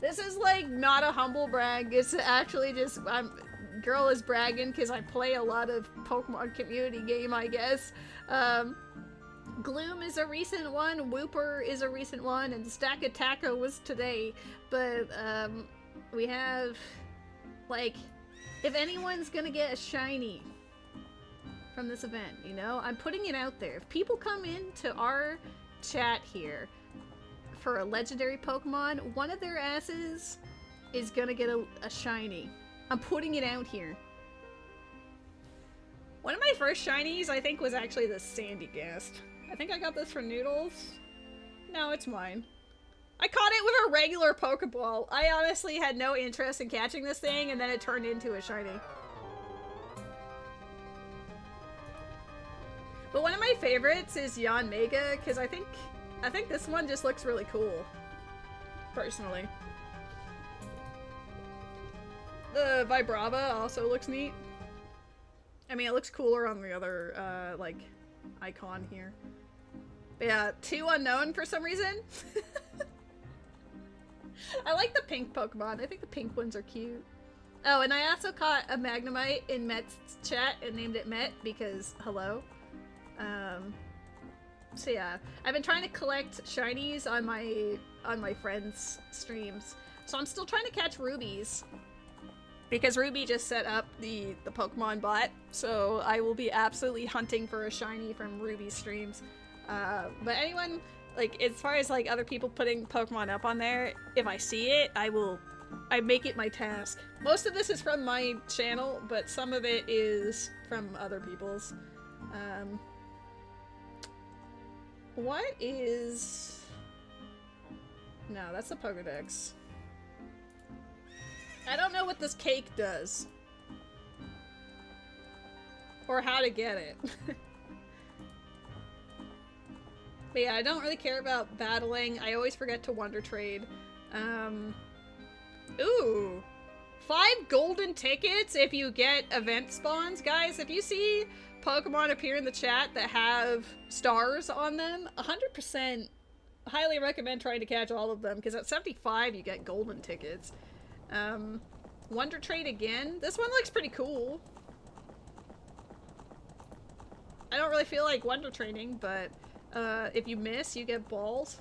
This is like not a humble brag. It's actually just... girl is bragging because I play a lot of Pokemon community game, I guess. Gloom is a recent one, Wooper is a recent one, and Stakataka was today. But we have, like, if anyone's gonna get a shiny from this event, you know, I'm putting it out there. If people come into our chat here for a legendary Pokemon, one of their asses is gonna get a shiny. I'm putting it out here. One of my first shinies, I think, was actually the Sandygast. I think I got this for Noodles. No, it's mine. I caught it with a regular Pokeball. I honestly had no interest in catching this thing, and then it turned into a shiny. But one of my favorites is Yanmega, because I think this one just looks really cool. Personally. The Vibrava also looks neat. I mean, it looks cooler on the other, like, icon here. But yeah, 2 unknown for some reason. I like the pink Pokemon. I think the pink ones are cute. Oh, and I also caught a Magnemite in Met's chat and named it Met because, hello. So yeah, I've been trying to collect shinies on my friends' streams. So I'm still trying to catch rubies. Because Ruby just set up the Pokemon bot, so I will be absolutely hunting for a shiny from Ruby's streams. But anyone, like, as far as, like, other people putting Pokemon up on there, if I see it, I make it my task. Most of this is from my channel, but some of it is from other people's. What is... No, that's the Pokedex. I don't know what this cake does. Or how to get it. But yeah, I don't really care about battling. I always forget to Wonder Trade. Ooh! 5 golden tickets if you get event spawns. Guys, if you see Pokemon appear in the chat that have stars on them, 100% highly recommend trying to catch all of them, because at 75 you get golden tickets. Wonder Trade again. This one looks pretty cool. I don't really feel like Wonder Trading, but if you miss, you get balls.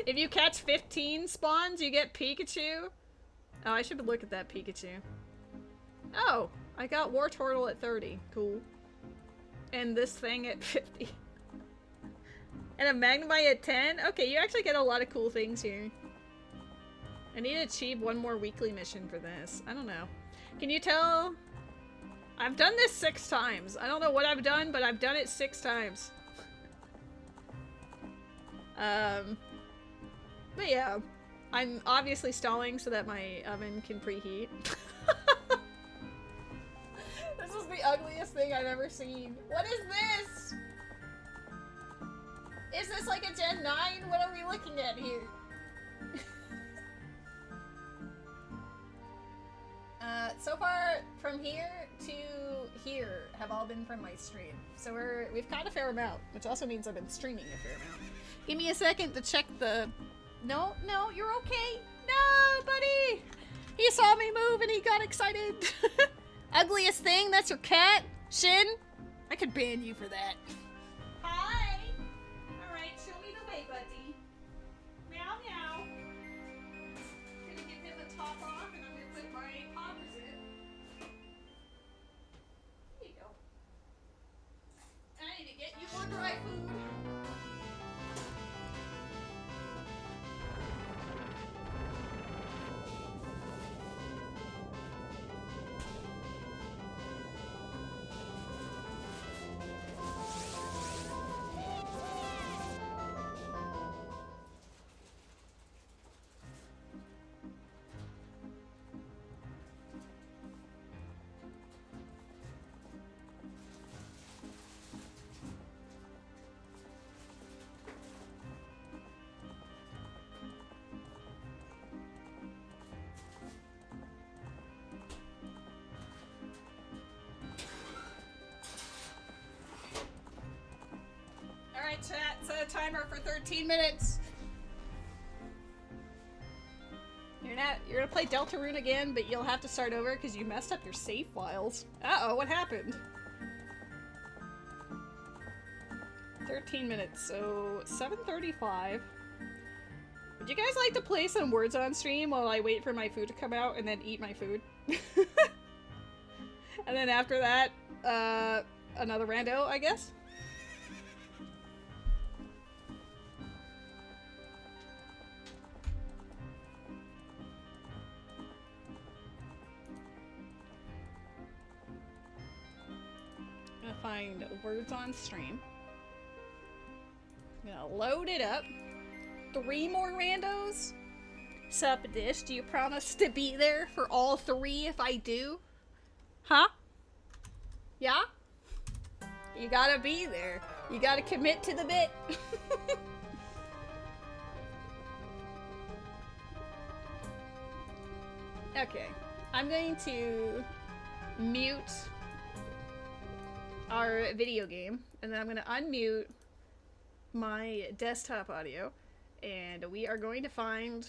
If you catch 15 spawns, you get Pikachu. Oh, I should look at that Pikachu. Oh, I got Wartortle at 30. Cool. And this thing at 50. And a Magnemite at 10? Okay, you actually get a lot of cool things here. I need to achieve one more weekly mission for this. I don't know. Can you tell? I've done this 6 times. I don't know what I've done, but I've done it 6 times. But yeah. I'm obviously stalling so that my oven can preheat. This is the ugliest thing I've ever seen. What is this? Is this like a Gen 9? What are we looking at here? So far, from here to here have all been from my stream. So we've caught a fair amount, which also means I've been streaming a fair amount. Give me a second to check the... No, you're okay. No, buddy! He saw me move and he got excited. Ugliest thing, that's your cat? Shin? I could ban you for that. Hi! Alright, show me the way, buddy. Meow, meow. I'm gonna give him the top off and I'm gonna put my opposite. Here you go. I need to get you more dry food. set a timer for 13 minutes. You're gonna play Deltarune again, but you'll have to start over because you messed up your save files. Uh-oh, what happened? 13 minutes, so 7:35. Would you guys like to play some words on stream while I wait for my food to come out and then eat my food? And then after that, another rando, I guess? I'm gonna find words on stream. I'm gonna load it up. 3 more randos? Sup, Dish? Do you promise to be there for all 3 if I do? Huh? Yeah? You gotta be there. You gotta commit to the bit. Okay. I'm going to mute our video game, and then I'm gonna unmute my desktop audio, and we are going to find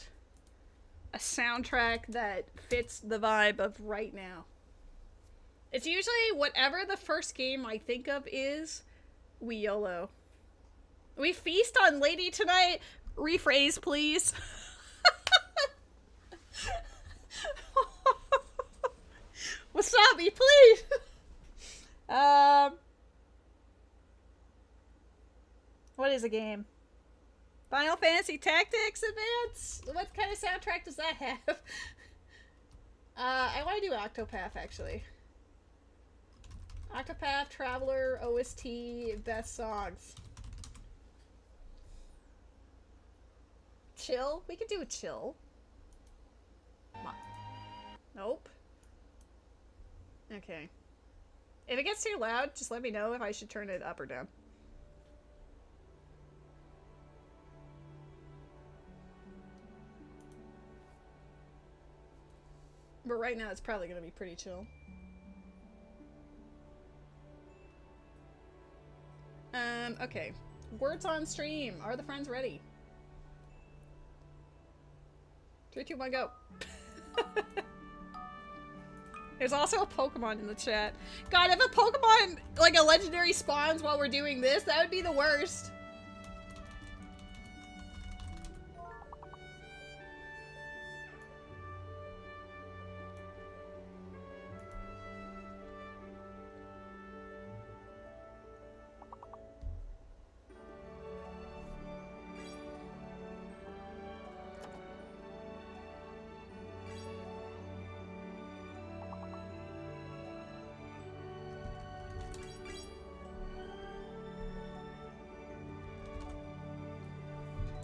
a soundtrack that fits the vibe of right now. It's usually whatever the first game I think of is, we YOLO. We feast on Lady tonight. Rephrase, please. Wasabi, please. What is a game? Final Fantasy Tactics Advance? What kind of soundtrack does that have? I want to do Octopath, actually. Octopath, Traveler, OST, best songs. Chill? We could do a chill. Nope. Okay. If it gets too loud, just let me know if I should turn it up or down. But right now it's probably going to be pretty chill. Okay. Words on stream. Are the friends ready? 3, 2, 1, go. There's also a Pokemon in the chat. God, if a Pokemon, like a legendary, spawns while we're doing this, that would be the worst.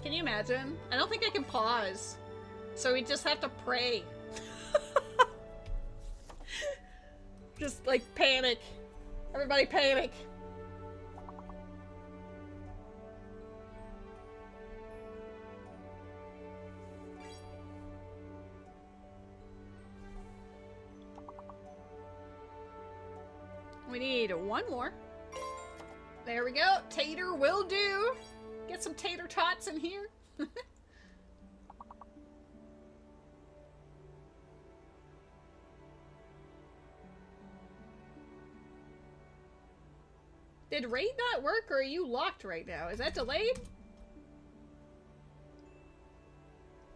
Can you imagine? I don't think I can pause. So we just have to pray. Just like panic. Everybody panic. We need 1 more. There we go. Tater will do. Get some tater tots in here. Did raid not work, or are you locked right now? Is that delayed?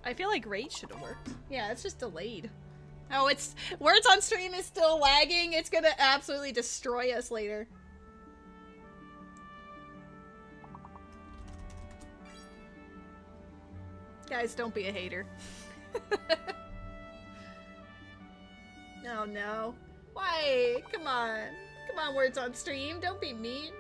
I feel like raid should have worked. Yeah, it's just delayed. Oh, it's words on stream is still lagging. It's gonna absolutely destroy us later. Guys, don't be a hater. Oh no. Why? Come on. Come on, words on stream. Don't be mean.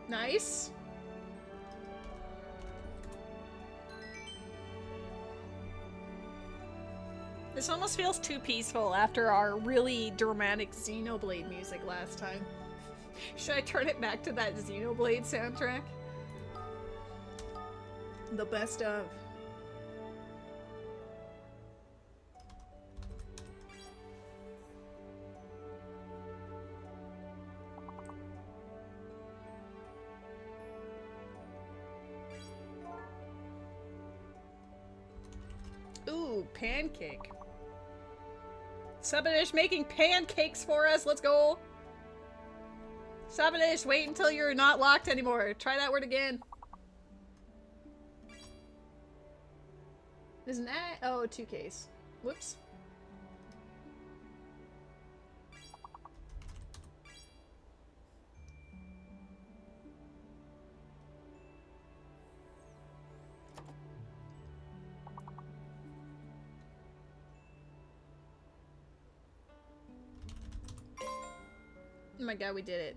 Nice. This almost feels too peaceful after our really dramatic Xenoblade music last time. Should I turn it back to that Xenoblade soundtrack? The best of. pancake. Subadish making pancakes for us. Let's go. Subadish, wait until you're not locked anymore. Try that word again. Isn't that? Oh, 2Ks. Whoops. Oh my god, we did it.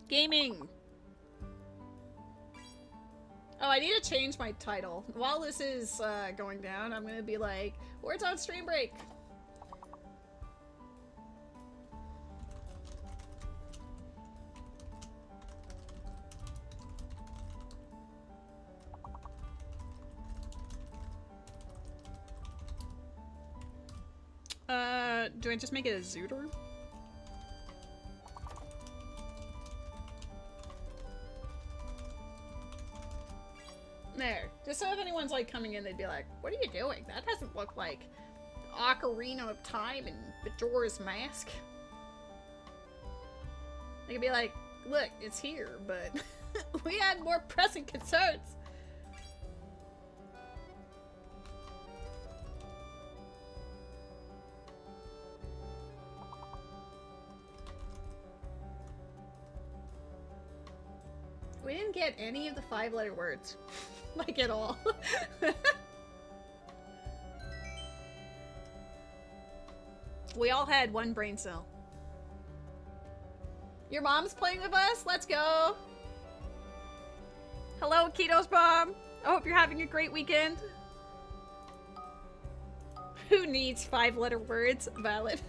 Gaming! Oh, I need to change my title. While this is going down, I'm gonna be like, words on stream break! Do I just make it a ZOOTR? There. Just so if anyone's like coming in, they'd be like, what are you doing? That doesn't look like Ocarina of Time and Majora's Mask. They could be like, look, it's here, but we had more pressing concerns. We didn't get any of the 5-letter words. Like, at all. We all had one brain cell. Your mom's playing with us? Let's go! Hello, Keto's mom! I hope you're having a great weekend. Who needs 5-letter words? Valid.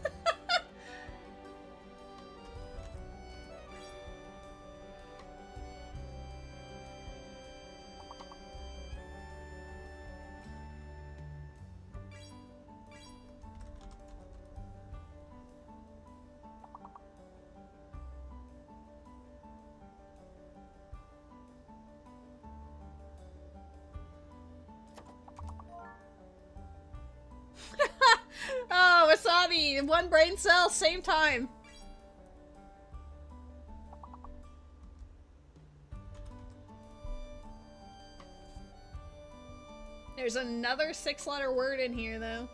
Oh, Wasabi! One brain cell, same time! There's another 6-letter word in here, though.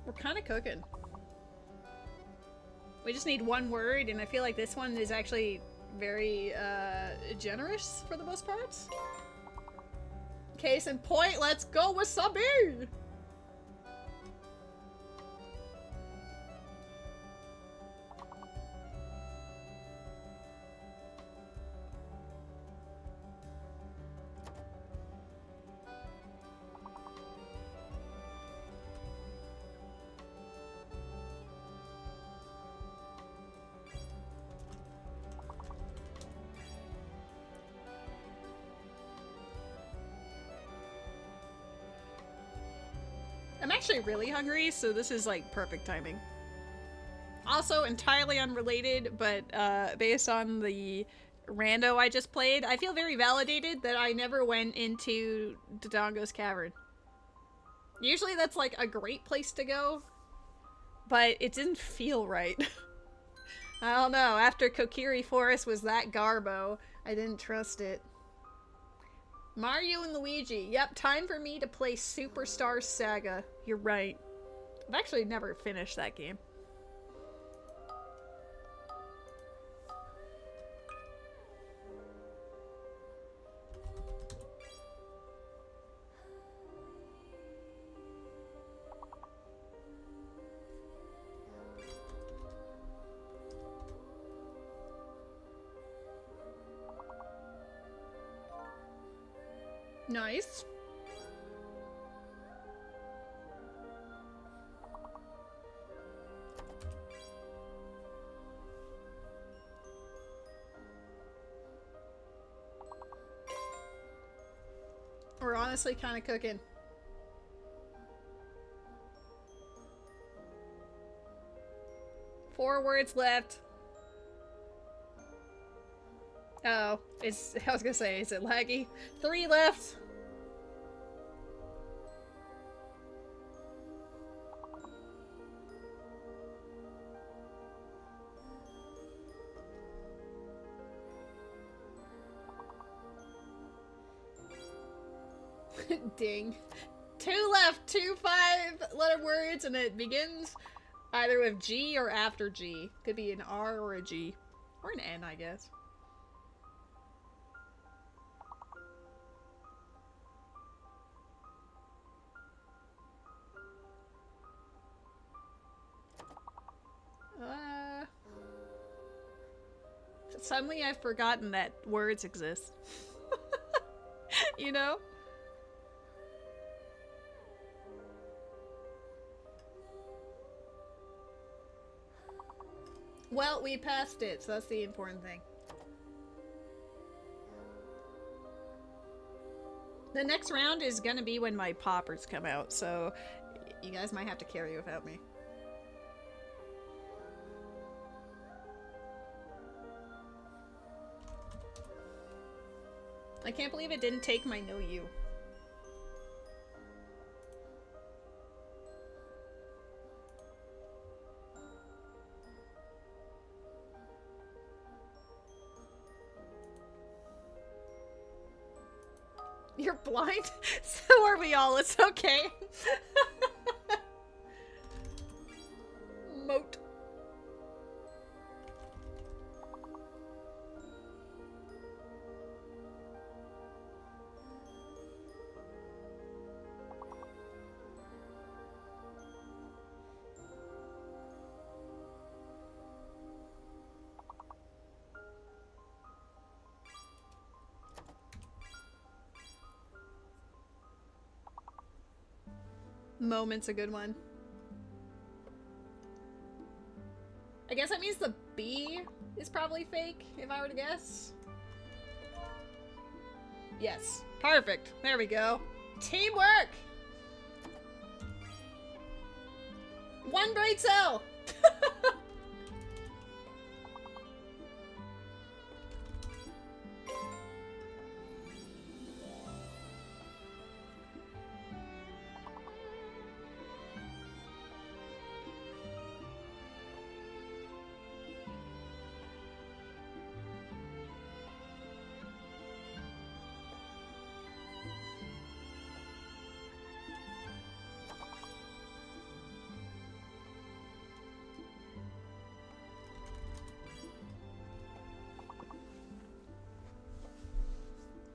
We're kind of cooking. We just need one word, and I feel like this one is actually very generous for the most part. Case in point, let's go Wasabi! I'm actually really hungry, so this is like perfect timing. Also, entirely unrelated, but based on the rando I just played, I feel very validated that I never went into Dodongo's Cavern. Usually that's like a great place to go, but it didn't feel right. I don't know, after Kokiri Forest was that garbo, I didn't trust it. Mario and Luigi. Yep, time for me to play Superstar Saga. You're right. I've actually never finished that game. Nice. We're honestly kind of cooking. 4 words left. Oh, I was gonna say, is it laggy? 3 left. Ding. 2 left, 2 5-letter words, and it begins either with G or after G. Could be an R or a G. Or an N, I guess. Suddenly I've forgotten that words exist. You know? Well, we passed it, so that's the important thing. The next round is gonna be when my poppers come out, so you guys might have to carry without me. I can't believe it didn't take my no you. You're blind? So are we all, it's okay. Moat. Moment's a good one. I guess that means the B is probably fake, if I were to guess. Yes. Perfect. There we go. Teamwork! One brain cell!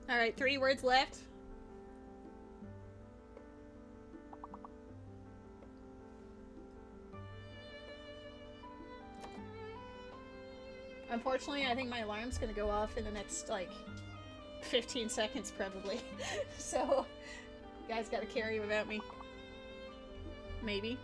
Alright, 3 words left. Unfortunately, I think my alarm's gonna go off in the next, like, 15 seconds, probably. So, you guys gotta carry without me. Maybe.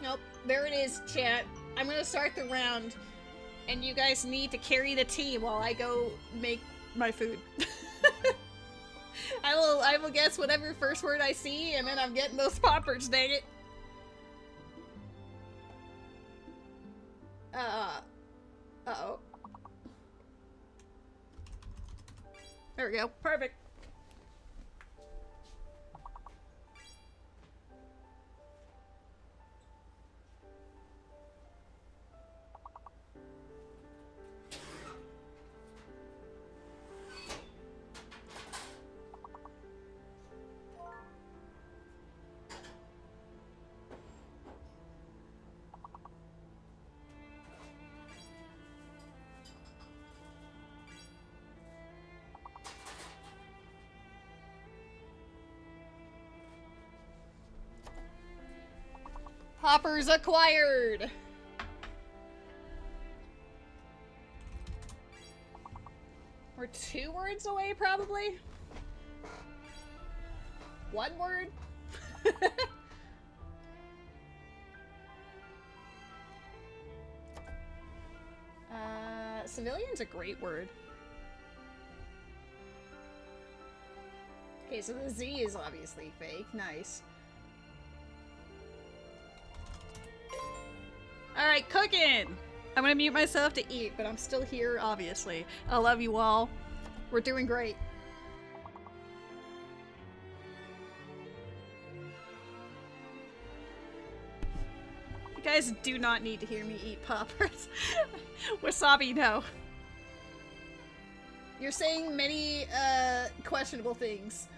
Nope. There it is, chat. I'm gonna start the round, and you guys need to carry the team while I go make my food. I will guess whatever first word I see, and then I'm getting those poppers, dang it. Uh-oh. There we go. Perfect. Hoppers acquired! We're 2 words away, probably? 1 word? Civilian's a great word. Okay, so the Z is obviously fake. Nice. Alright, cooking! I'm gonna mute myself to eat, but I'm still here, obviously. I love you all. We're doing great. You guys do not need to hear me eat poppers. Wasabi, no. You're saying many, questionable things.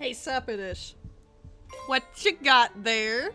Hey, Suppidish. What you got there?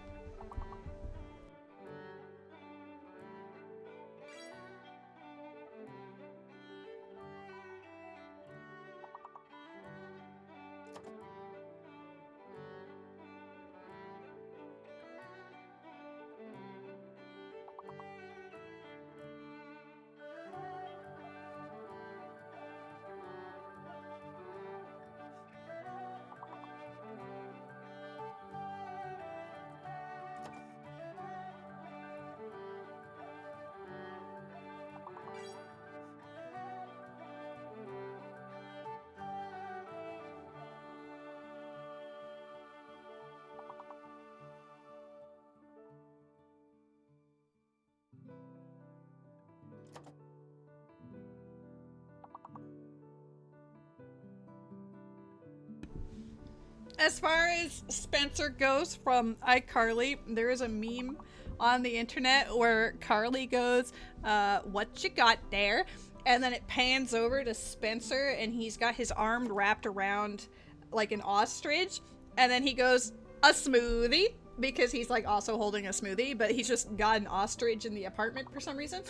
As far as Spencer goes from iCarly, there is a meme on the internet where Carly goes, what you got there? And then it pans over to Spencer and he's got his arm wrapped around like an ostrich. And then he goes, a smoothie, because he's like also holding a smoothie, but he's just got an ostrich in the apartment for some reason.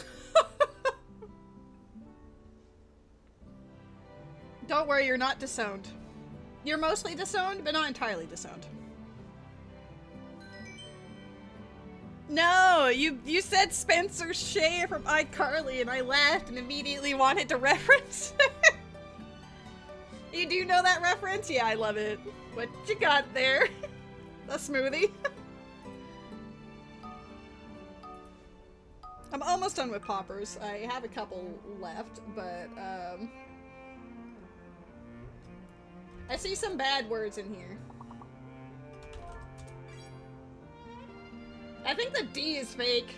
Don't worry, you're not disowned. You're mostly disowned, but not entirely disowned. No, you said Spencer Shea from iCarly, and I laughed and immediately wanted to reference it. You do know that reference? Yeah, I love it. What you got there? A smoothie? I'm almost done with poppers. I have a couple left, but, I see some bad words in here. I think the D is fake.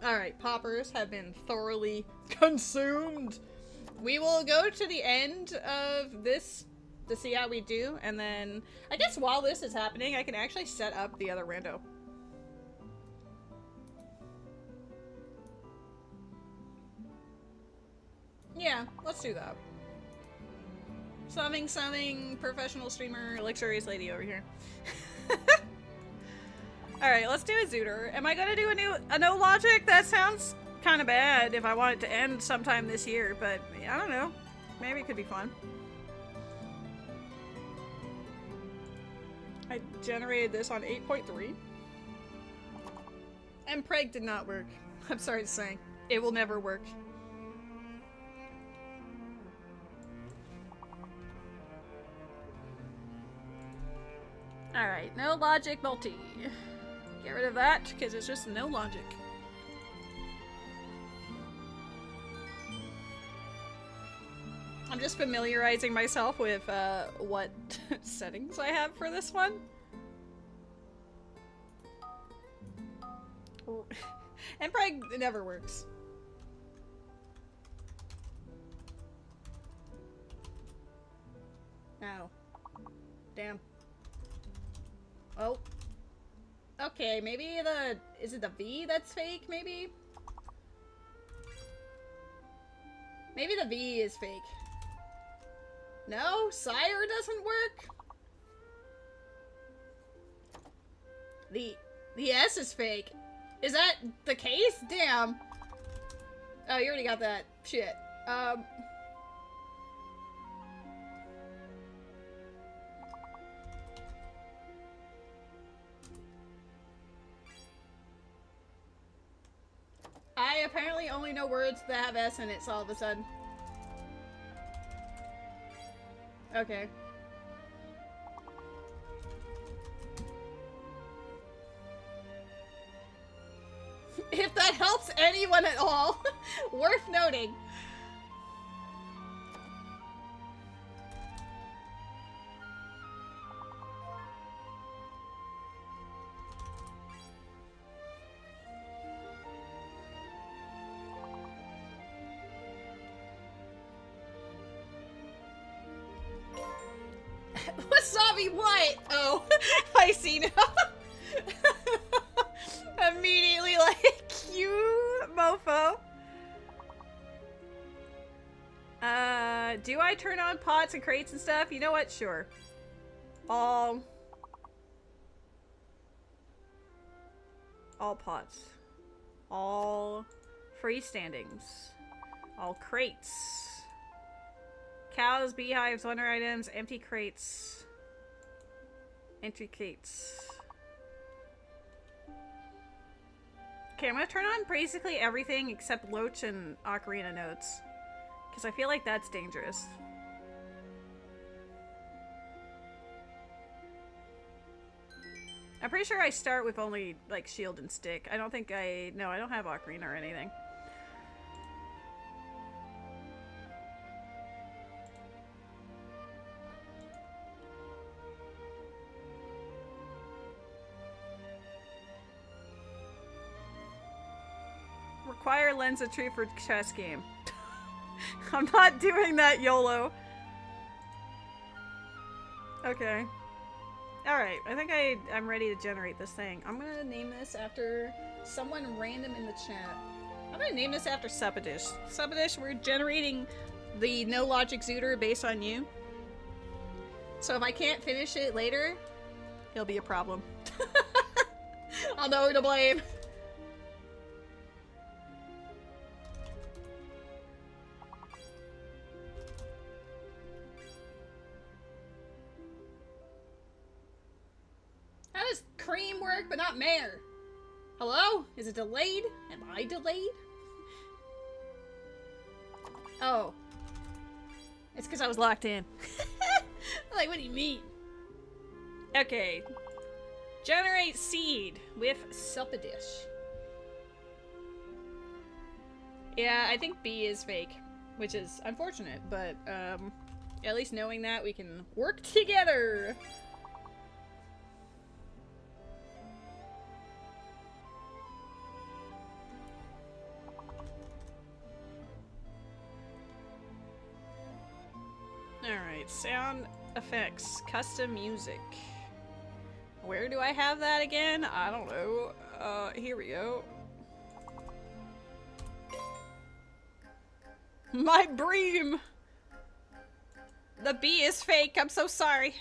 Alright, poppers have been thoroughly consumed. We will go to the end of this to see how we do, and then I guess while this is happening, I can actually set up the other rando. Yeah, let's do that. Summing, professional streamer, LuxuriousLady over here. Alright, let's do a ZOOTR. Am I gonna do a no logic? That sounds kind of bad if I want it to end sometime this year, but I don't know. Maybe it could be fun. I generated this on 8.3. And Preg did not work. I'm sorry to say. It will never work. Alright, no logic multi. Get rid of that, because it's just no logic. I'm just familiarizing myself with what settings I have for this one. And Preg never works. Oh. Damn. Oh. Okay, maybe is it the V that's fake, maybe? Maybe the V is fake. No? Sire doesn't work? The S is fake. Is that the case? Damn. Oh, you already got that. Shit. I apparently only know words that have S in it all of a sudden. Okay. If that helps anyone at all, worth noting. Wasabi what? Oh, I see now. Immediately like, you mofo. Do I turn on pots and crates and stuff? You know what? Sure. All pots. All freestandings. All crates. Cows, beehives, wonder items, empty crates. Empty crates. Okay, I'm gonna turn on basically everything except Loach and Ocarina notes. Because I feel like that's dangerous. I'm pretty sure I start with only, like, shield and stick. I don't think no, I don't have Ocarina or anything. Require lens of tree for chess game. I'm not doing that, YOLO. Okay. Alright, I think I'm ready to generate this thing. I'm gonna name this after someone random in the chat. I'm gonna name this after Supadish. Supadish, we're generating the no logic ZOOTR based on you. So if I can't finish it later, it'll be a problem. I'll know who to blame. How does cream work but not mare? Hello? Is it delayed? Am I delayed? Oh. It's because I was locked in. Like, what do you mean? Okay. Generate seed with Supadish. Yeah, I think B is fake, which is unfortunate, but at least knowing that, we can work together. Alright, sound effects, custom music. Where do I have that again? I don't know. Here we go. My bream! The B is fake, I'm so sorry.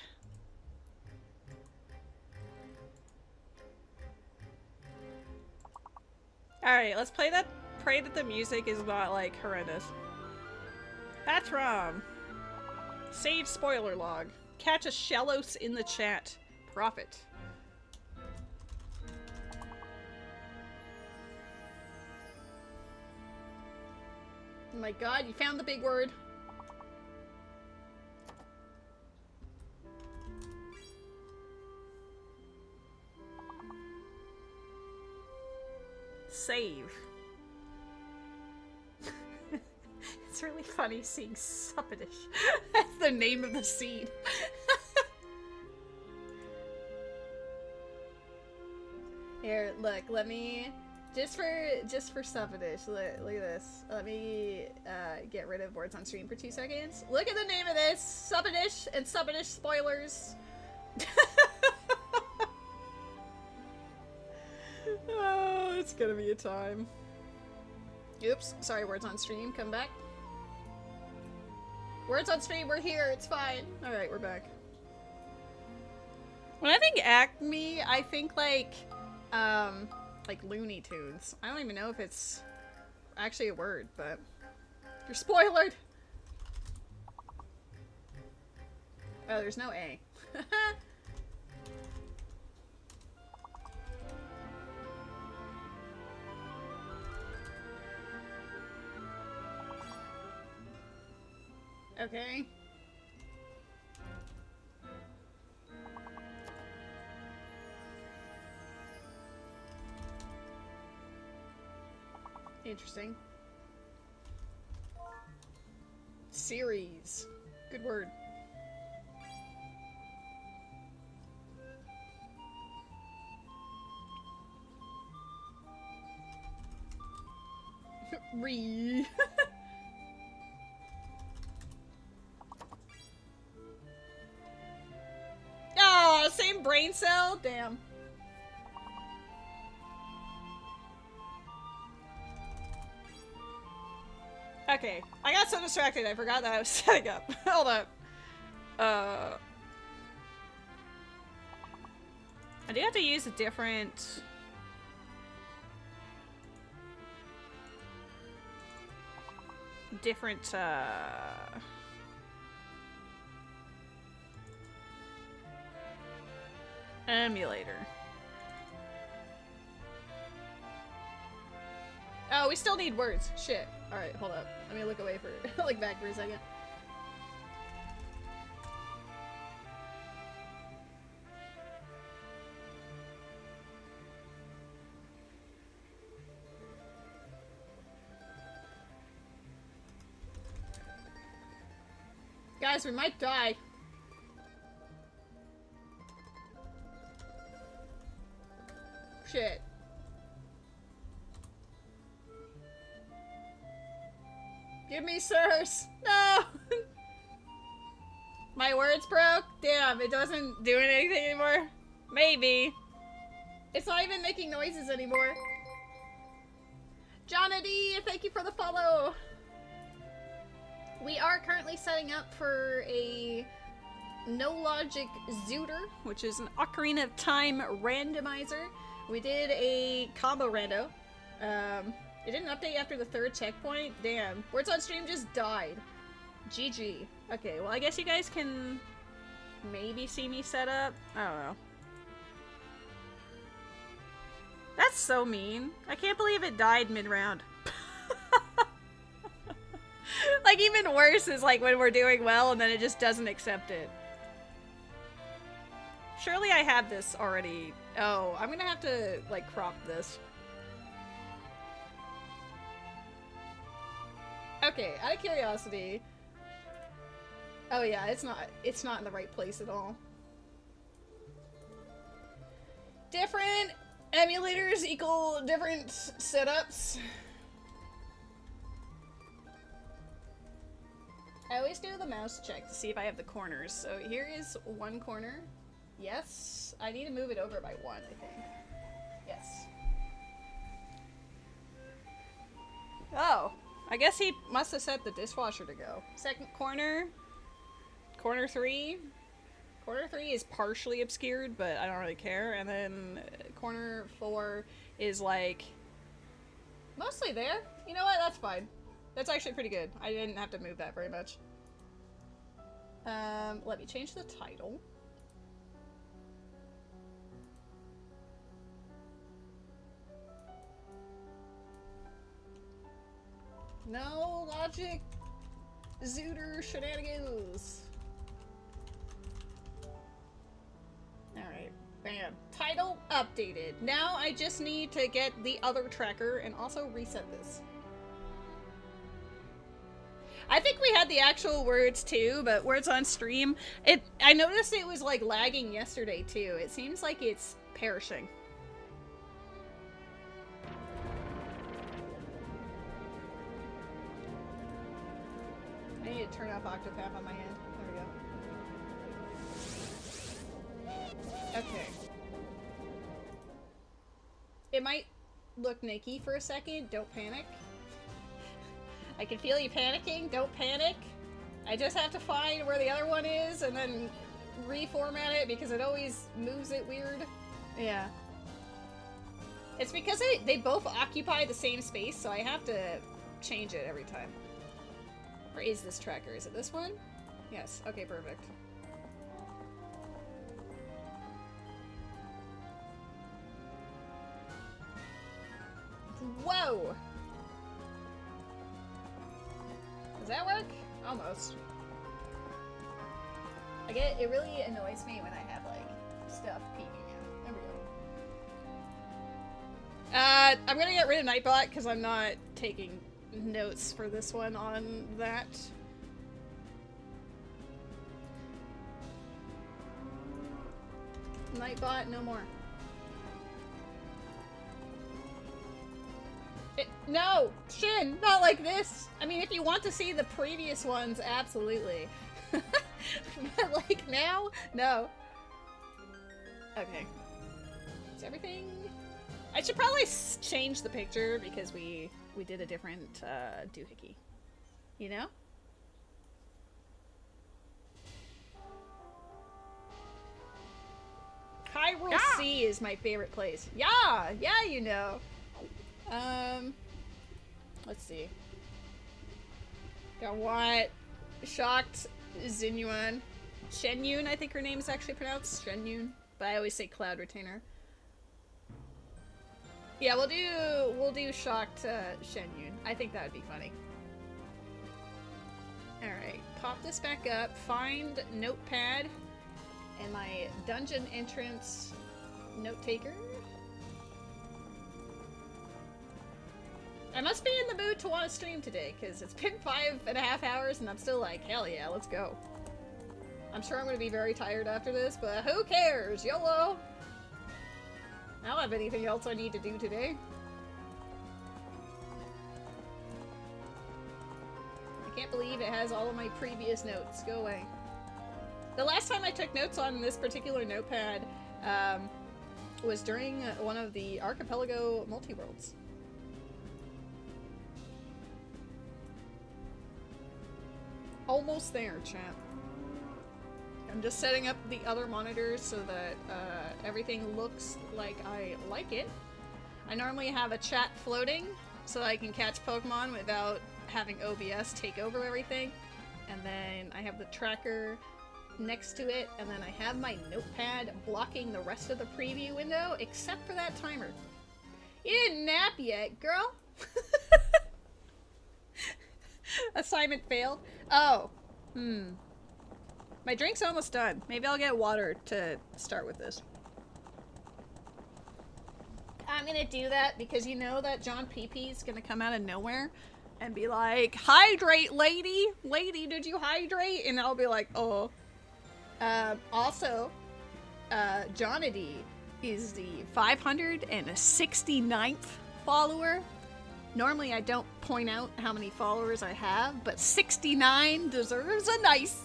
Alright, let's play that. Pray that the music is not, like, horrendous. Patron! Save spoiler log. Catch a shallows in the chat. Profit. Oh my god, you found the big word. Save. It's really funny seeing Supadish. That's the name of the seed. Here, look, let me just for Supadish, look at this. Let me get rid of words on stream for 2 seconds. Look at the name of this, Supadish and Supadish spoilers. Oh, it's gonna be a time. Oops, sorry, words on stream, come back. Words on stream, we're here, it's fine. Alright, we're back. When I think Acme, I think like Looney Tunes. I don't even know if it's actually a word, but you're spoiled. Oh, there's no A. Okay. Interesting. Series. Good word. Re. Oh, same brain cell? Damn. Okay, I got so distracted I forgot that I was setting up. Hold up. I do have to use a different... emulator. Oh, we still need words. Shit. Alright, hold up. Let me look away for look back for a second. Guys, we might die. Shit. Give me sirs. No! My words broke? Damn, it doesn't do anything anymore? Maybe. It's not even making noises anymore. Jonna D, thank you for the follow. We are currently setting up for a no logic ZOOTR, which is an Ocarina of Time randomizer. We did a combo rando. It didn't update after the 3rd checkpoint. Damn. Words on Stream just died. GG. Okay, well I guess you guys can maybe see me set up. I don't know. That's so mean. I can't believe it died mid-round. Like, even worse is like when we're doing well and then it just doesn't accept it. Surely I have this already. Oh, I'm gonna have to, like, crop this. Okay, out of curiosity. Oh yeah, it's not in the right place at all. Different emulators equal different setups. I always do the mouse check to see if I have the corners. So here is one corner. Yes. I need to move it over by 1, I think. Yes. Oh. I guess he must have set the dishwasher to go. Second corner. Corner 3. Corner 3 is partially obscured, but I don't really care. And then corner 4 is like mostly there. You know what? That's fine. That's actually pretty good. I didn't have to move that very much. Let me change the title. No logic ZOOTR shenanigans. Alright, bam. Title updated. Now I just need to get the other tracker and also reset this. I think we had the actual words too, but words on stream, I noticed it was like lagging yesterday too. It seems like it's perishing. I need to turn off Octopath on my end. There we go. Okay. It might look nicky for a second. Don't panic. I can feel you panicking. Don't panic. I just have to find where the other one is and then reformat it because it always moves it weird. Yeah. It's because they both occupy the same space, so I have to change it every time. Where is this tracker? Is it this one? Yes. Okay, perfect. Whoa! Does that work? Almost. It really annoys me when I have, like, stuff peeking out. There we go. I'm gonna get rid of Nightbot because I'm not taking notes for this one on that. Nightbot, no more. No! Shin! Not like this! I mean, if you want to see the previous ones, absolutely. But like now? No. Okay. Is everything... I should probably change the picture because we did a different doohickey. You know? Hyrule Sea is my favorite place. Yeah! Yeah, you know. Let's see. Got what? Shocked Xinyuan. Shenyun, I think her name is actually pronounced. Shenyun. But I always say Cloud Retainer. Yeah, we'll do shocked Shenyun. I think that would be funny. Alright, pop this back up, find notepad, and my dungeon entrance note taker. I must be in the mood to want to stream today, because it's been 5.5 hours and I'm still like, hell yeah, let's go. I'm sure I'm going to be very tired after this, but who cares? YOLO! I don't have anything else I need to do today. I can't believe it has all of my previous notes. Go away. The last time I took notes on this particular notepad was during one of the Archipelago multi-worlds. Almost there, chat. I'm just setting up the other monitors so that everything looks like I like it. I normally have a chat floating so I can catch Pokemon without having OBS take over everything. And then I have the tracker next to it, and then I have my notepad blocking the rest of the preview window, except for that timer. You didn't nap yet, girl! Assignment failed. Oh. My drink's almost done. Maybe I'll get water to start with this. I'm gonna do that because you know that John PP is gonna come out of nowhere and be like, hydrate, lady! Lady, did you hydrate? And I'll be like, oh. Also, Johnity is the 569th follower. Normally I don't point out how many followers I have, but 69 deserves a nice.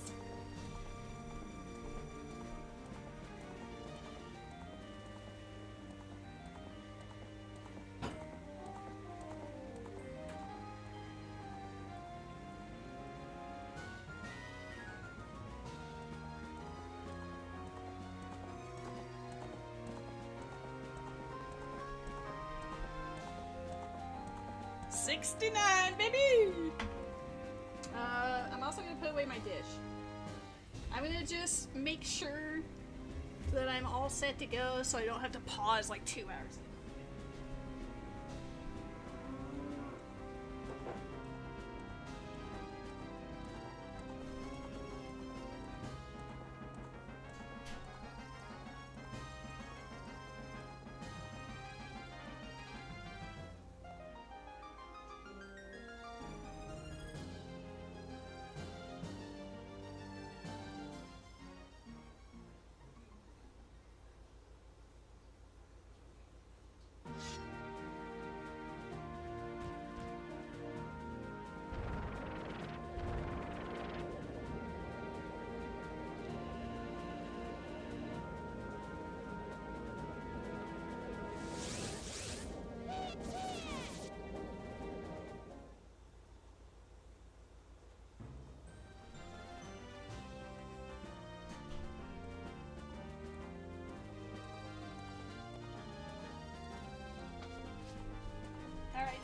I'm also gonna put away my dish. I'm gonna just make sure that I'm all set to go so I don't have to pause like 2 hours.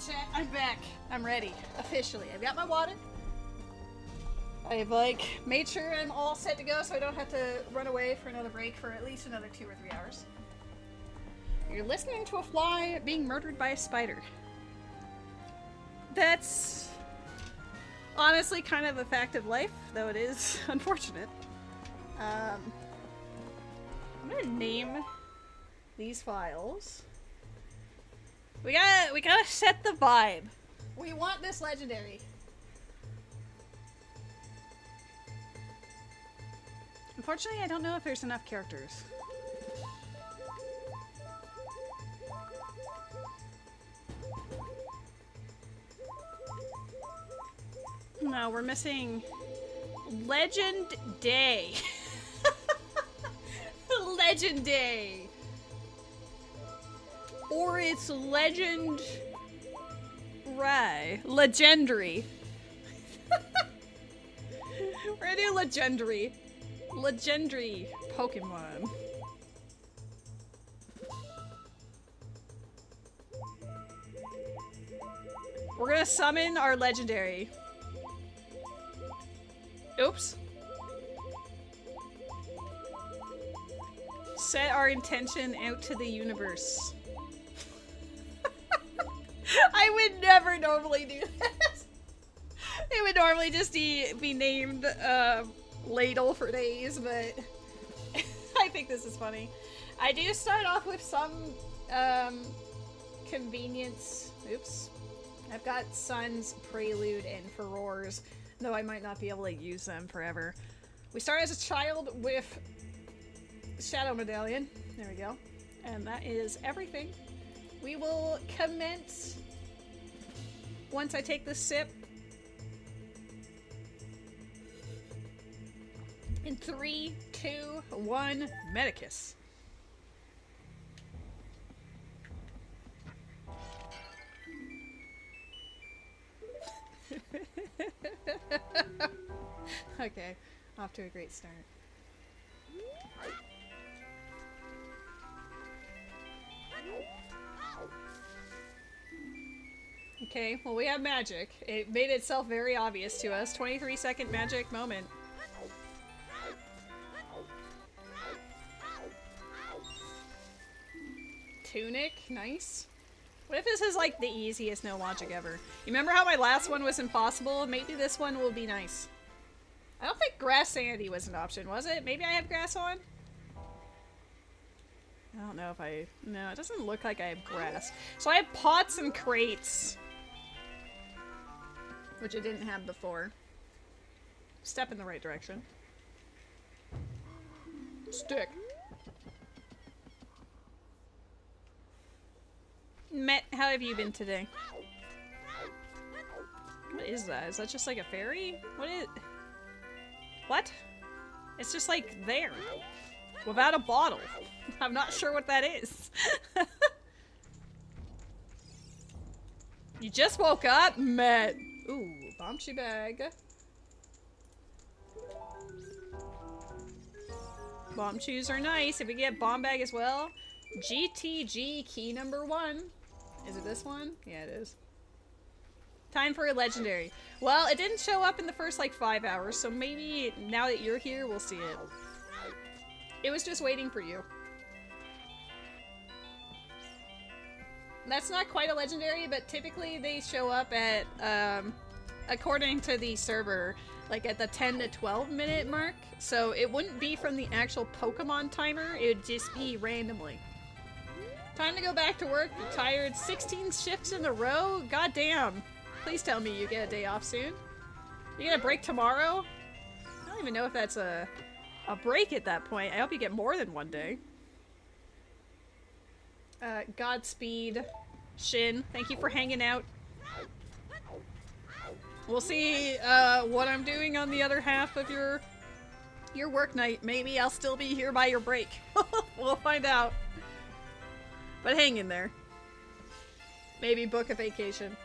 Chat, I'm back. I'm ready. Officially. I've got my water. I've made sure I'm all set to go so I don't have to run away for another break for at least another 2 or 3 hours. You're listening to a fly being murdered by a spider. That's honestly kind of a fact of life, though it is unfortunate. I'm gonna name these files. We gotta set the vibe. We want this legendary. Unfortunately, I don't know if there's enough characters. No, we're missing Legend Day. Legend Day. Or it's Legend Rai. Legendary. We're gonna do Legendary. Legendary Pokemon. We're gonna summon our legendary. Oops. Set our intention out to the universe. I would never normally do this. It would normally just be named Ladle for days, but I think this is funny. I do start off with some convenience. Oops. I've got Sun's Prelude and Furores, though I might not be able to use them forever. We start as a child with Shadow Medallion. There we go. And that is everything. We will commence once I take this sip. In 3, 2, 1, Medicus. Okay, off to a great start. Okay, well we have magic. It made itself very obvious to us. 23-second magic moment. Tunic, nice. What if this is like the easiest no logic ever? You remember how my last one was impossible? Maybe this one will be nice. I don't think Grass Sandy was an option, was it? Maybe I have grass on? I don't know if I... No, it doesn't look like I have grass. So I have pots and crates. Which I didn't have before. Step in the right direction. Stick. Met, how have you been today? What is that? Is that just like a fairy? What is... What? It's just like there. Without a bottle. I'm not sure what that is. You just woke up? Met. Ooh, bombshy bag. Bomb shoes are nice. If we get bomb bag as well. GTG key number 1. Is it this one? Yeah, it is. Time for a legendary. Well, it didn't show up in the first like 5 hours, so maybe now that you're here, we'll see it. It was just waiting for you. That's not quite a legendary, but typically they show up at, according to the server, like at the 10 to 12 minute mark. So it wouldn't be from the actual Pokemon timer, it would just be randomly. Time to go back to work. You're tired. 16 shifts in a row? God damn. Please tell me you get a day off soon. You get a break tomorrow? I don't even know if that's a break at that point. I hope you get more than one day. Godspeed. Shin, thank you for hanging out. We'll see what I'm doing on the other half of your work night. Maybe I'll still be here by your break. We'll find out. But hang in there. Maybe book a vacation.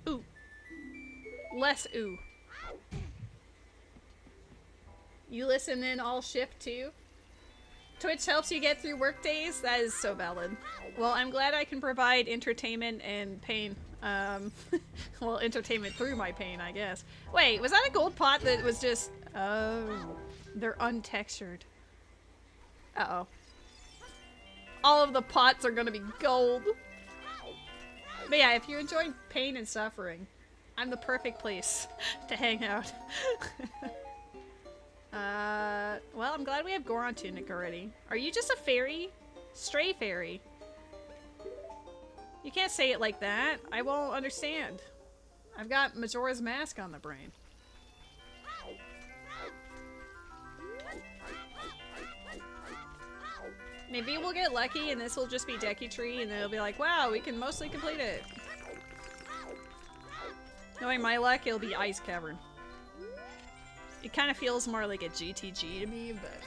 Ooh. Less ooh. You listen in all shift too? Twitch helps you get through work days? That is so valid. Well, I'm glad I can provide entertainment and pain. Well, entertainment through my pain, I guess. Wait, was that a gold pot that was just... Oh. They're untextured. Uh-oh. All of the pots are gonna be gold. But yeah, if you enjoy pain and suffering, I'm the perfect place to hang out. Well, I'm glad we have Goron Tunic already. Are you just a fairy? Stray fairy? You can't say it like that. I won't understand. I've got Majora's Mask on the brain. Maybe we'll get lucky and this will just be Deku Tree and it'll be like, wow, we can mostly complete it. Knowing my luck, it'll be Ice Cavern. It kind of feels more like a GTG to me, but...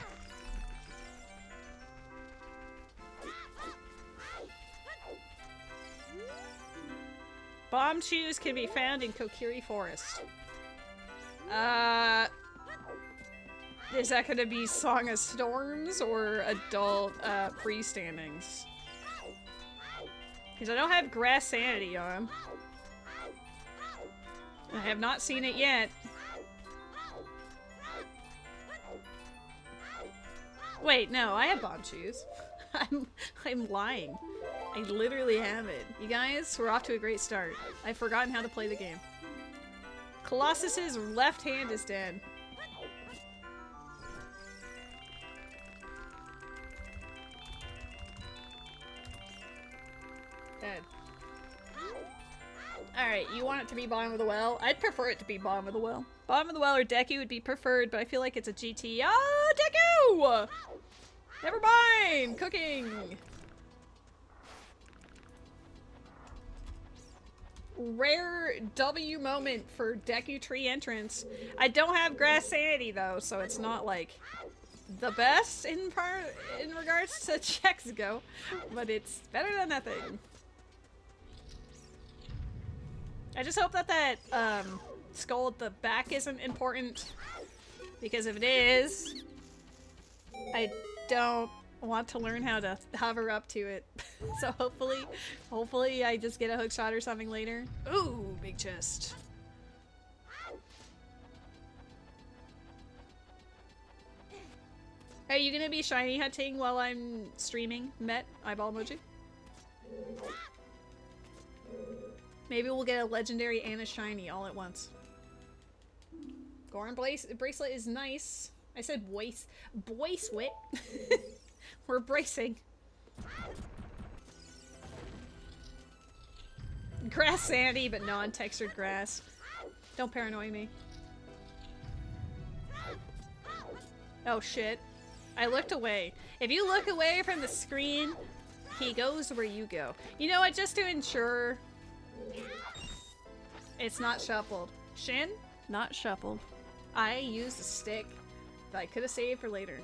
Bomb shoes can be found in Kokiri Forest. Is that gonna be Song of Storms or adult freestandings? Because I don't have Grass Sanity on. I have not seen it yet. Wait, no, I have bomb shoes. I'm lying. I literally have it. You guys, we're off to a great start. I've forgotten how to play the game. Colossus's left hand is dead. Dead. Alright, you want it to be bottom of the well? I'd prefer it to be bottom of the well. Bottom of the well or Deku would be preferred, but I feel like it's a GT. Oh, Deku! Never mind! Cooking! Rare W moment for Deku Tree entrance. I don't have Grass Sanity though, so it's not like the best in regards to checks go, but it's better than nothing. I just hope that skull at the back isn't important, because if it is, I don't want to learn how to hover up to it. So hopefully I just get a hook shot or something later. Ooh, big chest. Are you gonna be shiny hunting while I'm streaming? Met eyeball emoji? Maybe we'll get a legendary and a shiny all at once. Goron bracelet is nice. I said voice. Voice wit. We're bracing. Grass sandy, but non-textured grass. Don't paranoid me. Oh shit. I looked away. If you look away from the screen, he goes where you go. You know what, just to ensure it's not shuffled. Shin, not shuffled. I used a stick that I could have saved for later.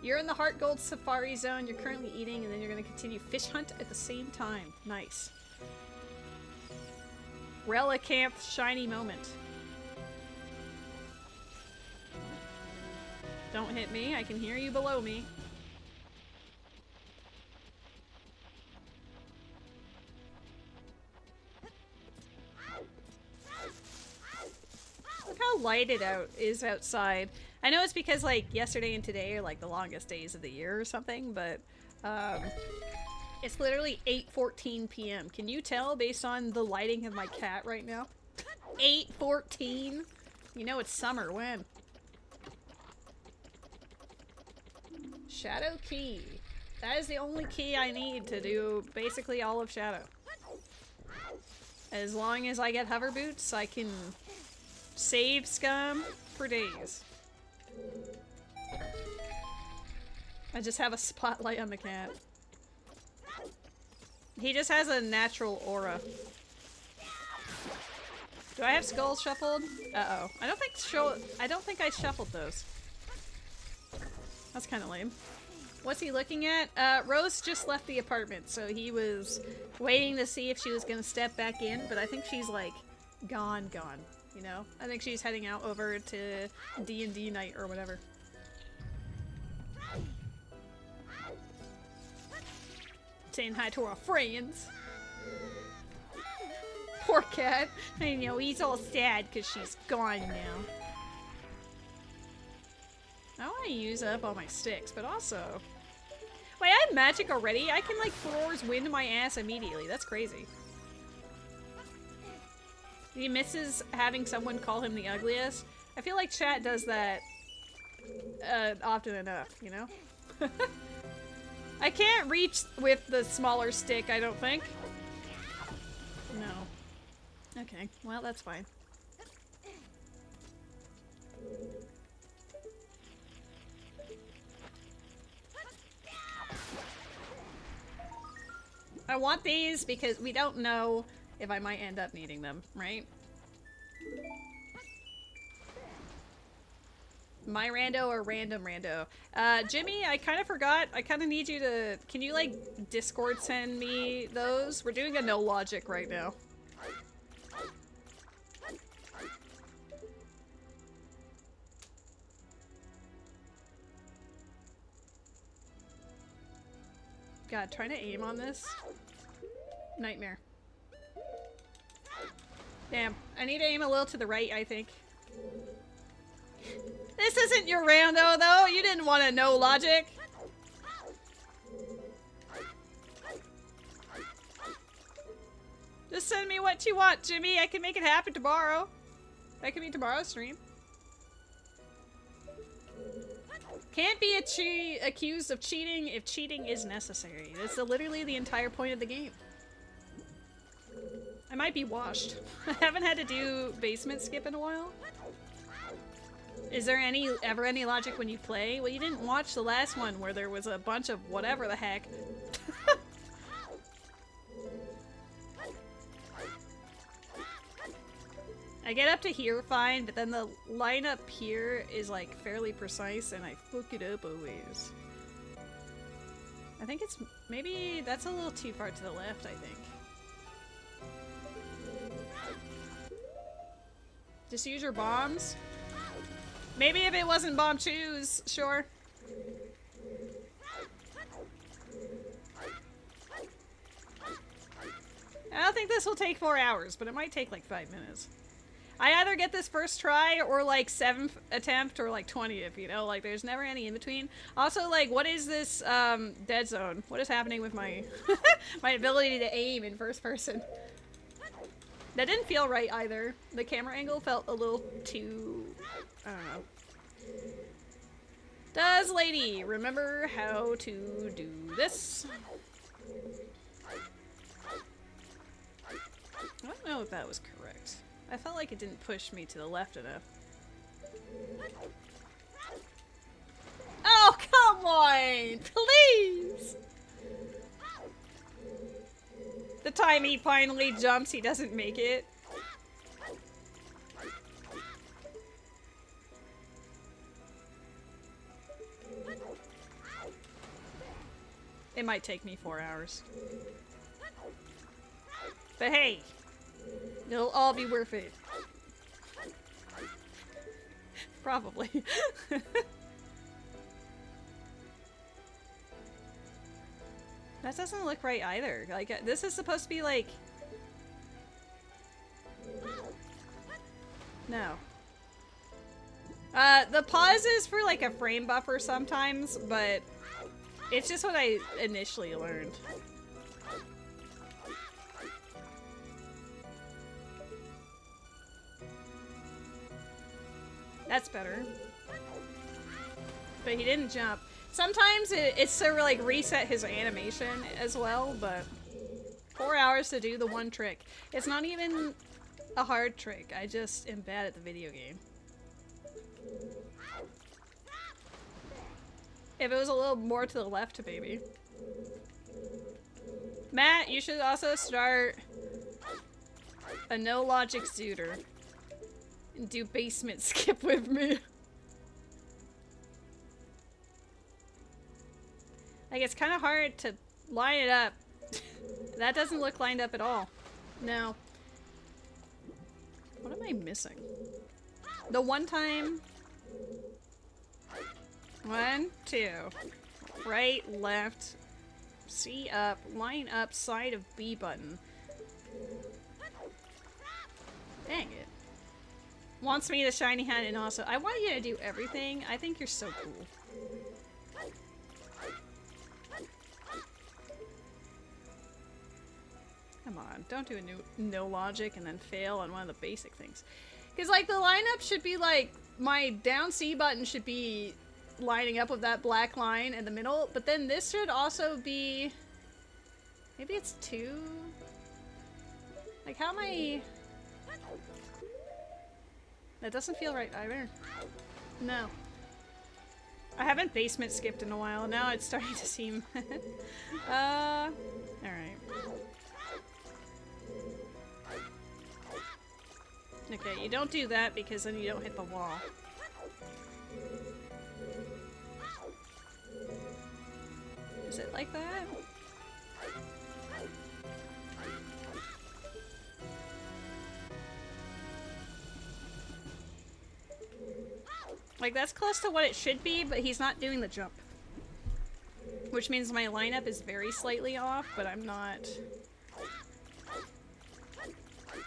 You're in the Heart Gold Safari Zone, you're currently eating, and then you're going to continue fish hunt at the same time. Nice. Relicanth shiny moment. Don't hit me, I can hear you below me. Look how light it is outside. I know it's because like yesterday and today are like the longest days of the year or something, but it's literally 8:14 p.m. Can you tell based on the lighting of my cat right now? 8:14? You know it's summer when? Shadow key. That is the only key I need to do basically all of Shadow. As long as I get hover boots, I can save scum for days. I just have a spotlight on the cat. He just has a natural aura. Do I have skulls shuffled? Uh-oh. I don't think I shuffled those. That's kind of lame. What's he looking at? Rose just left the apartment, so he was waiting to see if she was gonna step back in, but I think she's like gone, you know? I think she's heading out over to D&D night or whatever. Saying hi to our friends. Poor cat. I know, he's all sad because she's gone now. I want to use up all my sticks, but also... Wait, I have magic already? I can like Floor's wind my ass immediately. That's crazy. He misses having someone call him the ugliest. I feel like chat does that often enough, you know? I can't reach with the smaller stick, I don't think. No. Okay, well, that's fine. I want these because we don't know if I might end up needing them, right? My rando or random rando? Jimmy, I kind of forgot. I kind of need you to... Can you, like, Discord send me those? We're doing a no logic right now. God, trying to aim on this? Nightmare. Damn. I need to aim a little to the right, I think. This isn't your rando, though. You didn't want to know logic. Just send me what you want, Jimmy. I can make it happen tomorrow. That could be tomorrow's stream. Can't be accused of cheating if cheating is necessary. That's literally the entire point of the game. I might be washed. I haven't had to do basement skip in a while. Is there ever any logic when you play? Well, you didn't watch the last one where there was a bunch of whatever the heck. I get up to here fine, but then the line up here is like fairly precise and I fuck it up always. I think it's maybe that's a little too far to the left, I think. Just use your bombs. Maybe if it wasn't bomb choose, sure. I don't think this will take 4 hours, but it might take like 5 minutes. I either get this first try or like 7th attempt or like 20th, you know? Like there's never any in between. Also, like, what is this dead zone? What is happening with my my ability to aim in first person? That didn't feel right either. The camera angle felt a little too... I don't know. Does lady remember how to do this? I don't know if that was correct. I felt like it didn't push me to the left enough. Oh, come on! Please! The time he finally jumps, he doesn't make it. It might take me 4 hours. But hey, it'll all be worth it. Probably. That doesn't look right either. Like, this is supposed to be like... No. The pause is for like a frame buffer sometimes, but it's just what I initially learned. That's better. But he didn't jump. Sometimes it's to like reset his animation as well, but 4 hours to do the one trick. It's not even a hard trick. I just am bad at the video game. If it was a little more to the left, maybe. Matt, you should also start a no logic ZOOTR and do basement skip with me. Like, it's kind of hard to line it up. That doesn't look lined up at all. No. What am I missing? The one time... 1, 2. Right, left. C up. Line up, side of B button. Dang it. Wants me to shiny hand and also... I want you to do everything. I think you're so cool. Come on, don't do a no logic and then fail on one of the basic things. Because, like, the lineup should be, like, my down C button should be lining up with that black line in the middle, but then this should also be... Maybe it's 2? Like, how am I... That doesn't feel right either. No. I haven't basement skipped in a while. Now it's starting to seem... Alright. Okay, you don't do that because then you don't hit the wall. Is it like that? Like, that's close to what it should be, but he's not doing the jump. Which means my lineup is very slightly off, but I'm not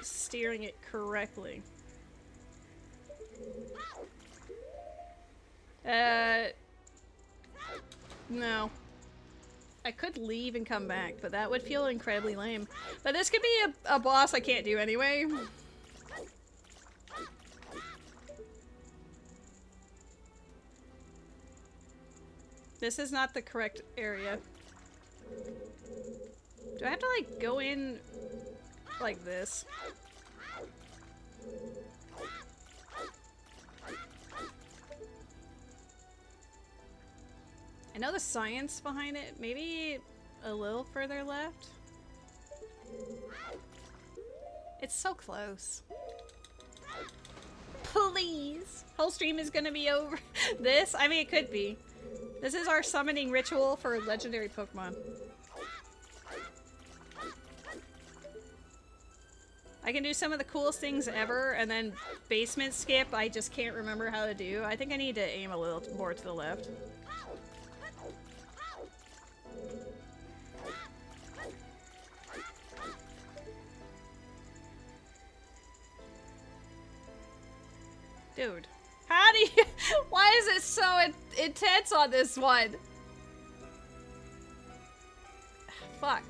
steering it correctly. No. I could leave and come back, but that would feel incredibly lame. But this could be a boss I can't do anyway. This is not the correct area. Do I have to, like, go in like this? I know the science behind it. Maybe a little further left? It's so close. Please! Whole stream is gonna be over this? I mean, it could be. This is our summoning ritual for legendary Pokemon. I can do some of the coolest things ever, and then basement skip I just can't remember how to do. I think I need to aim a little more to the left. Dude, how do you... Why is it so intense on this one? Fuck.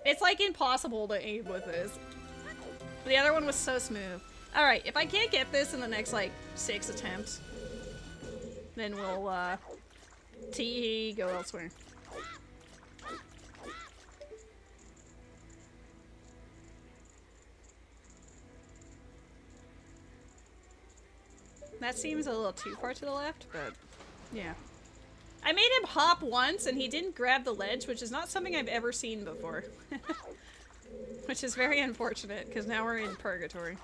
It's like impossible to aim with this. The other one was so smooth. Alright, if I can't get this in the next, like, 6 attempts, then we'll, go elsewhere. That seems a little too far to the left, but yeah. I made him hop once and he didn't grab the ledge, which is not something I've ever seen before. Which is very unfortunate, because now we're in purgatory.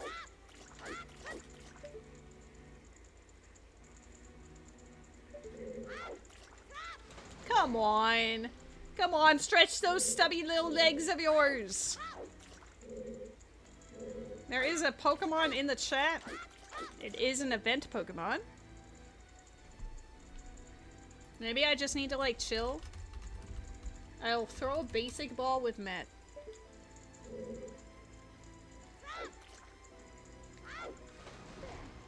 Come on! Come on, stretch those stubby little legs of yours! There is a Pokemon in the chat. It is an event Pokemon. Maybe I just need to, like, chill. I'll throw a basic ball with Matt.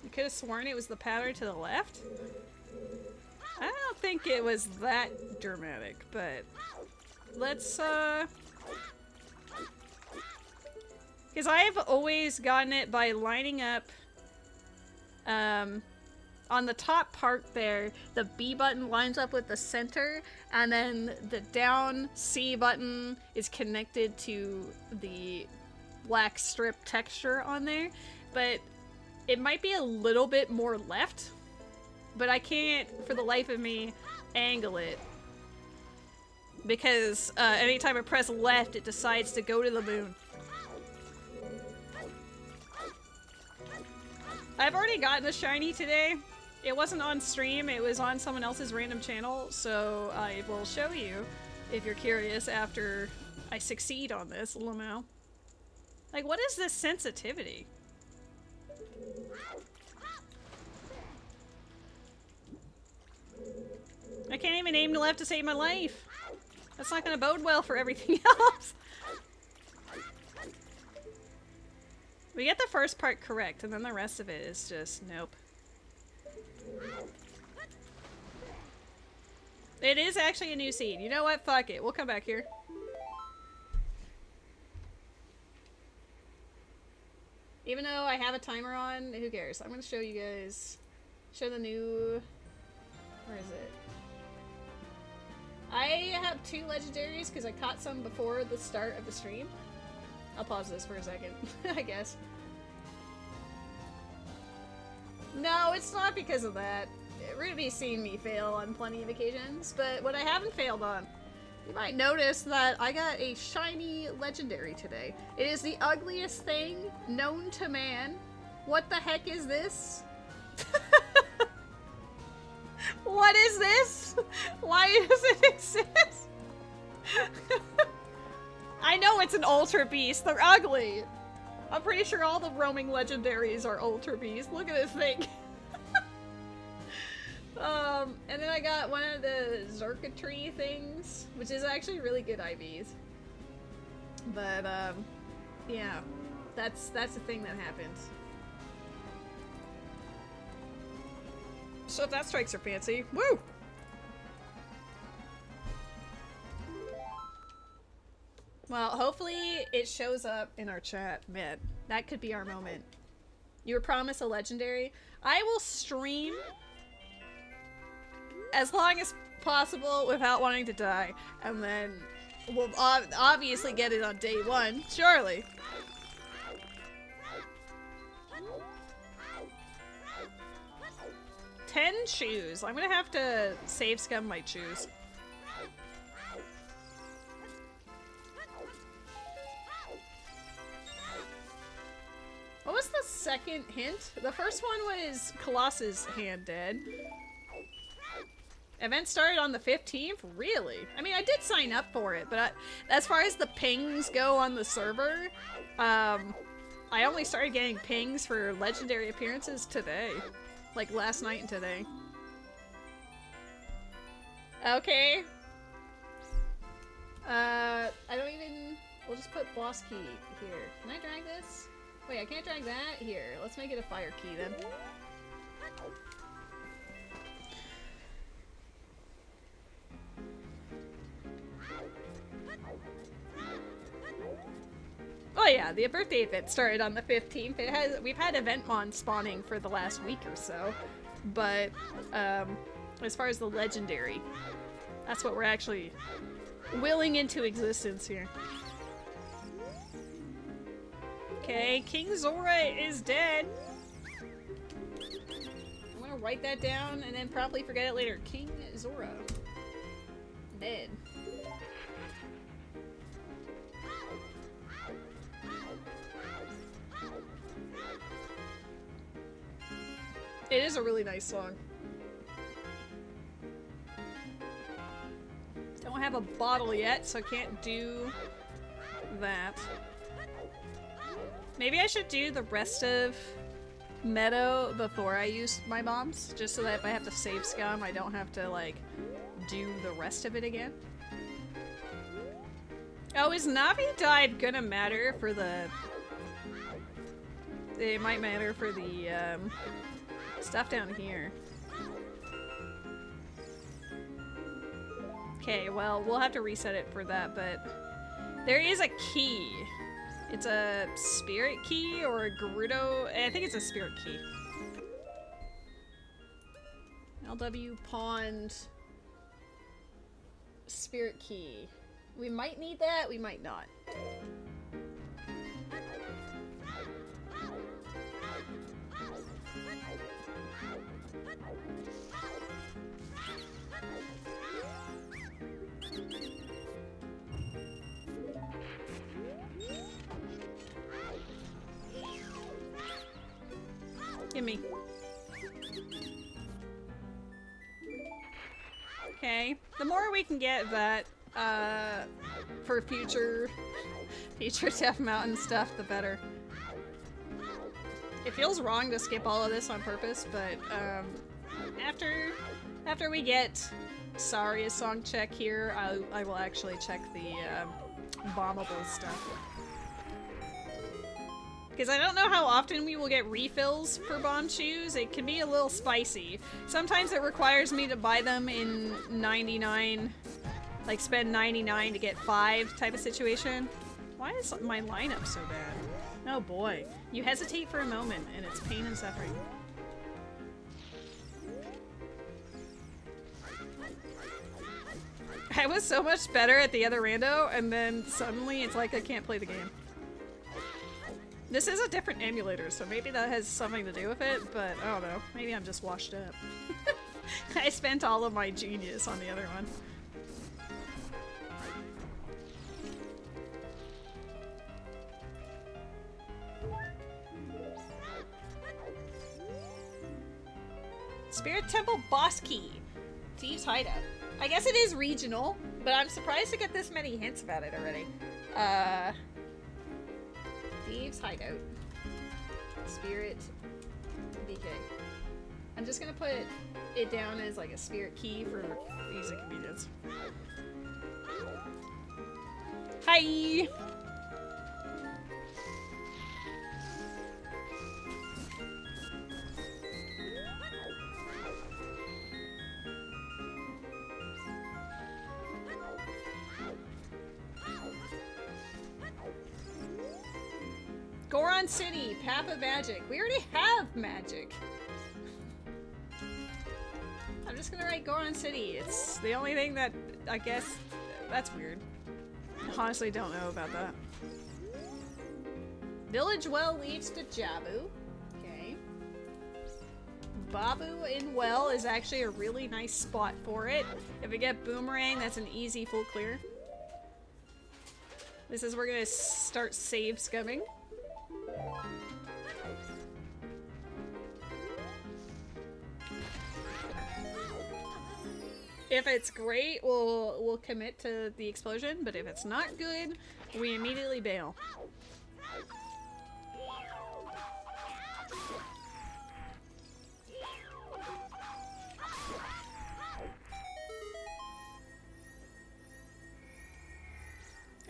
You could have sworn it was the pattern to the left? I don't think it was that dramatic, but let's, because I've always gotten it by lining up on the top part there, the B button lines up with the center, and then the down C button is connected to the black strip texture on there. But it might be a little bit more left, but I can't, for the life of me, angle it. Because anytime I press left, it decides to go to the moon. I've already gotten a shiny today. It wasn't on stream, it was on someone else's random channel, so I will show you if you're curious after I succeed on this, Lamau. Like, what is this sensitivity? I can't even aim to left to save my life. That's not gonna bode well for everything else. We get the first part correct, and then the rest of it is just nope. It is actually a new scene. You know what? Fuck it. We'll come back here. Even though I have a timer on, who cares? I'm gonna show you guys. Show the new... Where is it? I have 2 legendaries because I caught some before the start of the stream. I'll pause this for a second, I guess. No, it's not because of that. Ruby's seen me fail on plenty of occasions, but what I haven't failed on, you might notice that I got a shiny legendary today. It is the ugliest thing known to man. What the heck is this? What is this? Why does it exist? I know it's an Ultra Beast. They're ugly. I'm pretty sure all the roaming legendaries are Ultra Beasts. Look at this thing. And then I got one of the Circuitry things, which is actually really good IVs. But, yeah. That's the thing that happens. So if that strikes your fancy, woo! Well, hopefully it shows up in our chat, man. That could be our moment. You were promised a legendary. I will stream as long as possible without wanting to die, and then we'll obviously get it on day 1, surely. Ten shoes. I'm gonna have to save scum my shoes. What was the second hint? The first one was Colossus hand dead. Event started on the 15th? Really? I mean, I did sign up for it, but as far as the pings go on the server, I only started getting pings for legendary appearances today. Like last night and today. Okay. I don't even... We'll just put boss key here. Can I drag this? Wait, I can't drag that? Here, let's make it a fire key then. Oh yeah, the birthday event started on the 15th. We've had Eventmon spawning for the last week or so, but as far as the legendary, that's what we're actually willing into existence here. Okay, King Zora is dead. I'm gonna write that down and then probably forget it later. King Zora. Dead. It is a really nice song. Don't have a bottle yet, so I can't do that. Maybe I should do the rest of Meadow before I use my bombs, just so that if I have to save scum, I don't have to, like, do the rest of it again. Oh, is Navi Dive gonna matter for the... It might matter for the, stuff down here. Okay, well, we'll have to reset it for that, but there is a key. It's a spirit key or a Gerudo. I think it's a spirit key. LW Pond spirit key. We might need that, we might not. Gimme. Okay. The more we can get that, for future Death Mountain stuff, the better. It feels wrong to skip all of this on purpose, but, after we get Saria's song check here, I will actually check the, bombable stuff. Because I don't know how often we will get refills for bomb shoes. It can be a little spicy. Sometimes it requires me to buy them in 99, like spend 99 to get 5 type of situation. Why is my lineup so bad? Oh boy. You hesitate for a moment and it's pain and suffering. I was so much better at the other rando, and then suddenly it's like I can't play the game. This is a different emulator, so maybe that has something to do with it, but I don't know. Maybe I'm just washed up. I spent all of my genius on the other one. Spirit Temple Boss Key. Thieves Hideout. I guess it is regional, but I'm surprised to get this many hints about it already. Thieves Hideout. Spirit BK. I'm just gonna put it down as like a spirit key for ease of convenience. Hi! Goron City, Path of Magic. We already have magic. I'm just gonna write Goron City. It's the only thing that, I guess, that's weird. I honestly don't know about that. Village Well leads to Jabu. Okay. Babu in Well is actually a really nice spot for it. If we get Boomerang, that's an easy full clear. This is where we're gonna start save scumming. If it's great, we'll commit to the explosion, but if it's not good, we immediately bail.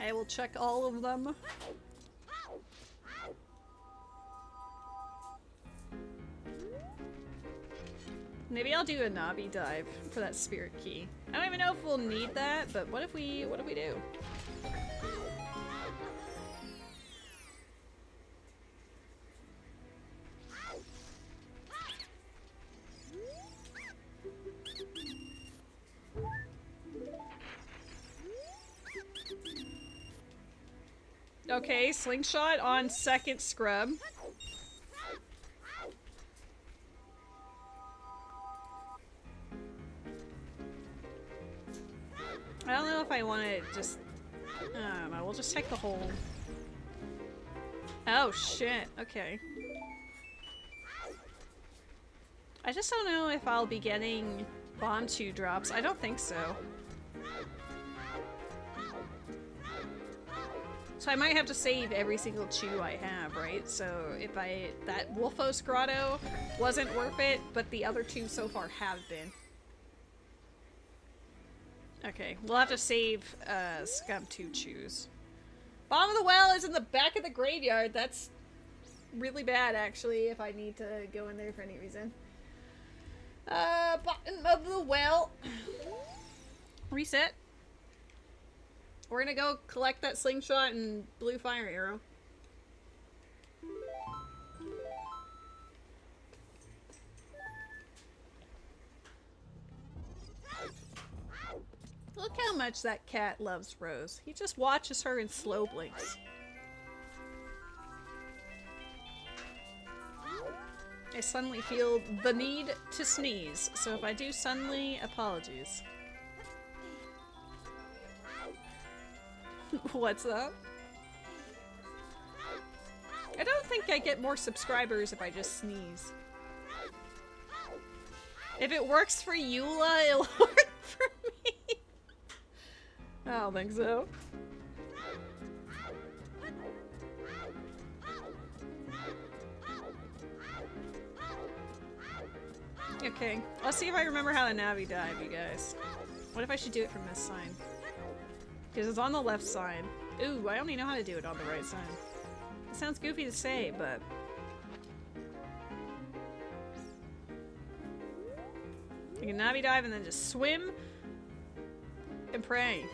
I will check all of them. Maybe I'll do a Navi dive for that spirit key. I don't even know if we'll need that, but what if we do? Okay, slingshot on second scrub. I don't know if I want to just... I don't know, we'll just take the whole... Oh shit, okay. I just don't know if I'll be getting Bomb 2 drops. I don't think so. So I might have to save every single chew I have, right? So if that Wolfos Grotto wasn't worth it, but the other two so far have been. Okay, we'll have to save Scum 2 chews. Bomb of the Well is in the back of the graveyard. That's really bad, actually, if I need to go in there for any reason. Bottom of the Well. Reset. We're gonna go collect that slingshot and blue fire arrow. Look how much that cat loves Rose. He just watches her in slow blinks. I suddenly feel the need to sneeze, so if I do suddenly, apologies. What's up? I don't think I get more subscribers if I just sneeze. If it works for Eula, it'll work for me. I don't think so. Okay, let's see if I remember how to Navi dive, you guys. What if I should do it from this side? Because it's on the left side. Ooh, I only know how to do it on the right side. sounds goofy to say, but... You can Navi dive and then just swim and pray.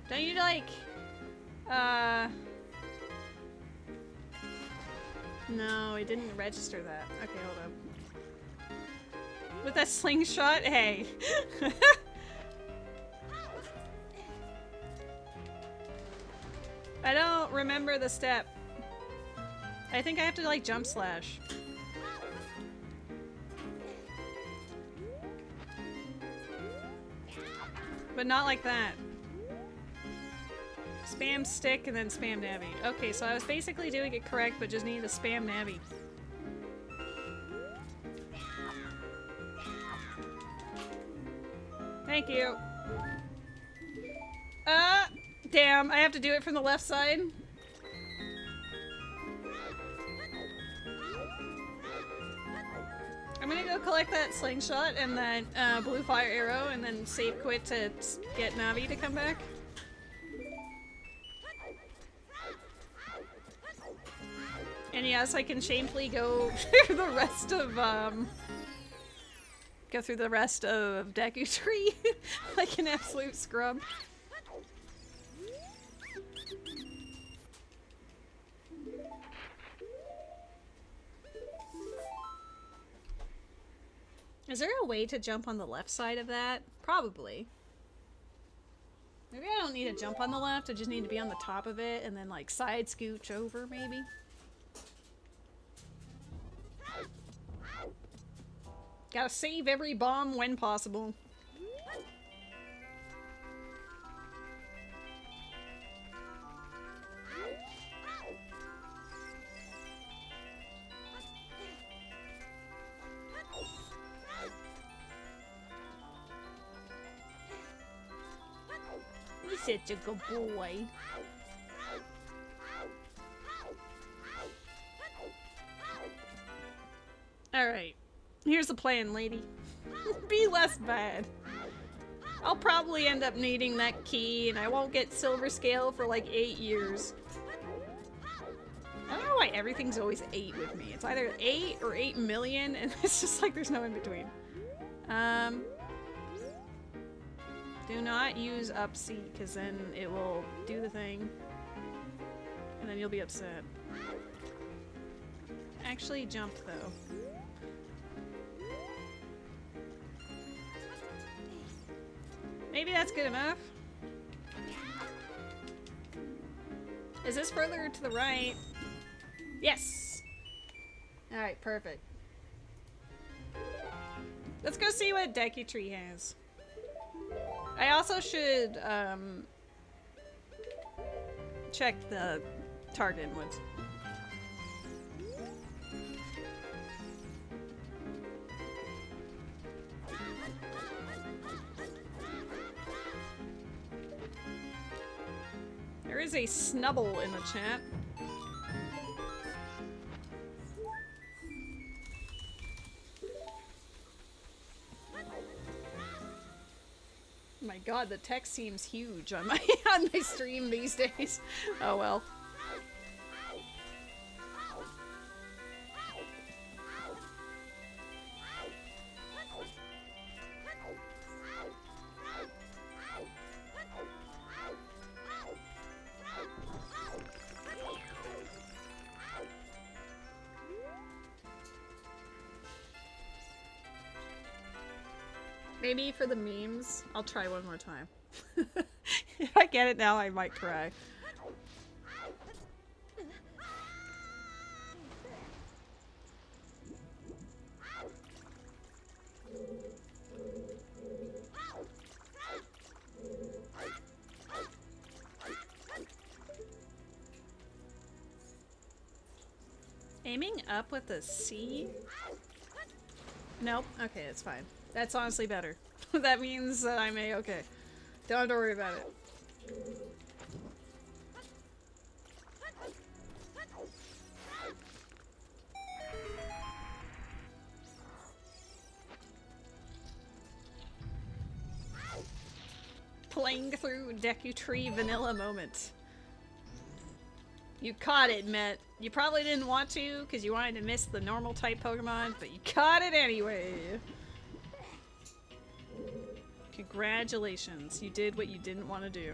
Don't you like... No, it didn't register that. Okay, hold up. With that slingshot? Hey. I don't remember the step. I think I have to like jump slash. But not like that. Spam stick and then spam navi. Okay, so I was basically doing it correct, but just needed to spam navi. Thank you. Damn, I have to do it from the left side. I'm gonna go collect that slingshot and that blue fire arrow and then save quit to get Navi to come back. And yes, I can shamefully go through the rest of Deku Tree like an absolute scrub. Is there a way to jump on the left side of that? Probably. Maybe I don't need to jump on the left, I just need to be on the top of it and then like side scooch over maybe. Gotta save every bomb when possible. You're such a good boy. Alright. Here's the plan, lady. Be less bad. I'll probably end up needing that key, and I won't get silver scale for like 8 years. I don't know why everything's always 8 with me. It's either 8 or 8 million, and it's just like there's no in between. Do not use up C, because then it will do the thing. And then you'll be upset. Actually, jump though. Maybe that's good enough. Is this further to the right? Yes! Alright, perfect. Let's go see what Deku Tree has. I also should, check the target woods. There is a snubble in the chat. My god, the text seems huge on my stream these days. Oh well. Maybe for the memes, I'll try one more time. If I get it now, I might cry. Aiming up with a C? Nope. Okay, it's fine. That's honestly better. That means that I'm A-okay. Don't have to worry about it. playing through Deku Tree vanilla moment. You caught it, Matt. You probably didn't want to because you wanted to miss the normal type Pokemon, but you caught it anyway. Congratulations. You did what you didn't want to do.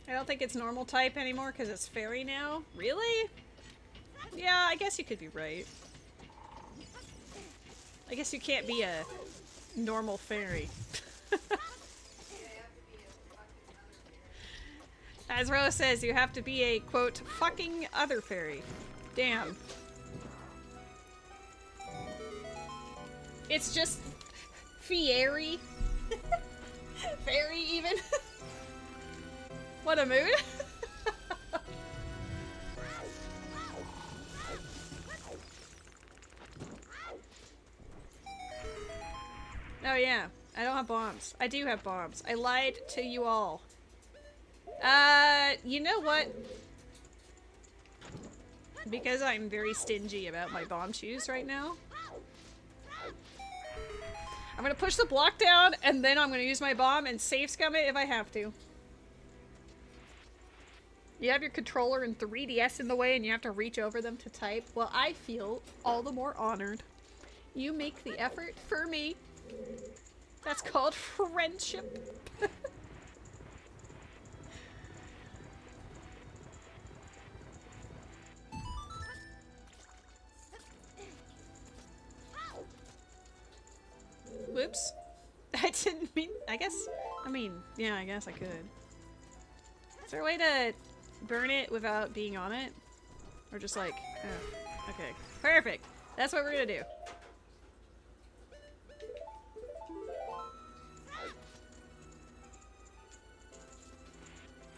I don't think it's normal type anymore because it's fairy now. Really? Yeah, I guess you could be right. I guess you can't be a normal fairy. As Rose says, you have to be a, quote, fucking other fairy. Damn. It's just fairy. Fairy, even. What a mood. Oh yeah, I don't have bombs. I do have bombs. I lied to you all. You know what? Because I'm very stingy about my bomb shoes right now, I'm gonna push the block down and then I'm gonna use my bomb and save scum it if I have to. You have your controller and 3DS in the way and you have to reach over them to type. Well, I feel all the more honored. You make the effort for me. That's called friendship. Whoops. I didn't mean, I guess, yeah, I guess I could. Is there a way to burn it without being on it? Or just like, oh, okay. Perfect. That's what we're gonna do.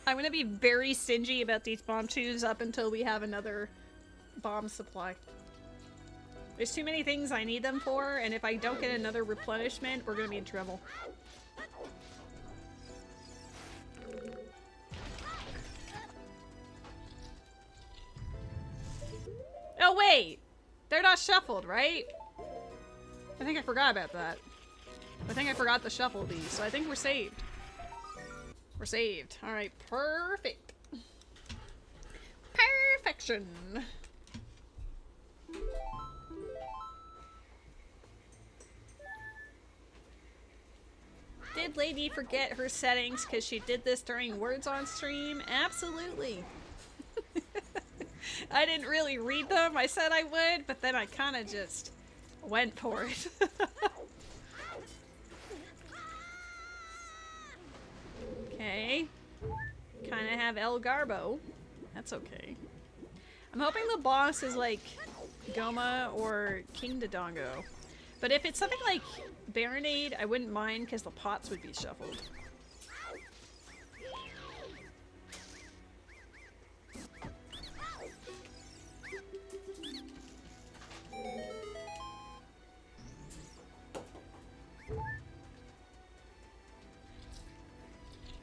I'm gonna be very stingy about these bomb shoes up until we have another bomb supply. There's too many things I need them for, and if I don't get another replenishment, we're gonna be in trouble. Oh wait! They're not shuffled, right? I think I forgot about that. I think I forgot to shuffle these, so I think we're saved. We're saved. Alright, perfect. Perfection! Did Lady forget her settings because she did this during Words on Stream? Absolutely. I didn't really read them. I said I would, but then I kind of just went for it. Okay. Kind of have El Garbo. That's okay. I'm hoping the boss is like Goma or King Dodongo. But if it's something like Baronade, I wouldn't mind because the pots would be shuffled.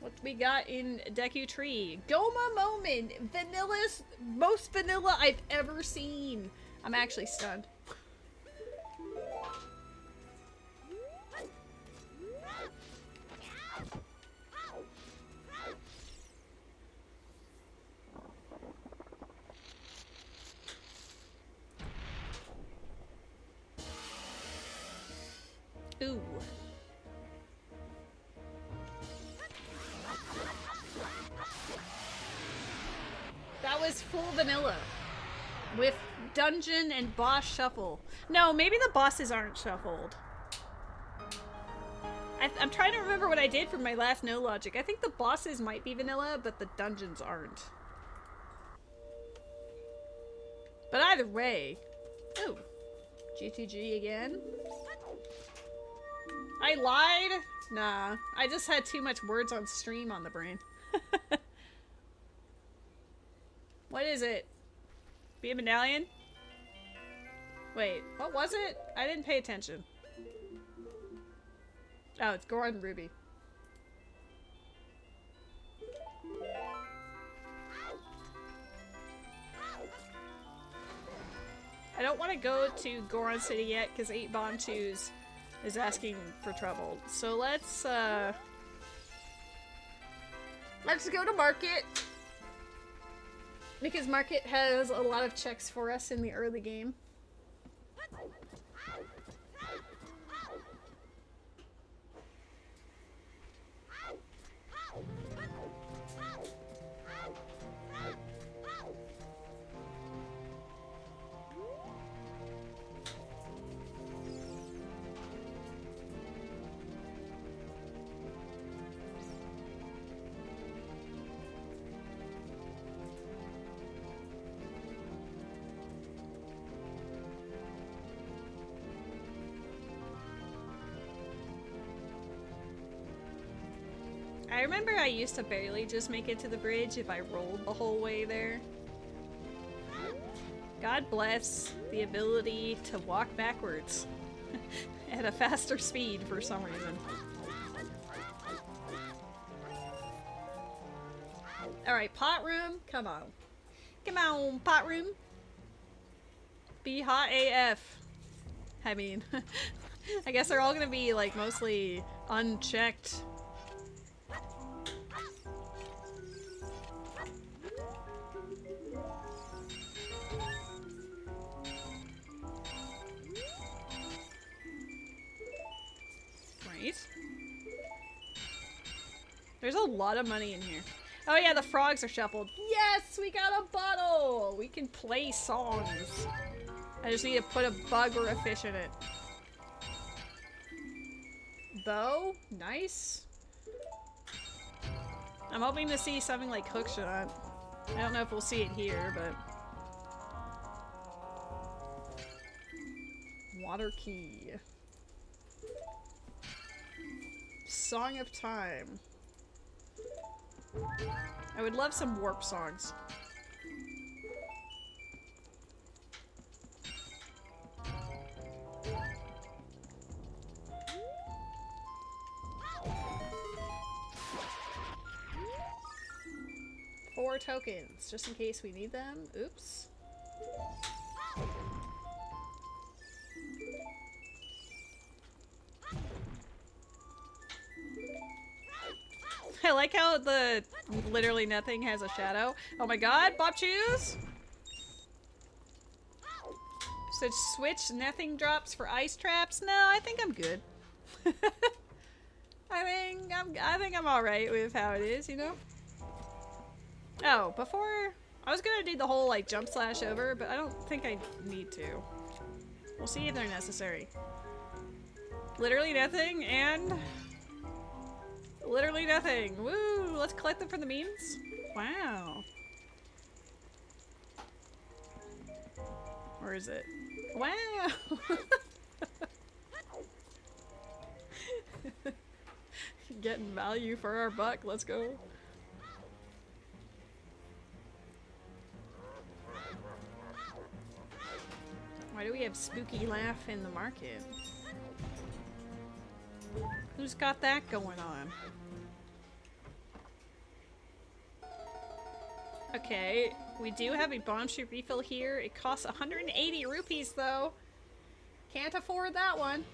What we got in Deku Tree? Goma moment! Vanilla's most vanilla I've ever seen. I'm actually stunned. Ooh. That was full vanilla. With dungeon and boss shuffle. No, maybe the bosses aren't shuffled. I'm trying to remember what I did for my last no logic. I think the bosses might be vanilla, but the dungeons aren't. But either way. Ooh. GTG again. I lied? Nah. I just had too much words on stream on the brain. What is it? Be a medallion? Wait, what was it? I didn't pay attention. Oh, it's Goron Ruby. don't want to go to Goron City yet because 8 Bonchus is asking for trouble. So let's go to Market. Because Market has a lot of checks for us in the early game. I remember I used to barely just make it to the bridge if I rolled the whole way there. God bless the ability to walk backwards at a faster speed for some reason. Alright, pot room, come on. Come on, pot room. Be hot AF. I mean, I guess they're all gonna be like mostly unchecked. There's a lot of money in here. Oh yeah, the frogs are shuffled. Yes, we got a bottle! We can play songs. I just need to put a bug or a fish in it. Though, nice. I'm hoping to see something like hookshot. I don't know if we'll see it here, but... Water key. Song of Time. I would love some warp songs. Four tokens, just in case we need them. Oops. I like how the literally nothing has a shadow. Oh my god, Bob Choose! So switch nothing drops for ice traps? No, I think I'm good. I think I'm alright with how it is, you know? Oh, before I was gonna do the whole like jump slash over, but I don't think I need to. We'll see if they're necessary. Literally nothing and literally nothing. Woo! Let's collect them for the memes. Wow. Where is it? Wow! Getting value for our buck. Let's go. Why do we have spooky laugh in the market? Who's got that going on? Okay, we do have a bomb shoot refill here. It costs 180 rupees though. Can't afford that one.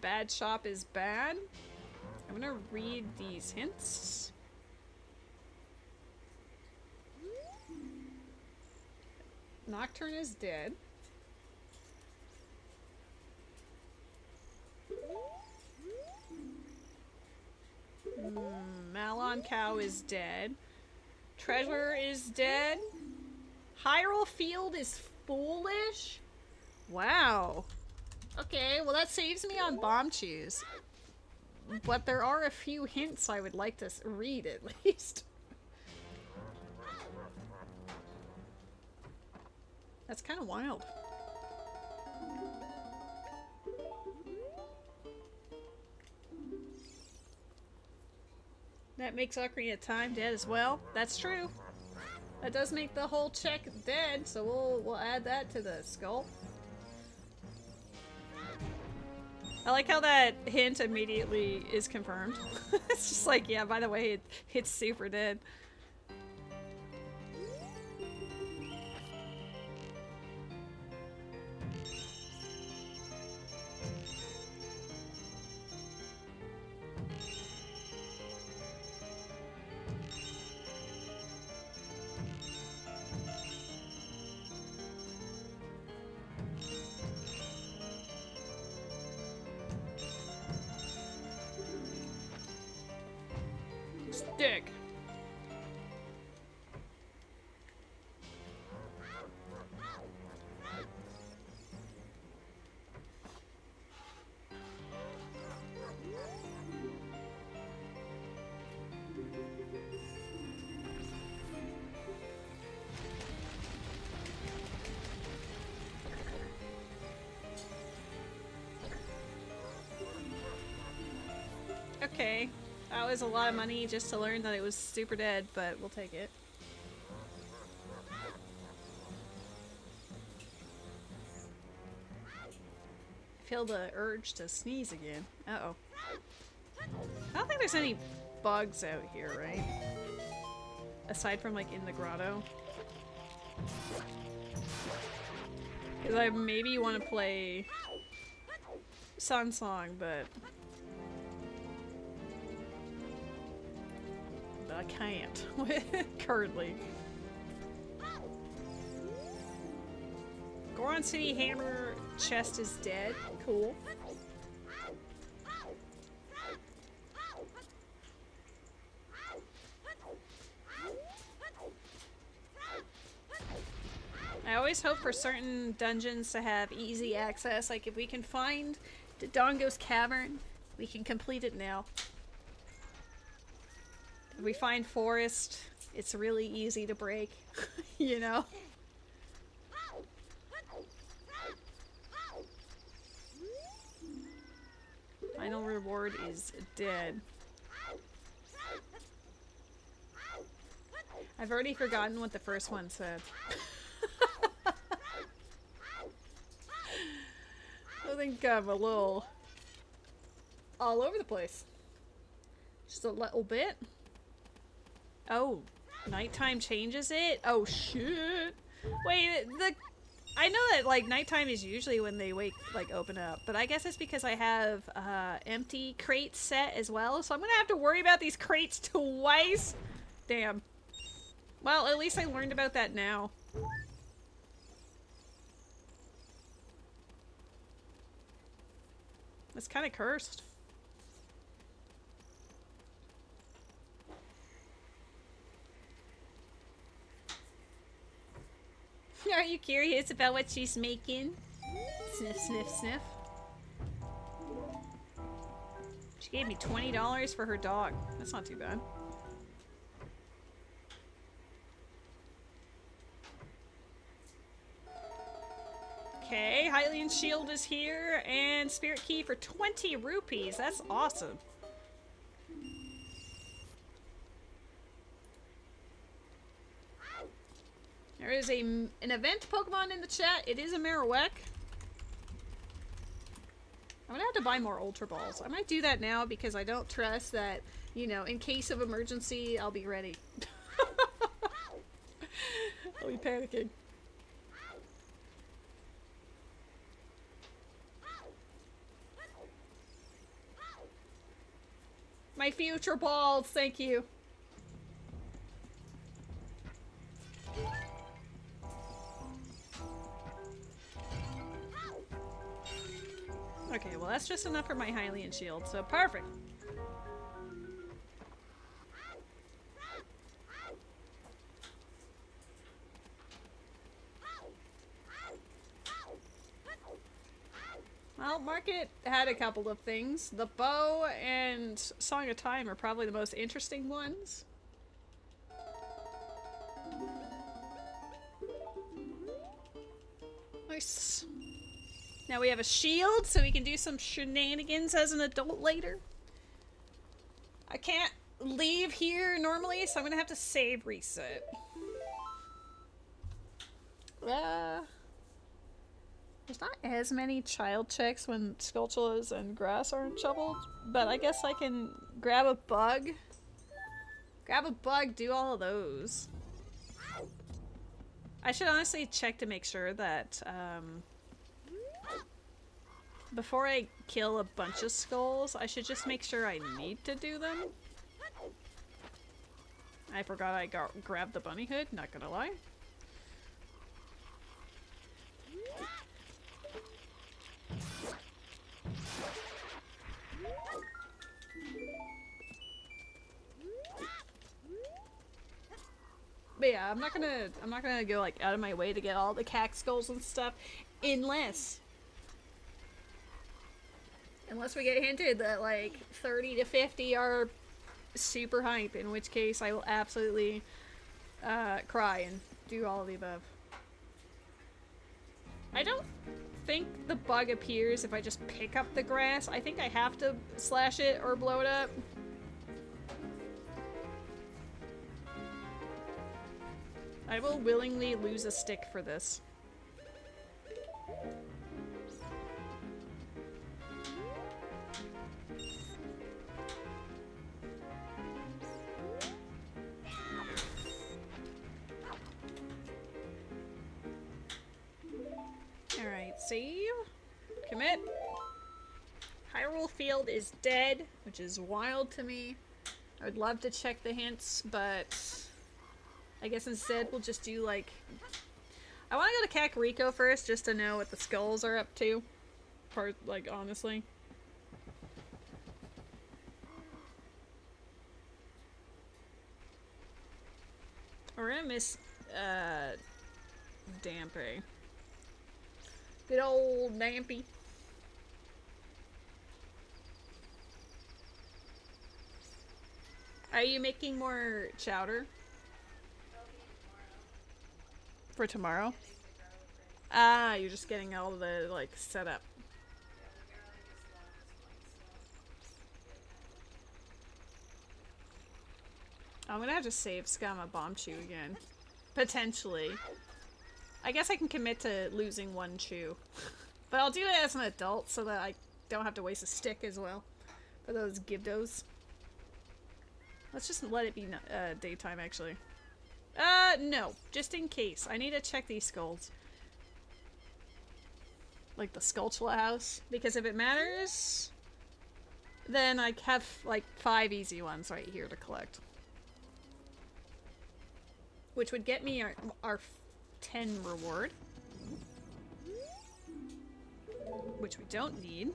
Bad shop is bad. I'm gonna read these hints. Nocturne is dead. Malon Cow is dead. Treasure is dead. Hyrule Field is foolish? Wow. Okay, well that saves me on Bomb Chews. But there are a few hints I would like to read at least. That's kind of wild. That makes Ocarina of Time dead as well. That's true. That does make the whole check dead, so we'll add that to the skull. I like how that hint immediately is confirmed. It's just like, yeah, by the way, it's super dead. Stick. Okay. That was a lot of money just to learn that it was super dead, but we'll take it. I feel the urge to sneeze again. Uh-oh. I don't think there's any bugs out here, right? Aside from, like, in the grotto. Because I maybe want to play Sun Song, but I can't currently. Goron City Hammer chest is dead. Cool. I always hope for certain dungeons to have easy access. Like if we can find the Dongo's Cavern, we can complete it now. If we find Forest, it's really easy to break, you know? Final reward is dead. I've already forgotten what the first one said. I think I'm a little all over the place. Just a little bit. Oh, nighttime changes it? Oh shit. Wait, I know that like nighttime is usually when they open up, but I guess it's because I have empty crates set as well, so I'm gonna have to worry about these crates twice. Damn. Well, at least I learned about that now. It's kind of cursed. Are you curious about what she's making? Sniff, sniff, sniff. She gave me $20 for her dog. That's not too bad. Okay, Hylian Shield is here, and Spirit Key for 20 rupees. That's awesome. There is an event Pokemon in the chat. It is a Marowak. I'm gonna have to buy more Ultra Balls. I might do that now because I don't trust that, you know, in case of emergency, I'll be ready. I'll be panicking. My future balls, thank you. Okay, well that's just enough for my Hylian Shield, so perfect. Well, Market had a couple of things. The bow and Song of Time are probably the most interesting ones. Nice. Now we have a shield, so we can do some shenanigans as an adult later. I can't leave here normally, so I'm gonna have to save reset. There's not as many child checks when sculptulas and grass aren't shoveled, but I guess I can grab a bug. Grab a bug, do all of those. I should honestly check to make sure that, before I kill a bunch of skulls, I should just make sure I need to do them. I forgot I grabbed the bunny hood, not gonna lie. But yeah, I'm not gonna go like out of my way to get all the cack skulls and stuff unless we get hinted that like 30 to 50 are super hype, in which case I will absolutely cry and do all of the above. I don't think the bug appears if I just pick up the grass. I think I have to slash it or blow it up. I will willingly lose a stick for this. Alright, save. Commit. Hyrule Field is dead, which is wild to me. I would love to check the hints, but I guess instead we'll just do like... I want to go to Kakariko first just to know what the skulls are up to. Like, honestly. We're gonna miss, Dampé. Good old Dampy. Are you making more chowder? For tomorrow? Ah, you're just getting all the, like, set up. I'm gonna have to save Skama Bombchu again. Potentially. I guess I can commit to losing one chew. But I'll do it as an adult so that I don't have to waste a stick as well. For those Gibdos. Let's just let it be daytime, actually. No. Just in case. I need to check these skulls. Like the Skulltula house. Because if it matters, then I have, like, 5 easy ones right here to collect. Which would get me our 10 reward. Which we don't need.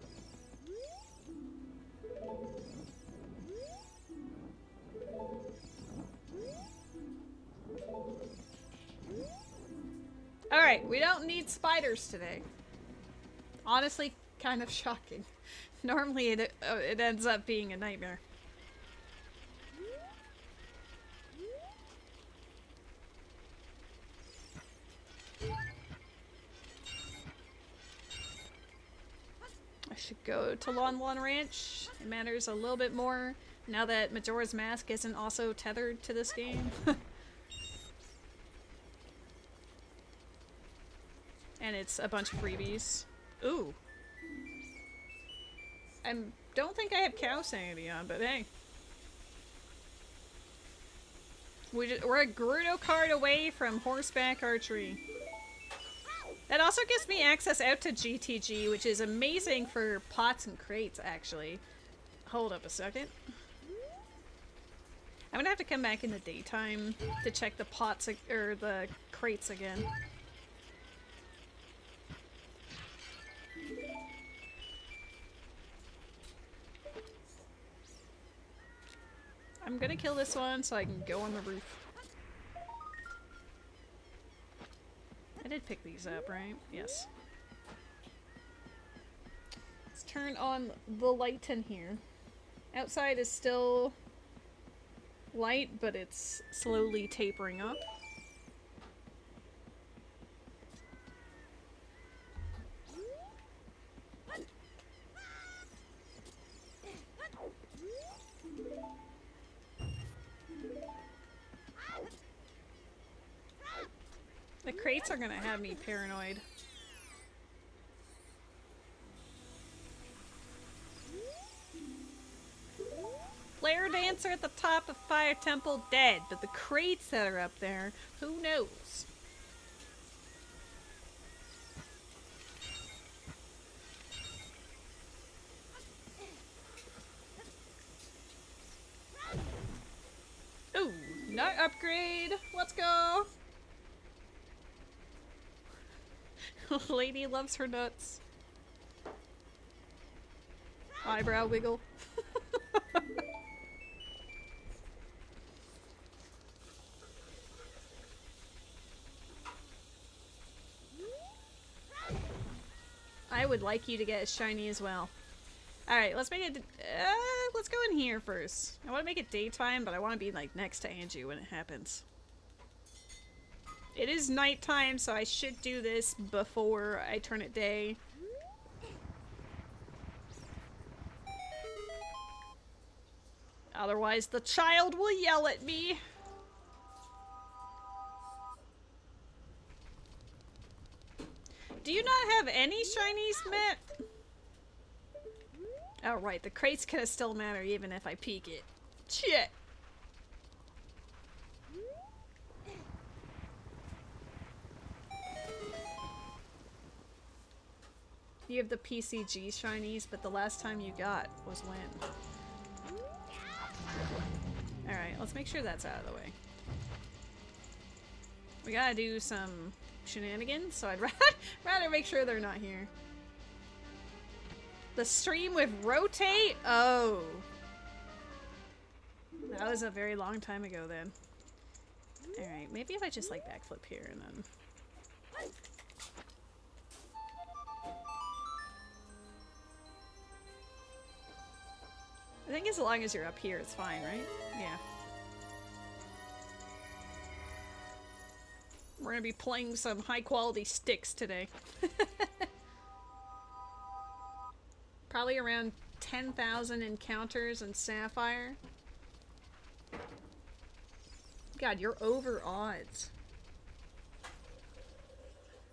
Alright, we don't need spiders today. Honestly, kind of shocking. Normally it ends up being a nightmare. I should go to Lon Lon Ranch. It matters a little bit more now that Majora's Mask isn't also tethered to this game. And it's a bunch of freebies. Ooh. I don't think I have cow sanity on, but hey. We're a Gerudo card away from horseback archery. That also gives me access out to GTG, which is amazing for pots and crates, actually. Hold up a second. I'm gonna have to come back in the daytime to check the pots, or the crates again. I'm gonna kill this one so I can go on the roof. I did pick these up, right? Yes. Let's turn on the light in here. Outside is still light, but it's slowly tapering up. The crates are gonna have me paranoid. giants are at the top of Fire Temple dead, but the crates that are up there, who knows? Ooh, nut upgrade. Let's go. Lady loves her nuts. Eyebrow wiggle. I would like you to get a shiny as well. Alright, let's make it... let's go in here first. I want to make it daytime, but I want to be like next to Angie when it happens. It is nighttime, so I should do this before I turn it day. Otherwise, the child will yell at me. Do you not have any shinies, Matt? Oh, right. The crates could still matter even if I peek it. Shit. You have the PCG shinies, but the last time you got was when? Alright, let's make sure that's out of the way. We gotta do some shenanigans, so I'd rather make sure they're not here. The stream with rotate? Oh. That was a very long time ago then. Alright, maybe if I just like backflip here and then... I think as long as you're up here, it's fine, right? Yeah. We're gonna be playing some high-quality sticks today. Probably around 10,000 encounters in Sapphire. God, you're over odds.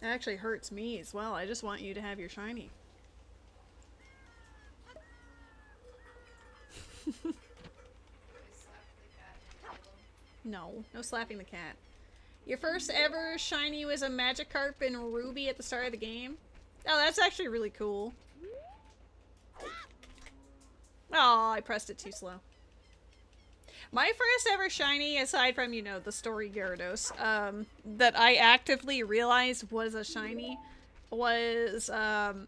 That actually hurts me as well. I just want you to have your shiny. No, no slapping the cat. Your first ever shiny was a Magikarp and Ruby at the start of the game? Oh, that's actually really cool. Oh, I pressed it too slow. My first ever shiny, aside from, you know, the story Gyarados, that I actively realized was a shiny, was a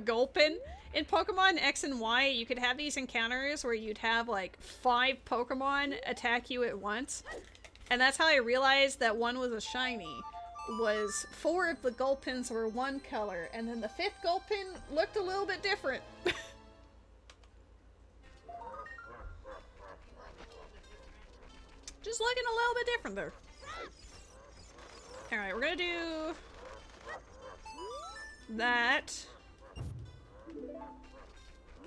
Gulpin. In Pokemon X and Y, you could have these encounters where you'd have like 5 Pokemon attack you at once. And that's how I realized that one was a shiny. Was 4 of the Gulpins were one color, and then the 5th Gulpin looked a little bit different. Just looking a little bit different there. Alright, we're gonna do that.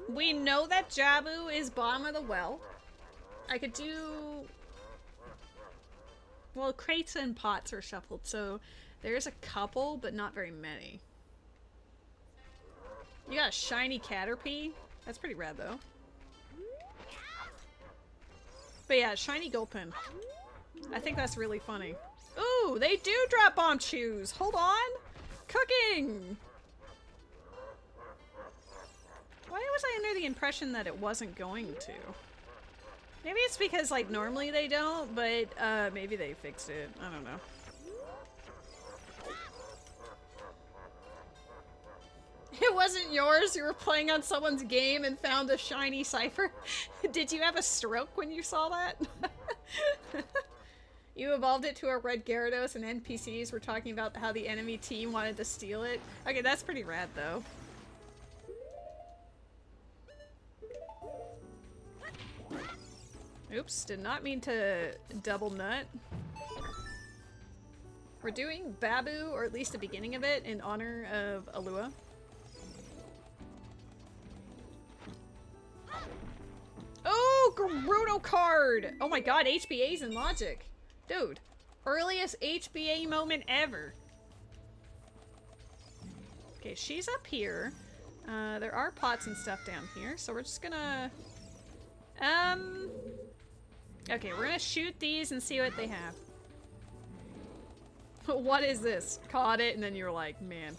We know that Jabu is bottom of the well. I could do... Well, crates and pots are shuffled, so there's a couple, but not very many. You got a shiny Caterpie? That's pretty rad, though. But yeah, shiny Gulpin. I think that's really funny. Ooh, they do drop bomb shoes! Hold on! Cooking! Why was I under the impression that it wasn't going to? Maybe it's because, like, normally they don't, but, maybe they fixed it. I don't know. It wasn't yours? You were playing on someone's game and found a shiny cipher? Did you have a stroke when you saw that? You evolved it to a red Gyarados and NPCs were talking about how the enemy team wanted to steal it. Okay, that's pretty rad, though. Oops, did not mean to double nut. We're doing Babu, or at least the beginning of it, in honor of Alua. Oh, Gerudo card! Oh my god, HBA's in Logic. Dude, earliest HBA moment ever. Okay, she's up here. There are pots and stuff down here, so we're just gonna Okay, we're gonna shoot these and see what they have. What is this? Caught it, and then you're like, man.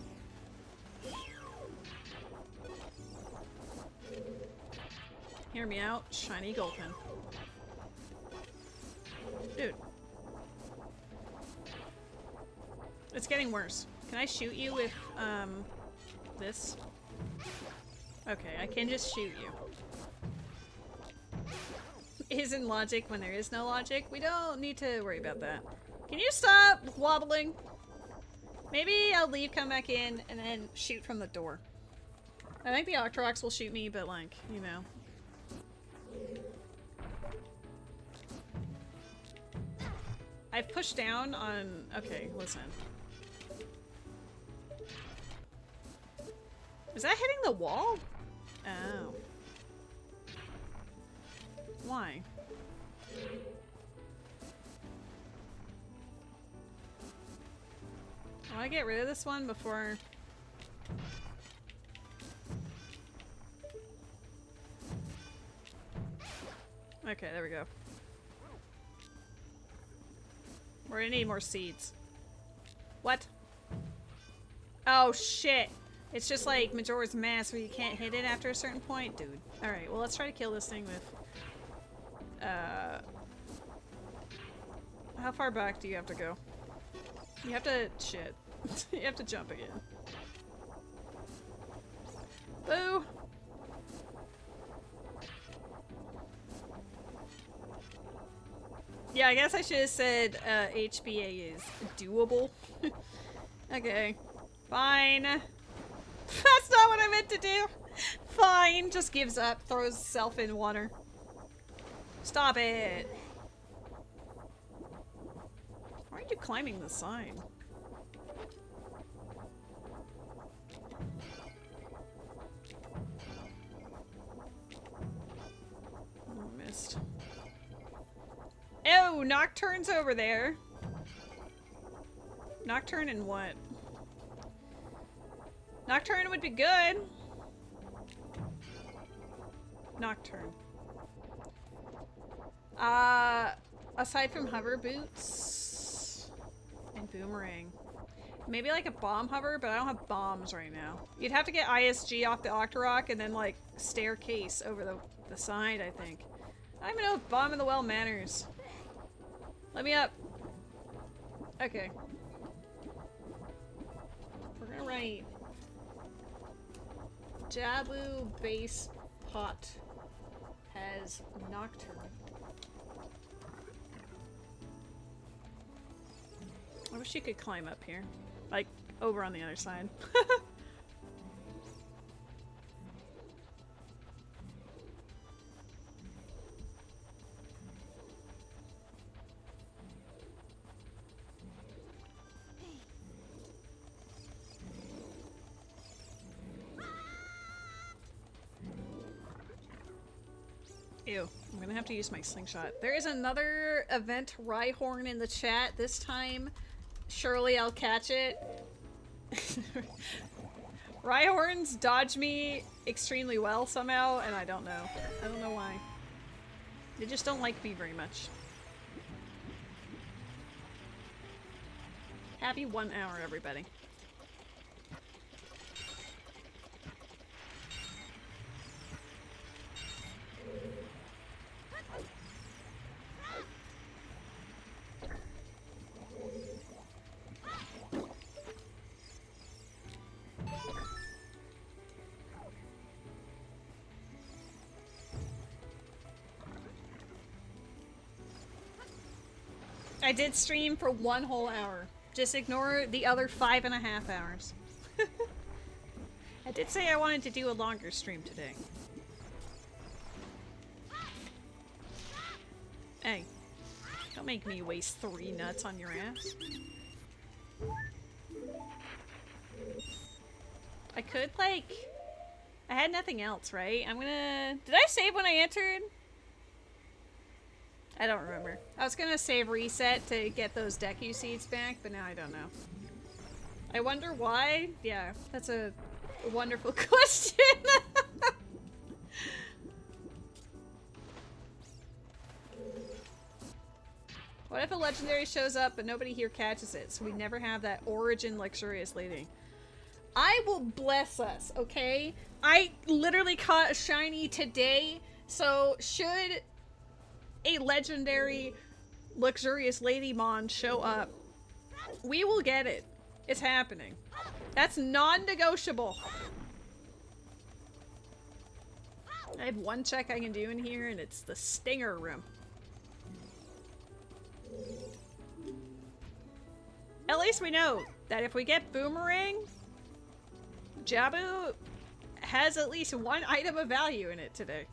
Hear me out, shiny gold pen. Dude. It's getting worse. Can I shoot you with, this? Okay, I can just shoot you. Isn't logic when there is no logic? We don't need to worry about that. Can you stop wobbling? Maybe I'll leave, come back in, and then shoot from the door. I think the Octoroks will shoot me, but like, you know. I've pushed down on... Okay, listen. Is that hitting the wall? Oh. Why? I want to get rid of this one before... Okay, there we go. We're gonna need more seeds. What? Oh shit! It's just like Majora's Mask where you can't hit it after a certain point? Dude. Alright, well let's try to kill this thing with... How far back do you have to go? You have to... Shit. You have to jump again. Boo! Yeah, I guess I should have said HBA is doable. Okay. Fine. That's not what I meant to do! Fine, just gives up, throws itself in water. Stop it! Why aren't you climbing the sign? Oh, missed. Oh, Nocturne's over there. Nocturne and what? Nocturne would be good. Nocturne. Aside from hover boots and boomerang. Maybe like a bomb hover, but I don't have bombs right now. You'd have to get ISG off the Octorok and then like staircase over the side, I think. I don't even know if bomb in the well matters. Let me up. Okay. We're gonna write Jabu base pot has Nocturne. I wish you could climb up here. Like, over on the other side. Ew, I'm gonna have to use my slingshot. There is another event Rhyhorn in the chat. This time, surely I'll catch it. Rhyhorns dodge me extremely well somehow, and I don't know. I don't know why. They just don't like me very much. Happy 1 hour, everybody. I did stream for 1 whole hour. Just ignore the other 5.5 hours. I did say I wanted to do a longer stream today. Hey, don't make me waste 3 nuts on your ass. I could, like... I had nothing else, right? I'm gonna... Did I save when I entered? I don't remember. I was gonna save reset to get those Deku seeds back, but now I don't know. I wonder why? Yeah, that's a wonderful question. What if a legendary shows up but nobody here catches it, so we never have that origin luxurious lady? I will bless us, okay? I literally caught a shiny today, so should a legendary luxurious lady mon show up, we will get it. It's happening. That's non-negotiable. I have one check I can do in here, and it's the stinger room. At least we know that if we get Boomerang, Jabu has at least one item of value in it today.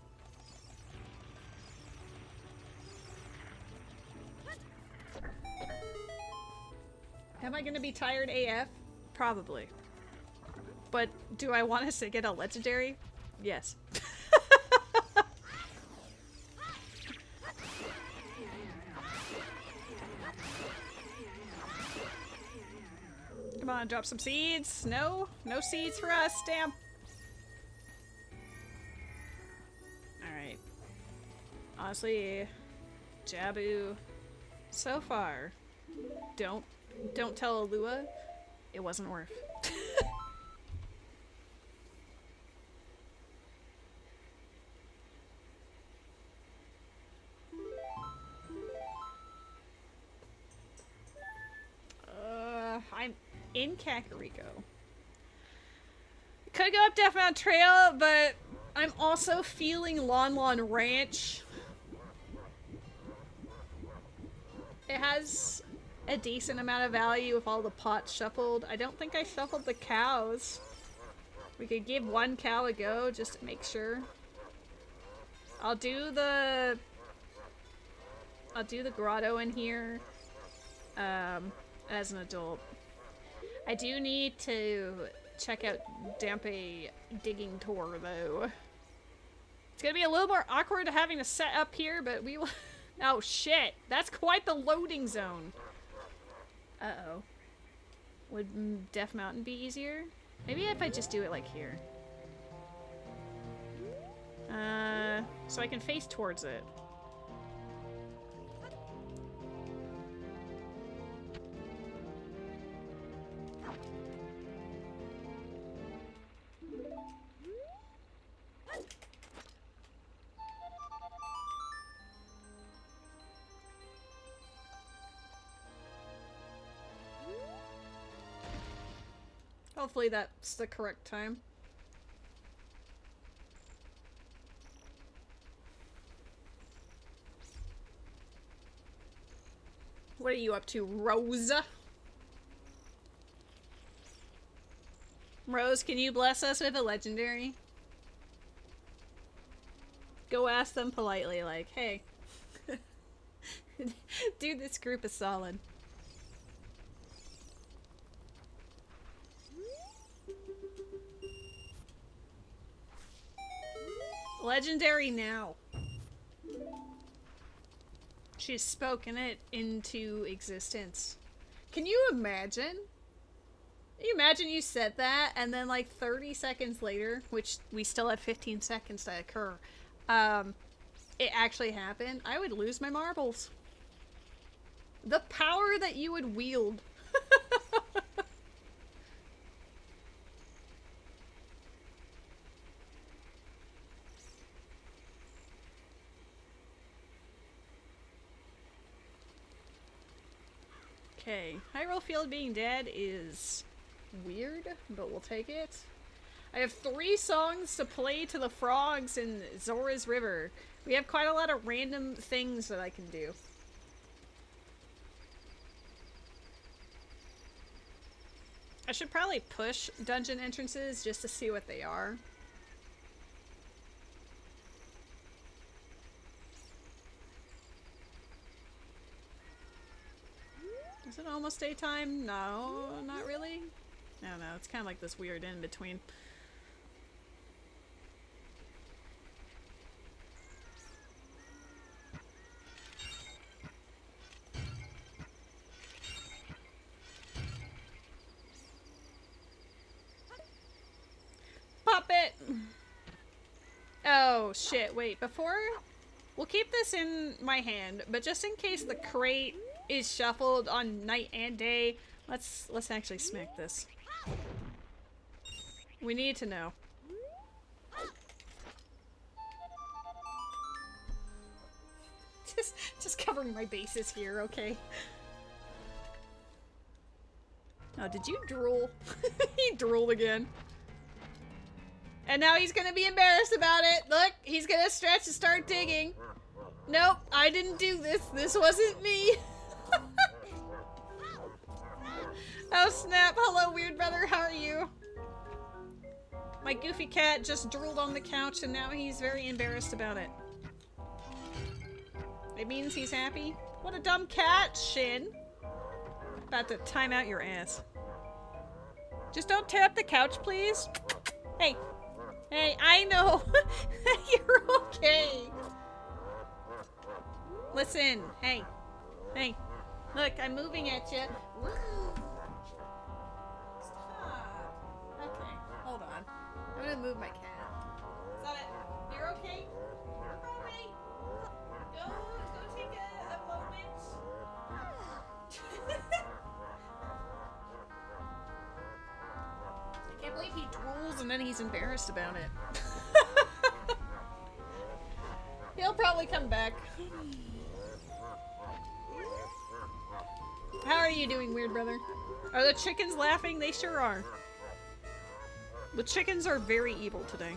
Am I gonna be tired AF? Probably. But do I want us to get a legendary? Yes. Come on, drop some seeds. No? No seeds for us, damn. Alright. Honestly, Jabu, so far, don't tell Alua it wasn't worth. I'm in Kakariko. Could go up Death Mountain Trail, but I'm also feeling Lon Lon Ranch. It has a decent amount of value with all the pots shuffled. I don't think I shuffled the cows. We could give one cow a go just to make sure. I'll do the grotto in here as an adult. I do need to check out Dampe Digging Tour though. It's gonna be a little more awkward having to set up here, but we will. Oh shit, that's quite the loading zone. Uh-oh. Would Death Mountain be easier? Maybe if I just do it like here. So I can face towards it. Hopefully that's the correct time. What are you up to, Rosa? Rose, can you bless us with a legendary? Go ask them politely, like, hey. Dude, this group is solid. Legendary now. She's spoken it into existence. Can you imagine? Can you imagine you said that and then like 30 seconds later, which we still had 15 seconds to occur, it actually happened? I would lose my marbles. The power that you would wield. Okay, Hyrule Field being dead is weird, but we'll take it. I have 3 songs to play to the frogs in Zora's River. We have quite a lot of random things that I can do. I should probably push dungeon entrances just to see what they are. Is it almost daytime? No, not really. I don't know, it's kind of like this weird in-between. Pop it! Oh, shit, wait, before... We'll keep this in my hand, but just in case the crate is shuffled on night and day. Let's actually smack this. We need to know. Just covering my bases here, okay? Oh, did you drool? He drooled again. And now he's gonna be embarrassed about it. Look, he's gonna stretch and start digging. Nope, I didn't do this. This wasn't me. Oh snap, hello weird brother, how are you? My goofy cat just drooled on the couch and now he's very embarrassed about it. It means he's happy? What a dumb cat, Shin. About to time out your ass. Just don't tear up the couch, please. Hey. Hey, I know. You're okay. Listen. Hey. Hey. Look, I'm moving at you. Stop. Okay, hold on. I'm gonna move my cat. Is that it? You're okay? Alright. Go take a moment. I can't believe he drools and then he's embarrassed about it. He'll probably come back. How are you doing, weird brother? Are the chickens laughing? They sure are. The chickens are very evil today.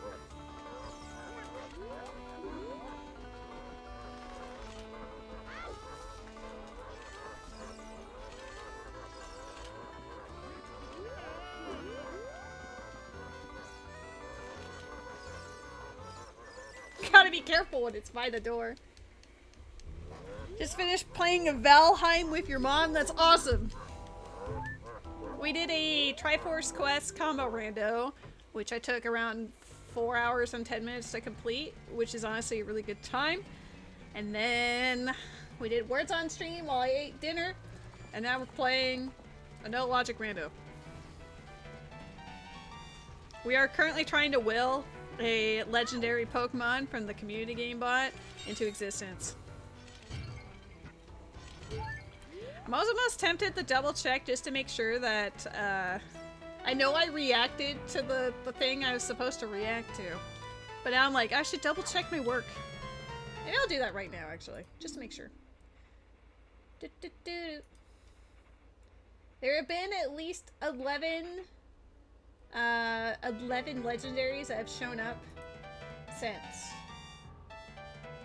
Gotta be careful when it's by the door. Just finished playing a Valheim with your mom? That's awesome! We did a Triforce Quest combo rando, which I took around 4 hours and 10 minutes to complete, which is honestly a really good time. And then we did words on stream while I ate dinner, and now we're playing a no logic rando. We are currently trying to will a legendary Pokemon from the community game bot into existence. I'm also most tempted to double check just to make sure that, I know I reacted to the thing I was supposed to react to. But now I'm like, I should double check my work. Maybe I'll do that right now, actually. Just to make sure. There have been at least 11 legendaries that have shown up since.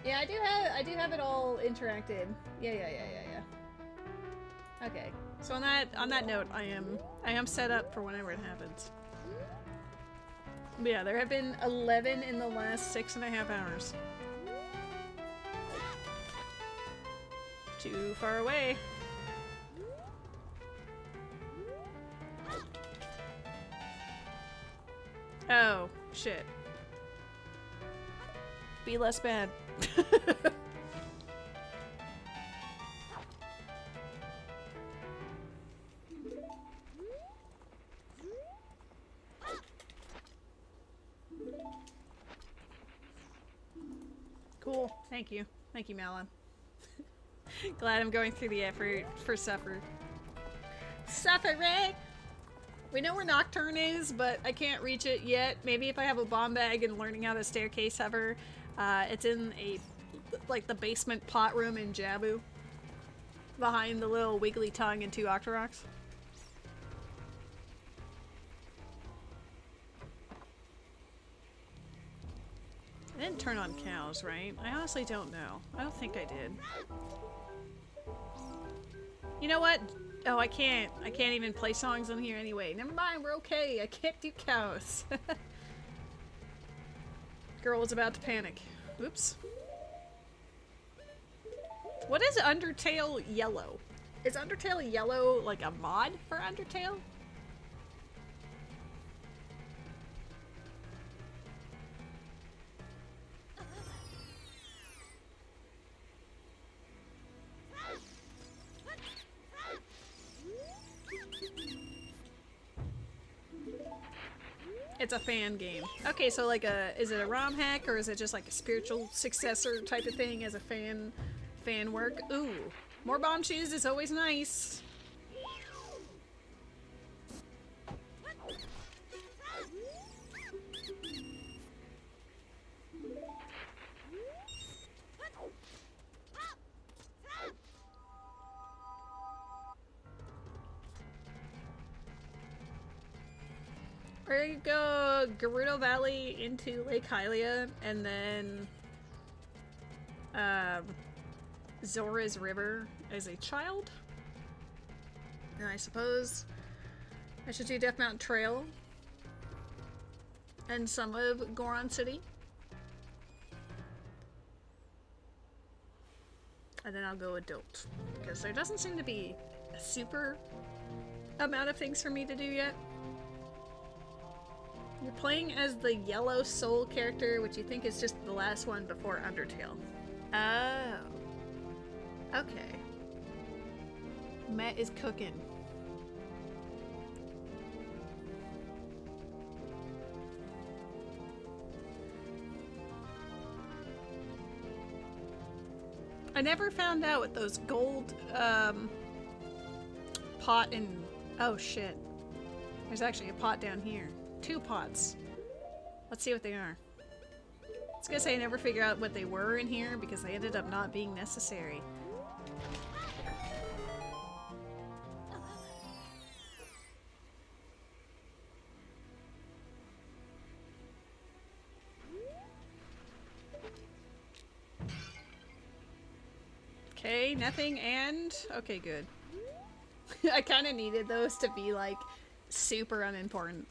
Yeah, I do have it all interacted. Yeah. Okay. So on that note, I am set up for whenever it happens. But yeah, there have been 11 in the last 6.5 hours. Too far away. Oh, shit. Be less bad. Cool. Thank you. Thank you, Malon. Glad I'm going through the effort for Suffer. Suffering! We know where Nocturne is, but I can't reach it yet. Maybe if I have a bomb bag and learning how to staircase hover. It's in like the basement pot room in Jabu. Behind the little wiggly tongue and 2 Octoroks. I didn't turn on cows, right? I honestly don't know. I don't think I did. You know what? Oh, I can't even play songs on here anyway. Never mind, we're okay. I can't do cows. Girl was about to panic. Oops. What is Undertale Yellow? Is Undertale Yellow like a mod for Undertale? It's a fan game. Okay, so like is it a ROM hack or is it just like a spiritual successor type of thing as a fan work? Ooh, More bomb shoes is always nice. We're gonna go Gerudo Valley into Lake Hylia, and then Zora's River as a child. And I suppose I should do Death Mountain Trail and some of Goron City. And then I'll go adult, because there doesn't seem to be a super amount of things for me to do yet. You're playing as the yellow soul character, which you think is just the last one before Undertale. Oh. Okay. Matt is cooking. I never found out what those gold, pot and... Oh shit. There's actually a pot down here. 2 pots. Let's see what they are. I was gonna say I never figured out what they were in here because they ended up not being necessary. Okay, nothing and... Okay, good. I kind of needed those to be, like, super unimportant.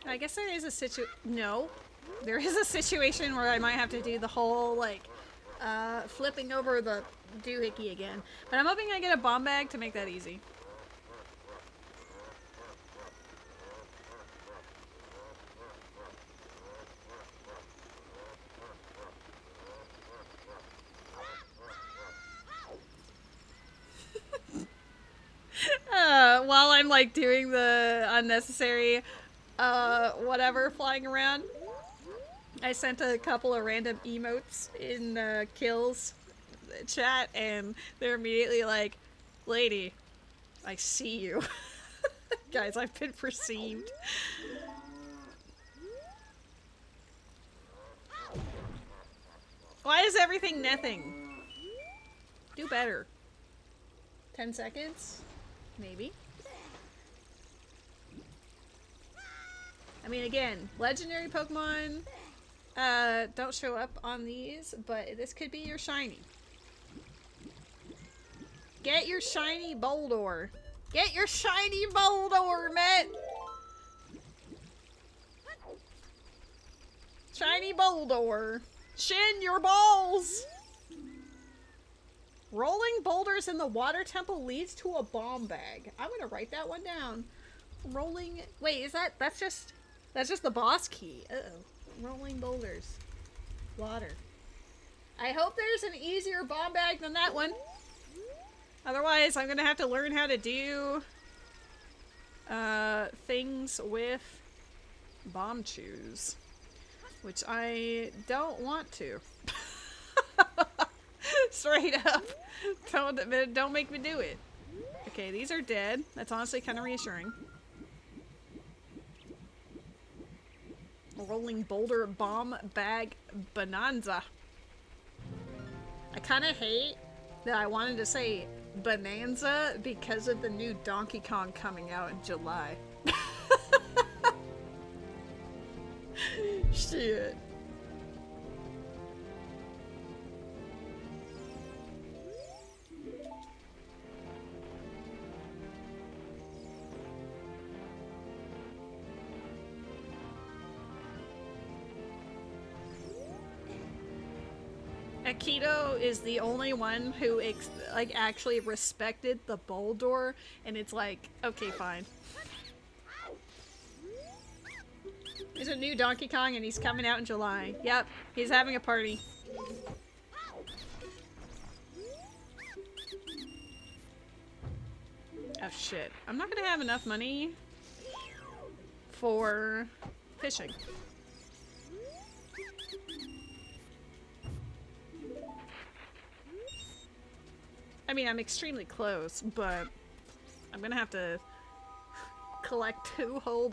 I guess there is a no. There is a situation where I might have to do the whole, like, flipping over the doohickey again. But I'm hoping I get a bomb bag to make that easy. While I'm, like, doing the unnecessary whatever flying around, I sent a couple of random emotes in Kills chat, and they're immediately like, "Lady, I see you." Guys, I've been perceived. Why is everything nothing? Do better. 10 seconds? Maybe. I mean, again, legendary Pokemon don't show up on these, but this could be your shiny. Get your shiny Boldor. Get your shiny Boldor, Matt! Shiny Boldor. Shin your balls! Rolling boulders in the water temple leads to a bomb bag. I'm gonna write that one down. Rolling... Wait, is that... That's just the boss key. Uh-oh. Rolling boulders. Water. I hope there's an easier bomb bag than that one. Otherwise, I'm gonna have to learn how to do things with bomb chews. Which I don't want to. Straight up. Don't make me do it. Okay, these are dead. That's honestly kind of reassuring. Rolling boulder bomb bag bonanza. I kind of hate that I wanted to say bonanza because of the new Donkey Kong coming out in July. Shit. Akito is the only one who like actually respected the bowl door, and it's like, okay, fine. There's a new Donkey Kong, and he's coming out in July. Yep, he's having a party. Oh shit. I'm not gonna have enough money for fishing. I mean, I'm extremely close, but I'm gonna have to collect $2 whole.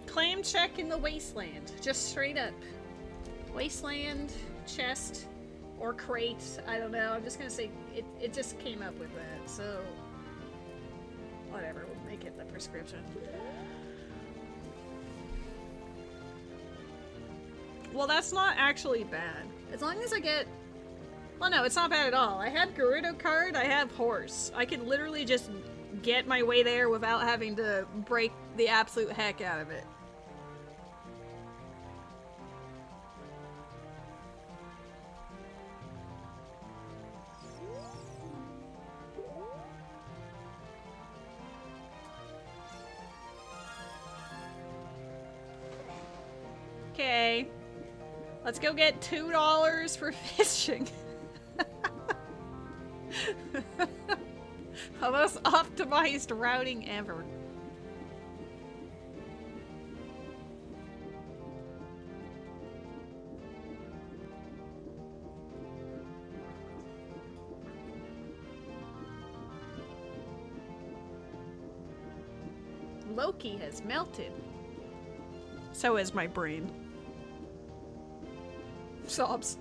Claim check in the wasteland. Just straight up. Wasteland, chest, or crate. I don't know. I'm just gonna say it just came up with that. So, whatever. We'll make it the prescription. Well, that's not actually bad. As long as I get... Well, no, it's not bad at all. I have Gerudo card. I have horse. I can literally just get my way there without having to break the absolute heck out of it. Okay. Let's go get $2 for fishing. The most optimized routing ever. Loki has melted. So is my brain. Sobs.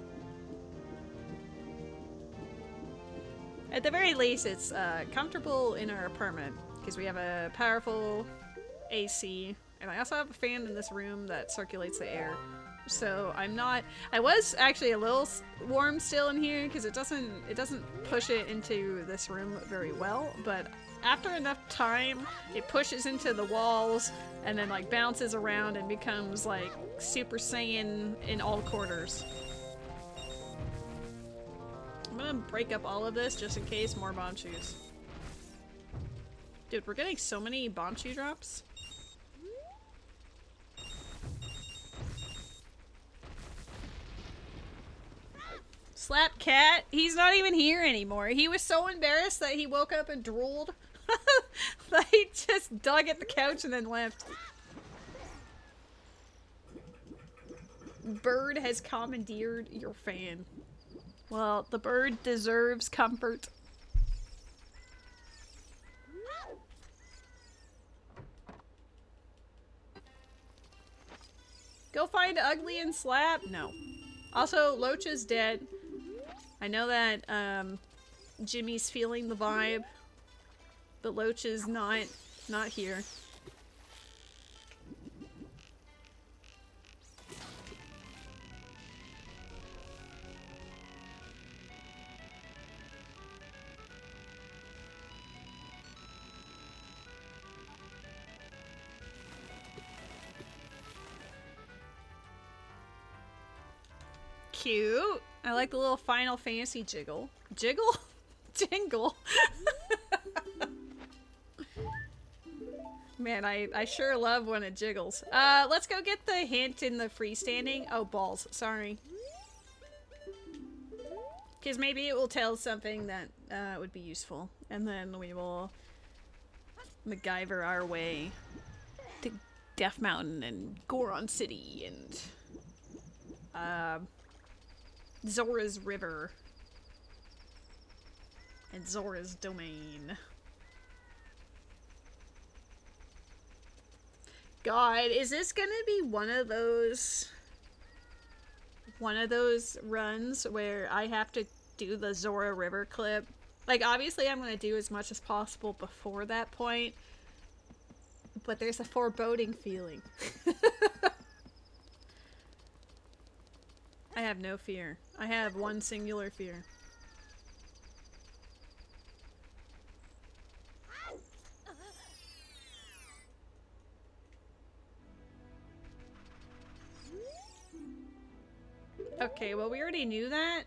At the very least, it's comfortable in our apartment because we have a powerful AC, and I also have a fan in this room that circulates the air. So I'm not. I was actually a little warm still in here because it doesn't push it into this room very well. But after enough time, it pushes into the walls and then like bounces around and becomes like Super Saiyan in all quarters. I'm gonna break up all of this just in case more bomb shoes. Dude, we're getting so many bomb shoe drops. Slap cat. He's not even here anymore. He was so embarrassed that he woke up and drooled that he just dug at the couch and then left. Bird has commandeered your fan. Well, the bird deserves comfort. Go find Ugly and slap? No. Also, Loach is dead. I know that Jimmy's feeling the vibe, but Loach is not here. Cute. I like the little Final Fantasy jiggle. Jiggle? Jingle. Man, I sure love when it jiggles. Let's go get the hint in the freestanding. Oh, balls. Sorry. Because maybe it will tell something that would be useful. And then we will MacGyver our way to Death Mountain and Goron City and Zora's River and Zora's Domain. God, is this gonna be one of those runs where I have to do the Zora River clip? Like, obviously I'm gonna do as much as possible before that point, but there's a foreboding feeling. I have no fear. I have one singular fear. Okay, well we already knew that.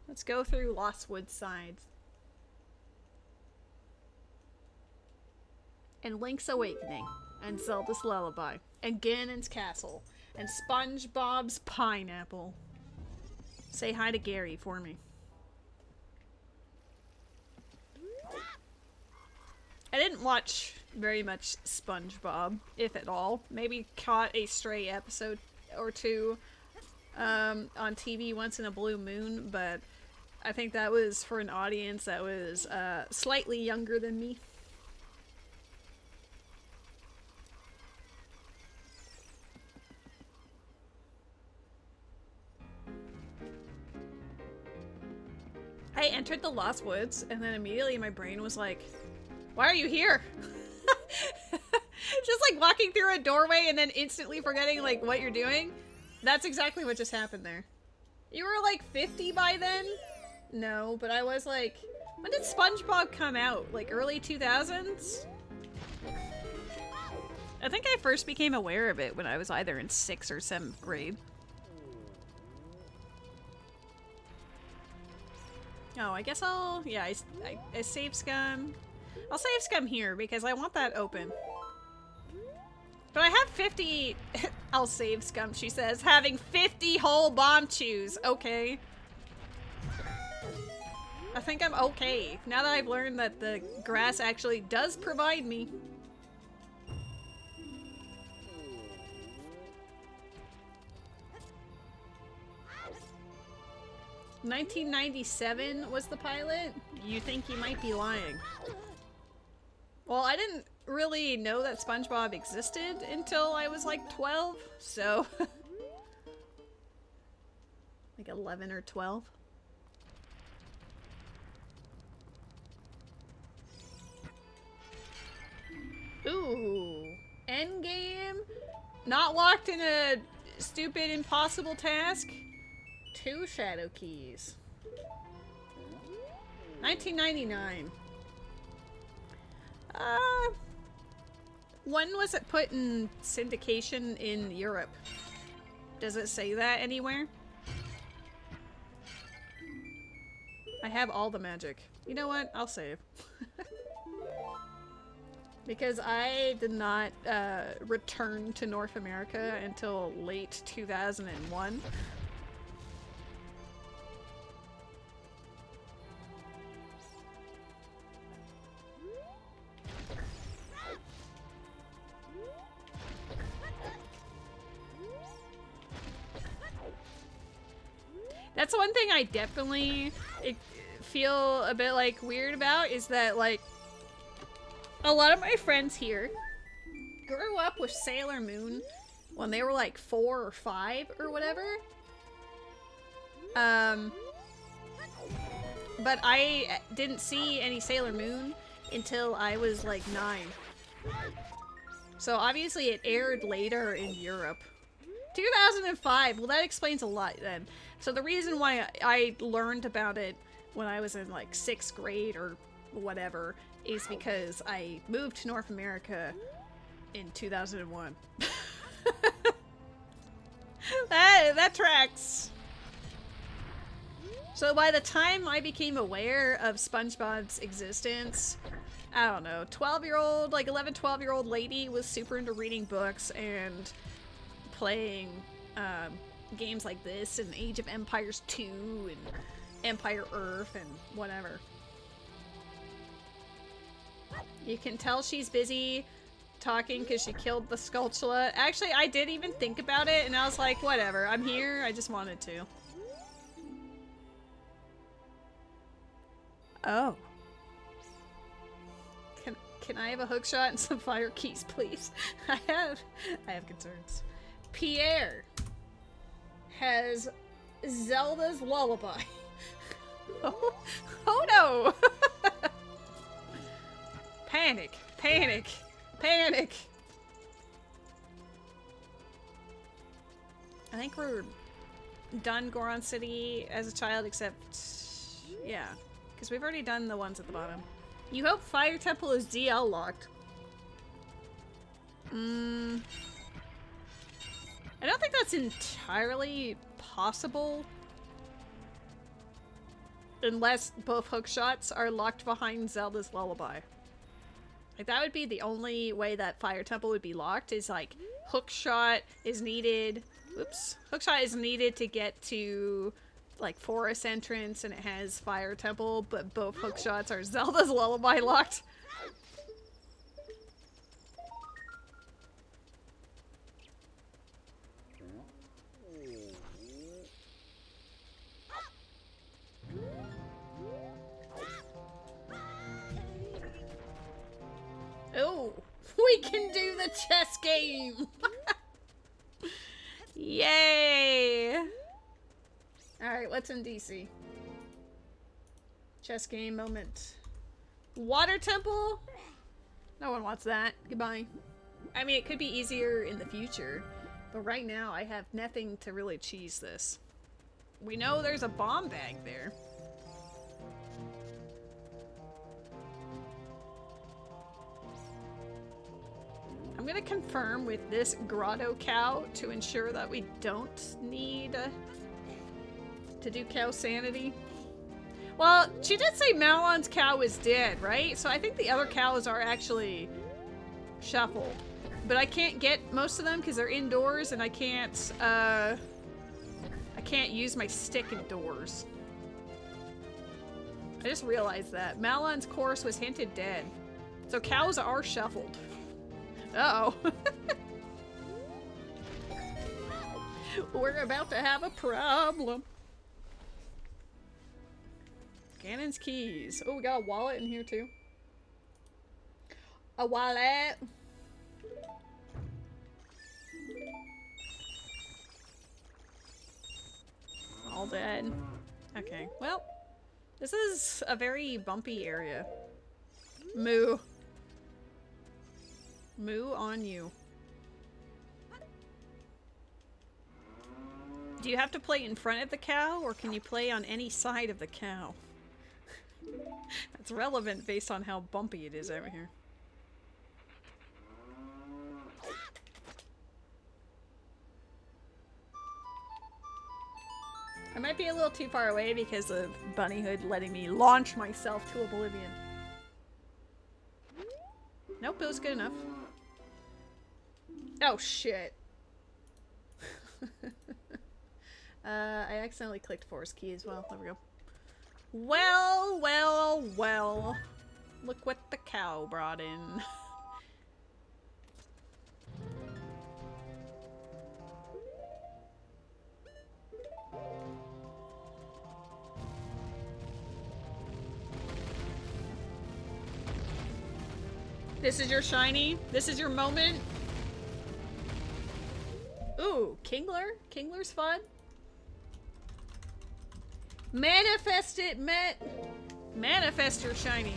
Let's go through Lost Woods sides. And Link's Awakening. And Zelda's Lullaby. And Ganon's Castle. And SpongeBob's Pineapple. Say hi to Gary for me. I didn't watch very much SpongeBob, if at all. Maybe caught a stray episode or two on TV once in a blue moon, but I think that was for an audience that was slightly younger than me. I entered the Lost Woods, and then immediately my brain was like, why are you here? Just like walking through a doorway and then instantly forgetting like what you're doing. That's exactly what just happened there. You were like 50 by then? No, but I was like, when did SpongeBob come out? Like early 2000s? I think I first became aware of it when I was either in 6th or 7th grade. Oh, I guess I'll... yeah, I save scum. I'll save scum here because I want that open. But I have 50... I'll save scum, she says. Having 50 whole bomb chews. Okay. I think I'm okay. Now that I've learned that the grass actually does provide me. $1997 was the pilot? You think you might be lying. Well, I didn't really know that SpongeBob existed until I was like 12, so... like 11 or 12. Ooh. Endgame? Not locked in a stupid impossible task? 2 shadow keys. 1999. When was it put in syndication in Europe? Does it say that anywhere? I have all the magic. You know what? I'll save. Because I did not return to North America until late 2001. That's one thing I definitely feel a bit like weird about is that like a lot of my friends here grew up with Sailor Moon when they were like 4 or 5 or whatever. But I didn't see any Sailor Moon until I was like 9. So obviously it aired later in Europe. 2005, well that explains a lot then. So the reason why I learned about it when I was in like 6th grade or whatever is because I moved to North America in 2001. that tracks. So by the time I became aware of SpongeBob's existence, I don't know, 12-year-old, like 11, 12-year-old lady was super into reading books and playing games like this and Age of Empires 2 and Empire Earth and whatever. You can tell she's busy talking because she killed the Skulltula. Actually, I did even think about it and I was like, whatever, I'm here, I just wanted to. Oh. Can I have a hookshot and some fire keys, please? I have concerns. Pierre has Zelda's Lullaby. Oh no! Panic, panic, panic. I think we're done Goron City as a child, except... yeah. Because we've already done the ones at the bottom. You hope Fire Temple is DL locked. I don't think that's entirely possible. Unless both hook shots are locked behind Zelda's Lullaby. Like, that would be the only way that Fire Temple would be locked, is like, hook shot is needed. Whoops. Hook shot is needed to get to, like, forest entrance, and it has Fire Temple, but both hook shots are Zelda's Lullaby locked. Oh, we can do the chess game! Yay! Alright, what's in DC? Chess game moment. Water temple? No one wants that. Goodbye. I mean, it could be easier in the future, but right now I have nothing to really cheese this. We know there's a bomb bag there. I'm gonna confirm with this grotto cow to ensure that we don't need to do cow sanity. Well, she did say Malon's cow is dead, right? So I think the other cows are actually shuffled. But I can't get most of them because they're indoors, and I can't use my stick indoors. I just realized that. Malon's course was hinted dead. So cows are shuffled. Uh-oh. We're about to have a problem. Ganon's keys. Oh, we got a wallet in here too. A wallet. All dead. Okay, well, this is a very bumpy area. Moo. Moo on you. Do you have to play in front of the cow, or can you play on any side of the cow? That's relevant based on how bumpy it is over here. I might be a little too far away because of Bunnyhood letting me launch myself to oblivion. Nope, it was good enough. Oh, shit. I accidentally clicked force key as well. There we go. Well, well, well. Look what the cow brought in. This is your shiny? This is your moment? Ooh, Kingler? Kingler's fun. Manifest it, manifest your shiny.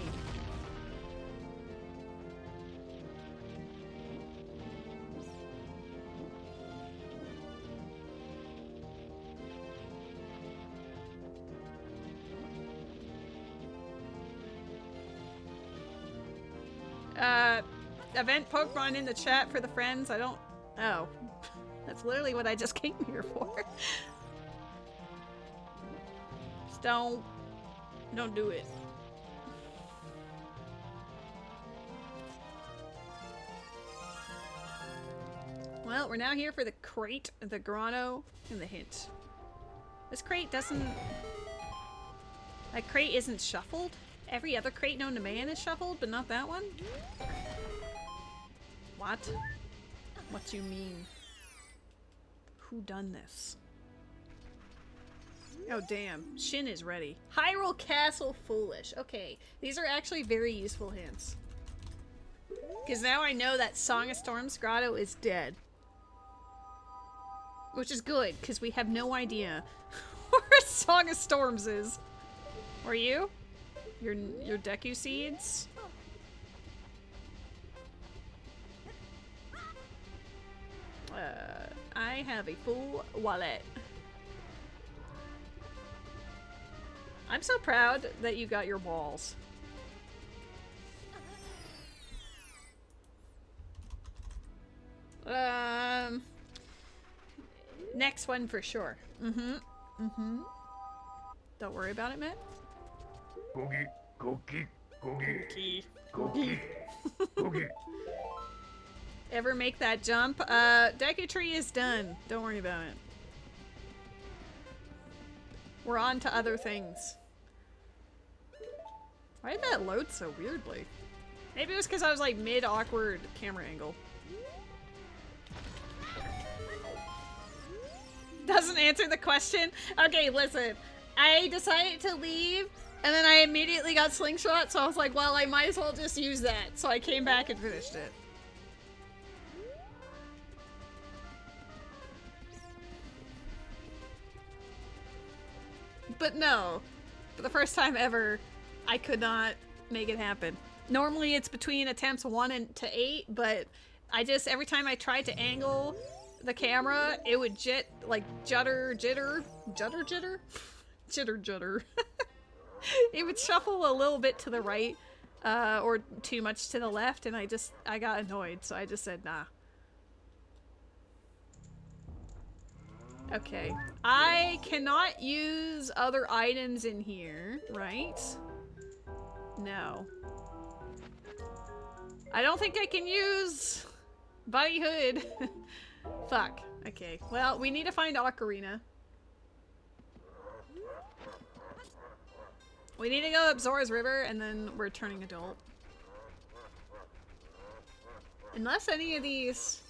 Event Pokemon in the chat for the friends. I don't... Oh. That's literally what I just came here for. Just don't do it. Well, we're now here for the crate, the grotto, and the hint. This crate doesn't... That crate isn't shuffled? Every other crate known to man is shuffled, but not that one? What? What do you mean? Who done this? Oh damn, Shin is ready. Hyrule Castle Foolish. Okay, these are actually very useful hints. Because now I know that Song of Storms Grotto is dead. Which is good, because we have no idea where Song of Storms is. Or you? Your Deku Seeds? I have a full wallet. I'm so proud that you got your walls. Next one for sure. Don't worry about it, Matt. Cookie, cookie, cookie, Cookie. cookie. Ever make that jump? Deku Tree is done. Don't worry about it. We're on to other things. Why did that load so weirdly? Maybe it was because I was like mid-awkward camera angle. Doesn't answer the question? Okay, listen. I decided to leave, and then I immediately got slingshot, so I was like, well, I might as well just use that. So I came back and finished it. But no, for the first time ever, I could not make it happen. Normally it's between attempts 1 and to 8, but I just, every time I tried to angle the camera, it would jitter. It would shuffle a little bit to the right, or too much to the left, and I got annoyed, so I just said nah. Okay, I cannot use other items in here, right? No. I don't think I can use Bunny Hood. Fuck. Okay, well, we need to find Ocarina. We need to go up Zora's River, and then we're turning adult. Unless any of these...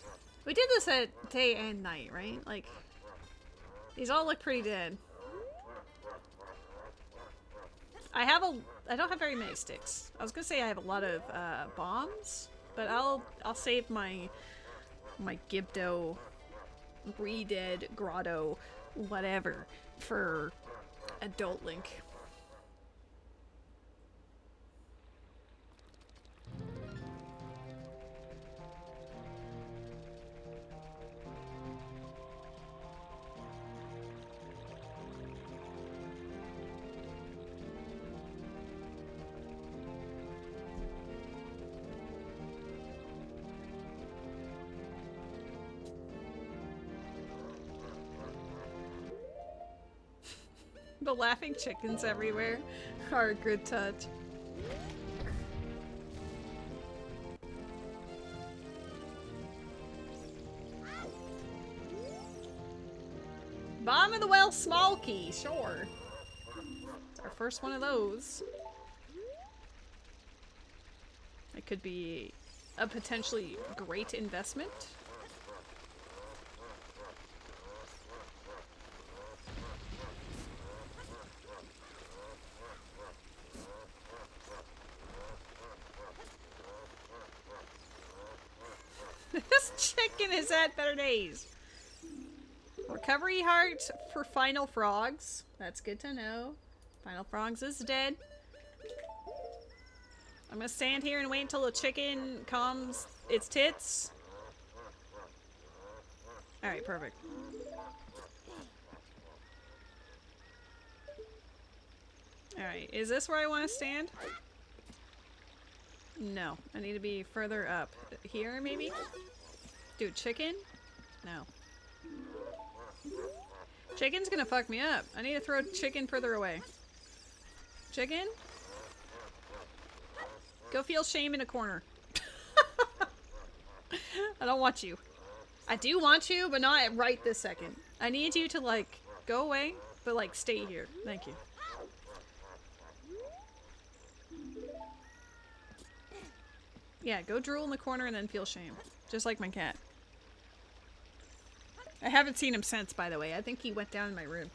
We did this at day and night, right? Like... These all look pretty dead. I don't have very many sticks. I was gonna say I have a lot of bombs, but I'll save my Gibdo, Re-Dead, Grotto, whatever for Adult Link. The laughing chickens everywhere are a good touch. Bomb of the Well small key, sure. It's our first one of those. It could be a potentially great investment. This chicken has had better days. Recovery heart for Final Frogs. That's good to know. Final Frogs is dead. I'm gonna stand here and wait until the chicken calms its tits. Alright, perfect. Alright, is this where I want to stand? No, I need to be further up. Here, maybe? Dude, chicken? No. Chicken's gonna fuck me up. I need to throw chicken further away. Chicken? Go feel shame in a corner. I don't want you. I do want you, but not right this second. I need you to, like, go away, but, like, stay here. Thank you. Yeah, go drool in the corner and then feel shame. Just like my cat. I haven't seen him since, by the way. I think he went down in my room.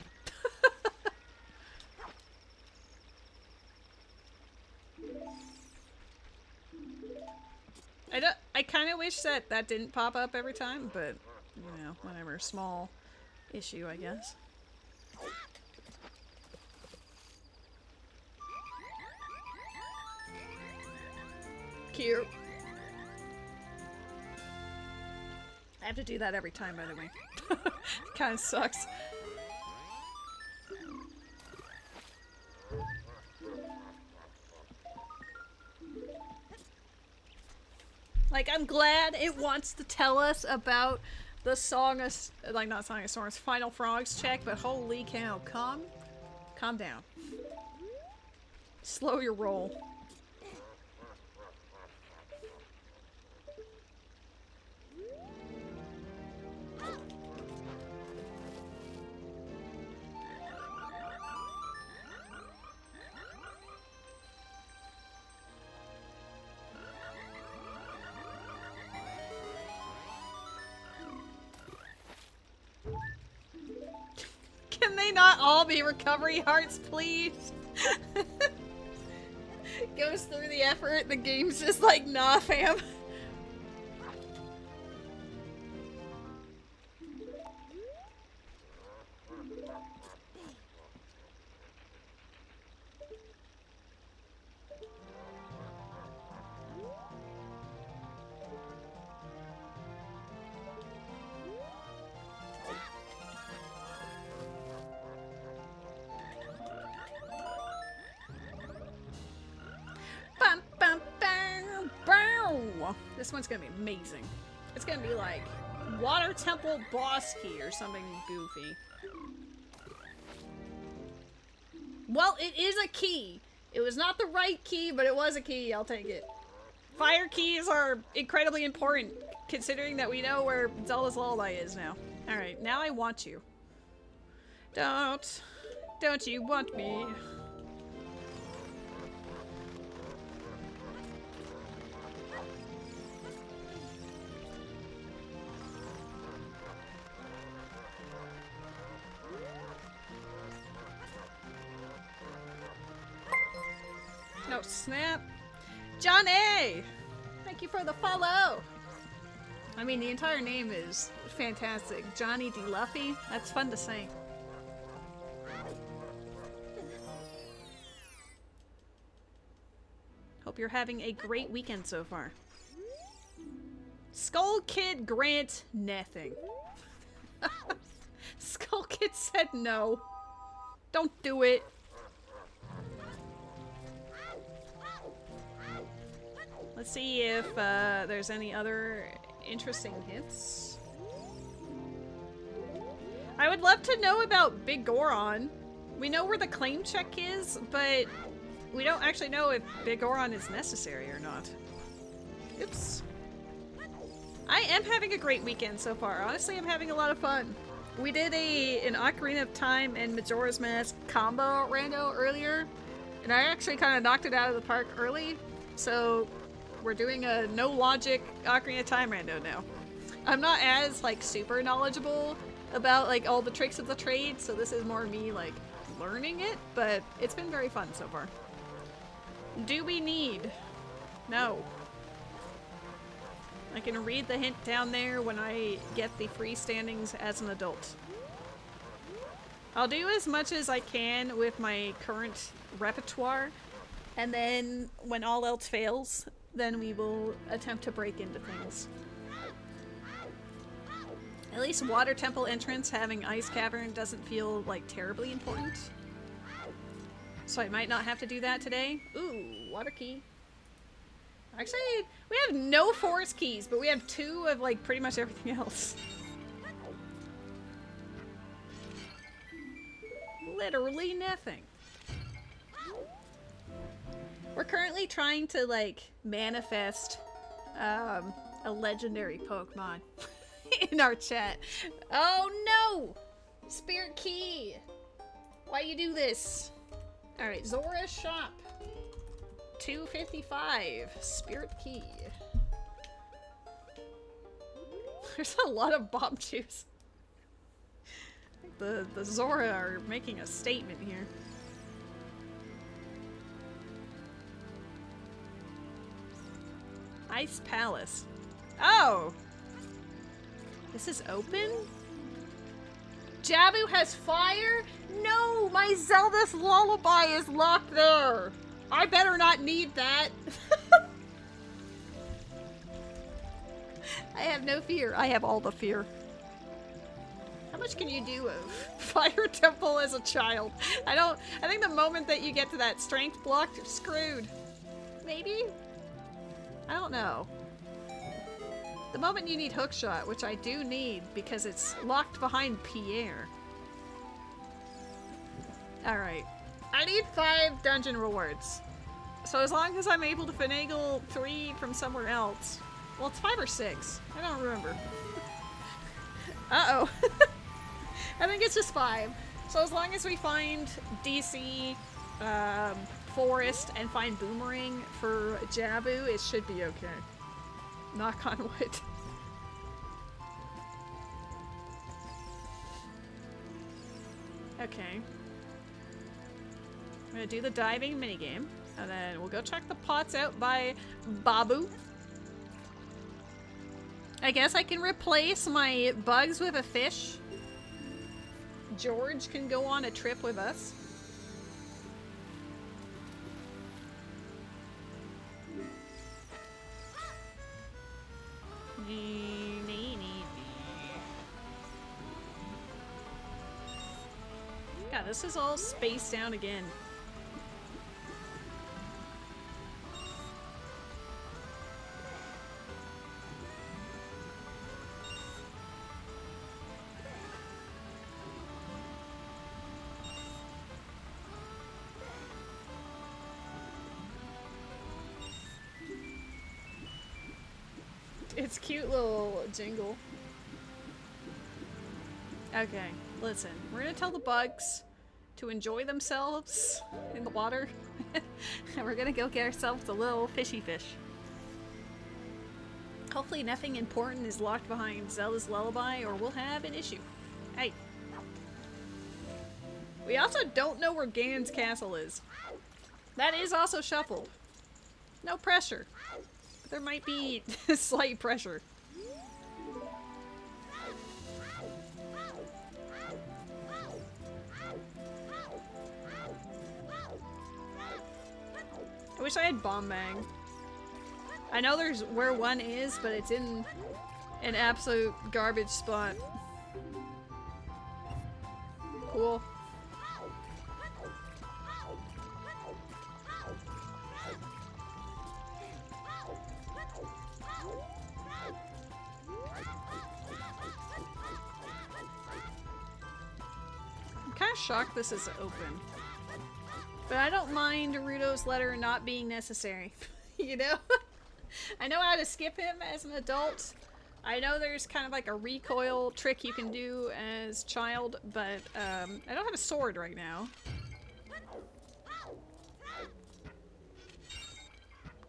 I kind of wish that that didn't pop up every time, but, you know, whatever. Small issue, I guess. Cute. I have to do that every time, by the way. Kind of sucks. Like, I'm glad it wants to tell us about the Song of... Like, not Song of Storms, Final Frogs check, but holy cow. Calm down. Slow your roll. Can they not all be recovery hearts, please? Goes through the effort, the game's just like, nah, fam. This one's gonna be amazing. It's gonna be like Water Temple boss key or something goofy. Well, it is a key. It was not the right key, but it was a key. I'll take it. Fire keys are incredibly important, considering that we know where Zelda's Lullaby is now. Alright, now I want you. Don't you want me? Oh, snap. Johnny! Thank you for the follow! I mean, the entire name is fantastic. Johnny D. Luffy? That's fun to say. Hope you're having a great weekend so far. Skull Kid grant nothing. Skull Kid said no. Don't do it. Let's see if there's any other interesting hints. I would love to know about Big Goron. We know where the claim check is, but we don't actually know if Big Goron is necessary or not. Oops. I am having a great weekend so far. Honestly, I'm having a lot of fun. We did an Ocarina of Time and Majora's Mask combo rando earlier, and I actually kind of knocked it out of the park early, so we're doing a no logic Ocarina of Time rando now. I'm not as like super knowledgeable about like all the tricks of the trade, so this is more me like learning it, but it's been very fun so far. Do we need? No. I can read the hint down there when I get the free standings as an adult. I'll do as much as I can with my current repertoire, and then when all else fails, then we will attempt to break into things. At least Water Temple entrance having Ice Cavern doesn't feel like terribly important. So I might not have to do that today. Ooh, water key. Actually, we have no forest keys, but we have 2 of like pretty much everything else. Literally nothing. We're currently trying to like manifest a legendary Pokemon in our chat. Oh no! Spirit key! Why you do this? Alright, Zora's shop. 255. Spirit key. There's a lot of bomb juice. The Zora are making a statement here. Ice Palace. Oh! This is open? Jabu has fire? No! My Zelda's Lullaby is locked there! I better not need that. I have no fear. I have all the fear. How much can you do of Fire Temple as a child? I think the moment that you get to that strength block, you're screwed. Maybe? I don't know. The moment you need hookshot, which I do need because it's locked behind Pierre. Alright. I need 5 dungeon rewards. So as long as I'm able to finagle 3 from somewhere else. Well, it's 5 or 6. I don't remember. Uh-oh. I think it's just 5. So as long as we find DC, Forest, and find Boomerang for Jabu, it should be okay. Knock on wood. Okay. I'm gonna do the diving minigame, and then we'll go check the pots out by Babu. I guess I can replace my bugs with a fish. George can go on a trip with us. God, this is all spaced out again. It's cute little jingle. Okay, listen. We're gonna tell the bugs to enjoy themselves in the water. And we're gonna go get ourselves a little fishy fish. Hopefully nothing important is locked behind Zelda's lullaby or we'll have an issue. Hey. We also don't know where Ganon's castle is. That is also shuffled. No pressure. There might be slight pressure. I wish I had Bomb Bang. I know there's where one is, but it's in an absolute garbage spot. Cool. I'm kind of shocked this is open. But I don't mind Rudo's letter not being necessary. You know? I know how to skip him as an adult. I know there's kind of like a recoil trick you can do as child, but I don't have a sword right now.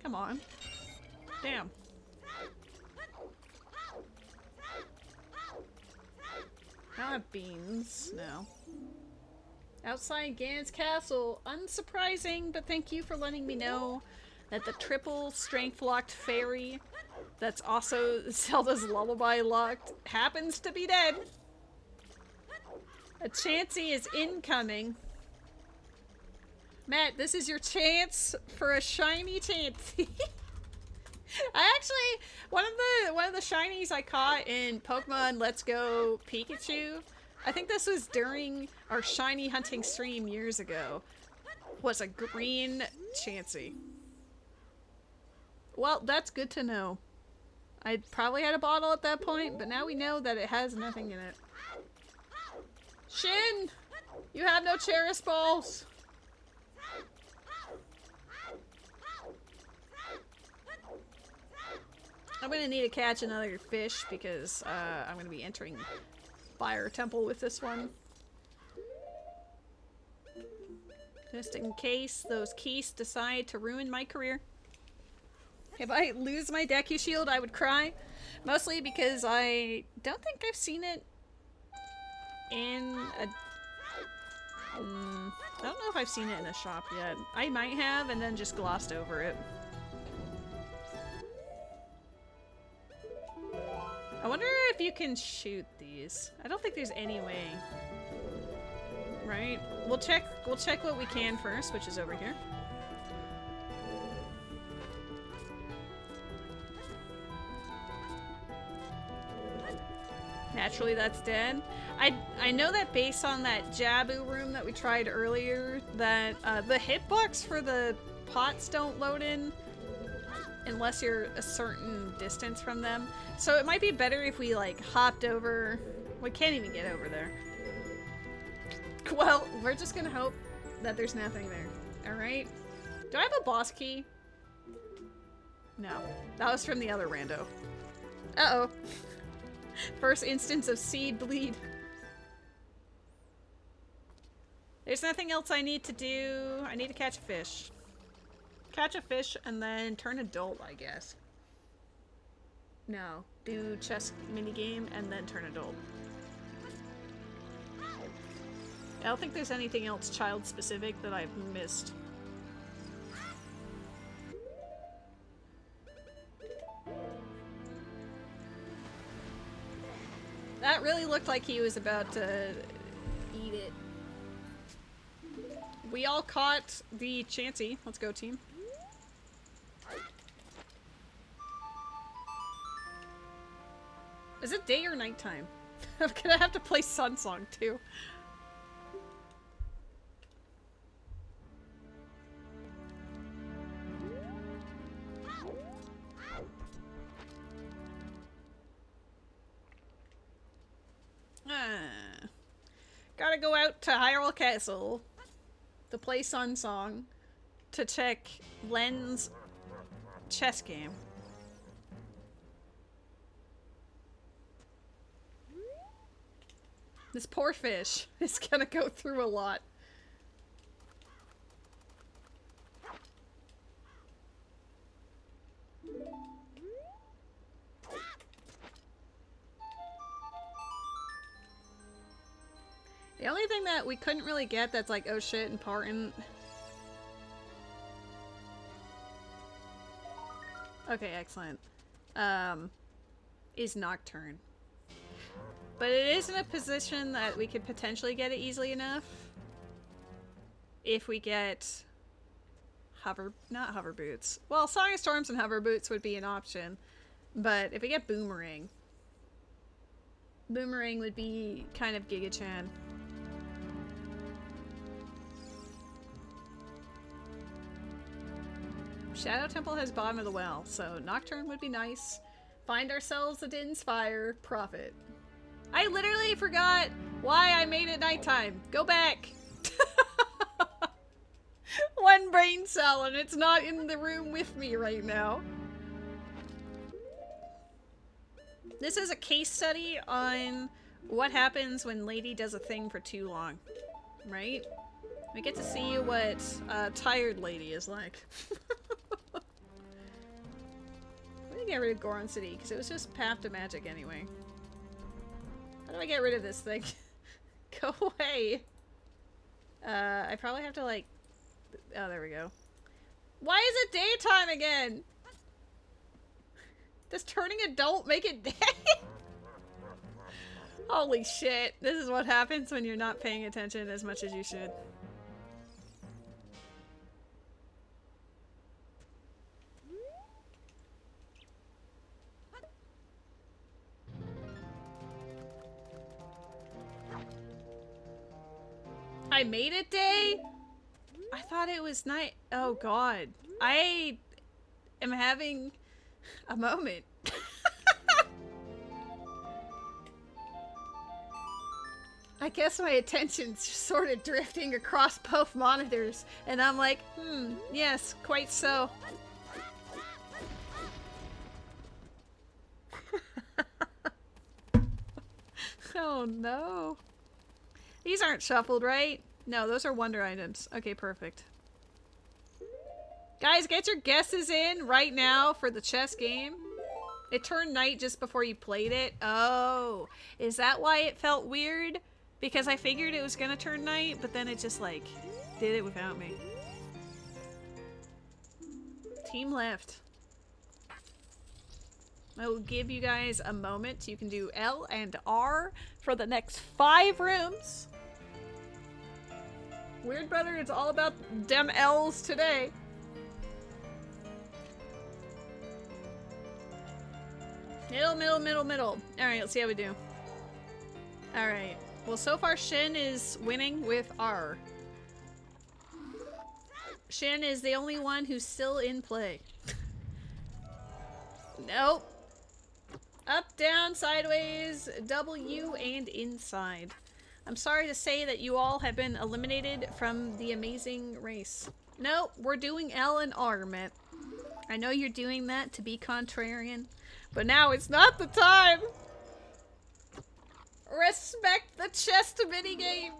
Come on. Damn. I don't have beans. No. Outside Ganon's castle. Unsurprising, but thank you for letting me know that the triple strength locked fairy that's also Zelda's lullaby locked happens to be dead. A Chansey is incoming. Matt, this is your chance for a shiny Chansey. I actually, one of the shinies I caught in Pokemon Let's Go Pikachu, I think this was during our shiny hunting stream years ago, was a green Chansey. Well, that's good to know. I probably had a bottle at that point, but now we know that it has nothing in it. Shin! You have no Cheris balls! I'm gonna need to catch another fish because I'm gonna be entering Fire Temple with this one. Just in case those keys decide to ruin my career. If I lose my Deku Shield, I would cry. Mostly because I don't think I've seen it in a... I don't know if I've seen it in a shop yet. I might have and then just glossed over it. I wonder if you can shoot these. I don't think there's any way. Right? We'll check what we can first, which is over here. Naturally, that's dead. I know that based on that Jabu room that we tried earlier, that the hitbox for the pots don't load in unless you're a certain distance from them. So it might be better if we, like, hopped over. We can't even get over there. Well, we're just gonna hope that there's nothing there. Alright? Do I have a boss key? No. That was from the other rando. Uh-oh. First instance of seed bleed. There's nothing else I need to do. I need to catch a fish. Catch a fish and then turn adult, I guess. No. Do chess minigame and then turn adult. I don't think there's anything else child-specific that I've missed. That really looked like he was about to eat it. We all caught the Chansey. Let's go, team. Is it day or nighttime? I'm gonna have to play Sun Song too. Gotta go out to Hyrule Castle to play Sun Song to check Len's chess game. This poor fish is gonna go through a lot. The only thing that we couldn't really get that's like, oh shit, important. Okay, excellent. Is Nocturne. But it is in a position that we could potentially get it easily enough. If we get not hover boots. Well, Song of Storms and hover boots would be an option. But if we get Boomerang. Boomerang would be kind of Giga-chan. Shadow Temple has bottom of the well, so Nocturne would be nice. Find ourselves a Din's Fire, profit. I literally forgot why I made it nighttime. Go back. One brain cell and it's not in the room with me right now. This is a case study on what happens when Lady does a thing for too long, right? We get to see what tired Lady is like. I'm gonna get rid of Goron City because it was just Path to Magic anyway. How do I get rid of this thing? Go away. I probably have to like... Oh, there we go. Why is it daytime again? Does turning adult make it day? Holy shit. This is what happens when you're not paying attention as much as you should. I made it day? I thought it was night. Oh god. I am having a moment. I guess my attention's sort of drifting across both monitors, and I'm like, yes, quite so. Oh no. These aren't shuffled, right? No, those are wonder items. Okay, perfect. Guys, get your guesses in right now for the chess game. It turned night just before you played it. Oh, is that why it felt weird? Because I figured it was gonna turn night, but then it just, like, did it without me. Team left. I will give you guys a moment. You can do L and R for the next 5 rooms. Weird Brother, it's all about dem L's today. Middle, middle, middle, middle. Alright, let's see how we do. Alright. Well, so far Shin is winning with R. Shin is the only one who's still in play. Nope. Up, down, sideways, W, and inside. I'm sorry to say that you all have been eliminated from the amazing race. No, we're doing L and R, Matt. I know you're doing that to be contrarian, but now it's not the time! Respect the chest minigame!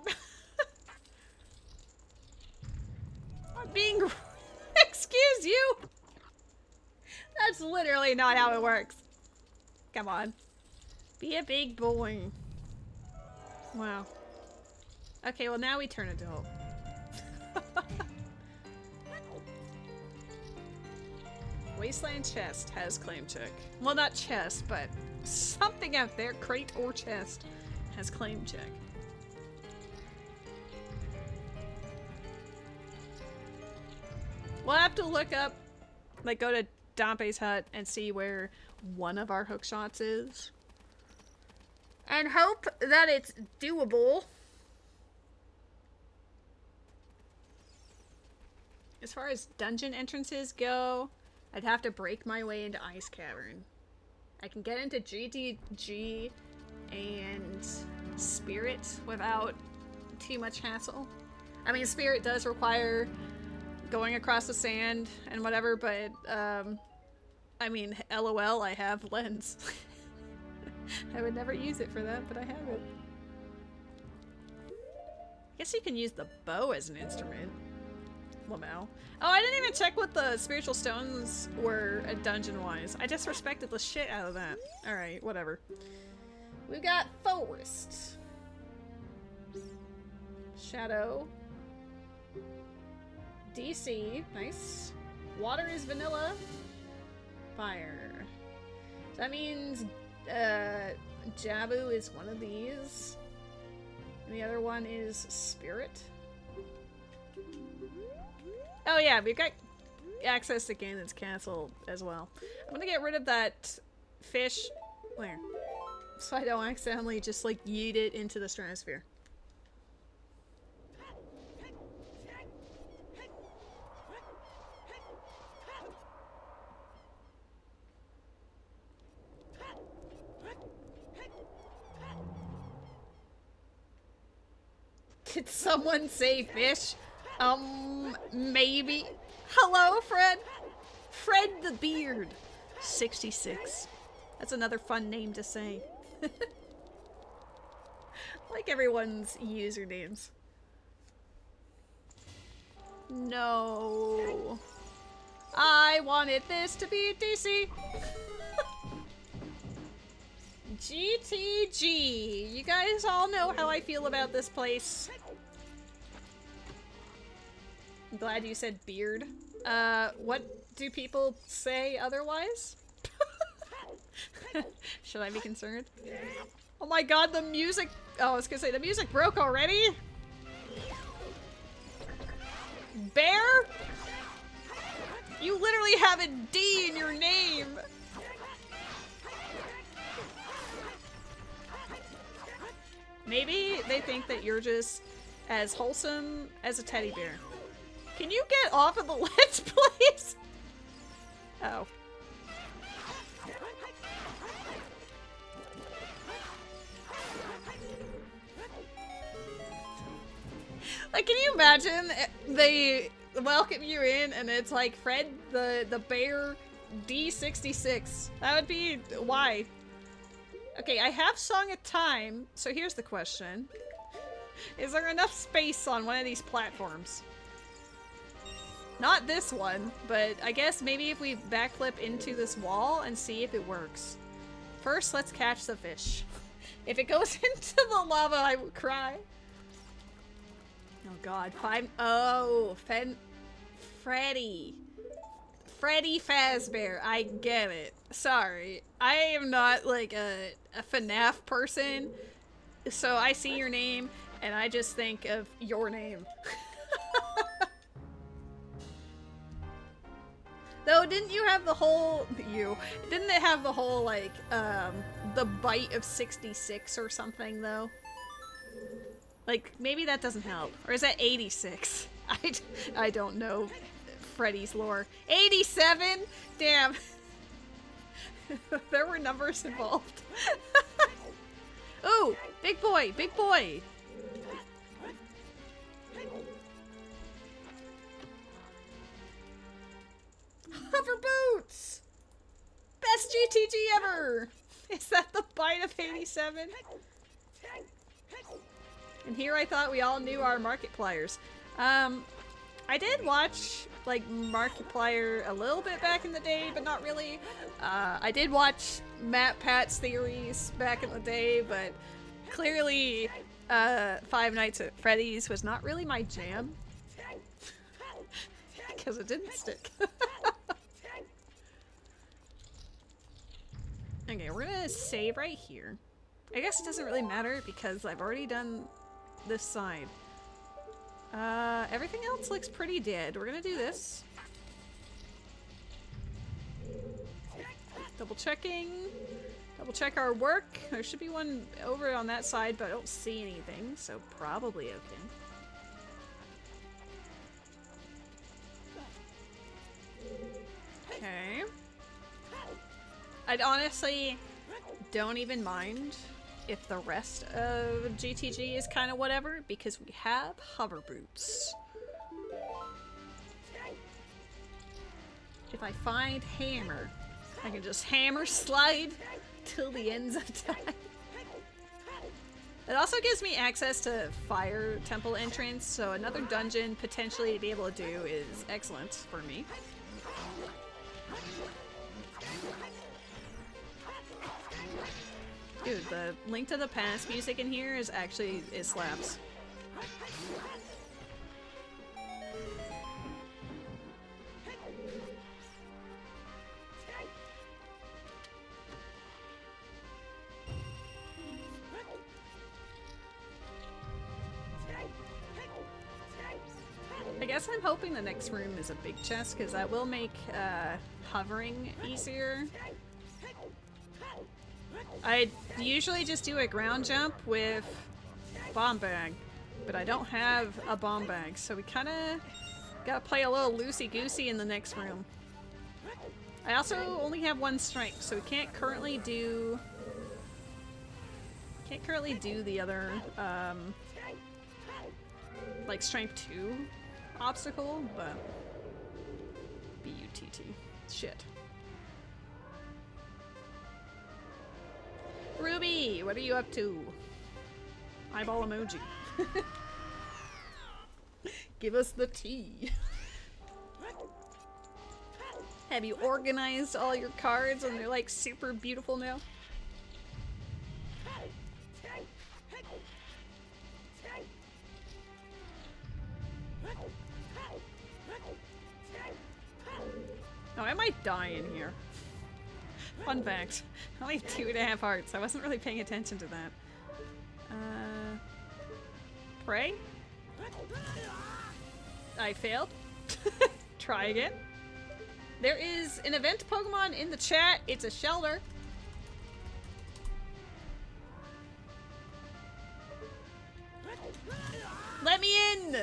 I'm being... Excuse you! That's literally not how it works. Come on. Be a big boy. Wow. Okay, well now we turn adult. Wasteland chest has claim check. Well, not chest, but something out there, crate or chest, has claim check. We'll have to look up, like go to Dompe's hut and see where one of our hook shots is. And hope that it's doable. As far as dungeon entrances go, I'd have to break my way into Ice Cavern. I can get into GTG and Spirit without too much hassle. I mean, Spirit does require going across the sand and whatever, but, I mean, LOL, I have Lens. I would never use it for that, but I have it. I guess you can use the bow as an instrument. Lamau. Oh, I didn't even check what the spiritual stones were dungeon-wise. I disrespected the shit out of that. Alright, whatever. We've got Forest. Shadow. DC. Nice. Water is vanilla. Fire. So that means Jabu is one of these. And the other one is Spirit. Oh yeah, we've got access to Ganon's castle as well. I'm gonna get rid of that fish. Where? So I don't accidentally just like yeet it into the stratosphere. Did someone say fish? Maybe. Hello, Fred? Fred the Beard. 66. That's another fun name to say. Like everyone's usernames. No. I wanted this to be DC. GTG. You guys all know how I feel about this place. I'm glad you said beard. What do people say otherwise? Should I be concerned? Oh my god, the music- oh, I was gonna say, the music broke already? Bear? You literally have a D in your name! Maybe they think that you're just as wholesome as a teddy bear. Can you get off of the ledge, please? Oh. Like, can you imagine they welcome you in and it's like Fred the bear D66? That would be why. Okay, I have Song of Time, so here's the question. Is there enough space on one of these platforms? Not this one, but I guess maybe if we backflip into this wall and see if it works. First, let's catch the fish. If it goes into the lava, I will cry. Oh god, Freddy. Freddy Fazbear, I get it. Sorry. I am not like a FNAF person, so I see your name and I just think of your name. Though, didn't you have the whole- didn't it have the whole, like, the bite of 66 or something, though? Like, maybe that doesn't help. Or is that 86? I don't know Freddy's lore. 87? Damn. There were numbers involved. Ooh, big boy, big boy. Hover boots! Best GTG ever! Is that the bite of 87? And here I thought we all knew our Markipliers. I did watch, like, Markiplier a little bit back in the day, but not really. I did watch Matt Pat's theories back in the day, but clearly Five Nights at Freddy's was not really my jam. Because it didn't stick. Okay, we're gonna save right here. I guess it doesn't really matter because I've already done this side. Everything else looks pretty dead. We're gonna do this. Double checking. Double check our work. There should be one over on that side, but I don't see anything, so probably okay. Okay. I'd honestly don't even mind if the rest of GTG is kind of whatever, because we have hover boots. If I find hammer, I can just hammer slide till the ends of time. It also gives me access to fire temple entrance, so another dungeon potentially to be able to do is excellent for me. Dude, the Link to the Past music in here is actually, it slaps. I guess I'm hoping the next room is a big chest, because that will make hovering easier. I usually just do a ground jump with bomb bag, but I don't have a bomb bag, so we kind of gotta play a little loosey-goosey in the next room. I also only have one strength, so we can't currently do the other like strength 2 obstacle, but B-U-T-T. Shit. Ruby, what are you up to? Eyeball emoji. Give us the tea. Have you organized all your cards and they're like super beautiful now? Oh, I might die in here. Fun fact. Only 2.5 hearts. I wasn't really paying attention to that. Pray? I failed. Try again. There is an event Pokemon in the chat. It's a Shelter. Let me in!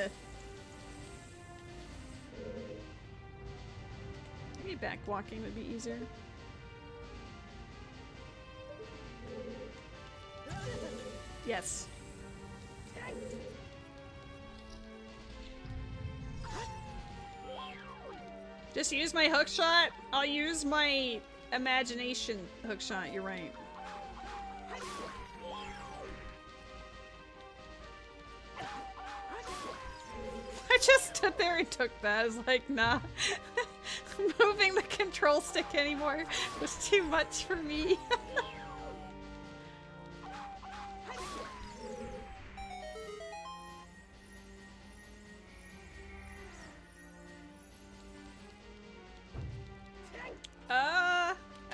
Maybe back walking would be easier. Yes. Just use my hook shot. I'll use my imagination hook shot. You're right. I just stood there and took that. I was like, nah. Moving the control stick anymore was too much for me.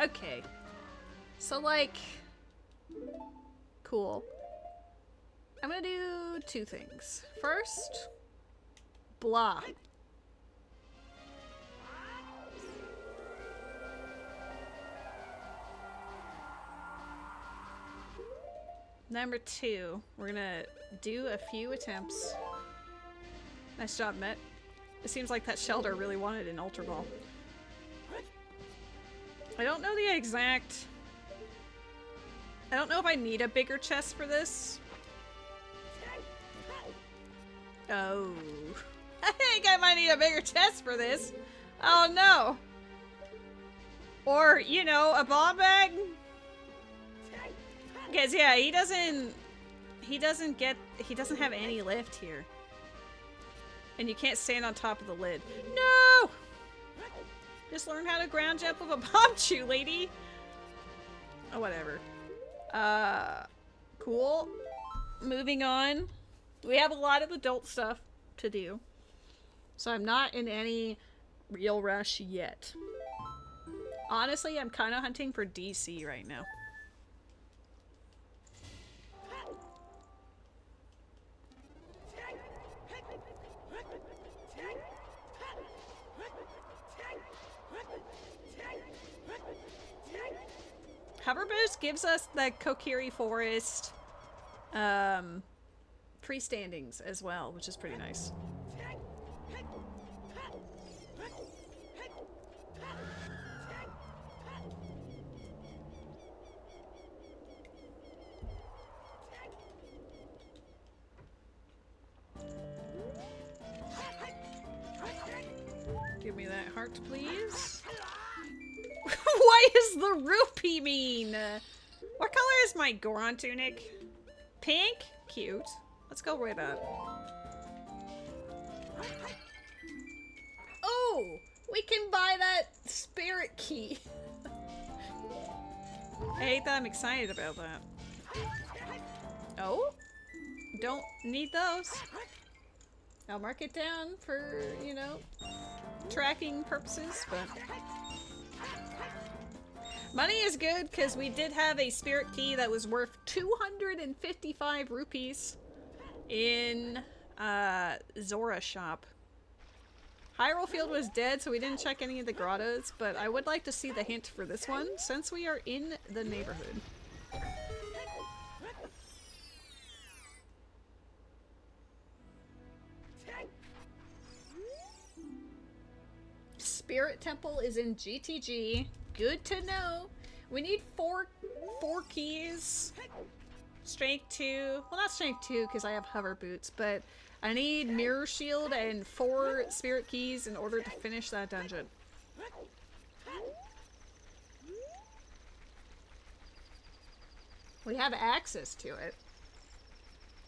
Okay. So, like, cool. I'm gonna do 2 things. First, blah. Number 2. We're gonna do a few attempts. Nice job, Met. It seems like that shelter really wanted an Ultra Ball. I don't know the exact... I don't know if I need a bigger chest for this. Oh. I think I might need a bigger chest for this. Oh no. Or, you know, a bomb bag. Because yeah, he doesn't have any lift here. And you can't stand on top of the lid. No! Just learn how to ground jump with a bomb chew, lady. Oh, whatever. Cool. Moving on. We have a lot of adult stuff to do. So I'm not in any real rush yet. Honestly, I'm kind of hunting for DC right now. Hover Boost gives us the Kokiri Forest freestandings as well, which is pretty nice. Give me that heart, please. What is the rupee mean? What color is my Goron tunic? Pink? Cute. Let's go with that. Oh! We can buy that spirit key. I hate that I'm excited about that. Oh? Don't need those. I'll mark it down for, you know, tracking purposes, but... Money is good, because we did have a spirit key that was worth 255 rupees in Zora shop. Hyrule Field was dead, so we didn't check any of the grottos, but I would like to see the hint for this one, since we are in the neighborhood. Spirit Temple is in GTG. Good to know. We need four keys. Strength 2. Well, not Strength 2 because I have hover boots, but I need Mirror Shield and 4 spirit keys in order to finish that dungeon. We have access to it.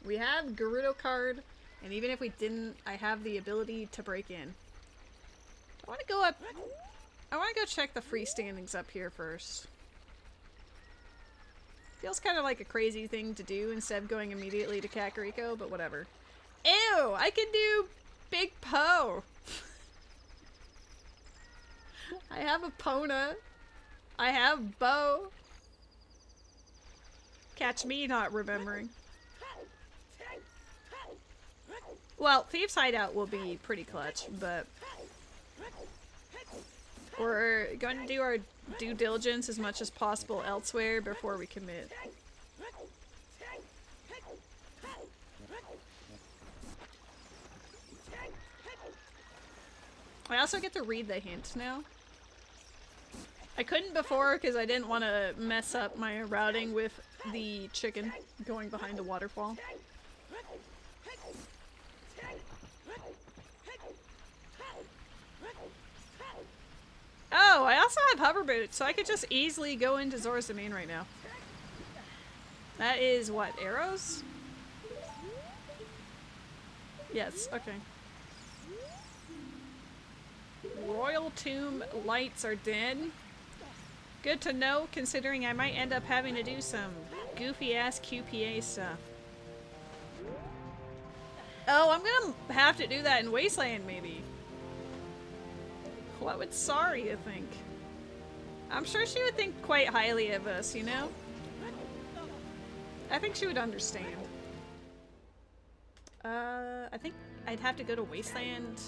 We have Gerudo card, and even if we didn't, I have the ability to break in. I want to go up. I want to go check the freestandings up here first. Feels kind of like a crazy thing to do instead of going immediately to Kakariko, but whatever. Ew! I can do Big Poe! I have a Pona. I have Bo. Catch me not remembering. Well, Thieves' Hideout will be pretty clutch, but... we're going to do our due diligence as much as possible elsewhere before we commit. I also get to read the hint now. I couldn't before because I didn't want to mess up my routing with the chicken going behind the waterfall. Oh, I also have hover boots, so I could just easily go into Zora's Domain right now. That is what, arrows? Yes, okay. Royal Tomb lights are dead. Good to know, considering I might end up having to do some goofy-ass QPA stuff. Oh, I'm gonna have to do that in Wasteland, maybe. What would Saria think? I'm sure she would think quite highly of us, you know? I think she would understand. I think I'd have to go to Wasteland.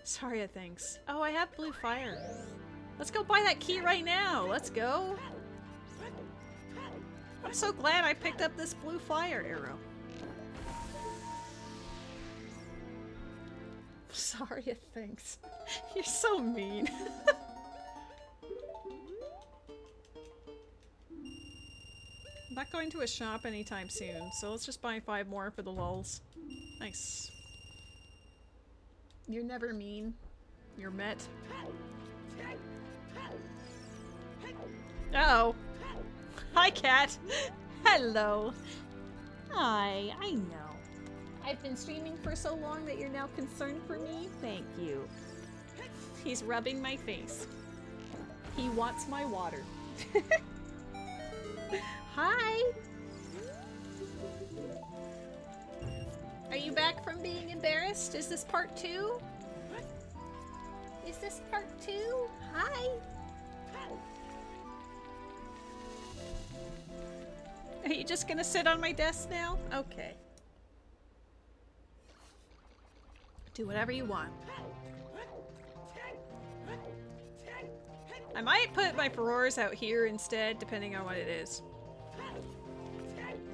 Saria thinks. Oh, I have blue fire. Let's go buy that key right now. Let's go. I'm so glad I picked up this blue fire arrow. Sorry, thanks. You're so mean. I'm not going to a shop anytime soon, so let's just buy 5 more for the lulz. Nice. You're never mean. You're met. Uh-oh. Hi, cat. Hello. Hi, I know. I've been streaming for so long that you're now concerned for me? Thank you. He's rubbing my face. He wants my water. Hi! Are you back from being embarrassed? Is this part 2? Is this part 2? Hi! Are you just gonna sit on my desk now? Okay. Do whatever you want. I might put my furores out here instead, depending on what it is.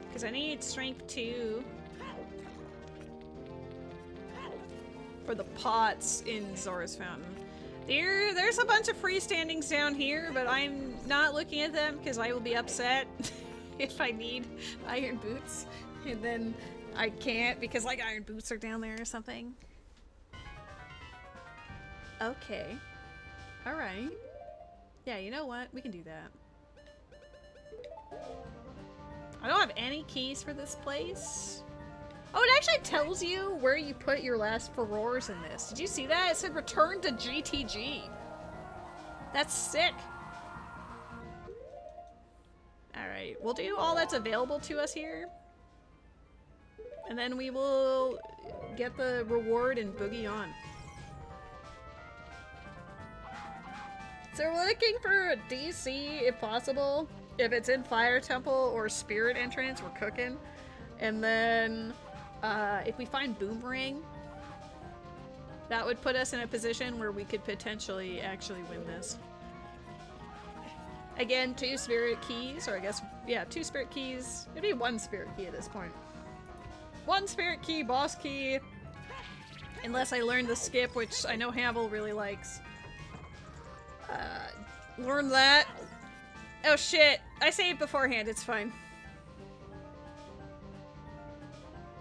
Because I need strength 2 for the pots in Zora's Fountain. There's a bunch of freestandings down here, but I'm not looking at them because I will be upset if I need iron boots. And then I can't because like iron boots are down there or something. Okay. Alright. Yeah, you know what? We can do that. I don't have any keys for this place. Oh, it actually tells you where you put your last furores in this. Did you see that? It said return to GTG. That's sick. Alright, we'll do all that's available to us here. And then we will get the reward and boogie on. So we're looking for a DC if possible. If it's in Fire Temple or Spirit Entrance, we're cooking. And then if we find Boomerang, that would put us in a position where we could potentially actually win this. Again, 2 spirit keys, or I guess, yeah, 2 spirit keys. It'd be 1 spirit key at this point. 1 spirit key, boss key. Unless I learn the skip, which I know Havel really likes. Learn that. Oh shit, I saved beforehand, it's fine.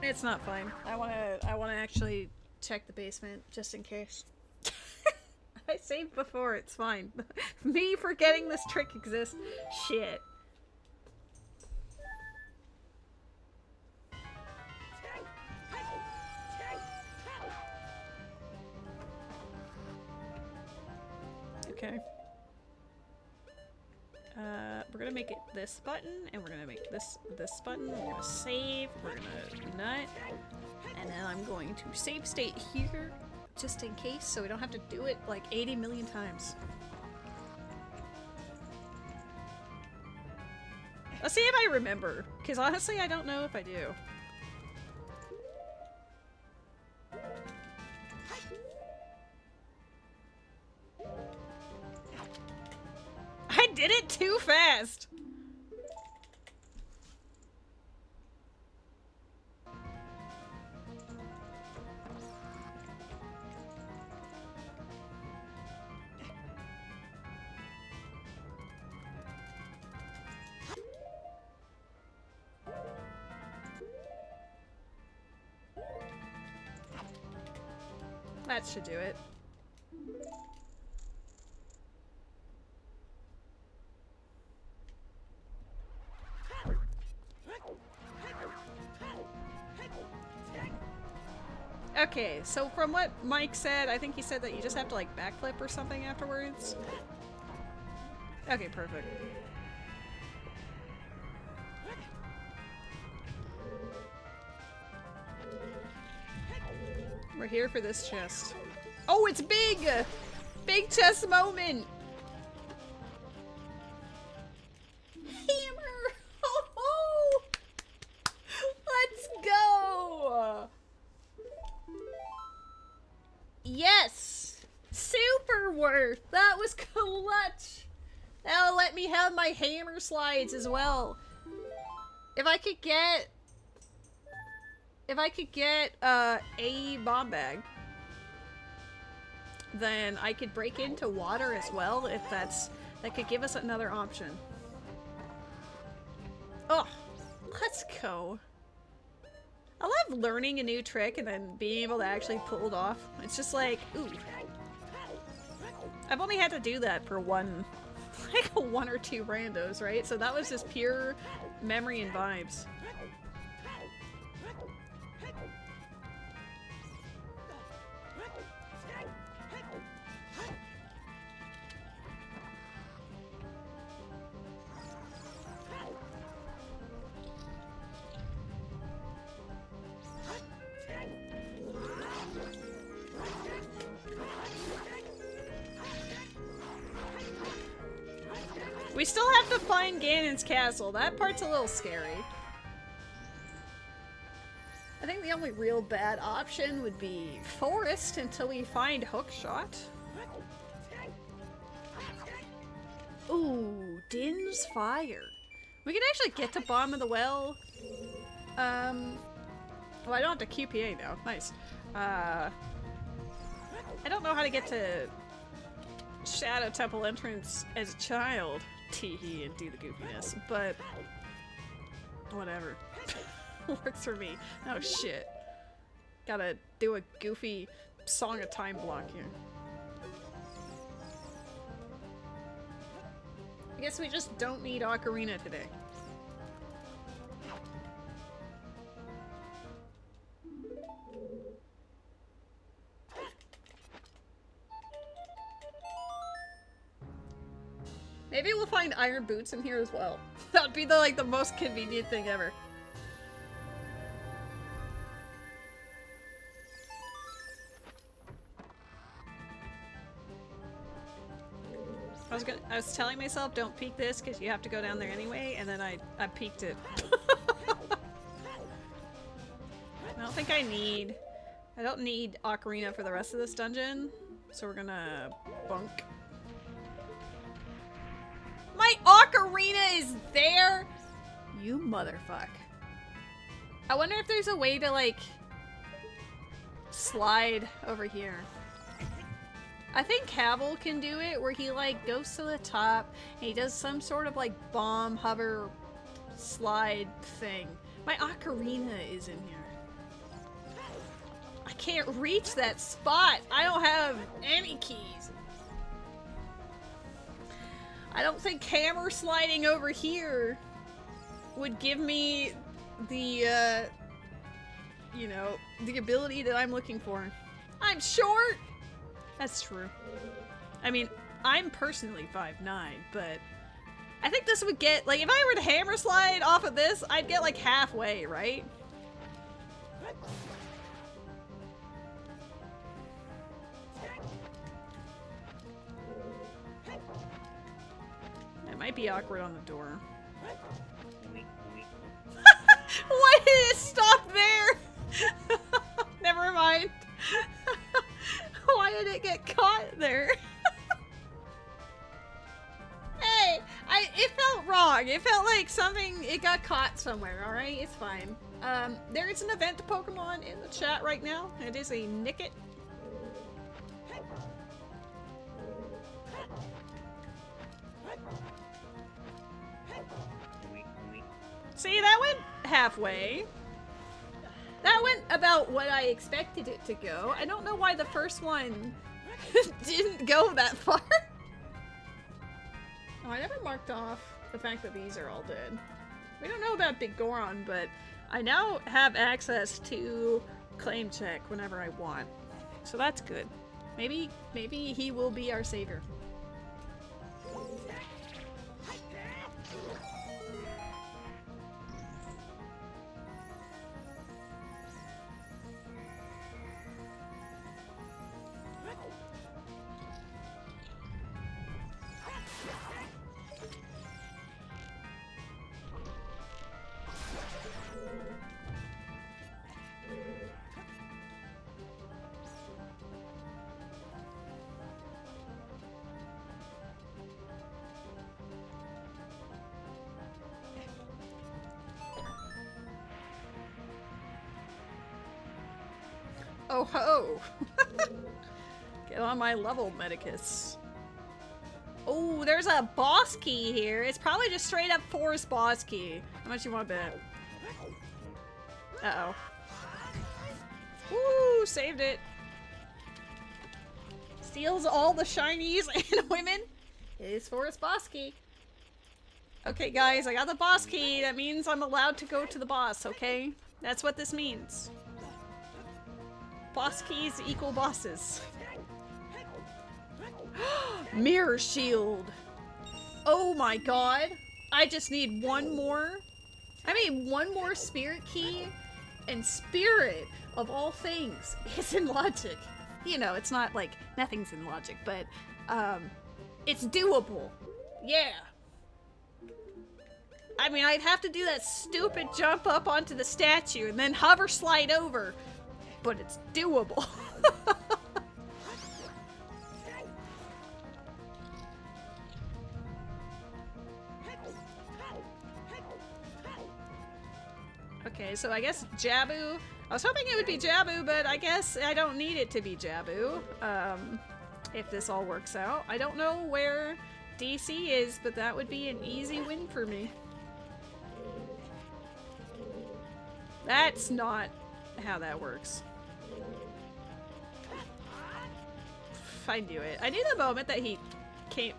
It's not fine. I wanna actually check the basement, just in case. I saved before, it's fine. Me forgetting this trick exists. Shit. Okay. We're gonna make it this button, and we're gonna make this button. We're gonna save, we're gonna nut, and then I'm going to save state here, just in case, so we don't have to do it like 80 million times. Let's see if I remember, because honestly I don't know if I do. I did it too fast! That should do it. Okay, so from what Mike said, I think he said that you just have to like backflip or something afterwards. Okay, perfect. We're here for this chest. Oh, it's big! Big chest moment! Hammer! Oh, let's go! Yes! Super worth! That was clutch! That'll let me have my hammer slides as well. If I could get a bomb bag, then I could break into water as well, if that could give us another option. Oh, let's go. I love learning a new trick and then being able to actually pull it off. It's just like, ooh. I've only had to do that for one or two randos, right? So that was just pure memory and vibes. We still have to find Ganon's castle. That part's a little scary. I think the only real bad option would be forest until we find Hookshot. Ooh, Din's Fire. We can actually get to Bottom of the Well. Well, I don't have to QPA now. Nice. I don't know how to get to Shadow Temple entrance as a child. Teehee and do the goofiness, but whatever. Works for me. Oh shit. Gotta do a goofy Song of Time block here. I guess we just don't need Ocarina today. Maybe we'll find iron boots in here as well. That'd be the most convenient thing ever. I was telling myself don't peek this because you have to go down there anyway, and then I peeked it. I don't need Ocarina for the rest of this dungeon, so we're gonna bunk. My Ocarina is there? You motherfuck. I wonder if there's a way to, like, slide over here. I think Cavil can do it, where he, like, goes to the top, and he does some sort of, like, bomb, hover, slide thing. My Ocarina is in here. I can't reach that spot! I don't have any keys. I don't think hammer sliding over here would give me the, you know, the ability that I'm looking for. I'm short! That's true. I mean, I'm personally 5'9", but I think this would get, like, if I were to hammer slide off of this, I'd get, like, halfway, right? It might be awkward on the door. Why did it stop there? Never mind. Why did it get caught there? Hey, it felt wrong. It felt like something, it got caught somewhere, alright? It's fine. There is an event Pokemon in the chat right now. It is a Nickit. See, that went halfway. That went about what I expected it to go. I don't know why the first one didn't go that far. Oh, I never marked off the fact that these are all dead. We don't know about Big Goron, but I now have access to claim check whenever I want. So that's good. Maybe he will be our savior. Oh ho! Get on my level, Medicus. Oh, there's a boss key here. It's probably just straight up forest boss key. How much you want to bet? Uh-oh. Woo! Saved it. Steals all the shinies and women. It is forest boss key. Okay, guys, I got the boss key. That means I'm allowed to go to the boss, okay? That's what this means. Boss keys equal bosses. Mirror shield. Oh my god. I just need one more. I mean, one more spirit key. And spirit, of all things, is in logic. You know, it's not like nothing's in logic, but it's doable. Yeah. I mean, I'd have to do that stupid jump up onto the statue and then hover slide over, but it's doable. Okay, so I guess Jabu. I was hoping it would be Jabu, but I guess I don't need it to be Jabu. If this all works out. I don't know where DC is, but that would be an easy win for me. That's not how that works. I knew it. I knew the moment that he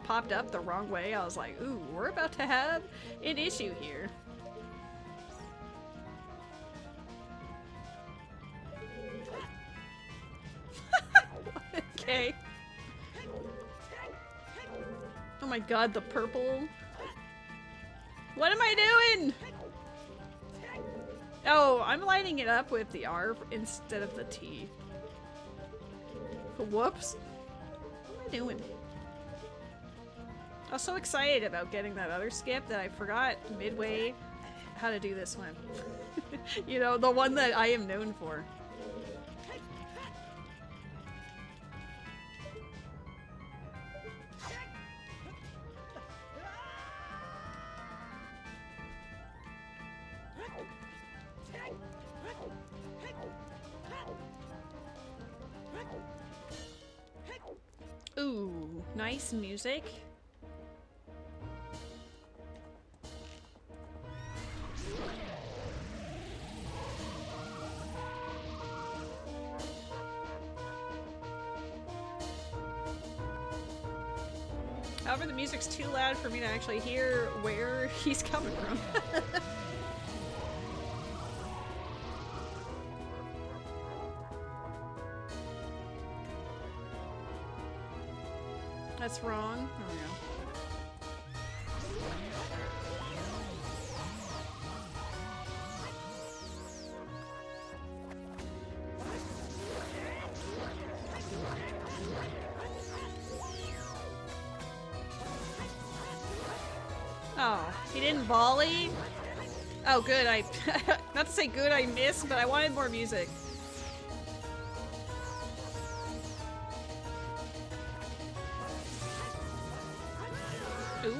popped up the wrong way, I was like, ooh, we're about to have an issue here. Okay. Oh my god, the purple. What am I doing? Oh, I'm lighting it up with the R instead of the T. Whoops. What am I doing? I was so excited about getting that other skip that I forgot midway how to do this one. You know, the one that I am known for. Ooh, nice music. However, the music's too loud for me to actually hear where he's coming from. That's wrong. Oh, yeah. Oh, he didn't volley? Oh, good. Not to say good, I missed, but I wanted more music. Ooh.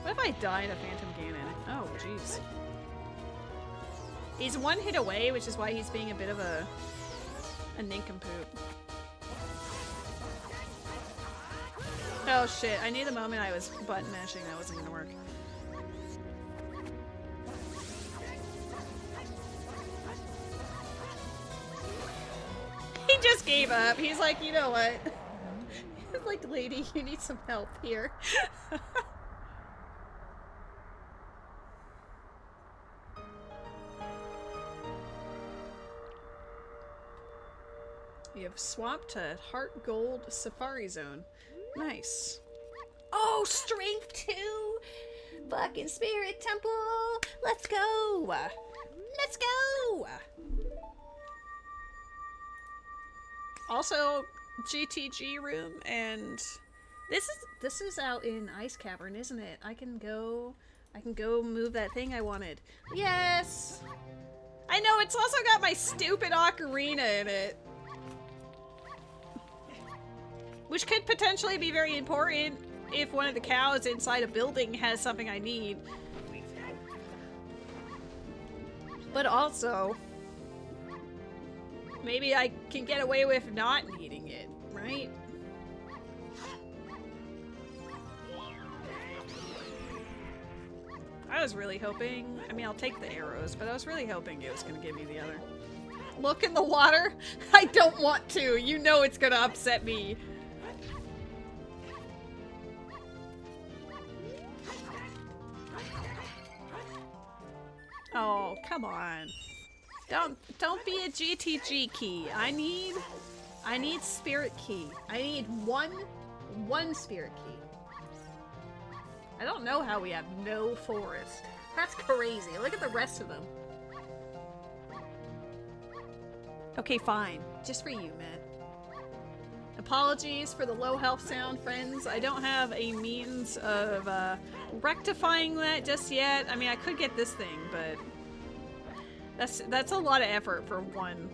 What if I died a Phantom Ganon? Oh, jeez. He's one hit away, which is why he's being a bit of a nincompoop. Oh shit, I knew the moment I was button mashing that wasn't gonna work. He just gave up. He's like, you know what? He's like, lady, you need some help here. You have swapped to Heart Gold Safari Zone. Nice. Oh, Strength 2! Fucking Spirit Temple! Let's go! Let's go! Also, GTG room, and this is out in Ice Cavern, isn't it? I can go move that thing I wanted. Yes! I know, it's also got my stupid ocarina in it. Which could potentially be very important if one of the cows inside a building has something I need. But also, maybe I can get away with not needing it, right? I was really hoping, I mean, I'll take the arrows, but I was really hoping it was going to give me the other. Look in the water? I don't want to. You know it's going to upset me. Oh, come on. Don't be a GTG key. I need spirit key. I need one spirit key. I don't know how we have no forest. That's crazy. Look at the rest of them. Okay, fine. Just for you, Matt. Apologies for the low health sound, friends. I don't have a means of rectifying that just yet. I mean, I could get this thing, but that's a lot of effort for one.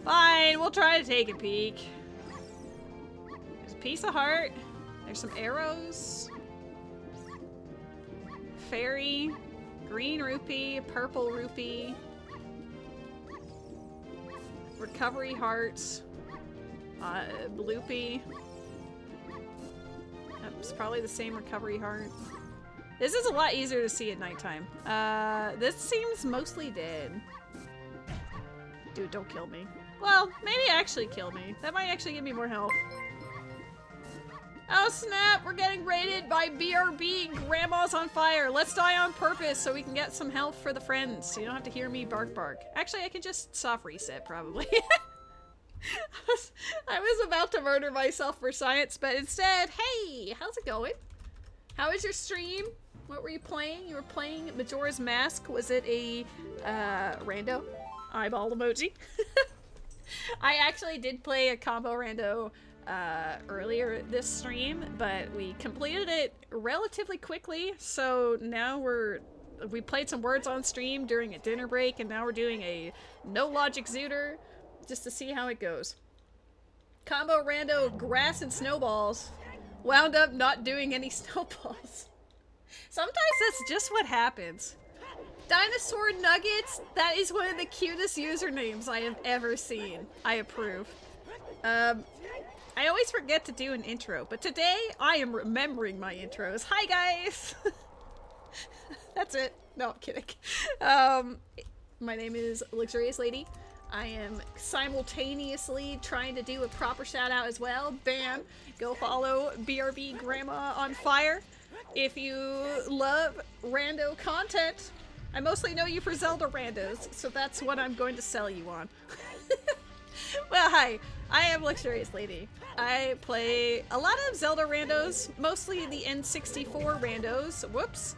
Fine, we'll try to take a peek. There's a piece of heart. There's some arrows. Fairy, green rupee, purple rupee, recovery hearts, bloopy. It's probably the same recovery heart. This is a lot easier to see at nighttime. This seems mostly dead. Dude, don't kill me. Well, maybe actually kill me. That might actually give me more health. Oh snap, we're getting raided by BRB, Grandma's on fire. Let's die on purpose so we can get some health for the friends. So you don't have to hear me bark bark. Actually, I can just soft reset probably. I was about to murder myself for science, but instead, hey, how's it going? How was your stream? What were you playing? You were playing Majora's Mask. Was it a rando? Eyeball emoji. I actually did play a combo rando earlier this stream, but we completed it relatively quickly, so now we played some words on stream during a dinner break, and now we're doing a no logic ZOOTR just to see how it goes. Combo rando grass and snowballs. Wound up not doing any snowballs. Sometimes that's just what happens. Dinosaur Nuggets, that is one of the cutest usernames I have ever seen. I approve. I always forget to do an intro, but today I am remembering my intros. Hi guys! That's it. No, I'm kidding. My name is LuxuriousLady. I am simultaneously trying to do a proper shout out as well. Bam! Go follow BRB Grandma on Fire. If you love rando content, I mostly know you for Zelda randos, so that's what I'm going to sell you on. Well, hi. I am LuxuriousLady. I play a lot of Zelda randos, mostly the N64 randos. Whoops.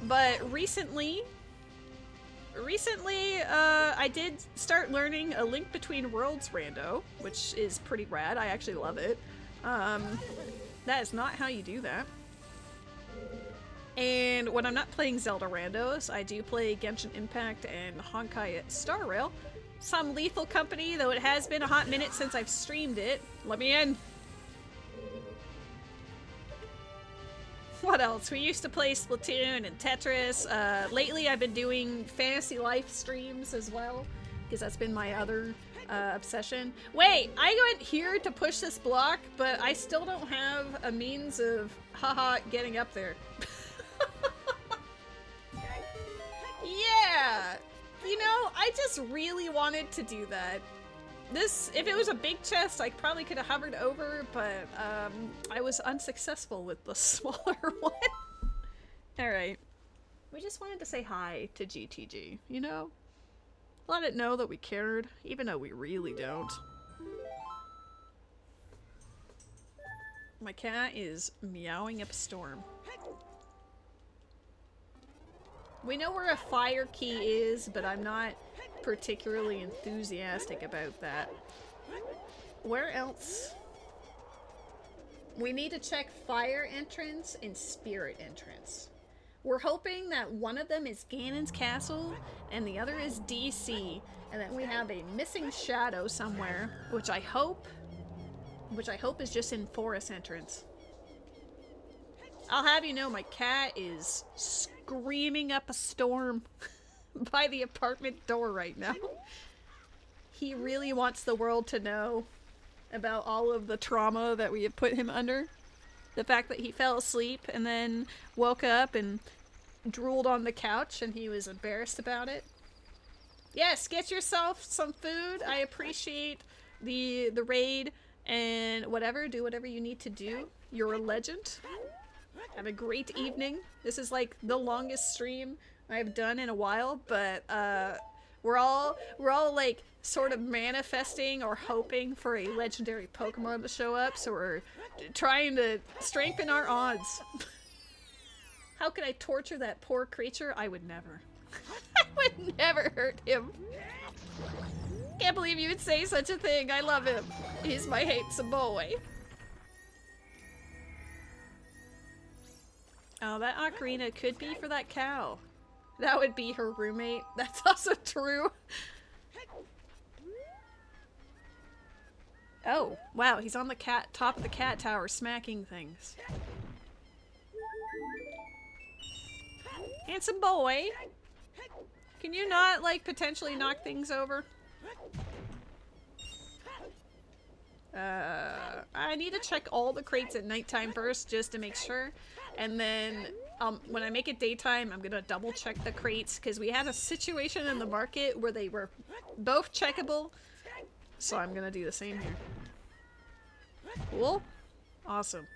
But recently, I did start learning A Link Between Worlds rando, which is pretty rad. I actually love it. That is not how you do that. And when I'm not playing Zelda randos, I do play Genshin Impact and Honkai Star Rail. Some Lethal Company, though it has been a hot minute since I've streamed it. Let me in. What else? We used to play Splatoon and Tetris. Lately I've been doing Fantasy Life streams as well, because that's been my other obsession. Wait, I went here to push this block, but I still don't have a means of, haha, getting up there. Yeah! You know, I just really wanted to do that. If it was a big chest, I probably could have hovered over, but I was unsuccessful with the smaller one. Alright. We just wanted to say hi to GTG, you know? Let it know that we cared, even though we really don't. My cat is meowing up a storm. We know where a fire key is, but I'm not particularly enthusiastic about that. Where else? We need to check fire entrance and spirit entrance. We're hoping that one of them is Ganon's castle and the other is DC, and that we have a missing shadow somewhere, which I hope is just in forest entrance. I'll have you know my cat is screaming up a storm. by the apartment door right now. He really wants the world to know about all of the trauma that we have put him under. The fact that he fell asleep and then woke up and drooled on the couch and he was embarrassed about it. Yes, get yourself some food. I appreciate the raid and whatever. Do whatever you need to do. You're a legend. Have a great evening. This is like the longest stream I've done in a while, but we're all like sort of manifesting or hoping for a legendary Pokemon to show up, so we're trying to strengthen our odds. How could I torture that poor creature? I would never. I would never hurt him. Can't believe you would say such a thing. I love him. He's my handsome boy. Oh, that ocarina could be for that cow. That would be her roommate. That's also true. Oh, wow, he's on the top of the cat tower smacking things. Handsome boy. Can you not, like, potentially knock things over? I need to check all the crates at nighttime first, just to make sure. And then, when I make it daytime, I'm gonna double check the crates, because we had a situation in the market where they were both checkable. So I'm gonna do the same here. Cool. Awesome.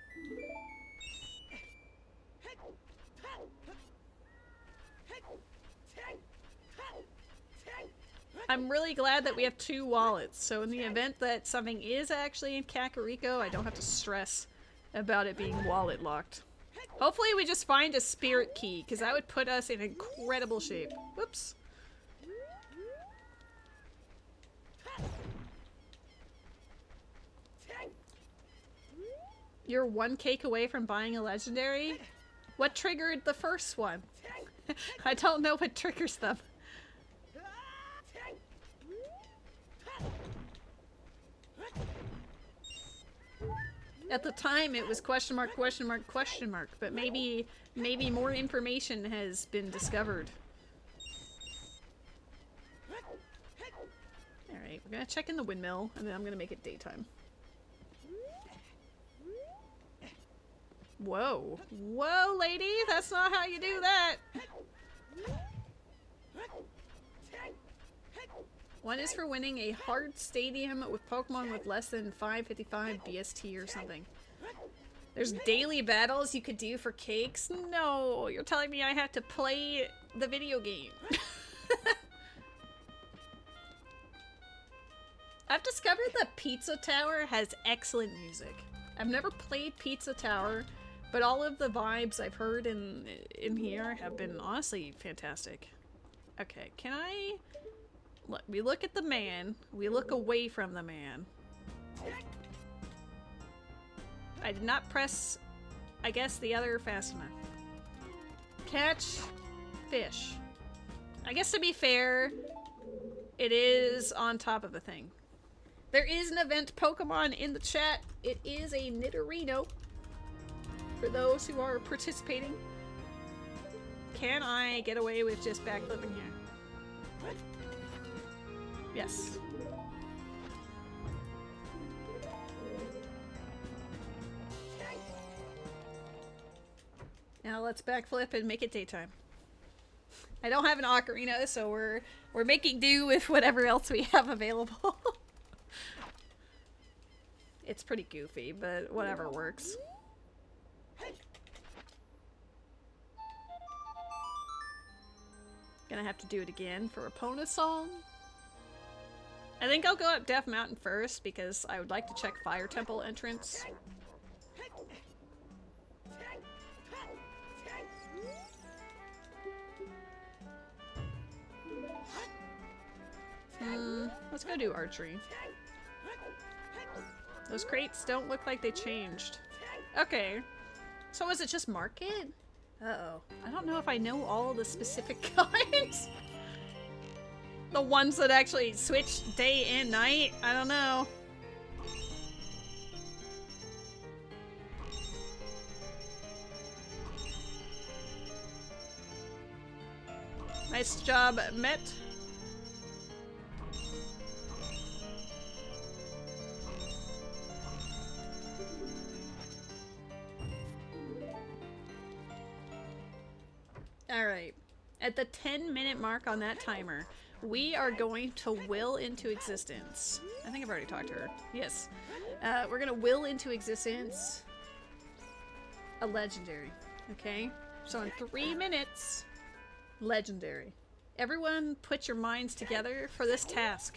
I'm really glad that we have 2 wallets, so in the event that something is actually in Kakariko, I don't have to stress about it being wallet locked. Hopefully we just find a spirit key, because that would put us in incredible shape. Whoops. You're 1 cake away from buying a legendary? What triggered the first one? I don't know what triggers them. At the time, it was question mark, question mark, question mark, but maybe more information has been discovered. Alright, we're gonna check in the windmill, and then I'm gonna make it daytime. Whoa. Whoa, lady! That's not how you do that! One is for winning a hard stadium with Pokemon with less than 555 BST or something. There's daily battles you could do for cakes? No! You're telling me I have to play the video game. I've discovered that Pizza Tower has excellent music. I've never played Pizza Tower, but all of the vibes I've heard in here have been honestly fantastic. Okay, can I... Look, we look at the man, we look away from the man. I did not press, I guess, the other fast enough. Catch fish. I guess to be fair, it is on top of the thing. There is an event Pokemon in the chat. It is a Nidorino. For those who are participating. Can I get away with just backflipping here? Yes. Now let's backflip and make it daytime. I don't have an ocarina, so we're making do with whatever else we have available. It's pretty goofy, but whatever works. Gonna have to do it again for Epona song. I think I'll go up Death Mountain first because I would like to check Fire Temple entrance. Let's go do archery. Those crates don't look like they changed. Okay. So is it just market? Uh-oh. I don't know if I know all the specific kinds. The ones that actually switch day and night? I don't know. Nice job, Met. Alright. At the 10-minute mark on that timer, we are going to will into existence. I think I've already talked to her. Yes. We're gonna will into existence a legendary. Okay? So in 3 minutes, legendary. Everyone put your minds together for this task.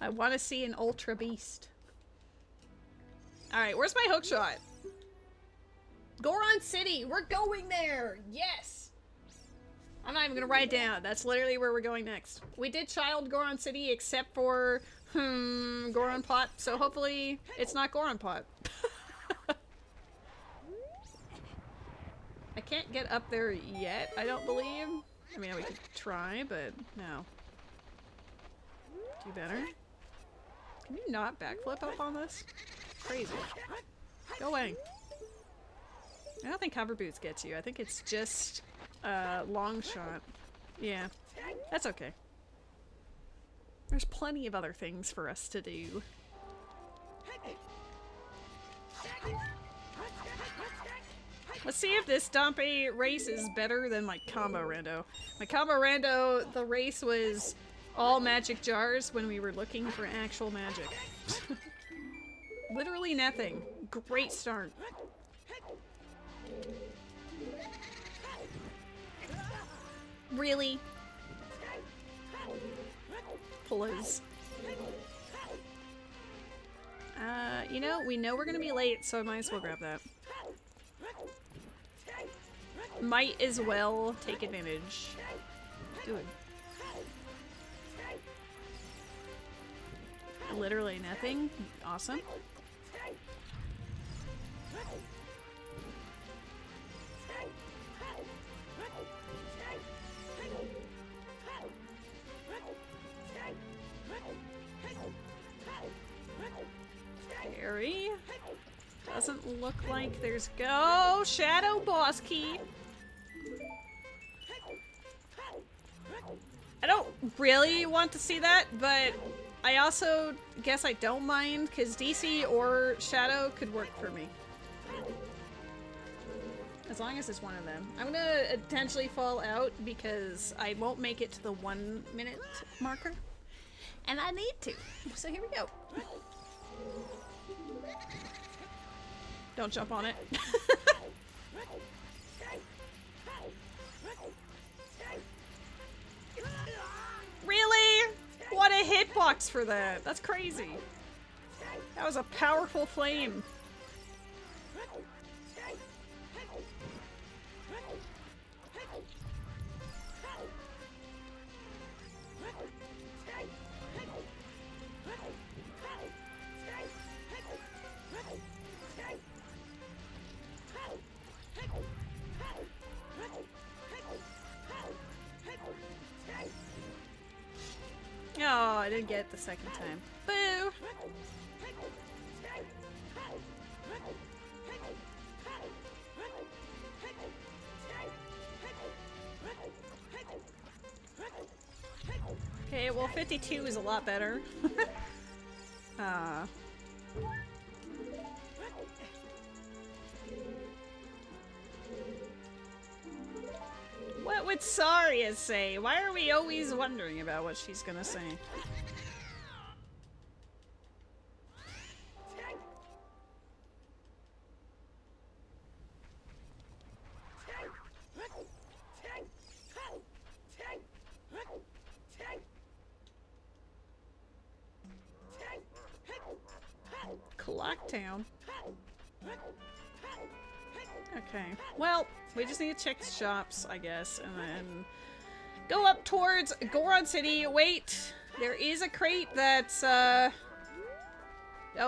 I want to see an ultra beast. Alright, where's my hookshot? Goron City! We're going there! Yes! I'm not even gonna write it down. That's literally where we're going next. We did Child Goron City except for, Goron Pot, so hopefully it's not Goron Pot. I can't get up there yet, I don't believe. I mean, we could try, but no. Do better. Can you not backflip up on this? Crazy. Go away. I don't think hover boots gets you. I think it's just long shot. Yeah, that's okay. There's plenty of other things for us to do. Let's see if this Dompe race is better than my combo rando. My combo rando, the race was all magic jars when we were looking for actual magic. Literally nothing. Great start. Really? Please. You know, we know we're gonna be late, so I might as well grab that. Might as well take advantage. Do it. Literally nothing. Awesome. Scary. Doesn't look like there's go Shadow Boss Key. I don't really want to see that, but I also guess I don't mind because DC or Shadow could work for me. As long as it's one of them. I'm gonna potentially fall out because I won't make it to the 1 minute marker. And I need to. So here we go. Don't jump on it. Really? What a hitbox for that. That's crazy. That was a powerful flame. Oh, I didn't get it the second time. Boo! Okay, well 52 is a lot better. What would Saria say? Why are we always wondering about what she's gonna say? Clocktown. Okay, well, we just need to check the shops, I guess, and then go up towards Goron City. Wait, there is a crate that's, oh,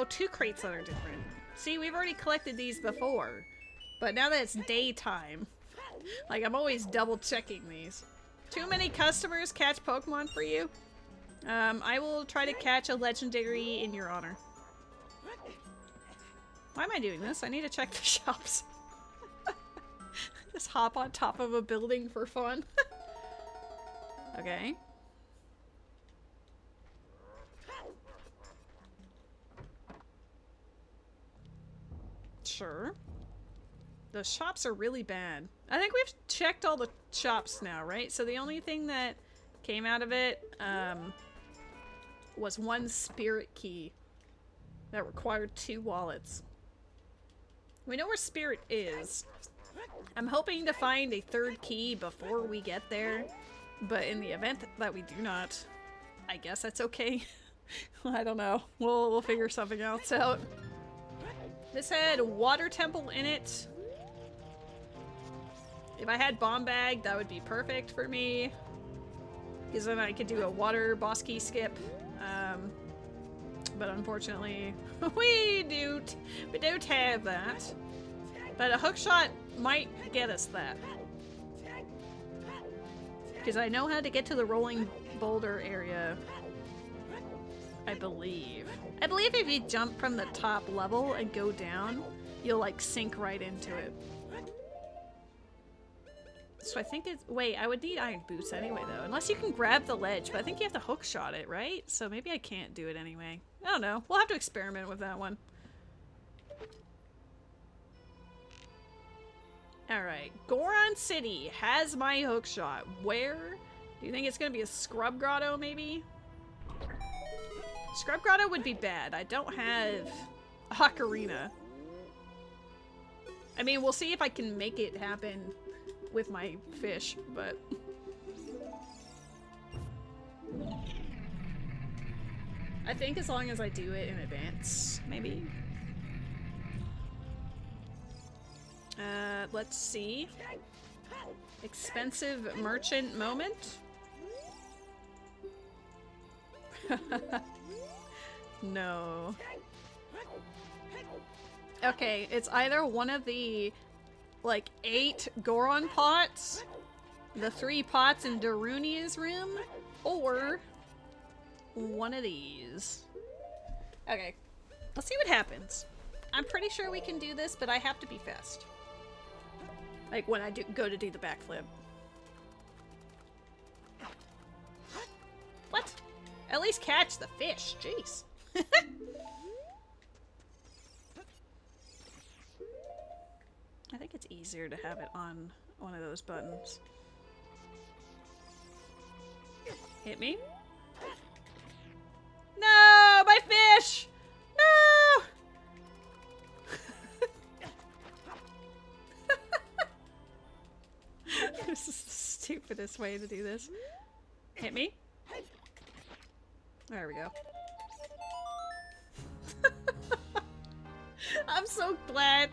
2 crates that are different. See, we've already collected these before, but now that it's daytime, like, I'm always double checking these. Too many customers catch Pokemon for you? I will try to catch a legendary in your honor. Why am I doing this? I need to check the shops. Just hop on top of a building for fun. Okay. Sure. The shops are really bad. I think we've checked all the shops now, right? So the only thing that came out of it was one spirit key that required 2 wallets. We know where spirit is. I'm hoping to find a 3rd key before we get there, but in the event that we do not, I guess that's okay. I don't know. We'll figure something else out. This had water temple in it. If I had bomb bag, that would be perfect for me, because then I could do a water boss key skip. But unfortunately, we don't have that. But a hookshot might get us that, because I know how to get to the rolling boulder area. I believe if you jump from the top level and go down, you'll like sink right into it. So I think it's... Wait, I would need iron boots anyway, though. Unless you can grab the ledge, but I think you have to hook shot it, right? So maybe I can't do it anyway. I don't know. We'll have to experiment with that one. Alright. Goron City has my hook shot. Where? Do you think it's going to be a scrub grotto, maybe? Scrub grotto would be bad. I don't have Ocarina. I mean, we'll see if I can make it happen with my fish, but... I think as long as I do it in advance, maybe. Let's see. Expensive merchant moment? No. Okay, it's either one of the like 8 Goron pots, the 3 pots in Darunia's room, or one of these. Okay, let's see what happens. I'm pretty sure we can do this, but I have to be fast. Like when I go to do the backflip. What? At least catch the fish, jeez. I think it's easier to have it on one of those buttons. Hit me. No, my fish! No! This is the stupidest way to do this. Hit me. There we go. I'm so glad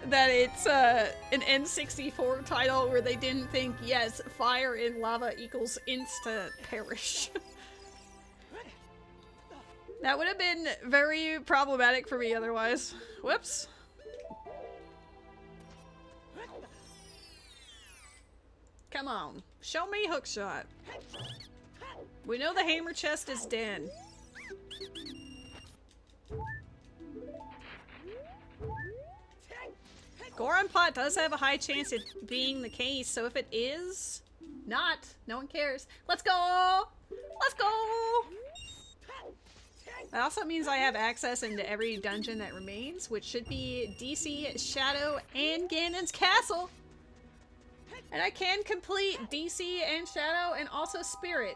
that it's an N64 title where they didn't think, yes, fire in lava equals insta perish. That would have been very problematic for me otherwise. Whoops. Come on, show me hookshot. We know the hammer chest is dead. Goron pot does have a high chance of being the case, so if it is not, no one cares. Let's go! Let's go! That also means I have access into every dungeon that remains, which should be DC, Shadow, and Ganon's Castle. And I can complete DC and Shadow and also Spirit.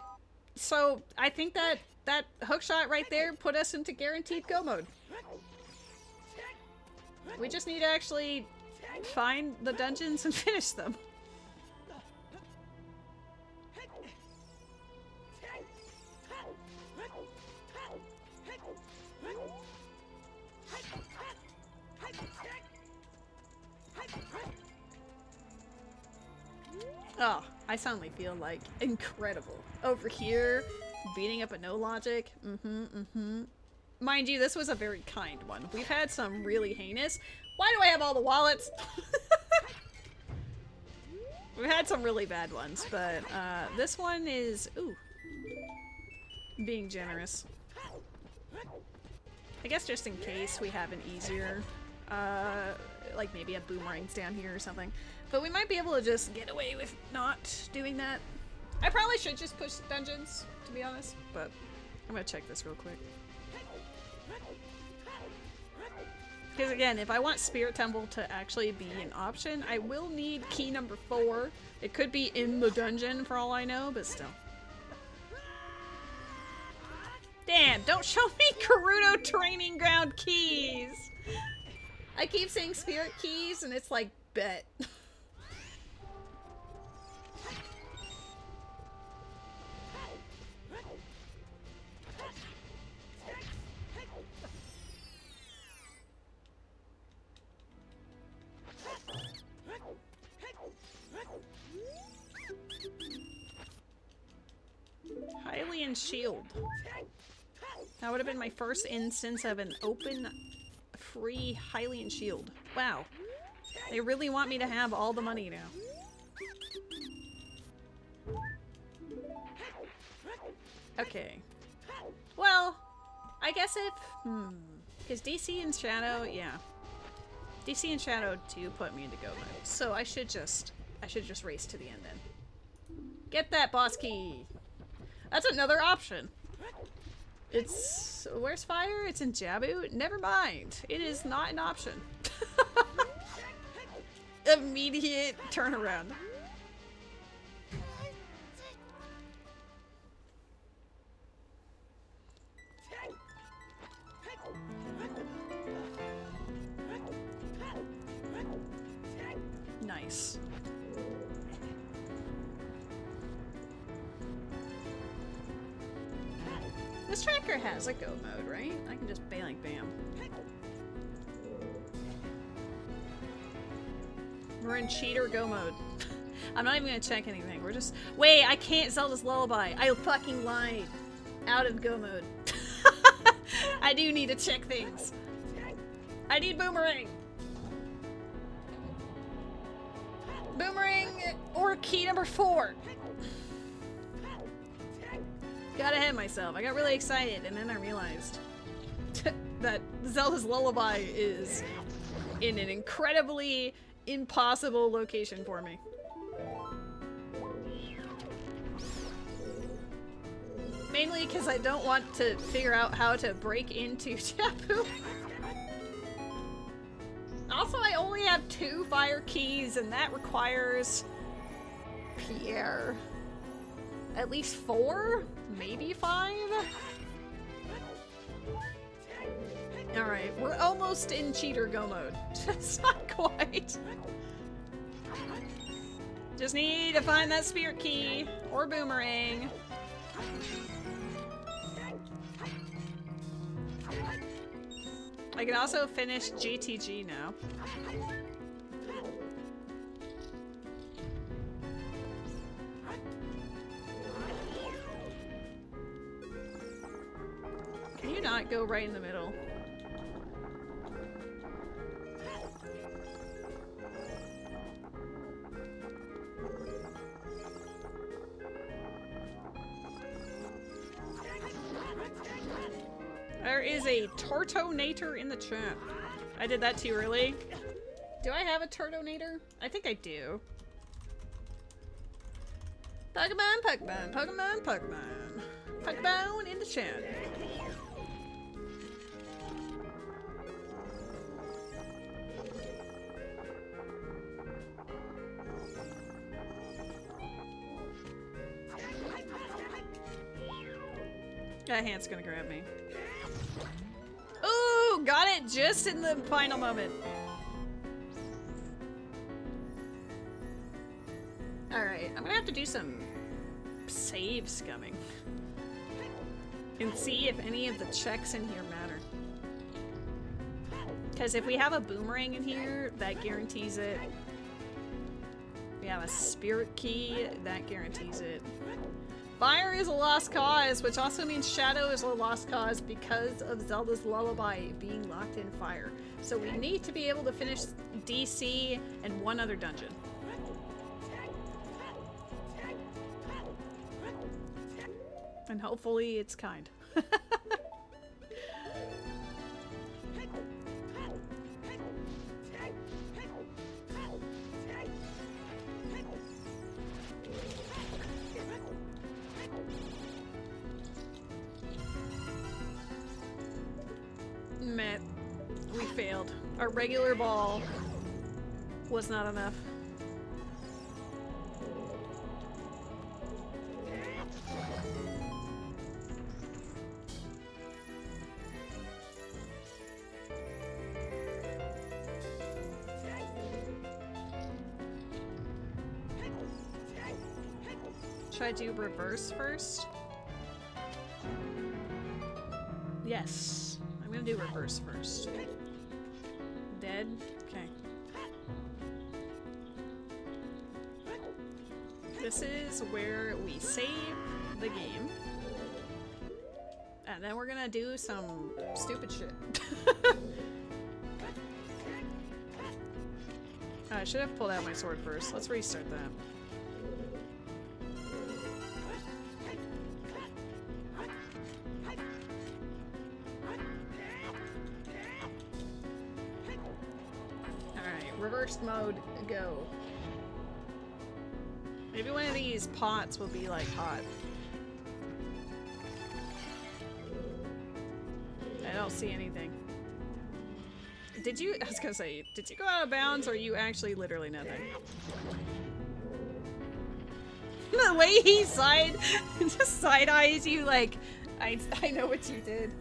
So I think that hookshot right there put us into guaranteed go mode. We just need to actually find the dungeons and finish them. Oh, I suddenly feel like incredible. Over here, beating up a no logic. Mind you, this was a very kind one. We've had some really heinous. Why do I have all the wallets? We've had some really bad ones, but this one is, ooh, being generous. I guess just in case we have an easier, like maybe a boomerang's down here or something. But we might be able to just get away with not doing that. I probably should just push dungeons, to be honest, but I'm gonna check this real quick. Because again, if I want Spirit Temple to actually be an option, I will need key number 4. It could be in the dungeon for all I know, but still. Damn, don't show me Gerudo training ground keys! I keep saying spirit keys and it's like, bet. Hylian Shield. That would have been my first instance of an open, free Hylian Shield. Wow. They really want me to have all the money now. Okay. Well, I guess if... Because DC and Shadow, yeah. DC and Shadow do put me into go mode. So I should just race to the end then. Get that boss key! That's another option. It's... Where's fire? It's in Jabu? Never mind. It is not an option. Immediate turnaround. Nice. This tracker has a go mode, right? I can just bam, like, bam. We're in cheater go mode. I'm not even gonna check anything. We're just... Wait, I can't Zelda's Lullaby. I fucking lied. Out of go mode. I do need to check things. I need Boomerang. Boomerang or key number 4. Got ahead of myself. I got really excited and then I realized that Zelda's Lullaby is in an incredibly impossible location for me. Mainly because I don't want to figure out how to break into Jabu. Also, I only have 2 fire keys and that requires Pierre. At least 4? Maybe 5? Alright, we're almost in cheater go mode. Just not quite. Just need to find that spirit key or boomerang. I can also finish GTG now. Can you not go right in the middle? There is a Turtonator in the chat. I did that too early. Do I have a Turtonator? I think I do. Pokemon, Pokemon, Pokemon, Pokemon. Pokemon in the chat. That hand's gonna grab me. Ooh, got it just in the final moment. Alright, I'm gonna have to do some save scumming. And see if any of the checks in here matter. Because if we have a boomerang in here, that guarantees it. We have a spirit key, that guarantees it. Fire is a lost cause, which also means Shadow is a lost cause because of Zelda's Lullaby being locked in fire. So we need to be able to finish DC and one other dungeon. And hopefully it's kind. admit, we failed. Our regular ball was not enough. Should I do reverse first? Yes. I'm gonna do reverse first. Dead? Okay. This is where we save the game. And then we're gonna do some stupid shit. I should have pulled out my sword first. Let's restart that. Reversed mode, go. Maybe one of these pots will be like hot. I don't see anything. Did you, I was gonna say, did you go out of bounds or you actually literally nothing? The way he just side eyes you like, I know what you did.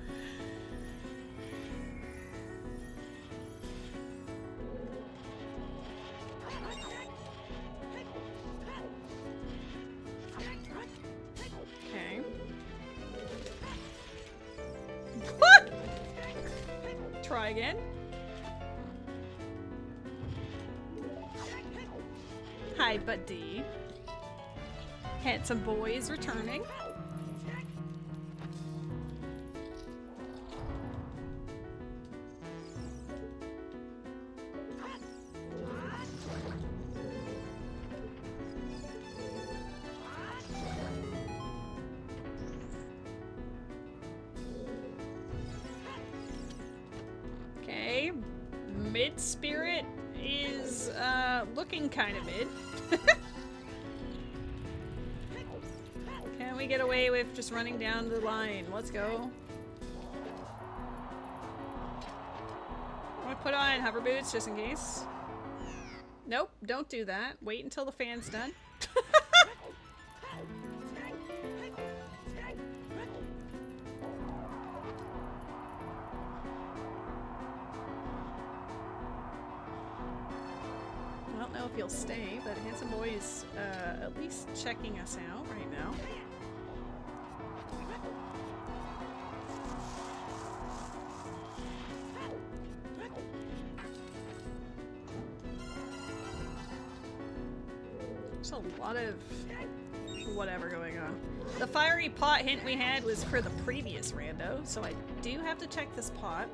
Try again. Hi, buddy. Handsome boy is returning. Mid-spirit is looking kind of mid. Can we get away with just running down the line? Let's go. I'm gonna put on hover boots just in case. Nope, don't do that. Wait until the fan's done. I don't know if he'll stay, but Handsome Boy is at least checking us out right now. There's a lot of whatever going on. The fiery pot hint we had was for the previous rando, so I do have to check this pot.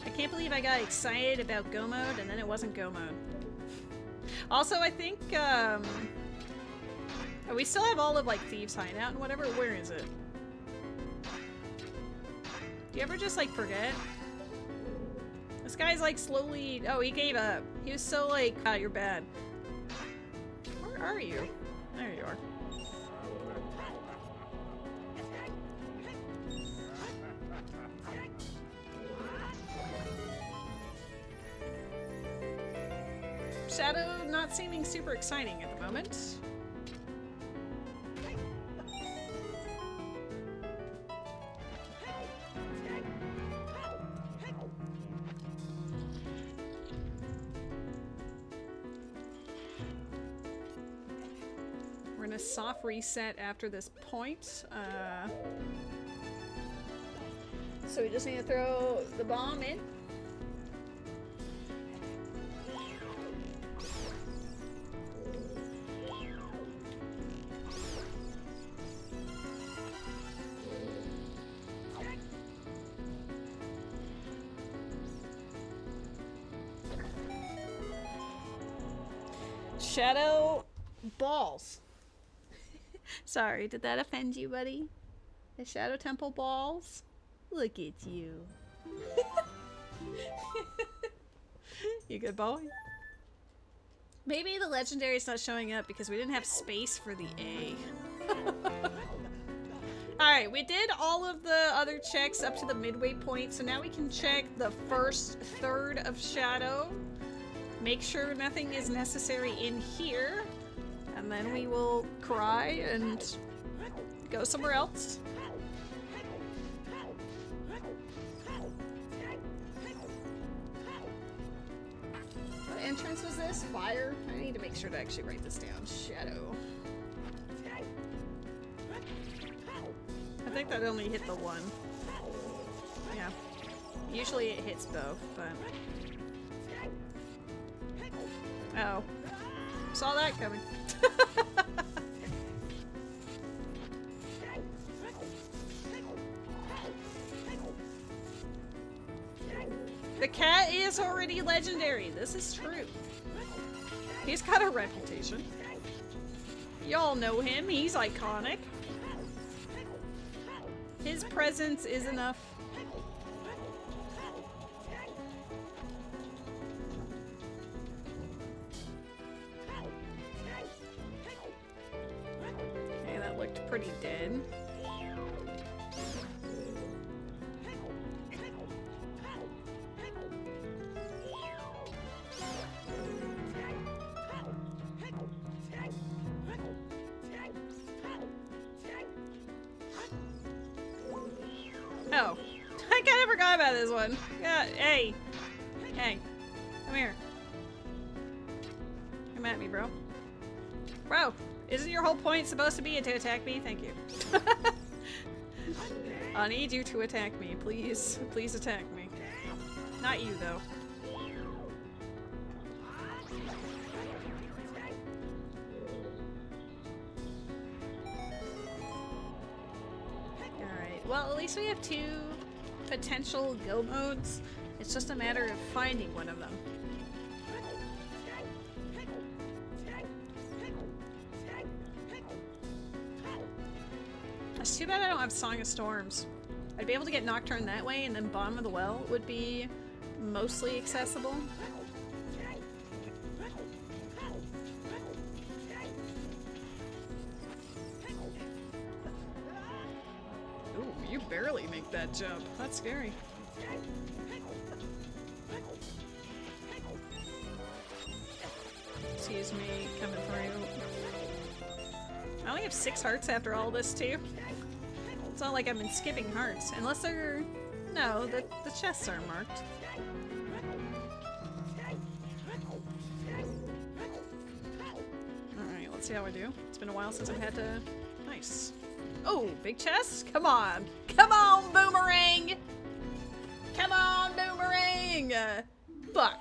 I can't believe I got excited about go mode and then it wasn't go mode. Also, I think, we still have all of like Thieves Hideout and whatever. Where is it? Do you ever just like forget? This guy's like slowly, oh, he gave up. He was so like, ah, you're bad. Where are you? There you are. Shadow not seeming super exciting at the moment. We're in a soft reset after this point. So we just need to throw the bomb in. Shadow balls. Sorry, did that offend you, buddy? The Shadow Temple balls? Look at you. You good boy? Maybe the legendary's not showing up because we didn't have space for the A. Alright, we did all of the other checks up to the midway point, so now we can check the first third of Shadow. Make sure nothing is necessary in here, and then we will cry and go somewhere else. What entrance was this? Fire? I need to make sure to actually write this down. Shadow. I think that only hit the one. Yeah. Usually it hits both, but... Oh. Saw that coming. The cat is already legendary. This is true. He's got a reputation. Y'all know him. He's iconic. His presence is enough. Okay, that looked pretty dead. Oh, I kind of forgot about this one. Yeah, hey. Hey. Come here. Come at me, bro. Bro, isn't your whole point supposed to be to attack me? Thank you. I need you to attack me. Please. Please attack me. Not you, though. Well, at least we have 2 potential go modes. It's just a matter of finding one of them. It's too bad I don't have Song of Storms. I'd be able to get Nocturne that way, and then Bottom of the Well would be mostly accessible. You barely make that jump. That's scary. Excuse me, coming through. I only have 6 hearts after all this, too. It's not like I've been skipping hearts. Unless they're... No, the chests are marked. Alright, let's see how I do. It's been a while since I've had to... Nice. Oh, big chest? Come on. Come on, Boomerang! Come on, Boomerang! Fuck.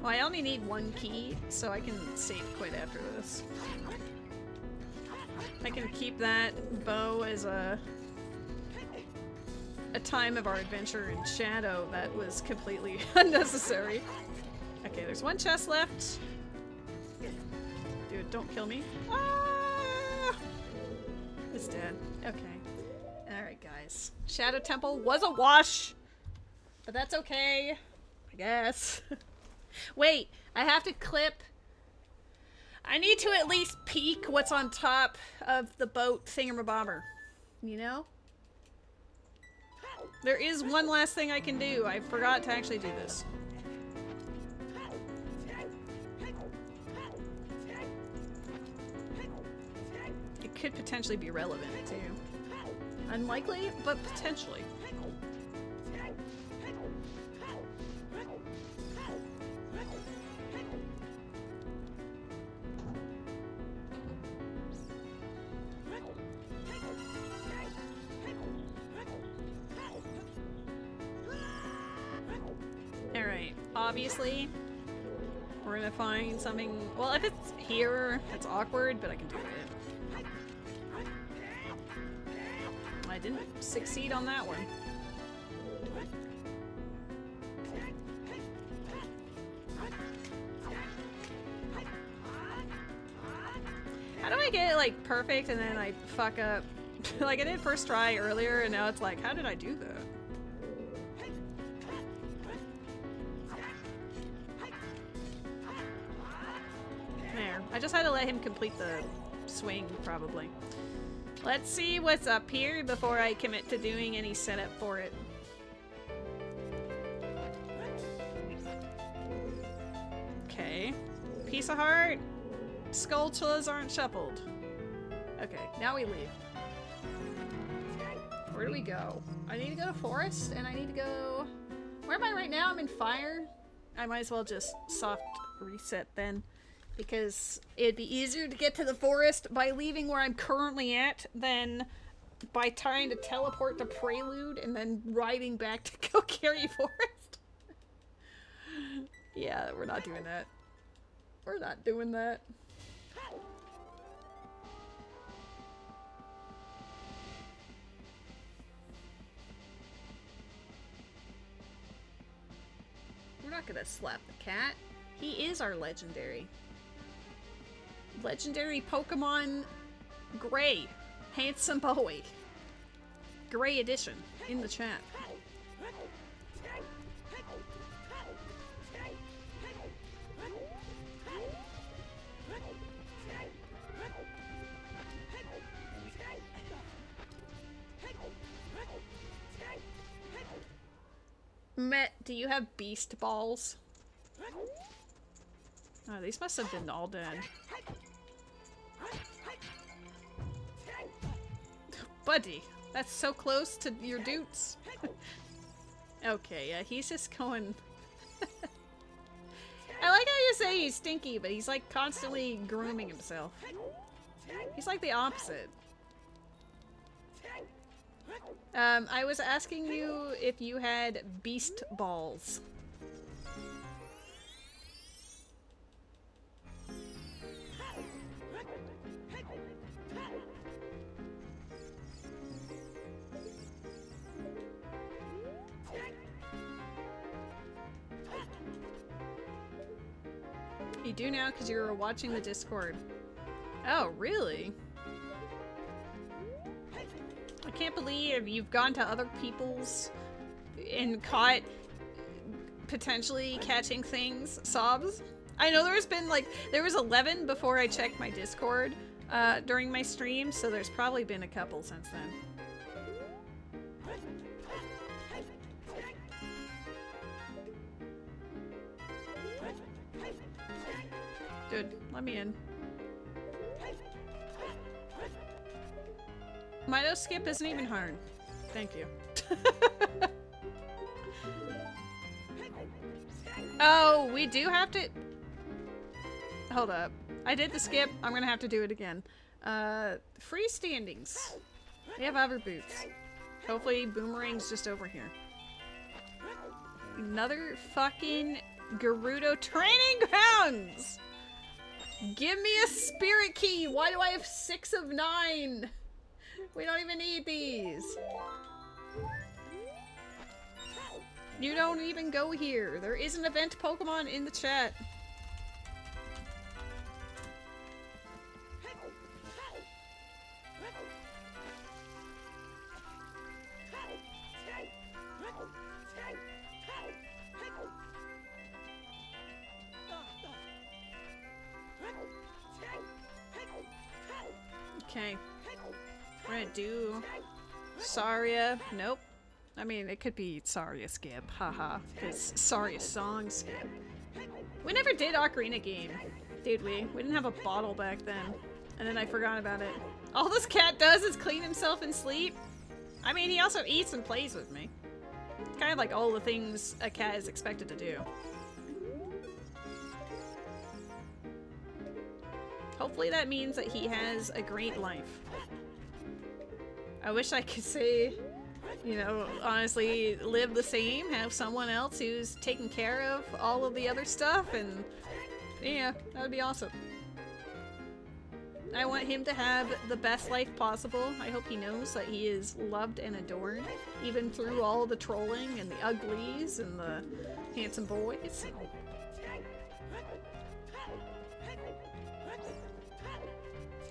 Well, I only need 1 key, so I can save quit after this. I can keep that bow as a time of our adventure in Shadow that was completely unnecessary. Okay, there's 1 chest left. Dude, don't kill me. Ah! It's dead. Okay. Alright, guys. Shadow Temple was a wash! But that's okay. I guess. Wait, I have to clip... I need to at least peek what's on top of the boat thingamabobber. You know? There is one last thing I can do. I forgot to actually do this. It could potentially be relevant, too. Unlikely, but potentially. Alright, obviously, we're gonna find something. Well, if it's here, it's awkward, but I can do it. I didn't succeed on that one. How do I get it, like, perfect and then I fuck up? Like, I did first try earlier, and now it's like, how did I do that? I just had to let him complete the swing, probably. Let's see what's up here before I commit to doing any setup for it. Okay. Piece of heart. Skulltulas aren't shuffled. Okay, now we leave. Where do we go? I need to go to forest, and I need to go... Where am I right now? I'm in fire. I might as well just soft reset then. Because it'd be easier to get to the forest by leaving where I'm currently at than by trying to teleport to Prelude and then riding back to Kokiri Forest. Yeah, we're not doing that. We're not doing that. We're not gonna slap the cat. He is our legendary. Legendary Pokemon Gray. Handsome Boy. Gray edition in the chat. Met, do you have beast balls? Oh, these must have been all dead. Buddy, that's so close to your dudes. Okay, yeah, he's just going... I like how you say he's stinky, but he's like constantly grooming himself. He's like the opposite. I was asking you if you had beast balls. You do now because you were watching the Discord. Oh, really? I can't believe you've gone to other people's and caught potentially catching things. Sobs. I know there's been like, there was 11 before I checked my Discord during my stream, so there's probably been a couple since then. Dude, let me in. Mito skip isn't even hard. Thank you. Oh, we do have to... Hold up. I did the skip. I'm gonna have to do it again. Freestandings. We have hover boots. Hopefully Boomerang's just over here. Another fucking Gerudo training grounds! Give me a spirit key! Why do I have 6 of 9? We don't even need these. You don't even go here. There is an event Pokemon in the chat. Okay. We're gonna do Saria. Nope. I mean, it could be Saria skip. Haha. Because Saria song skip. We never did Ocarina game, did we? We didn't have a bottle back then. And then I forgot about it. All this cat does is clean himself and sleep. I mean, he also eats and plays with me. It's kind of like all the things a cat is expected to do. Hopefully that means that he has a great life. I wish I could say, you know, honestly, live the same, have someone else who's taking care of all of the other stuff, and yeah, that would be awesome. I want him to have the best life possible. I hope he knows that he is loved and adored, even through all the trolling and the uglies and the handsome boys.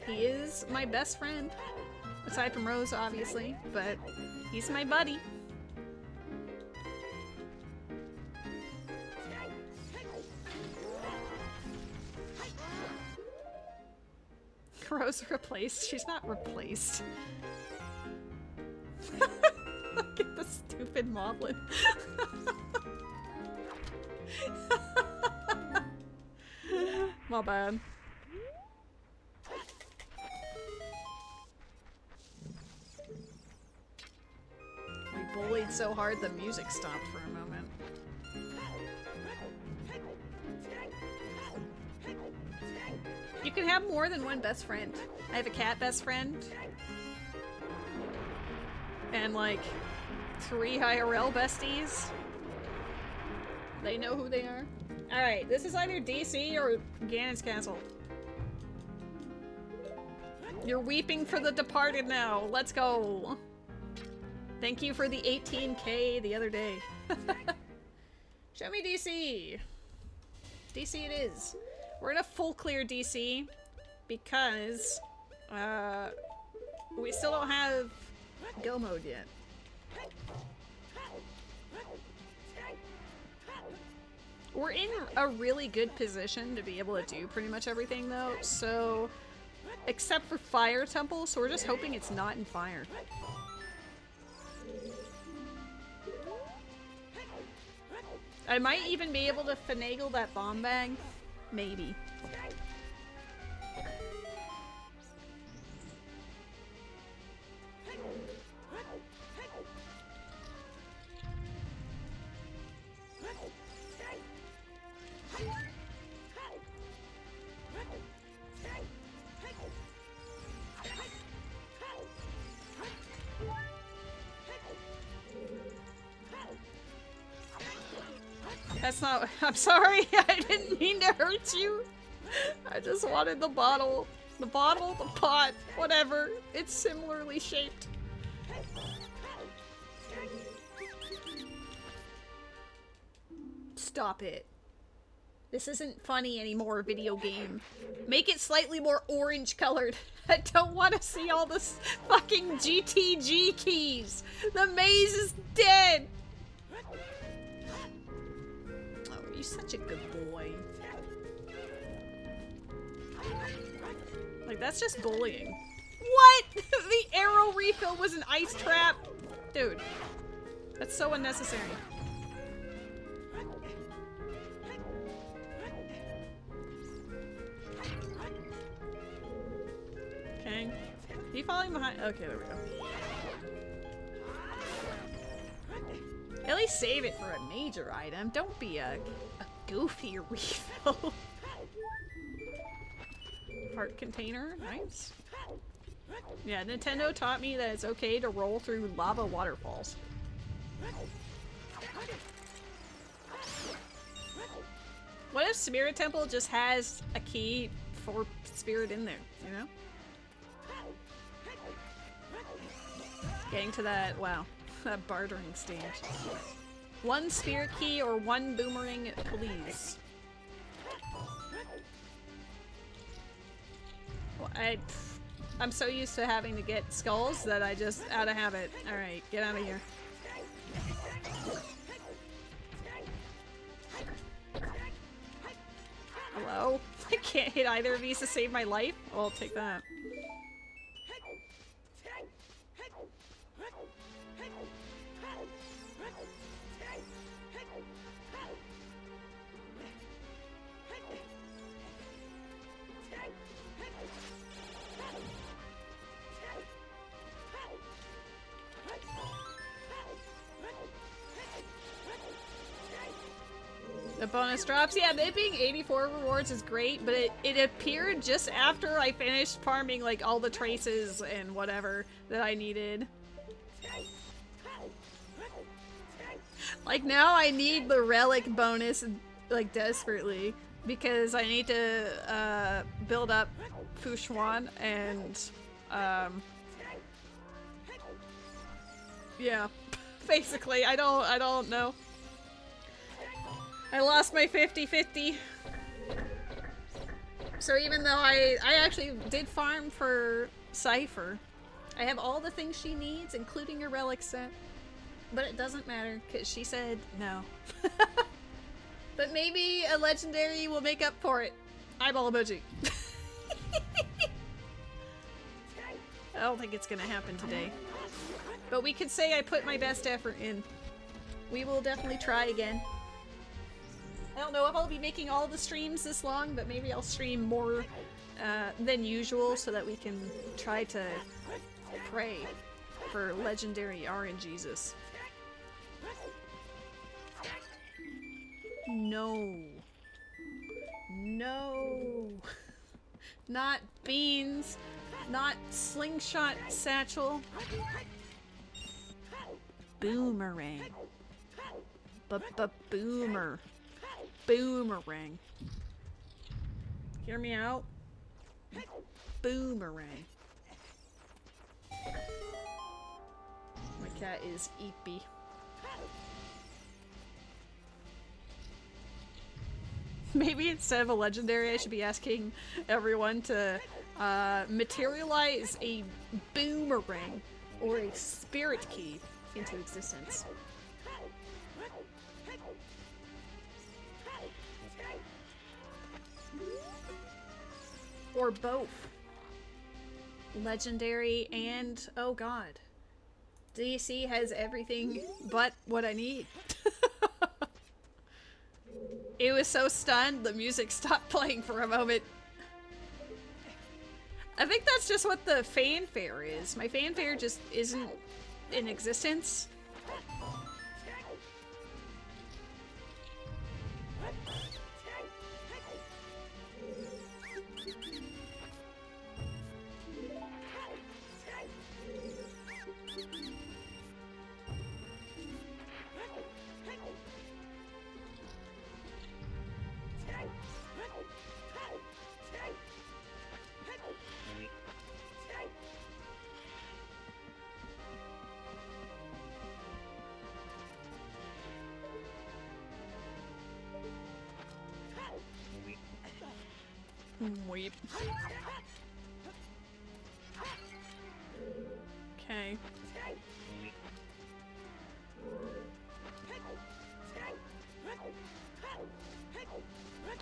He is my best friend, aside from Rose, obviously, but he's my buddy. Rose replaced. She's not replaced. Look at the stupid moblin. My bad. We bullied so hard the music stopped for a moment. You can have more than one best friend. I have a cat best friend. And like 3 IRL besties. They know who they are. Alright, this is either DC or Ganon's Castle. You're weeping for the departed now. Let's go. Thank you for the 18K the other day. Show me DC. DC it is. We're in a full clear DC because we still don't have go mode yet. We're in a really good position to be able to do pretty much everything though, so except for Fire Temple, so we're just hoping it's not in fire. I might even be able to finagle that bomb bag. Maybe. That's not- I'm sorry, I didn't mean to hurt you. I just wanted the bottle. The bottle, the pot, whatever. It's similarly shaped. Stop it. This isn't funny anymore, video game. Make it slightly more orange colored. I don't want to see all this fucking GTG keys. The maze is dead. You're such a good boy. Like, that's just bullying. What? The arrow refill was an ice trap? Dude. That's so unnecessary. Okay. Are you falling behind? Okay, there we go. At least save it for a major item. Don't be a goofy refill. Heart container, nice. Yeah, Nintendo taught me that it's okay to roll through lava waterfalls. What if Spirit Temple just has a key for Spirit in there, you know? Getting to that, wow. That bartering stage. 1 spirit key or 1 boomerang, please. Well, I'm so used to having to get skulls that I just out of habit. Alright, get out of here. Hello? I can't hit either of these to save my life? Well, I'll take that. The bonus drops, yeah, they being 84 rewards is great, but it appeared just after I finished farming like all the traces and whatever that I needed. Like now I need the relic bonus like desperately because I need to build up Fushuan and yeah, basically I don't know. I lost my 50-50. So even though I actually did farm for Cypher, I have all the things she needs, including a relic set. But it doesn't matter, because she said no. But maybe a legendary will make up for it. Eyeball emoji. I don't think it's gonna happen today. But we could say I put my best effort in. We will definitely try again. I don't know if I'll be making all the streams this long, but maybe I'll stream more than usual so that we can try to pray for legendary RNGesus. No. No. Not beans. Not slingshot satchel. Boomerang. Boomer. Boomerang. Hear me out? Boomerang. My cat is eepy. Maybe instead of a legendary, I should be asking everyone to materialize a boomerang or a spirit key into existence. Or both. Legendary and, oh god. DC has everything but what I need. It was so stunned, the music stopped playing for a moment. I think that's just what the fanfare is. My fanfare just isn't in existence. Weep. Okay.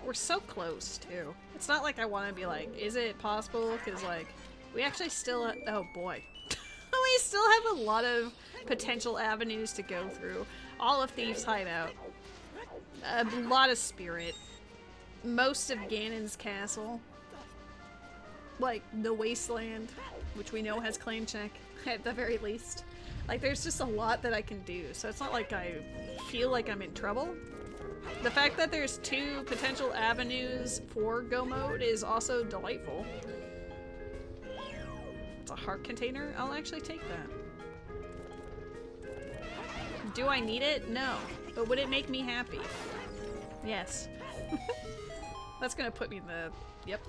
We're so close, too. It's not like I want to be like, is it possible? Because, like, we actually still... oh, boy. We still have a lot of potential avenues to go through. All of Thieves' Hideout. A lot of Spirit. Most of Ganon's castle. Like, the Wasteland, which we know has claim check, at the very least. Like, there's just a lot that I can do, so it's not like I feel like I'm in trouble. The fact that there's 2 potential avenues for go mode is also delightful. It's a heart container? I'll actually take that. Do I need it? No. But would it make me happy? Yes. That's gonna put me in the... yep.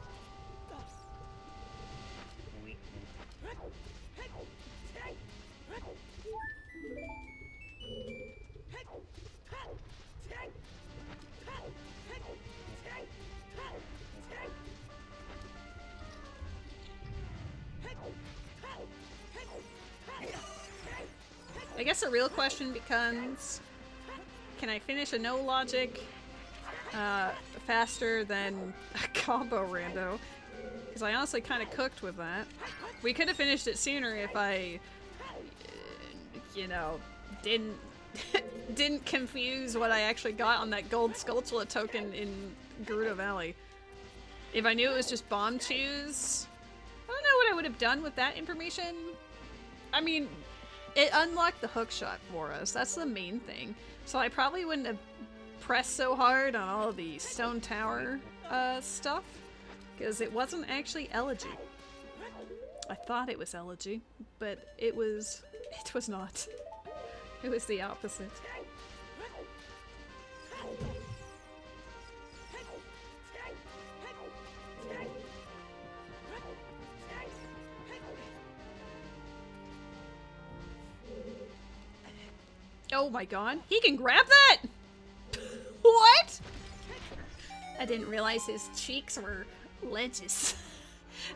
I guess the real question becomes, can I finish a no logic faster than a combo rando? Because I honestly kind of cooked with that. We could have finished it sooner if I, you know, didn't confuse what I actually got on that gold Skulltula token in Gerudo Valley. If I knew it was just bomb chews, I don't know what I would have done with that information. I mean, it unlocked the hook shot for us. That's the main thing. So I probably wouldn't have pressed so hard on all the Stone Tower stuff, because it wasn't actually Elegy. I thought it was Elegy, but it was not. It was the opposite. Oh my god, he can grab that! What? I didn't realize his cheeks were ledges.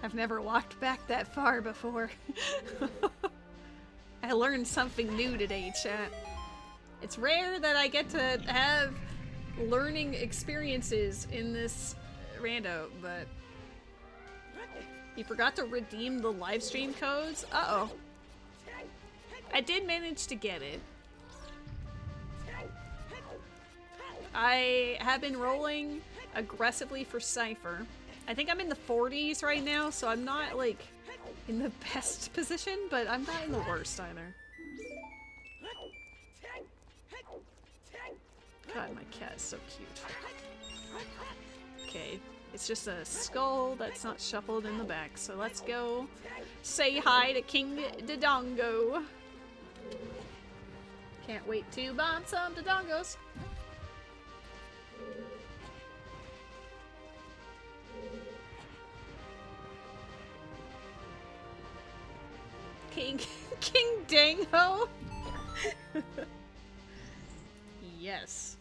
I've never walked back that far before. I learned something new today, chat. It's rare that I get to have learning experiences in this rando, but You forgot to redeem the live stream codes? Uh-oh. I did manage to get it. I have been rolling aggressively for Cypher. I think I'm in the 40s right now, so I'm not, like, in the best position, but I'm not in the worst either. God, my cat is so cute. Okay, it's just a skull that's not shuffled in the back, so let's go say hi to King Dodongo. Can't wait to bomb some Dodongos. King Dango. Yes.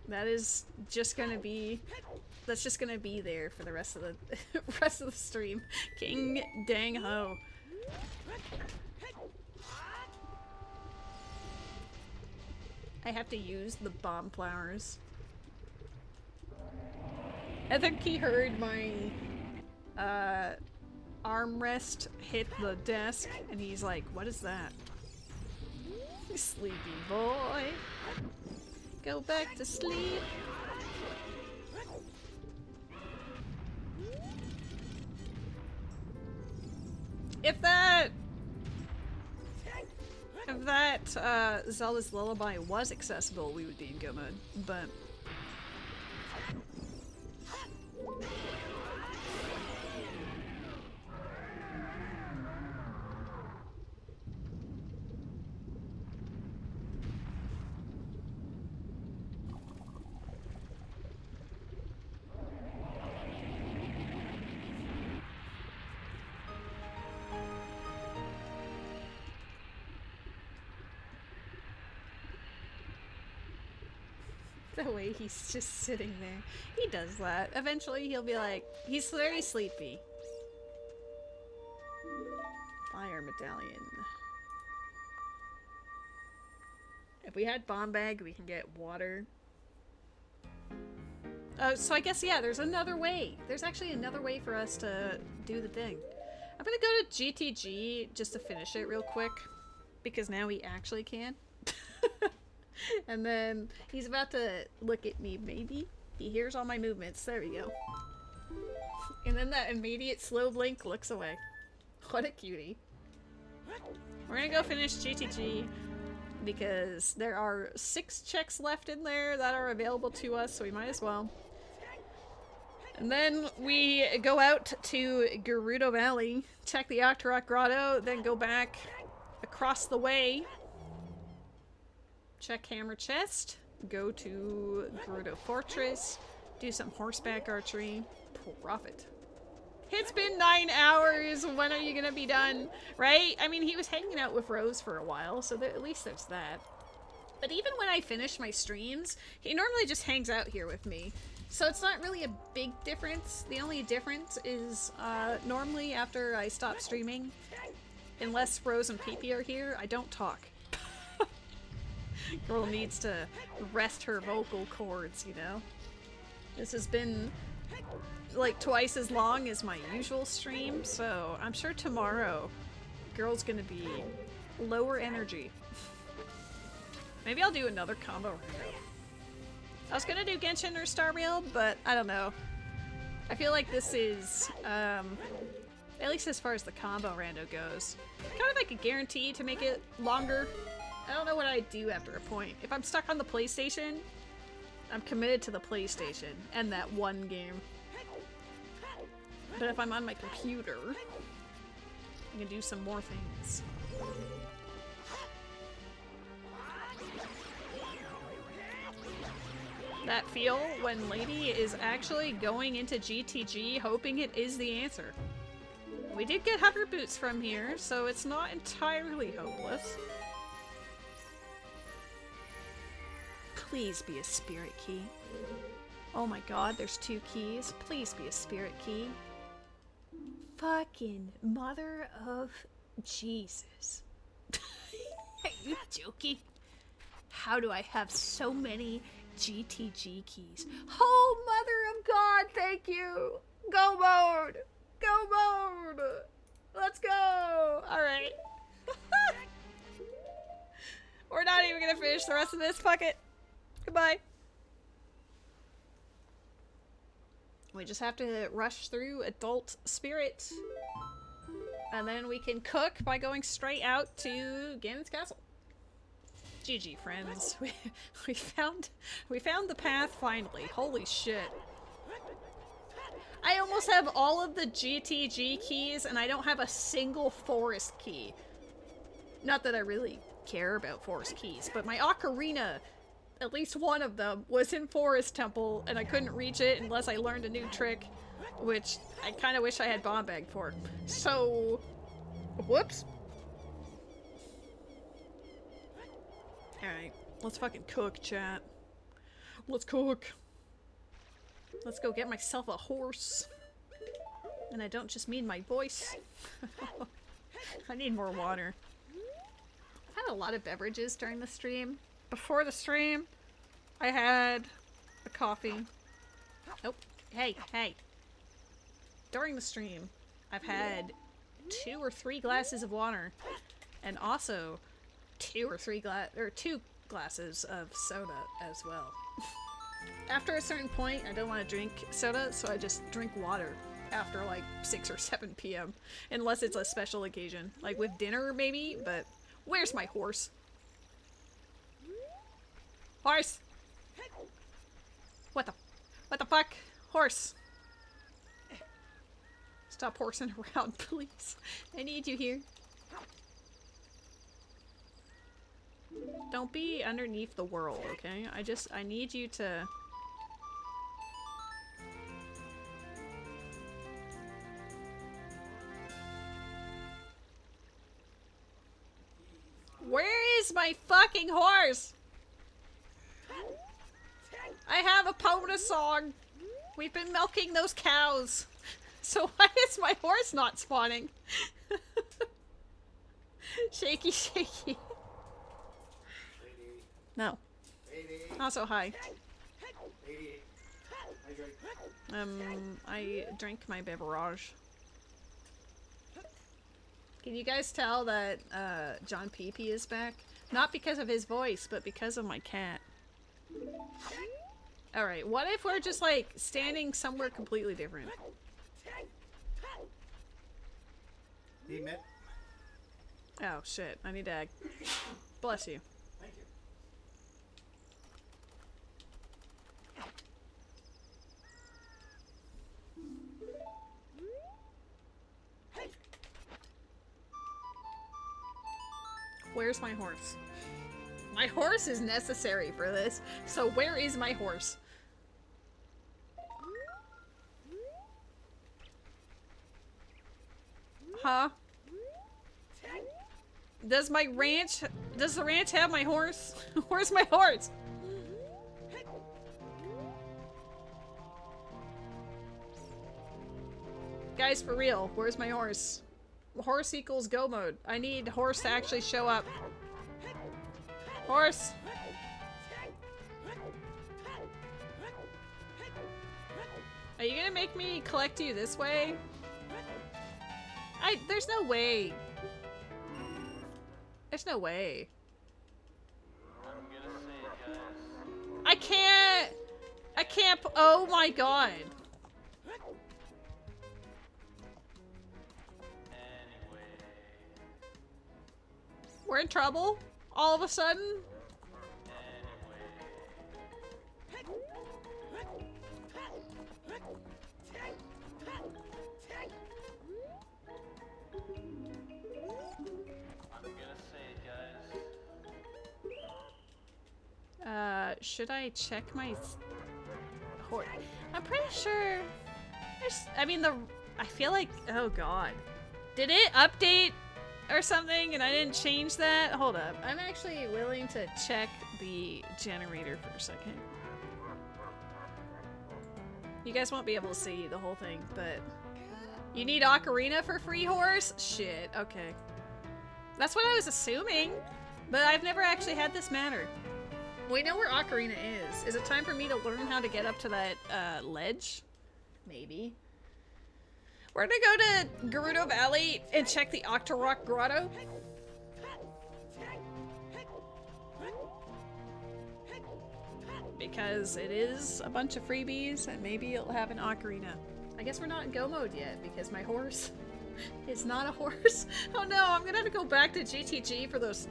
That is just gonna be. That's just gonna be there for the rest of the rest of the stream. King Dang Ho. I have to use the bomb flowers. I think he heard my armrest hit the desk, and he's like, "What is that?" Sleepy boy. Go back to sleep. If that Zelda's Lullaby was accessible, we would be in go mode, but the way he's just sitting there. He does that. Eventually he'll be like, he's very sleepy. Fire medallion. If we had bomb bag, we can get water. So I guess, yeah, there's another way. There's actually another way for us to do the thing. I'm gonna go to GTG just to finish it real quick, because now we actually can. And then he's about to look at me, maybe? He hears all my movements. There we go. And then that immediate slow blink looks away. What a cutie. We're gonna go finish GTG because there are 6 checks left in there that are available to us, so we might as well. And then we go out to Gerudo Valley, check the Octorok Grotto, then go back across the way. Check Hammer Chest, go to Gerudo Fortress, do some horseback archery, profit. It's been 9 hours, when are you gonna be done? Right? I mean, he was hanging out with Rose for a while, so at least there's that. But even when I finish my streams, he normally just hangs out here with me. So it's not really a big difference. The only difference is, normally after I stop streaming, unless Rose and Pee-Pee are here, I don't talk. Girl needs to rest her vocal cords, you know? This has been like twice as long as my usual stream, so I'm sure tomorrow girl's gonna be lower energy. Maybe I'll do another combo rando. I was gonna do Genshin or Star Rail, but I don't know. I feel like this is, at least as far as the combo rando goes, kind of like a guarantee to make it longer. I don't know what I'd do after a point. If I'm stuck on the PlayStation, I'm committed to the PlayStation and that one game. But if I'm on my computer, I can do some more things. That feel when Lady is actually going into GTG hoping it is the answer. We did get hover boots from here, so it's not entirely hopeless. Please be a spirit key. Oh my god, there's 2 keys. Please be a spirit key. Fucking mother of Jesus. Are you joking? How do I have so many GTG keys. Oh, mother of God, thank you. Go mode. Go mode. Let's go. All right. We're not even gonna finish the rest of this. Fuck it. Goodbye. We just have to rush through Adult Spirit. And then we can cook by going straight out to Ganon's Castle. GG, friends. We found the path finally. Holy shit. I almost have all of the GTG keys and I don't have a single forest key. Not that I really care about forest keys, but my ocarina, at least one of them, was in Forest Temple and I couldn't reach it unless I learned a new trick, which I kind of wish I had Bomb Bag for. So, whoops. Alright, let's fucking cook, chat. Let's cook. Let's go get myself a horse. And I don't just mean my voice. I need more water. I've had a lot of beverages during the stream. Before the stream, I had a coffee. Nope. Hey, hey. During the stream, I've had 2 or 3 glasses of water. And also 2 glasses of soda as well. After a certain point, I don't want to drink soda, so I just drink water after like 6 or 7 p.m. Unless it's a special occasion. Like with dinner, maybe, but where's my horse? Horse! What the fuck? Horse! Stop horsing around, please. I need you here. Don't be underneath the world, okay? I need you to... Where is my fucking horse? I have a POTA song. We've been milking those cows. So why is my horse not spawning? Shaky, shaky. No. Also, hi. I drank my beverage. Can you guys tell that, John Peepee is back? Not because of his voice, but because of my cat. Alright, what if we're just, like, standing somewhere completely different? Oh, shit. I need to... Bless you. Thank you. Where's my horse? My horse is necessary for this, so where is my horse? Huh? Does the ranch have my horse? Where's my horse? Guys, for real, where's my horse? Horse equals go mode. I need horse to actually show up. Horse! Are you gonna make me collect you this way? There's no way. There's no way. I can't, oh my god. We're in trouble? All of a sudden? Should I check my horse? I'm pretty sure I feel like, oh god. Did it update or something and I didn't change that? Hold up. I'm actually willing to check the generator for a second. You guys won't be able to see the whole thing, but you need Ocarina for free horse? Shit, okay. That's what I was assuming, but I've never actually had this matter. We know where Ocarina is. Is it time for me to learn how to get up to that ledge? Maybe. We're gonna go to Gerudo Valley and check the Octorok Grotto. Because it is a bunch of freebies and maybe it'll have an Ocarina. I guess we're not in Go mode yet because my horse is not a horse. Oh no, I'm gonna have to go back to GTG for those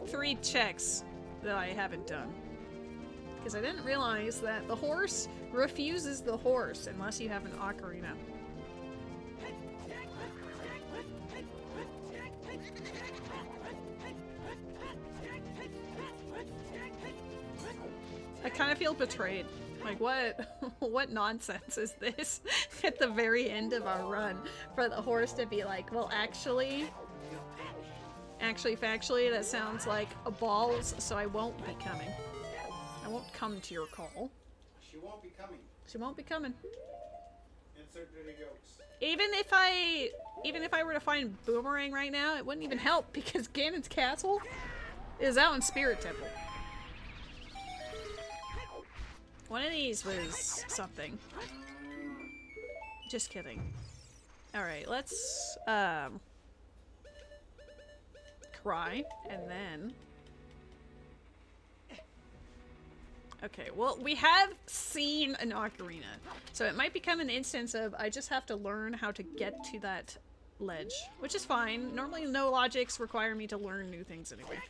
3 checks that I haven't done. Because I didn't realize that the horse refuses the horse unless you have an Ocarina. I kind of feel betrayed. Like, what nonsense is this at the very end of our run for the horse to be like, well, actually, factually, that sounds like a balls, so I won't be coming. I won't come to your call. She won't be coming. She won't be coming. Insert dirty jokes. Even if I were to find Boomerang right now, it wouldn't even help because Ganon's castle is out in Spirit Temple. One of these was something. Just kidding. Alright, let's cry and then okay, well, we have seen an Ocarina, so it might become an instance of I just have to learn how to get to that ledge, which is fine. Normally no logics require me to learn new things anyway.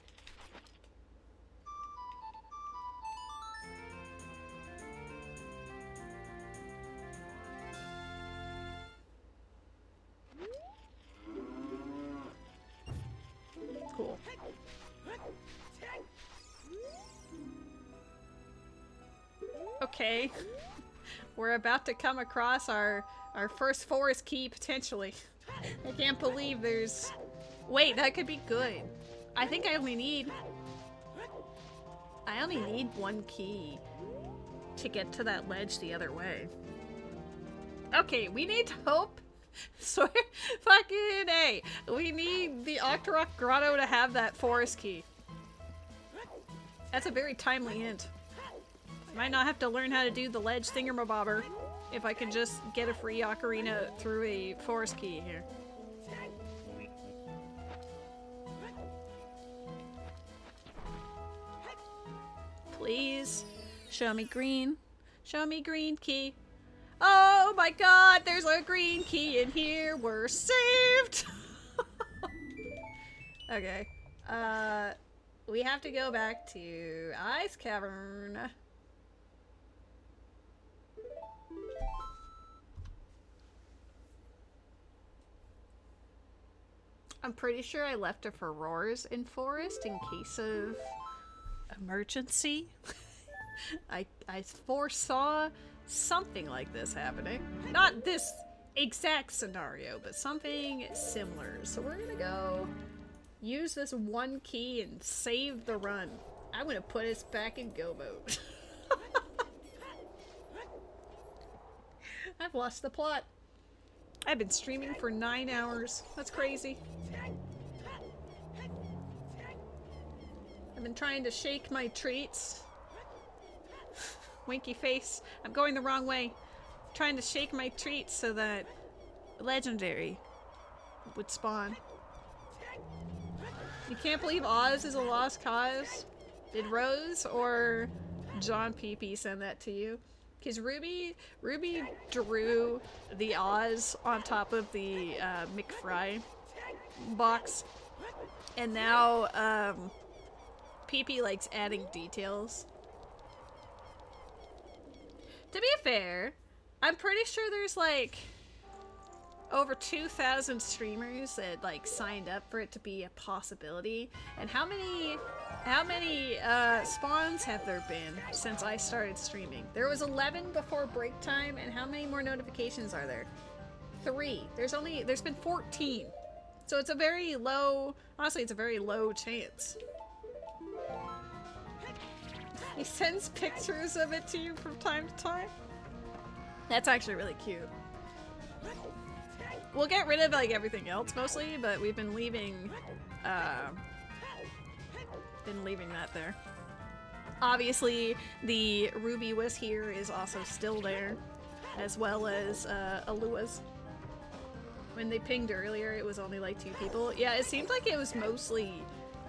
Cool. Okay. We're about to come across our first forest key, potentially. I can't believe there's... Wait, that could be good. I think I only need 1 key to get to that ledge the other way. Okay, we need to hope. So, fucking A. We need the Octorok Grotto to have that forest key. That's a very timely hint. I might not have to learn how to do the ledge thingamabobber if I can just get a free Ocarina through a forest key here. Please, show me green. Show me green key. Oh my god, there's a green key in here. We're saved! Okay. We have to go back to Ice Cavern. I'm pretty sure I left a Ferrors in Forest in case of emergency. I foresaw something like this happening. Not this exact scenario, but something similar. So we're gonna go use this 1 key and save the run. I'm gonna put us back in go mode. I've lost the plot. I've been streaming for 9 hours. That's crazy. I've been trying to shake my treats. Winky face. I'm going the wrong way. Trying to shake my treats so that legendary would spawn. You can't believe Oz is a lost cause? Did Rose or John PP send that to you? Because Ruby drew the Oz on top of the McFry box. And now PP likes adding details. To be fair, I'm pretty sure there's like over 2,000 streamers that like signed up for it to be a possibility. And how many spawns have there been since I started streaming? There was 11 before break time, and how many more notifications are there? 3. There's been 14. So it's a very low, honestly, it's a very low chance. He sends pictures of it to you from time to time. That's actually really cute. We'll get rid of like everything else mostly, but we've been leaving in leaving that there. Obviously, the Ruby was here is also still there, as well as Alua's. When they pinged earlier, it was only like 2 people. Yeah, it seemed like it was mostly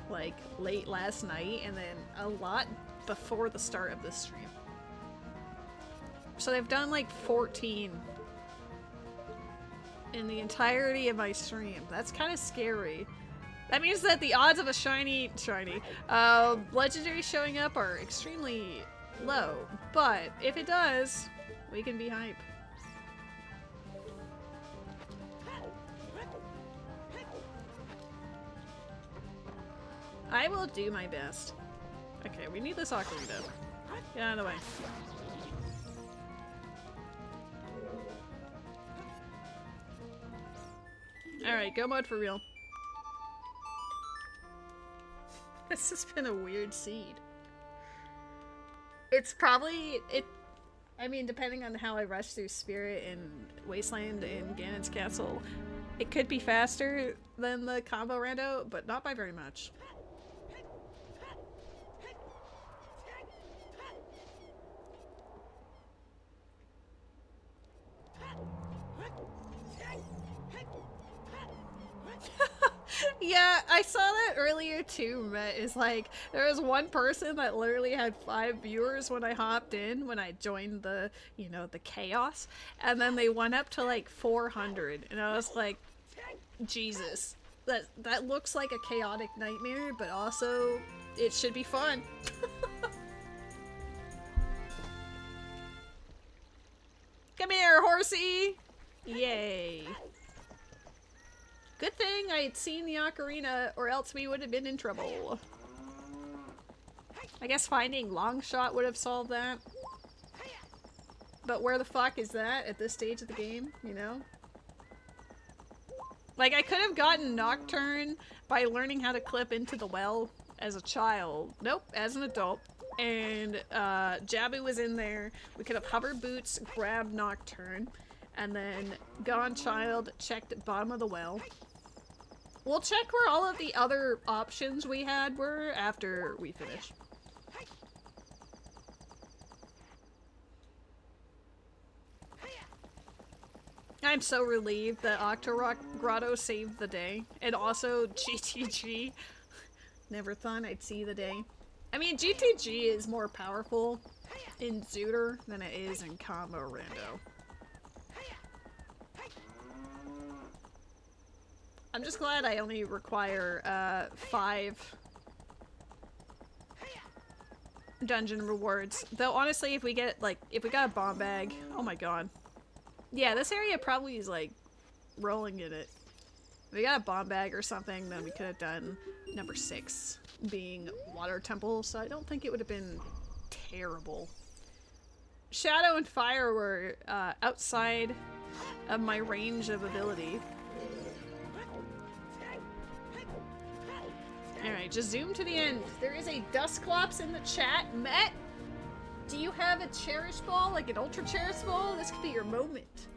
like late last night and then a lot before the start of the stream. So they've done like 14 in the entirety of my stream. That's kind of scary. That means that the odds of a shiny legendary showing up are extremely low. But if it does, we can be hype. I will do my best. Okay, we need this ocarina. Get out of the way. Alright, go mode for real. This has been a weird seed. It's probably, I mean, depending on how I rush through Spirit and Wasteland and Ganon's Castle, it could be faster than the combo rando, but not by very much. Yeah, I saw that earlier too, Matt. Is like, there was one person that literally had 5 viewers when I hopped in, when I joined the, you know, the chaos, and then they went up to like 400, and I was like, Jesus, that looks like a chaotic nightmare, but also, it should be fun. Come here, horsey! Yay. Good thing I had seen the ocarina, or else we would have been in trouble. I guess finding Longshot would have solved that. But where the fuck is that at this stage of the game, you know? Like, I could have gotten Nocturne by learning how to clip into the well as a child. Nope, as an adult. And Jabu was in there. We could have hover boots, grabbed Nocturne, and then gone child, checked bottom of the well. We'll check where all of the other options we had were after we finish. I'm so relieved that Octorok Grotto saved the day. And also GTG. Never thought I'd see the day. I mean, GTG is more powerful in ZOOTR than it is in combo rando. I'm just glad I only require 5 dungeon rewards. Though honestly, if we get like, if we got a bomb bag, oh my god. Yeah, this area probably is like rolling in it. If we got a bomb bag or something, then we could have done number 6 being Water Temple, so I don't think it would have been terrible. Shadow and Fire were outside of my range of ability. Alright, just zoom to the end. There is a Dusclops in the chat. Matt, do you have a Cherish Ball, like an Ultra Cherish Ball? This could be your moment.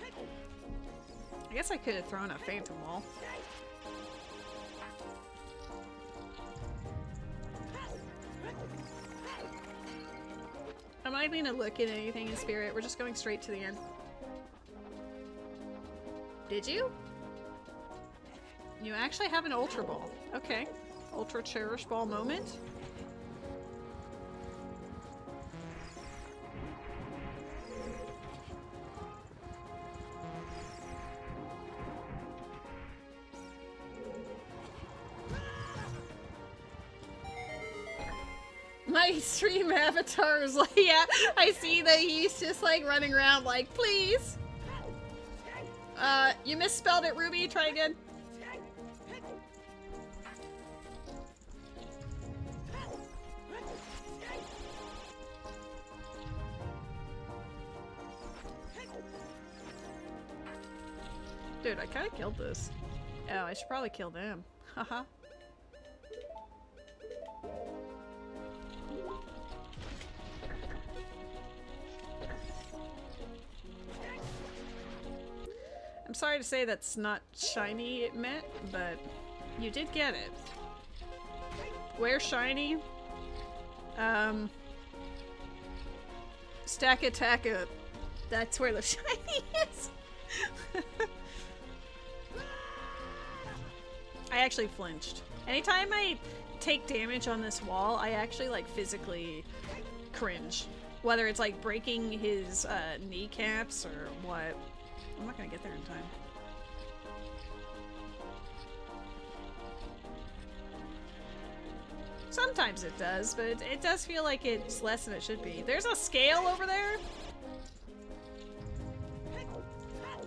I guess I could have thrown a Phantom Wall. I'm not even gonna look at anything in Spirit. We're just going straight to the end. Did you? You actually have an Ultra Ball. Okay. Ultra Cherish Ball moment. My stream avatar is like, yeah, I see that he's just like running around like, please. You misspelled it, Ruby. Try again. Dude, I kinda killed this. Oh, I should probably kill them. Haha. I'm sorry to say that's not shiny, it meant, but You did get it. Where's shiny? Stack attack up. That's where the shiny is. I actually flinched. Anytime I take damage on this wall, I actually like physically cringe. Whether it's like breaking his kneecaps or what. I'm not gonna get there in time. Sometimes it does, but it does feel like it's less than it should be. There's a scale over there.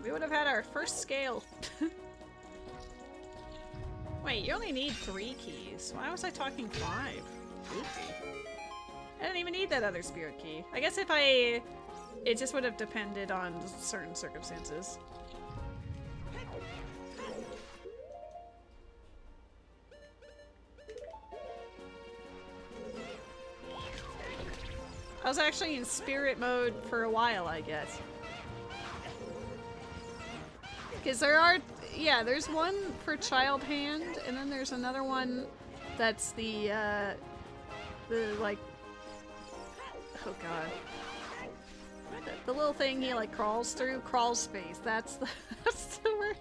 We would have had our first scale. Wait, you only need 3 keys. Why was I talking 5? Goofy. I didn't even need that other spirit key. I guess if I... It just would have depended on certain circumstances. I was actually in spirit mode for a while, I guess. Because there are... Yeah, there's one for child hand, and then there's another one that's the like... Oh god. The little thing he like crawls through, crawl space. That's the that's the word.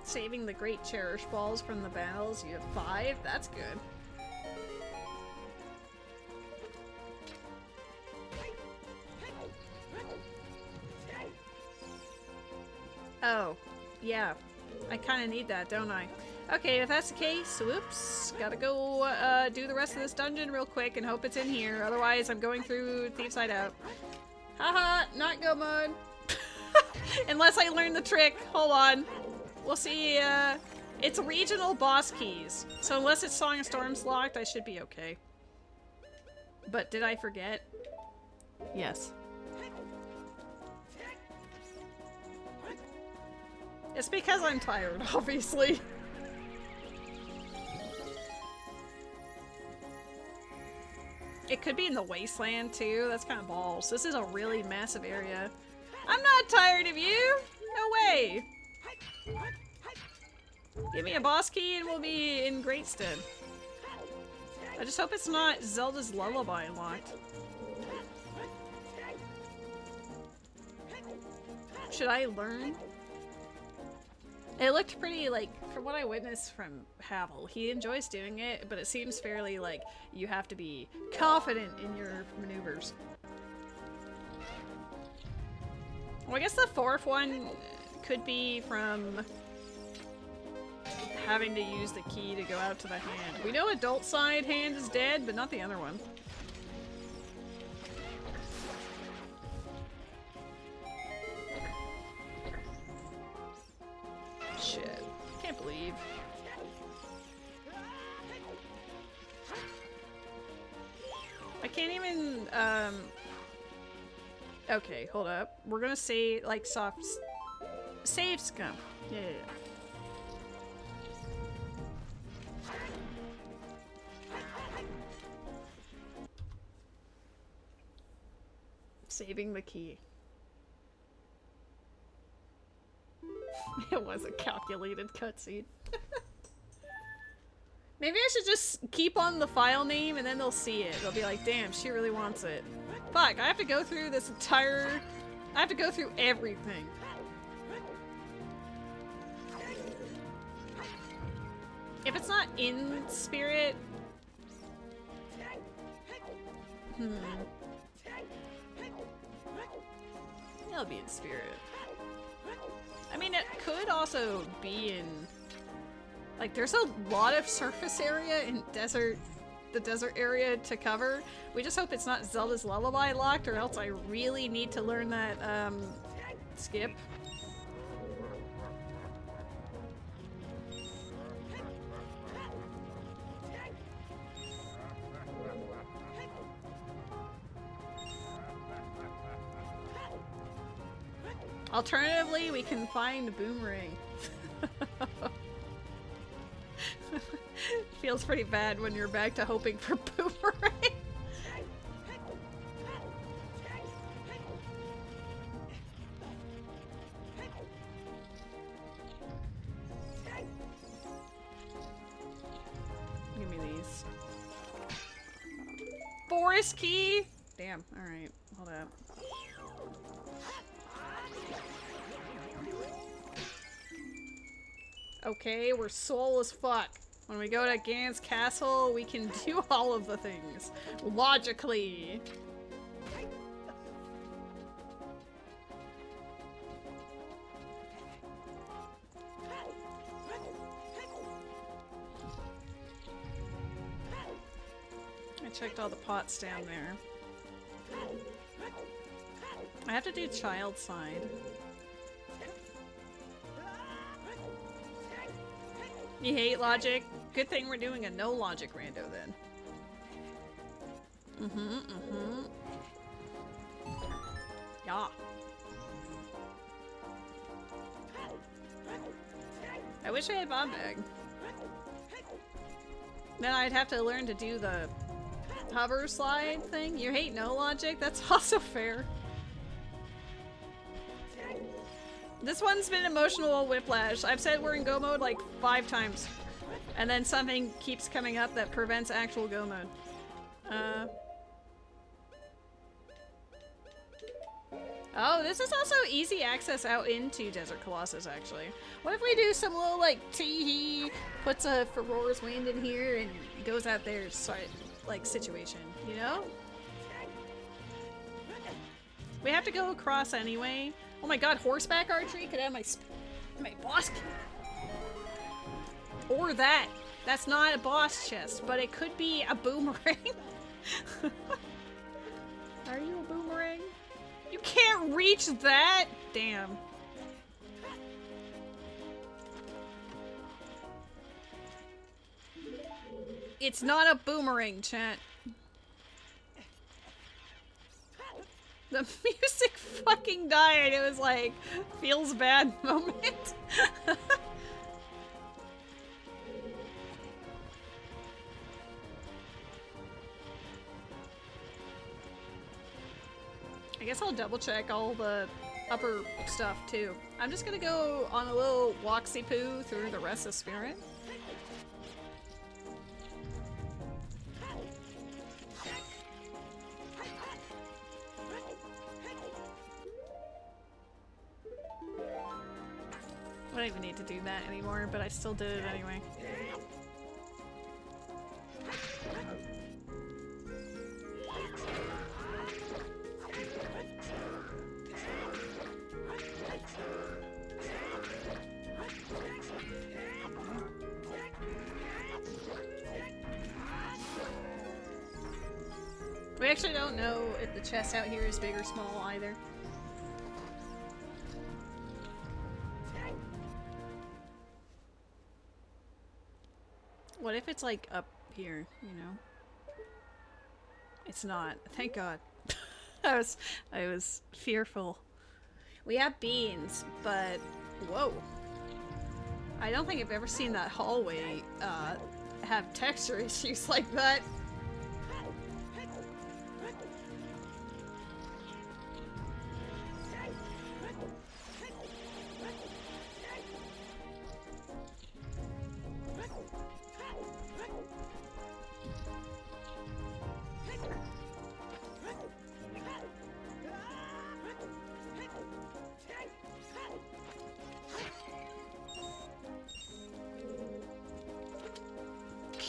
Saving the great cherish balls from the battles. You have 5. That's good. Oh, yeah. I kind of need that, don't I? Okay, if that's the case, whoops. Gotta go do the rest of this dungeon real quick and hope it's in here. Otherwise, I'm going through Thief's Hideout. Haha, not go mode. Unless I learn the trick. Hold on. We'll see. It's regional boss keys. So unless it's Song of Storms locked, I should be okay. But did I forget? Yes. It's because I'm tired, obviously. It could be in the wasteland too. That's kind of balls. This is a really massive area. I'm not tired of you! No way! Give me a boss key and we'll be in great stead. I just hope it's not Zelda's Lullaby locked. Should I learn? It looked pretty, like, from what I witnessed from Havel, he enjoys doing it, but it seems fairly, like, you have to be confident in your maneuvers. Well, I guess the 4th one could be from having to use the key to go out to the hand. We know adult side hand is dead, but not the other one. Shit. Can't believe. I can't even, okay, hold up. We're gonna say, like, soft... Save scum. Yeah. Saving the key. It was a calculated cutscene. Maybe I should just keep on the file name and then they'll see it. They'll be like, damn, she really wants it. Fuck, I have to go through this entire... I have to go through everything. If it's not in spirit... It'll be in spirit. I mean, it could also be in... Like, there's a lot of surface area in the desert area to cover. We just hope it's not Zelda's Lullaby locked, or else I really need to learn that, skip. Alternatively, we can find Boomerang. feels pretty bad when you're back to hoping for boomerang. Give me these. Forest key? Damn, alright. Hold up. Okay, we're soul as fuck. When we go to Gan's castle, we can do all of the things. Logically. I checked all the pots down there. I have to do child side. You hate logic? Good thing we're doing a no logic rando then. Yeah. I wish I had bomb bag. Then I'd have to learn to do the hover slide thing. You hate no logic? That's also fair. This one's been emotional whiplash. I've said we're in go mode like 5 times. And then something keeps coming up that prevents actual go mode. Oh, this is also easy access out into Desert Colossus, actually. What if we do some little, like, tee-hee, puts a Ferore's Wind in here and goes out there, like, situation, you know? We have to go across anyway. Oh my god, horseback archery could have my boss key. Or that. That's not a boss chest, but it could be a boomerang. Are you a boomerang? You can't reach that? Damn. It's not a boomerang, chat. The music fucking died. It was like, feels bad moment. I guess I'll double check all the upper stuff too. I'm just gonna go on a little walksy poo through the rest of Spirit. I don't even need to do that anymore, but I still did it anyway. We actually don't know if the chest out here is big or small either. What if it's like up here, you know? It's not. Thank God. I was fearful. We have beans, but whoa. I don't think I've ever seen that hallway have texture issues like that.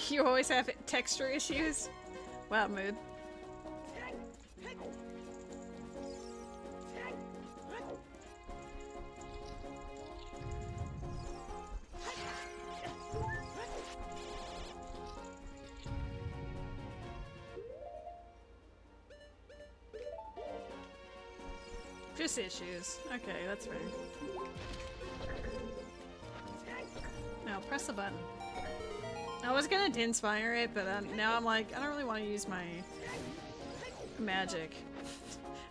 You always have texture issues? Wow, mood. Just issues. Okay, that's fair. Now press the button. I was gonna inspire it, but now I'm like, I don't really want to use my magic.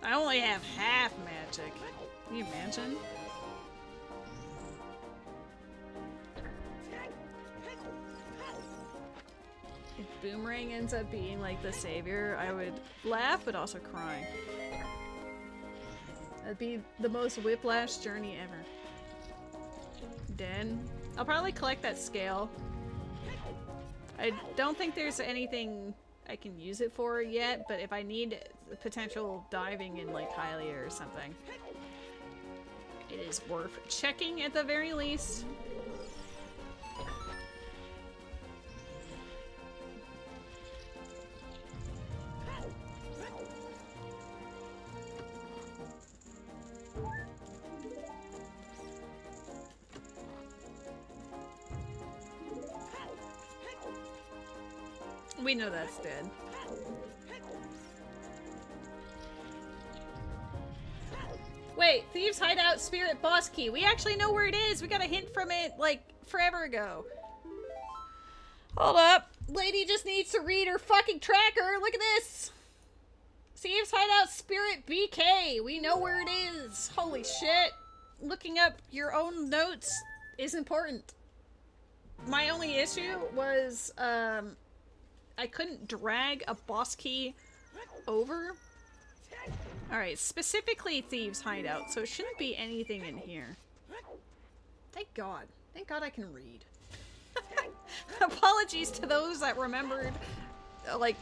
I only have half magic. Can you imagine? Boomerang ends up being like the savior, I would laugh but also cry. That'd be the most whiplash journey ever. Then I'll probably collect that scale. I don't think there's anything I can use it for yet, but if I need potential diving in like Hylia or something, it is worth checking at the very least. We know that's dead. Wait, Thieves Hideout Spirit Boss Key. We actually know where it is. We got a hint from it, like, forever ago. Hold up. Lady just needs to read her fucking tracker. Look at this. Thieves Hideout Spirit BK. We know where it is. Holy shit. Looking up your own notes is important. My only issue was, I couldn't drag a boss key over. Alright, specifically Thieves Hideout, so it shouldn't be anything in here. Thank God. Thank God I can read. Apologies to those that remembered, like,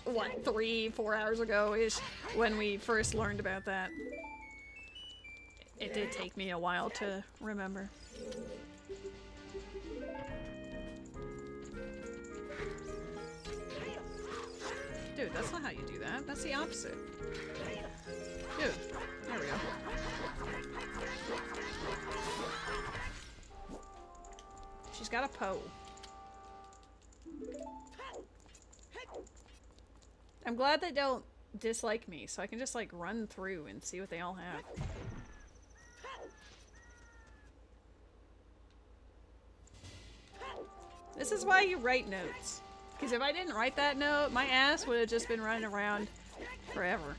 what, 3-4 hours ago-ish, when we first learned about that. It did take me a while to remember. Dude, that's not how you do that. That's the opposite. Dude, there we go. She's got a Poe. I'm glad they don't dislike me, so I can just like run through and see what they all have. This is why you write notes. Because if I didn't write that note, my ass would have just been running around forever.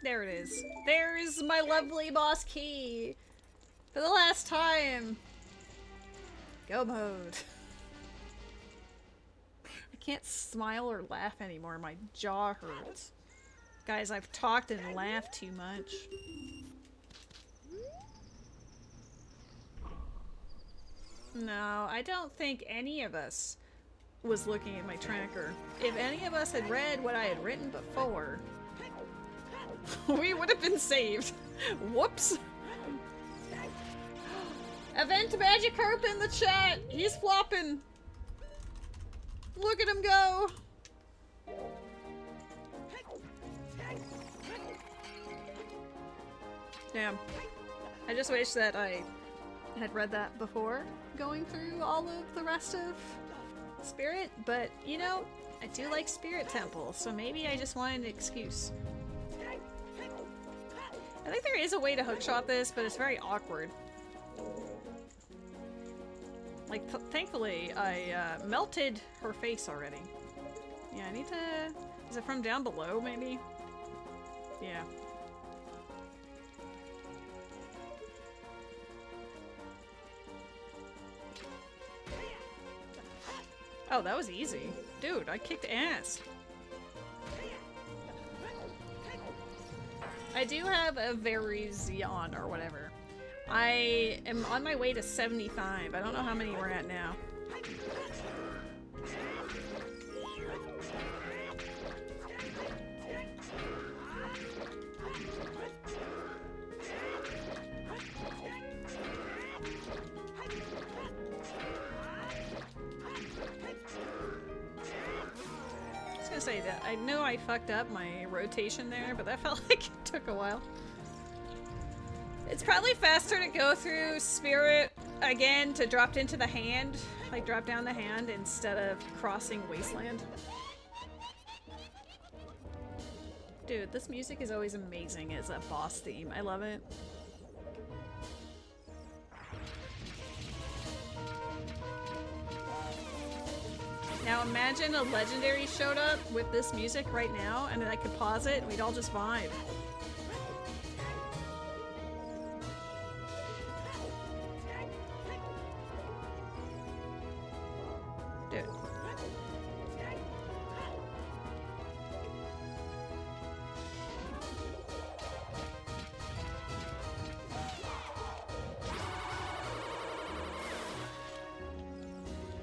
There it is. There's my lovely boss key! For the last time! Go mode. I can't smile or laugh anymore. My jaw hurts. Guys, I've talked and laughed too much. No, I don't think any of us was looking at my tracker. If any of us had read what I had written before, we would have been saved. Whoops. Event Magikarp in the chat. He's flopping. Look at him go. Damn. I just wish that I had read that before going through all of the rest of Spirit, but you know, I do like Spirit Temple, so maybe I just wanted an excuse. I think there is a way to hookshot this, but it's very awkward. Like, thankfully, I melted her face already. Yeah, I need to... Is it from down below, maybe? Yeah. Oh, that was easy. Dude, I kicked ass. I do have a very Xeon or whatever. I am on my way to 75. I don't know how many we're at now. Say that I know I fucked up my rotation there, but that felt like it took a while. It's probably faster to go through Spirit again to drop into the hand, like drop down the hand instead of crossing Wasteland. Dude, this music is always amazing as a boss theme. I love it. Now imagine a legendary showed up with this music right now, and then I could pause it and we'd all just vibe. Dude.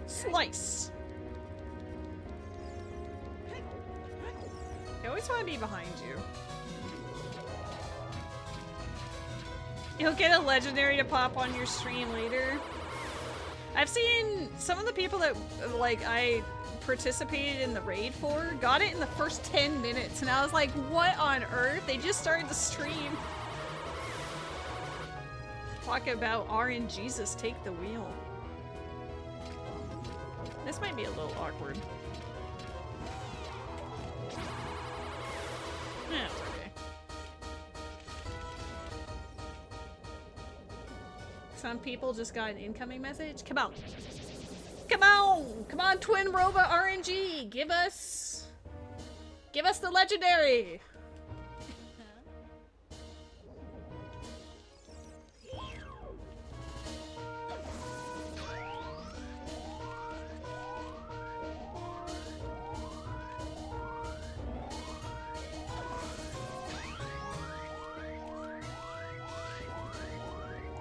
Slice. I always want to be behind you. You'll get a legendary to pop on your stream later. I've seen some of the people that, like, I participated in the raid for got it in the first 10 minutes, and I was like, what on earth? They just started the stream. Talk about RNGesus take the wheel. This might be a little awkward. Yeah, it's okay. Some people just got an incoming message. Come on. Come on! Come on, Twin Roba RNG! Give us the legendary!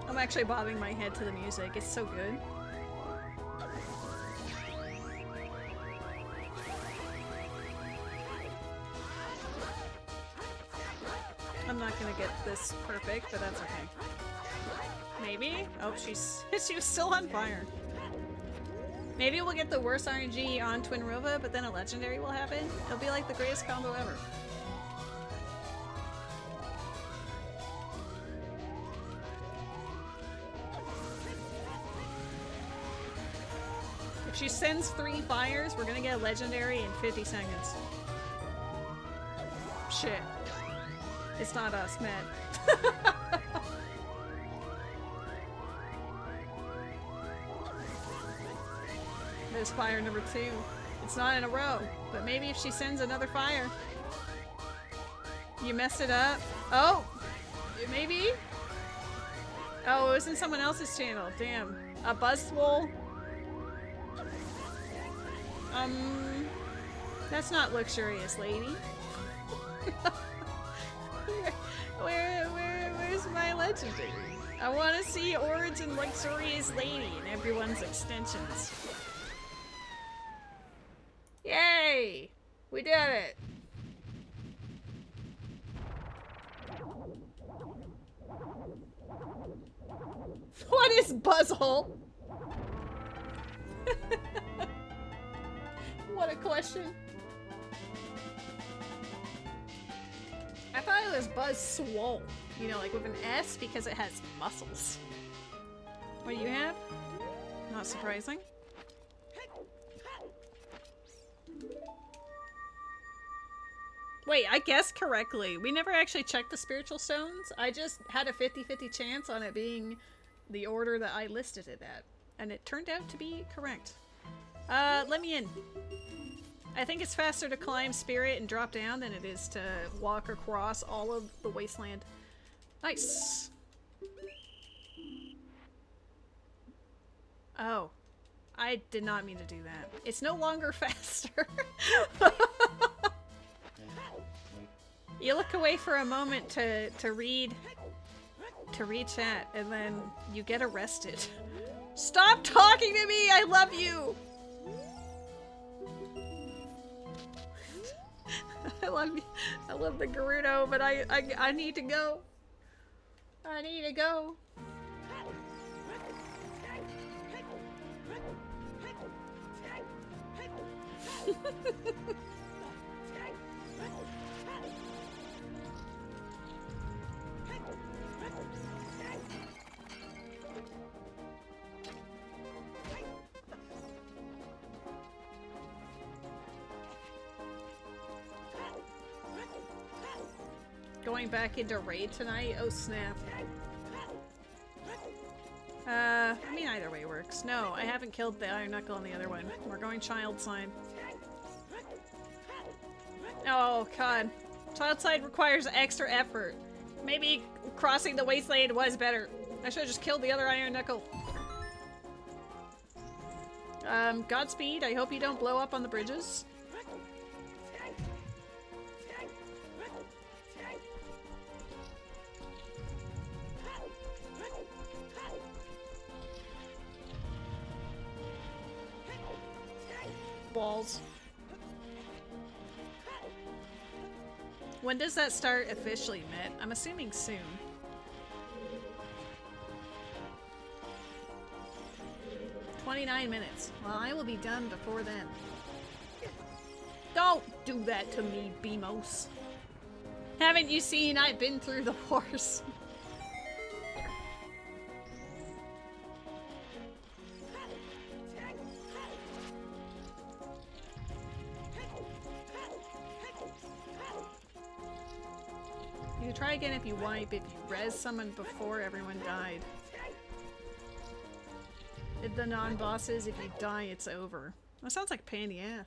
I'm actually bobbing my head to the music. It's so good. I'm not gonna get this perfect, but that's okay. Maybe? Oh, she was still on fire. Maybe we'll get the worst RNG on Twin Rova, but then a legendary will happen. It'll be like the greatest combo ever. If she sends 3 fires, we're gonna get a legendary in 50 seconds. Shit. It's not us, Matt. There's fire number 2. It's not in a row, but maybe if she sends another fire. You messed it up. Oh! Maybe? Oh, it was in someone else's channel. Damn. A Buzzwole? That's not luxurious, lady. Where's my legendary? I want to see Origin Luxurious Lady and everyone's extensions. Yay! We did it! What is Buzzhole? What a question. I thought it was Buzz Swole. You know, like with an S because it has muscles. What do you have? Not surprising. Wait, I guessed correctly. We never actually checked the spiritual stones. I just had a 50-50 chance on it being the order that I listed it at. And it turned out to be correct. Let me in. I think it's faster to climb Spirit and drop down than it is to walk across all of the wasteland. Nice. Oh. I did not mean to do that. It's no longer faster. You look away for a moment to read chat, and then you get arrested. Stop talking to me! I love you! I love you. I love the Gerudo, but I need to go. I need to go. going back into raid tonight? Oh snap. I mean either way works. No, I haven't killed the Iron Knuckle on the other one. We're going child side. Oh god. Child side requires extra effort. Maybe crossing the wasteland was better. I should have just killed the other Iron Knuckle. Godspeed. I hope you don't blow up on the bridges. Balls. When does that start officially, Mitt? I'm assuming soon. "29 minutes. Well, I will be done before then." Don't do that to me, Beamos. Haven't you seen I've been through the wars? You could try again if you wipe, if you res someone before everyone died. Did the non-bosses, if you die, it's over. That sounds like a pain in the ass.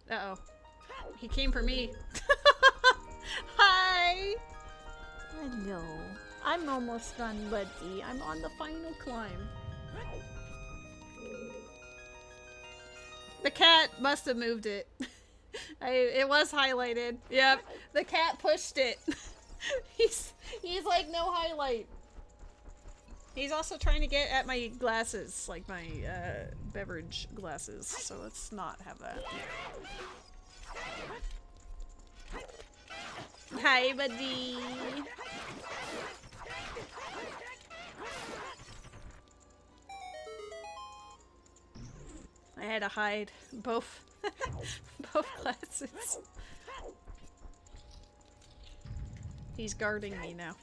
Uh-oh. He came for me. Hi! Hello. I'm almost done, buddy. I'm on the final climb. The cat must have moved it. It was highlighted. Yep. The cat pushed it. He's like no highlight. He's also trying to get at my glasses, like my beverage glasses. So let's not have that. Hi, buddy. I had to hide both both glasses. He's guarding me now.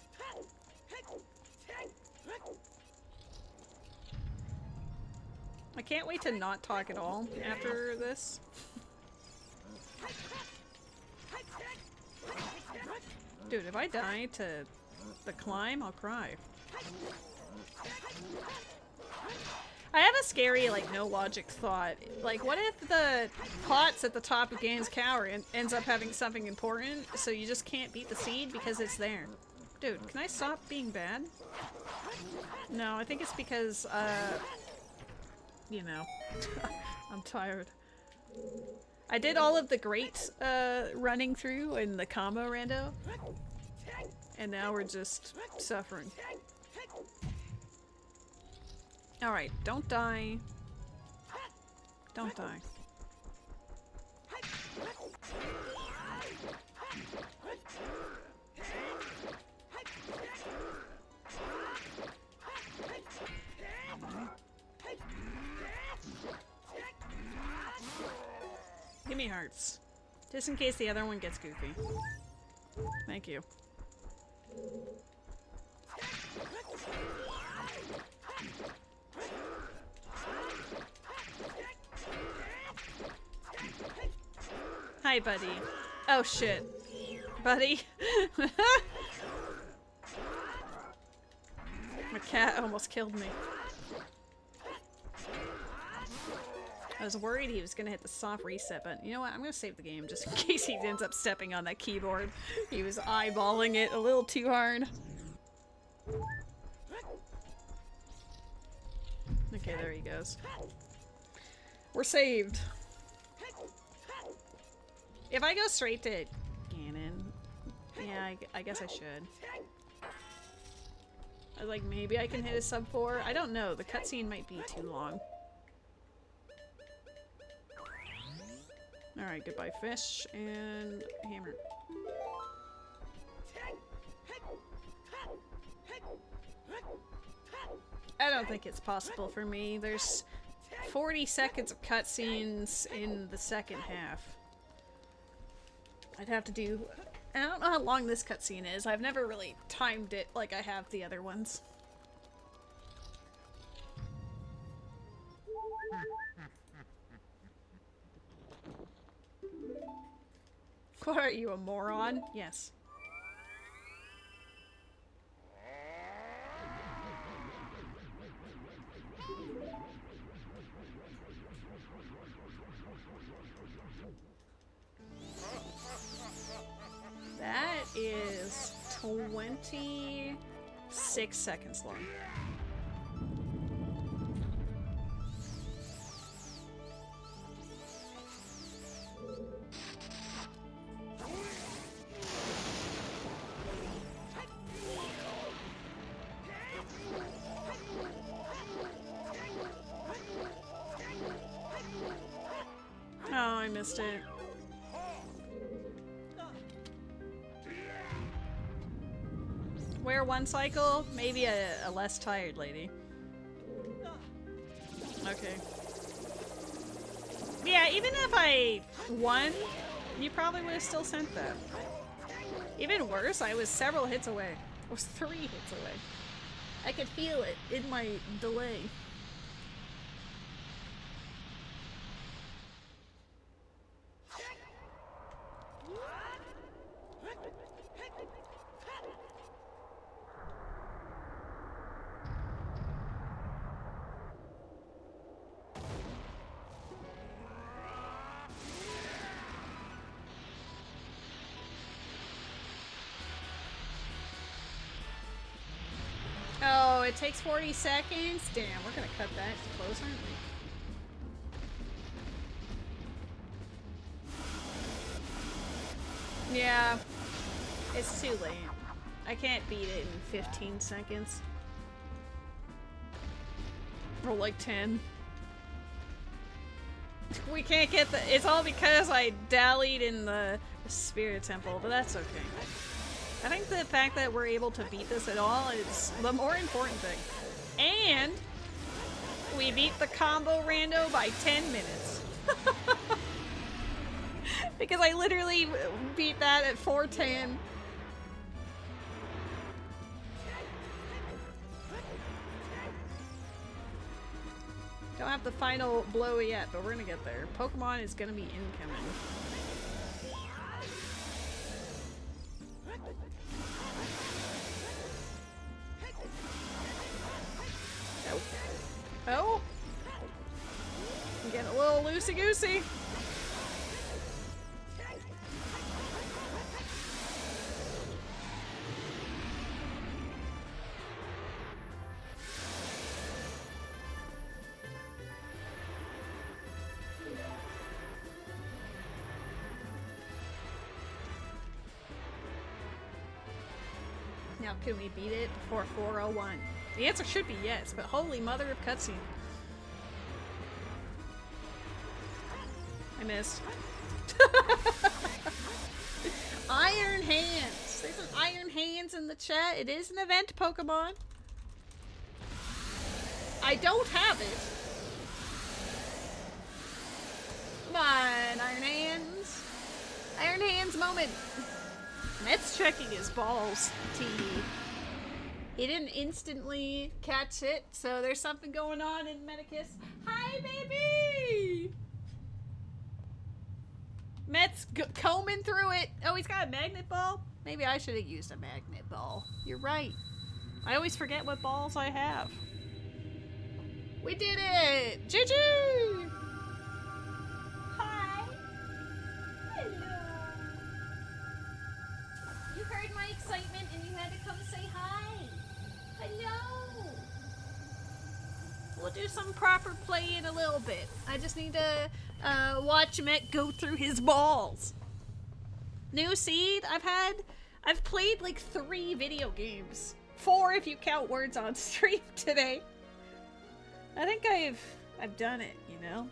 I can't wait to not talk at all after this. Dude, if I die to the climb, I'll cry. I have a scary, like, no logic thought. Like, what if the pots at the top of Gain's Cower ends up having something important, so you just can't beat the seed because it's there? Dude, can I stop being bad? No, I think it's because, you know, I'm tired. I did all of the great, running through in the combo rando, and now we're just suffering. Alright, don't die. Don't die. Give me hearts. Just in case the other one gets goofy. Thank you. Hi, buddy. Oh, shit. Buddy. My cat almost killed me. I was worried he was gonna hit the soft reset button. You know what? I'm gonna save the game just in case he ends up stepping on that keyboard. He was eyeballing it a little too hard. Okay, there he goes. We're saved. If I go straight to Ganon, yeah, I guess I should. I was like, maybe I can hit a sub 4. I don't know. The cutscene might be too long. Alright, goodbye fish and hammer. I don't think it's possible for me. There's 40 seconds of cutscenes in the second half. I'd have to do... I don't know how long this cutscene is. I've never really timed it like I have the other ones. What are you, a moron? Yes. That is 26 seconds long. Oh, I missed it. Wear one cycle, maybe a less tired lady. Okay. Yeah, even if I won, you probably would have still sent that. Even worse, I was several hits away. I was 3 hits away. I could feel it in my delay. Oh, it takes 40 seconds? Damn, we're gonna cut that close, aren't we? Yeah. It's too late. I can't beat it in 15 seconds. Or like 10. We can't get the- it's all because I dallied in the Spirit Temple, but that's okay. I think the fact that we're able to beat this at all is the more important thing. And we beat the combo rando by 10 minutes. Because I literally beat that at 4:10. Don't have the final blow yet, but we're gonna get there. Pokemon is gonna be incoming. Oh! I'm getting a little loosey-goosey. Now, can we beat it before 4:01? The answer should be yes, but holy mother of cutscene. I missed. Iron Hands! There's an Iron Hands in the chat. It is an event Pokemon. I don't have it. Come on, Iron Hands. Iron Hands moment. Met's checking his balls, T. He didn't instantly catch it, so there's something going on in Medicus. Hi, baby! Met's combing through it. Oh, he's got a magnet ball? Maybe I should have used a magnet ball. You're right. I always forget what balls I have. We did it! GG! Hi! Hello! You heard my excitement and you had to come say hi. Hello! We'll do some proper play in a little bit. I just need to watch Met go through his balls. New seed? I've played like 3 video games. 4 if you count words on stream today. I think I've done it, you know?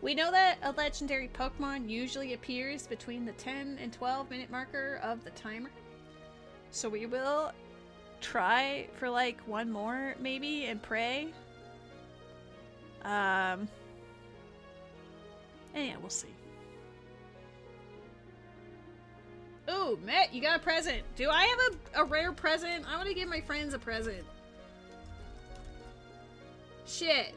We know that a legendary Pokemon usually appears between the 10 and 12 minute marker of the timer. So we will try for like 1 more maybe and pray. And yeah, we'll see. Ooh, Matt, you got a present. Do I have a rare present? I want to give my friends a present. Shit.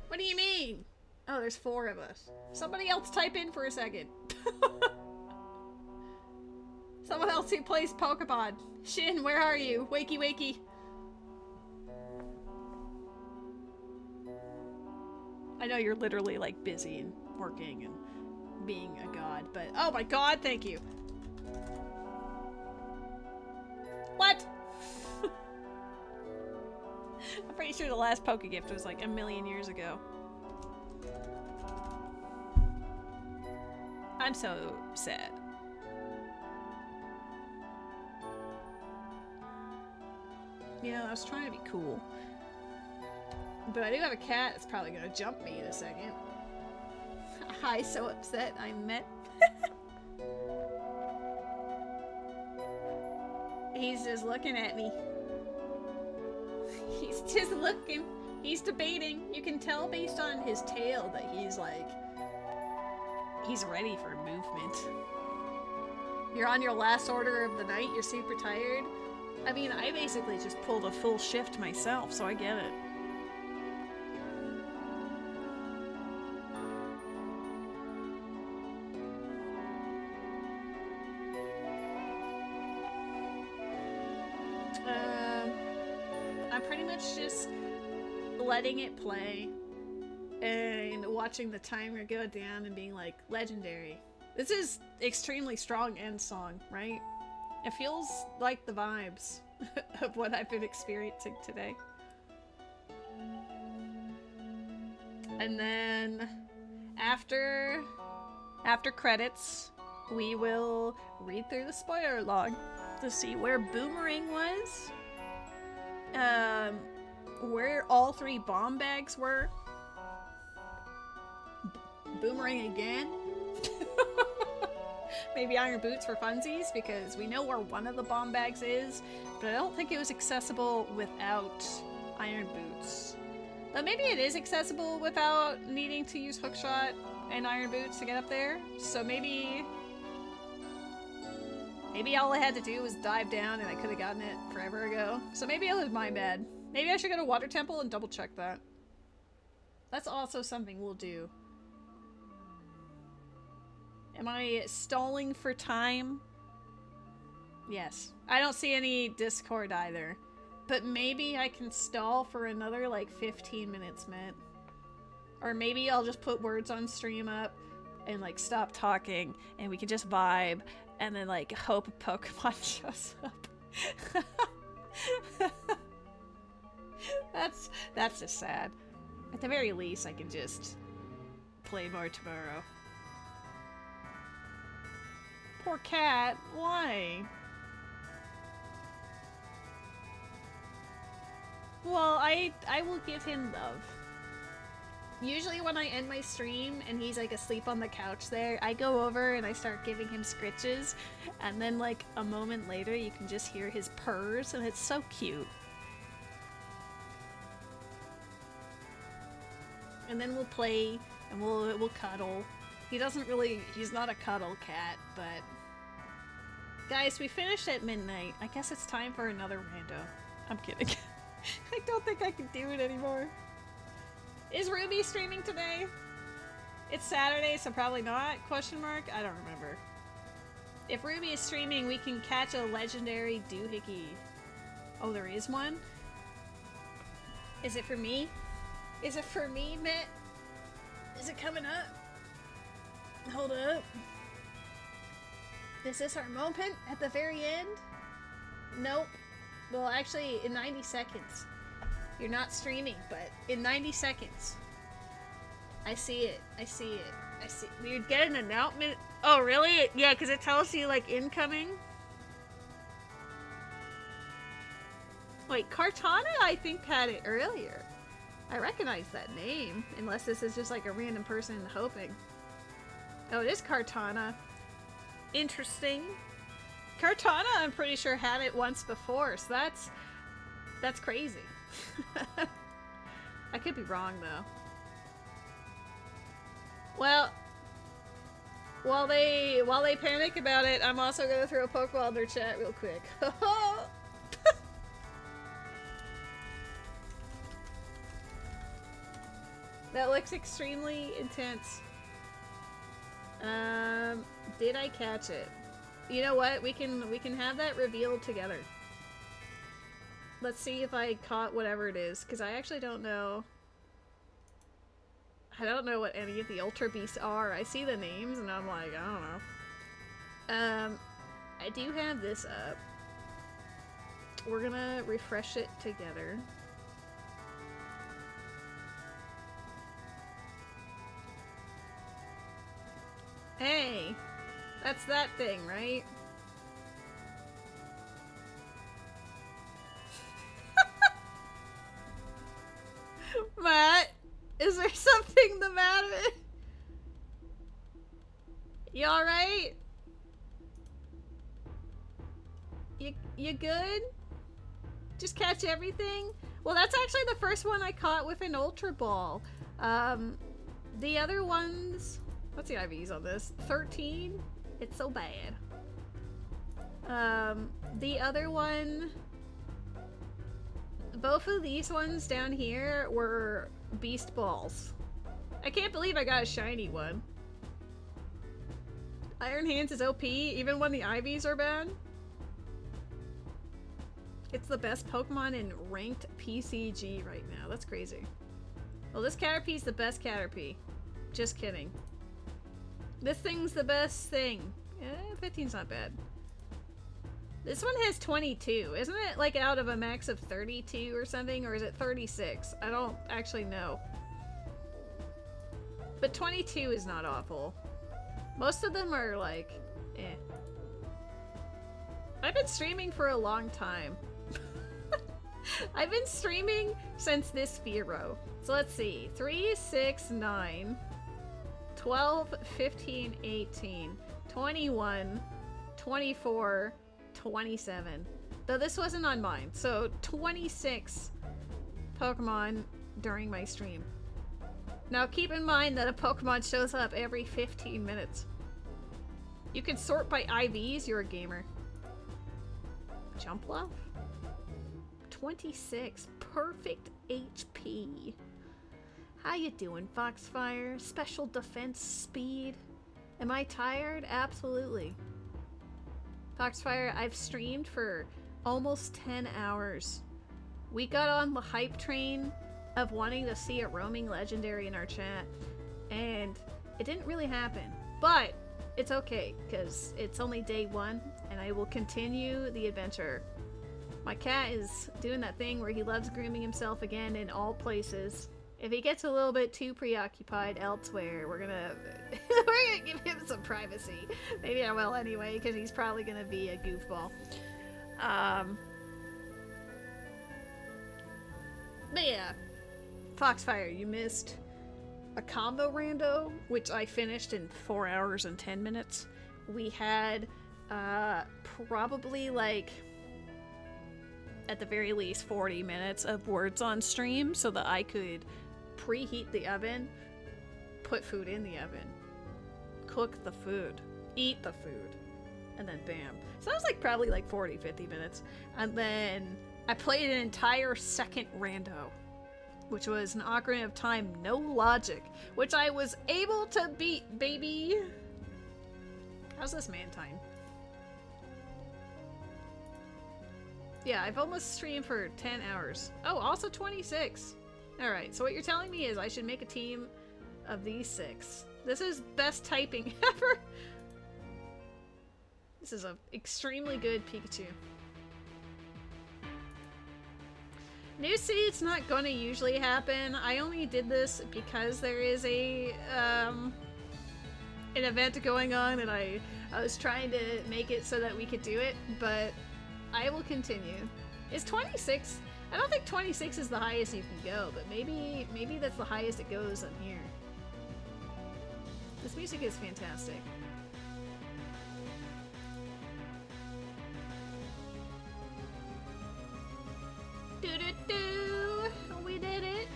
What do you mean? Oh, there's 4 of us. Somebody else type in for a second. else who plays Pokemon. Shin, where are you? Wakey, wakey. I know you're literally like busy and working and being a god, but oh my god, thank you. What? I'm pretty sure the last Pokegift was like a million years ago. I'm so sad. Yeah, I was trying to be cool. But I do have a cat that's probably gonna jump me in a second. Hi, so upset I met. He's just looking at me. He's just looking. He's debating. You can tell based on his tail that he's like... he's ready for movement. You're on your last order of the night, you're super tired. I mean, I basically just pulled a full shift myself, so I get it. I'm pretty much just letting it play and watching the timer go down and being like, legendary. This is extremely strong end song, right? It feels like the vibes of what I've been experiencing today. And then after credits, we will read through the spoiler log to see where Boomerang was, where all 3 bomb bags were. Boomerang again. Maybe Iron Boots for funsies, because we know where one of the bomb bags is, but I don't think it was accessible without Iron Boots. But maybe it is accessible without needing to use Hookshot and Iron Boots to get up there. So maybe all I had to do was dive down and I could have gotten it forever ago. So maybe it was my bad. Maybe I should go to Water Temple and double check that. That's also something we'll do. Am I stalling for time? Yes. I don't see any Discord either. But maybe I can stall for another like 15 minutes, Matt. Or maybe I'll just put words on stream up and like stop talking and we can just vibe and then like hope a Pokemon shows up. That's just sad. At the very least, I can just play more tomorrow. Poor cat. Why? Well, I will give him love. Usually when I end my stream and he's like asleep on the couch there, I go over and I start giving him scritches, and then like a moment later you can just hear his purrs and it's so cute. And then we'll play and we'll cuddle. He's not a cuddle cat, but... Guys, we finished at midnight. I guess it's time for another rando. I'm kidding. I don't think I can do it anymore. Is Ruby streaming today? It's Saturday, so probably not? Question mark? I don't remember. If Ruby is streaming, we can catch a legendary doohickey. Oh, there is one? Is it for me? Is it for me, Mitt? Is it coming up? Hold up. Is this our moment at the very end? Nope. Well, actually, in 90 seconds. You're not streaming, but in 90 seconds. I see it. I see it. I see. You'd get an announcement. Oh, really? Yeah, because it tells you, like, incoming. Wait, Kartana, I think, had it earlier. I recognize that name. Unless this is just, like, a random person hoping. Oh, it is Kartana. Interesting. Kartana, I'm pretty sure, had it once before, so that's crazy. I could be wrong, though. Well, while they panic about it, I'm also gonna throw a Pokeball in their chat real quick. That looks extremely intense. Did I catch it? You know what? We can have that revealed together. Let's see if I caught whatever it is, because I actually don't know. I don't know what any of the Ultra Beasts are. I see the names and I'm like, I don't know. I do have this up. We're gonna refresh it together. Hey! That's that thing, right? Matt, is there something the matter? You alright? You good? Just catch everything? Well, that's actually the first one I caught with an Ultra Ball. The other ones... What's the IVs on this? 13? It's so bad. The other one... Both of these ones down here were Beast Balls. I can't believe I got a shiny one. Iron Hands is OP, even when the IVs are bad. It's the best Pokemon in ranked PCG right now. That's crazy. Well, this Caterpie's the best Caterpie. Just kidding. This thing's the best thing. 15's not bad. This one has 22. Isn't it like out of a max of 32 or something? Or is it 36? I don't actually know. But 22 is not awful. Most of them are like, eh. I've been streaming for a long time. I've been streaming since this Firo. So let's see. 3, 6, 9, 12, 15, 18, 21, 24, 27. Though this wasn't on mine. So 26 Pokemon during my stream. Now keep in mind that a Pokemon shows up every 15 minutes. You can sort by IVs, you're a gamer. Jumpluff? 26. Perfect HP. How you doing, Foxfire? Special defense speed. Am I tired? Absolutely. Foxfire, I've streamed for almost 10 hours. We got on the hype train of wanting to see a roaming legendary in our chat, and it didn't really happen. But it's okay, because it's only day 1, and I will continue the adventure. My cat is doing that thing where he loves grooming himself again in all places. If he gets a little bit too preoccupied elsewhere, we're gonna give him some privacy. Maybe I will anyway, because he's probably gonna be a goofball. But yeah, Foxfire, you missed a combo rando, which I finished in 4 hours and 10 minutes. We had probably like, at the very least, 40 minutes of words on stream so that I could preheat the oven, put food in the oven, cook the food, eat the food, and then bam. So that was like probably like 40, 50 minutes. And then I played an entire second rando, which was an Ocarina of Time no logic, which I was able to beat, baby. How's this man time? Yeah, I've almost streamed for 10 hours. Oh, also 26. Alright, so what you're telling me is I should make a team of these 6. This is best typing ever. This is an extremely good Pikachu. New seed's not gonna usually happen. I only did this because there is a an event going on, and I was trying to make it so that we could do it, but I will continue. Is 26? I don't think 26 is the highest you can go, but maybe that's the highest it goes on here. This music is fantastic. Do-do-do! We did it!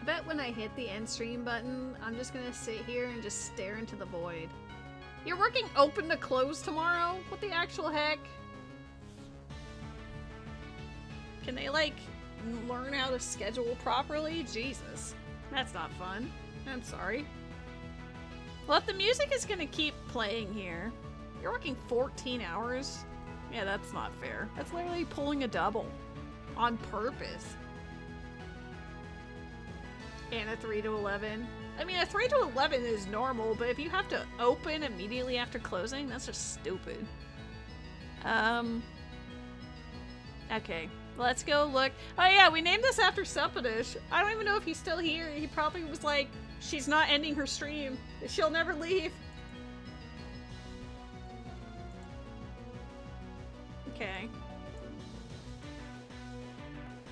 I bet when I hit the end stream button, I'm just gonna sit here and just stare into the void. You're working open to close tomorrow? What the actual heck? Can they, like, learn how to schedule properly? Jesus. That's not fun. I'm sorry. Well, if the music is gonna keep playing here, you're working 14 hours? Yeah, that's not fair. That's literally pulling a double. On purpose. And a 3 to 11. I mean, a 3 to 11 is normal, but if you have to open immediately after closing, that's just stupid. Okay. Let's go look. Oh yeah, we named this after Sepadish. I don't even know if he's still here. He probably was like, she's not ending her stream. She'll never leave. Okay.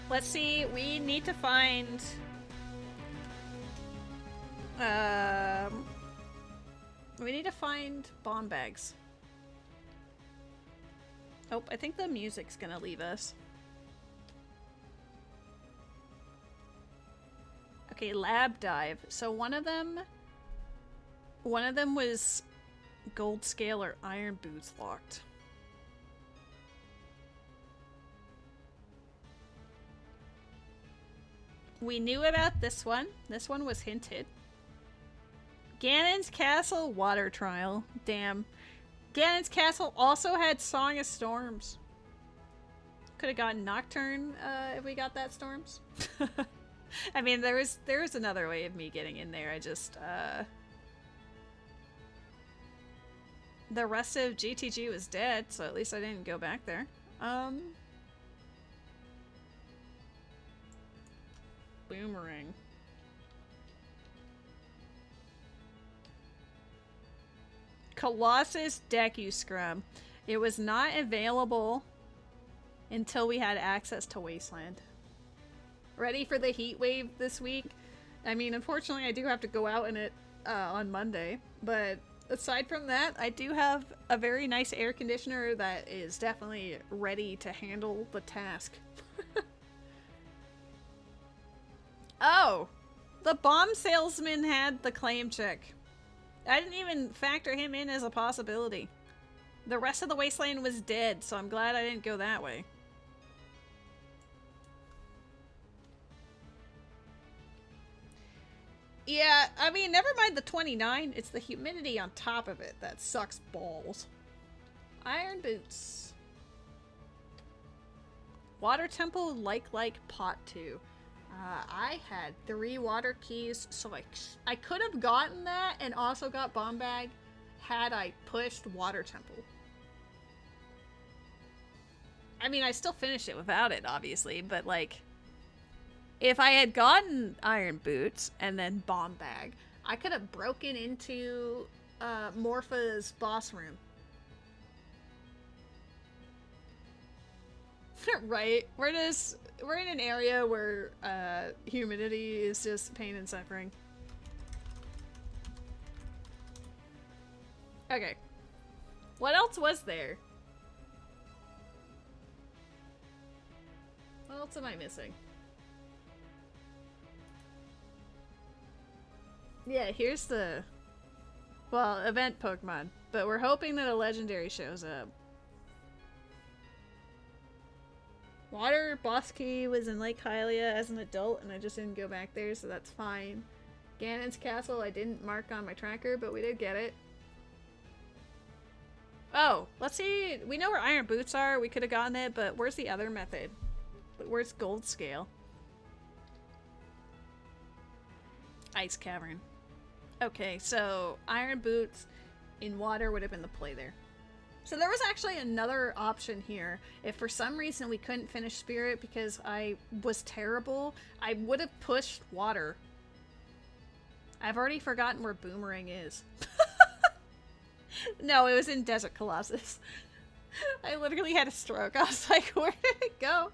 Let's see, we need to find... we need to find bomb bags. Oh, I think the music's gonna leave us. Okay, lab dive. So one of them was gold scale or iron boots locked. We knew about this one. This one was hinted. Ganon's Castle water trial. Damn. Ganon's Castle also had Song of Storms. Could have gotten Nocturne if we got that Storms. I mean, there was another way of me getting in there. I just the rest of GTG was dead, so at least I didn't go back there. Boomerang. Colossus Deku Scrub. It was not available until we had access to Wasteland. Ready for the heat wave this week? I mean, unfortunately, I do have to go out in it on Monday, but aside from that, I do have a very nice air conditioner that is definitely ready to handle the task. Oh, the bomb salesman had the claim check. I didn't even factor him in as a possibility. The rest of the wasteland was dead, so I'm glad I didn't go that way. Yeah, I mean, never mind the 29. It's the humidity on top of it that sucks balls. Iron boots. Water temple like pot 2. I had 3 water keys, so I could have gotten that and also got bomb bag had I pushed water temple. I mean, I still finished it without it, obviously, but like, if I had gotten iron boots and then bomb bag, I could have broken into Morpha's boss room. Right? We're in an area where humidity is just pain and suffering. Okay. What else was there? What else am I missing? Yeah, here's the... well, event Pokemon. But we're hoping that a legendary shows up. Water boss key was in Lake Hylia as an adult, and I just didn't go back there, so that's fine. Ganon's Castle I didn't mark on my tracker, but we did get it. Oh, let's see. We know where iron boots are. We could have gotten it, but where's the other method? Where's gold scale? Ice cavern. Okay, so iron boots in water would have been the play there. So there was actually another option here. If for some reason we couldn't finish Spirit because I was terrible, I would have pushed water. I've already forgotten where Boomerang is. No, it was in Desert Colossus. I literally had a stroke. I was like, where did it go?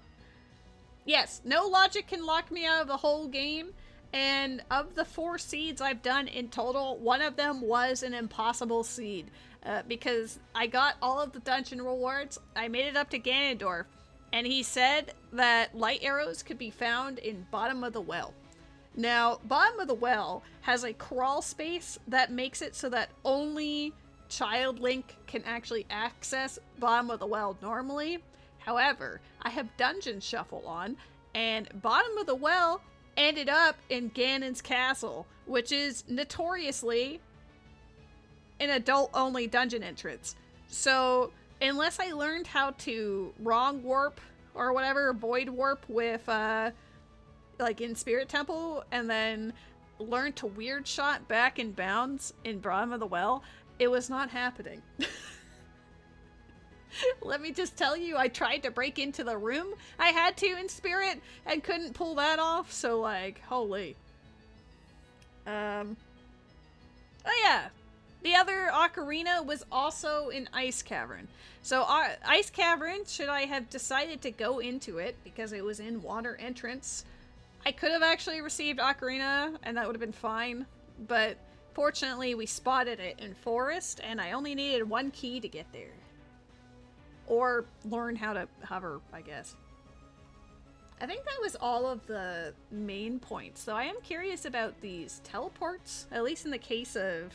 Yes, no logic can lock me out of the whole game. And of the 4 seeds I've done in total, one of them was an impossible seed. Because I got all of the dungeon rewards, I made it up to Ganondorf, and he said that light arrows could be found in Bottom of the Well. Now, Bottom of the Well has a crawl space that makes it so that only Child Link can actually access Bottom of the Well normally. However, I have Dungeon Shuffle on, and bottom of the well ended up in Ganon's castle, which is notoriously an adult-only dungeon entrance. So, unless I learned how to wrong warp or whatever, void warp with, like in Spirit Temple, and then learn to weird shot back in bounds in bottom of the well, it was not happening. Let me just tell you, I tried to break into the room I had to in Spirit and couldn't pull that off, so like, holy. Oh yeah, the other Ocarina was also in Ice Cavern. So Ice Cavern, should I have decided to go into it because it was in water entrance, I could have actually received Ocarina and that would have been fine, but fortunately we spotted it in Forest and I only needed 1 key to get there. Or learn how to hover, I guess. I think that was all of the main points, though I am curious about these teleports, at least in the case of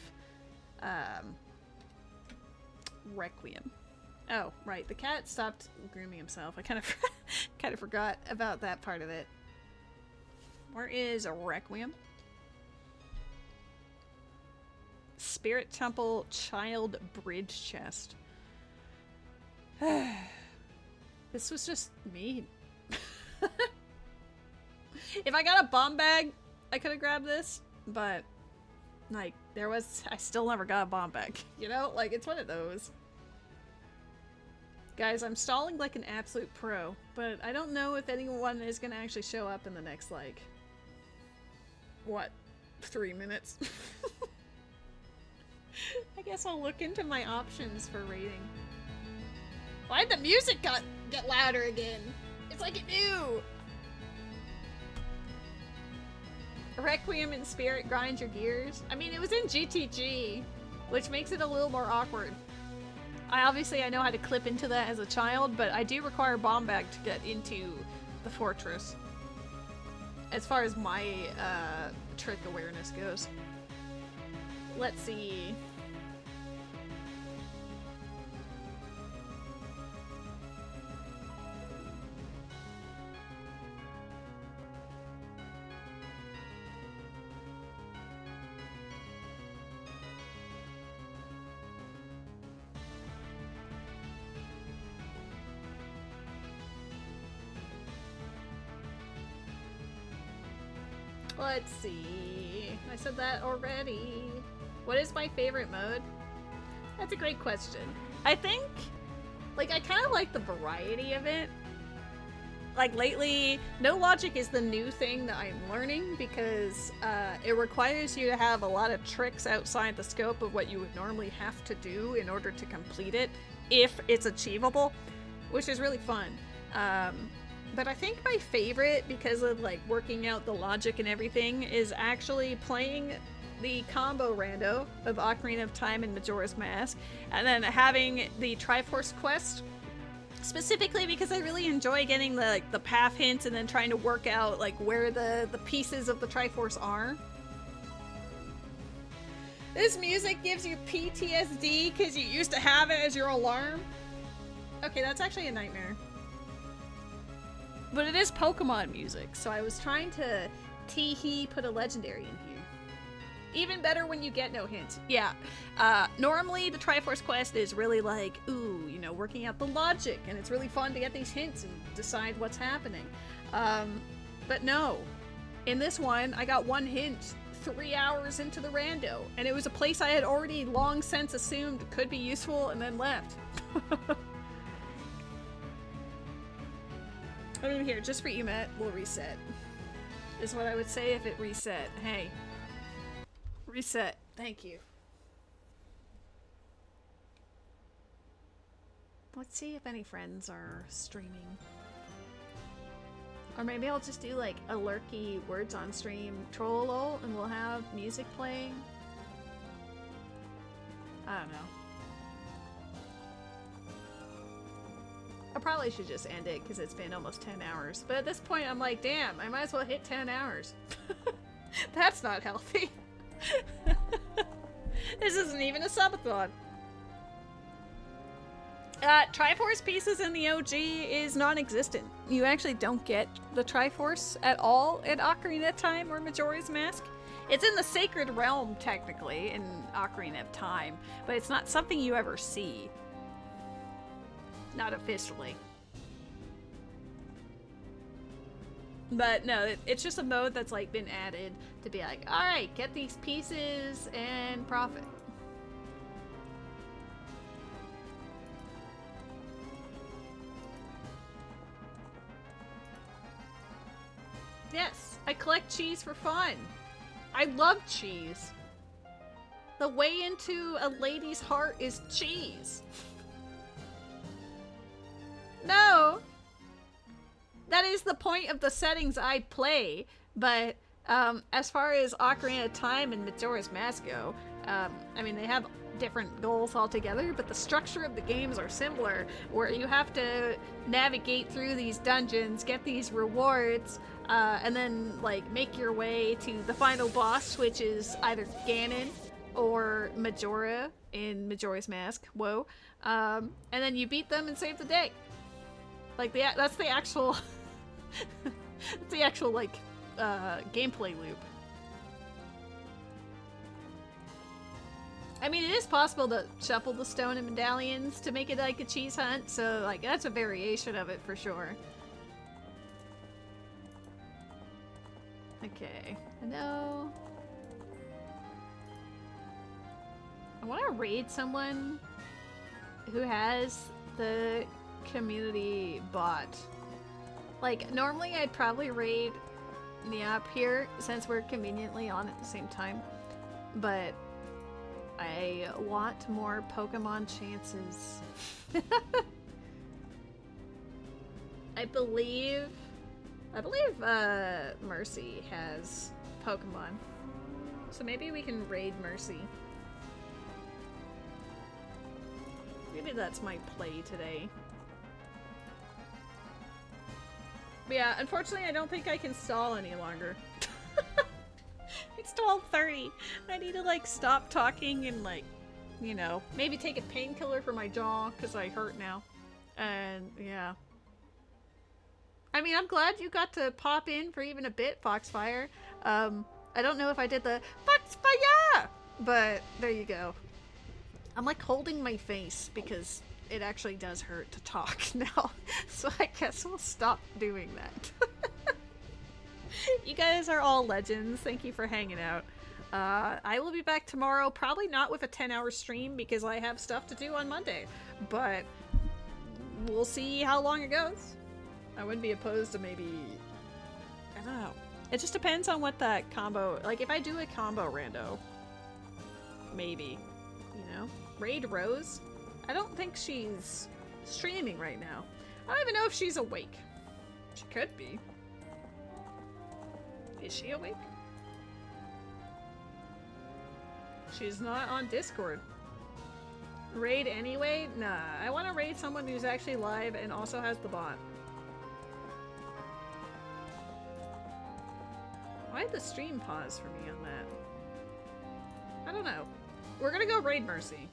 Requiem. Oh, right, the cat stopped grooming himself. I kind of forgot about that part of it. Where is a Requiem? Spirit Temple Child Bridge Chest. This was just mean. If I got a bomb bag, I could have grabbed this, but like I still never got a bomb bag, you know? Like, it's one of those. Guys, I'm stalling like an absolute pro, but I don't know if anyone is gonna actually show up in the next, like, what, 3 minutes? I guess I'll look into my options for rating. Why'd the music get louder again? It's like it knew! Requiem in Spirit grinds your gears. I mean, it was in GTG, which makes it a little more awkward. I know how to clip into that as a child, but I do require bomb bag to get into the fortress. As far as my trick awareness goes. Let's see. Let's see. I said that already. What is my favorite mode? That's a great question. I think, like, I kind of like the variety of it. Like, lately, no logic is the new thing that I'm learning because it requires you to have a lot of tricks outside the scope of what you would normally have to do in order to complete it, if it's achievable, which is really fun. But I think my favorite, because of like working out the logic and everything, is actually playing the combo rando of Ocarina of Time and Majora's Mask, and then having the Triforce Quest, specifically because I really enjoy getting the path hints and then trying to work out like where the pieces of the Triforce are. This music gives you PTSD because you used to have it as your alarm. Okay, that's actually a nightmare. But it is Pokemon music, so I was trying to tee-hee put a legendary in here. Even better when you get no hints. Yeah, normally the Triforce Quest is really like, ooh, you know, working out the logic, and it's really fun to get these hints and decide what's happening. But no, in this one, I got one hint 3 hours into the rando, and it was a place I had already long since assumed could be useful and then left. I mean, here, just for you, Matt, we'll reset. Is what I would say if it reset. Hey. Reset. Thank you. Let's see if any friends are streaming. Or maybe I'll just do like a lurky words on stream troll and we'll have music playing. I don't know. I probably should just end it because it's been almost 10 hours. But at this point, I'm like, damn, I might as well hit 10 hours. That's not healthy. This isn't even a subathon. Triforce pieces in the OG is non-existent. You actually don't get the Triforce at all in Ocarina of Time or Majora's Mask. It's in the Sacred Realm, technically, in Ocarina of Time, but it's not something you ever see. Not officially. But no, it's just a mode that's like been added to be like, alright, get these pieces and profit. Yes, I collect cheese for fun. I love cheese. The way into a lady's heart is cheese. No! That is the point of the settings I play, but as far as Ocarina of Time and Majora's Mask go, I mean, they have different goals altogether, but the structure of the games are similar, where you have to navigate through these dungeons, get these rewards, and then, like, make your way to the final boss, which is either Ganon or Majora in Majora's Mask. Whoa. And then you beat them and save the day. Like, that's the actual... it's the actual, like, gameplay loop. I mean, it is possible to shuffle the stone and medallions to make it like a cheese hunt, so, like, that's a variation of it for sure. Okay, no. I want to raid someone who has the community bot. Like, normally I'd probably raid Niap here, since we're conveniently on at the same time, but I want more Pokemon chances. I believe Mercy has Pokemon, so maybe we can raid Mercy. Maybe that's my play today. But yeah, unfortunately I don't think I can stall any longer. It's 12:30. I need to, like, stop talking and, like, you know, maybe take a painkiller for my jaw, because I hurt now. And, yeah. I mean, I'm glad you got to pop in for even a bit, Foxfire. I don't know if I did the Foxfire! But, there you go. I'm, like, holding my face, because it actually does hurt to talk now. So I guess we'll stop doing that. You guys are all legends. Thank you for hanging out. I will be back tomorrow, probably not with a 10-hour stream because I have stuff to do on Monday, but we'll see how long it goes. I wouldn't be opposed to maybe, I don't know. It just depends on what that combo, like if I do a combo rando, maybe, you know? Raid Rose? I don't think she's streaming right now. I don't even know if she's awake. She could be. Is she awake? She's not on Discord. Raid anyway? Nah, I want to raid someone who's actually live and also has the bot. Why did the stream pause for me on that? I don't know. We're gonna go raid Mercy.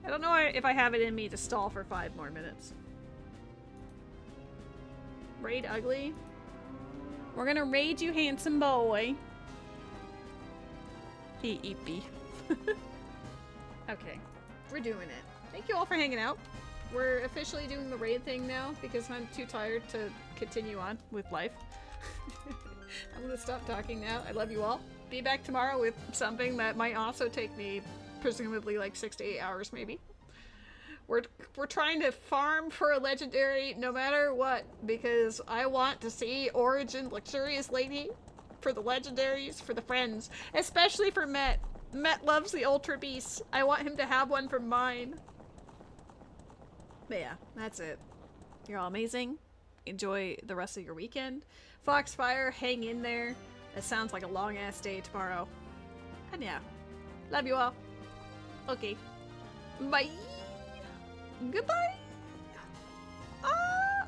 I don't know if I have it in me to stall for 5 more minutes. Raid Ugly? We're gonna raid you, handsome boy. Hey, Eepy. Okay, we're doing it. Thank you all for hanging out. We're officially doing the raid thing now because I'm too tired to continue on with life. I'm gonna stop talking now. I love you all. Be back tomorrow with something that might also take me presumably like 6 to 8 hours maybe. We're trying to farm for a legendary no matter what, because I want to see Origin LuxuriousLady for the legendaries, for the friends, especially for Met. Met loves the Ultra Beasts. I want him to have one for mine. But yeah, that's it. You're all amazing. Enjoy the rest of your weekend. Foxfire, hang in there. It sounds like a long ass day tomorrow. And yeah, love you all. Okay, bye. Goodbye. Ah!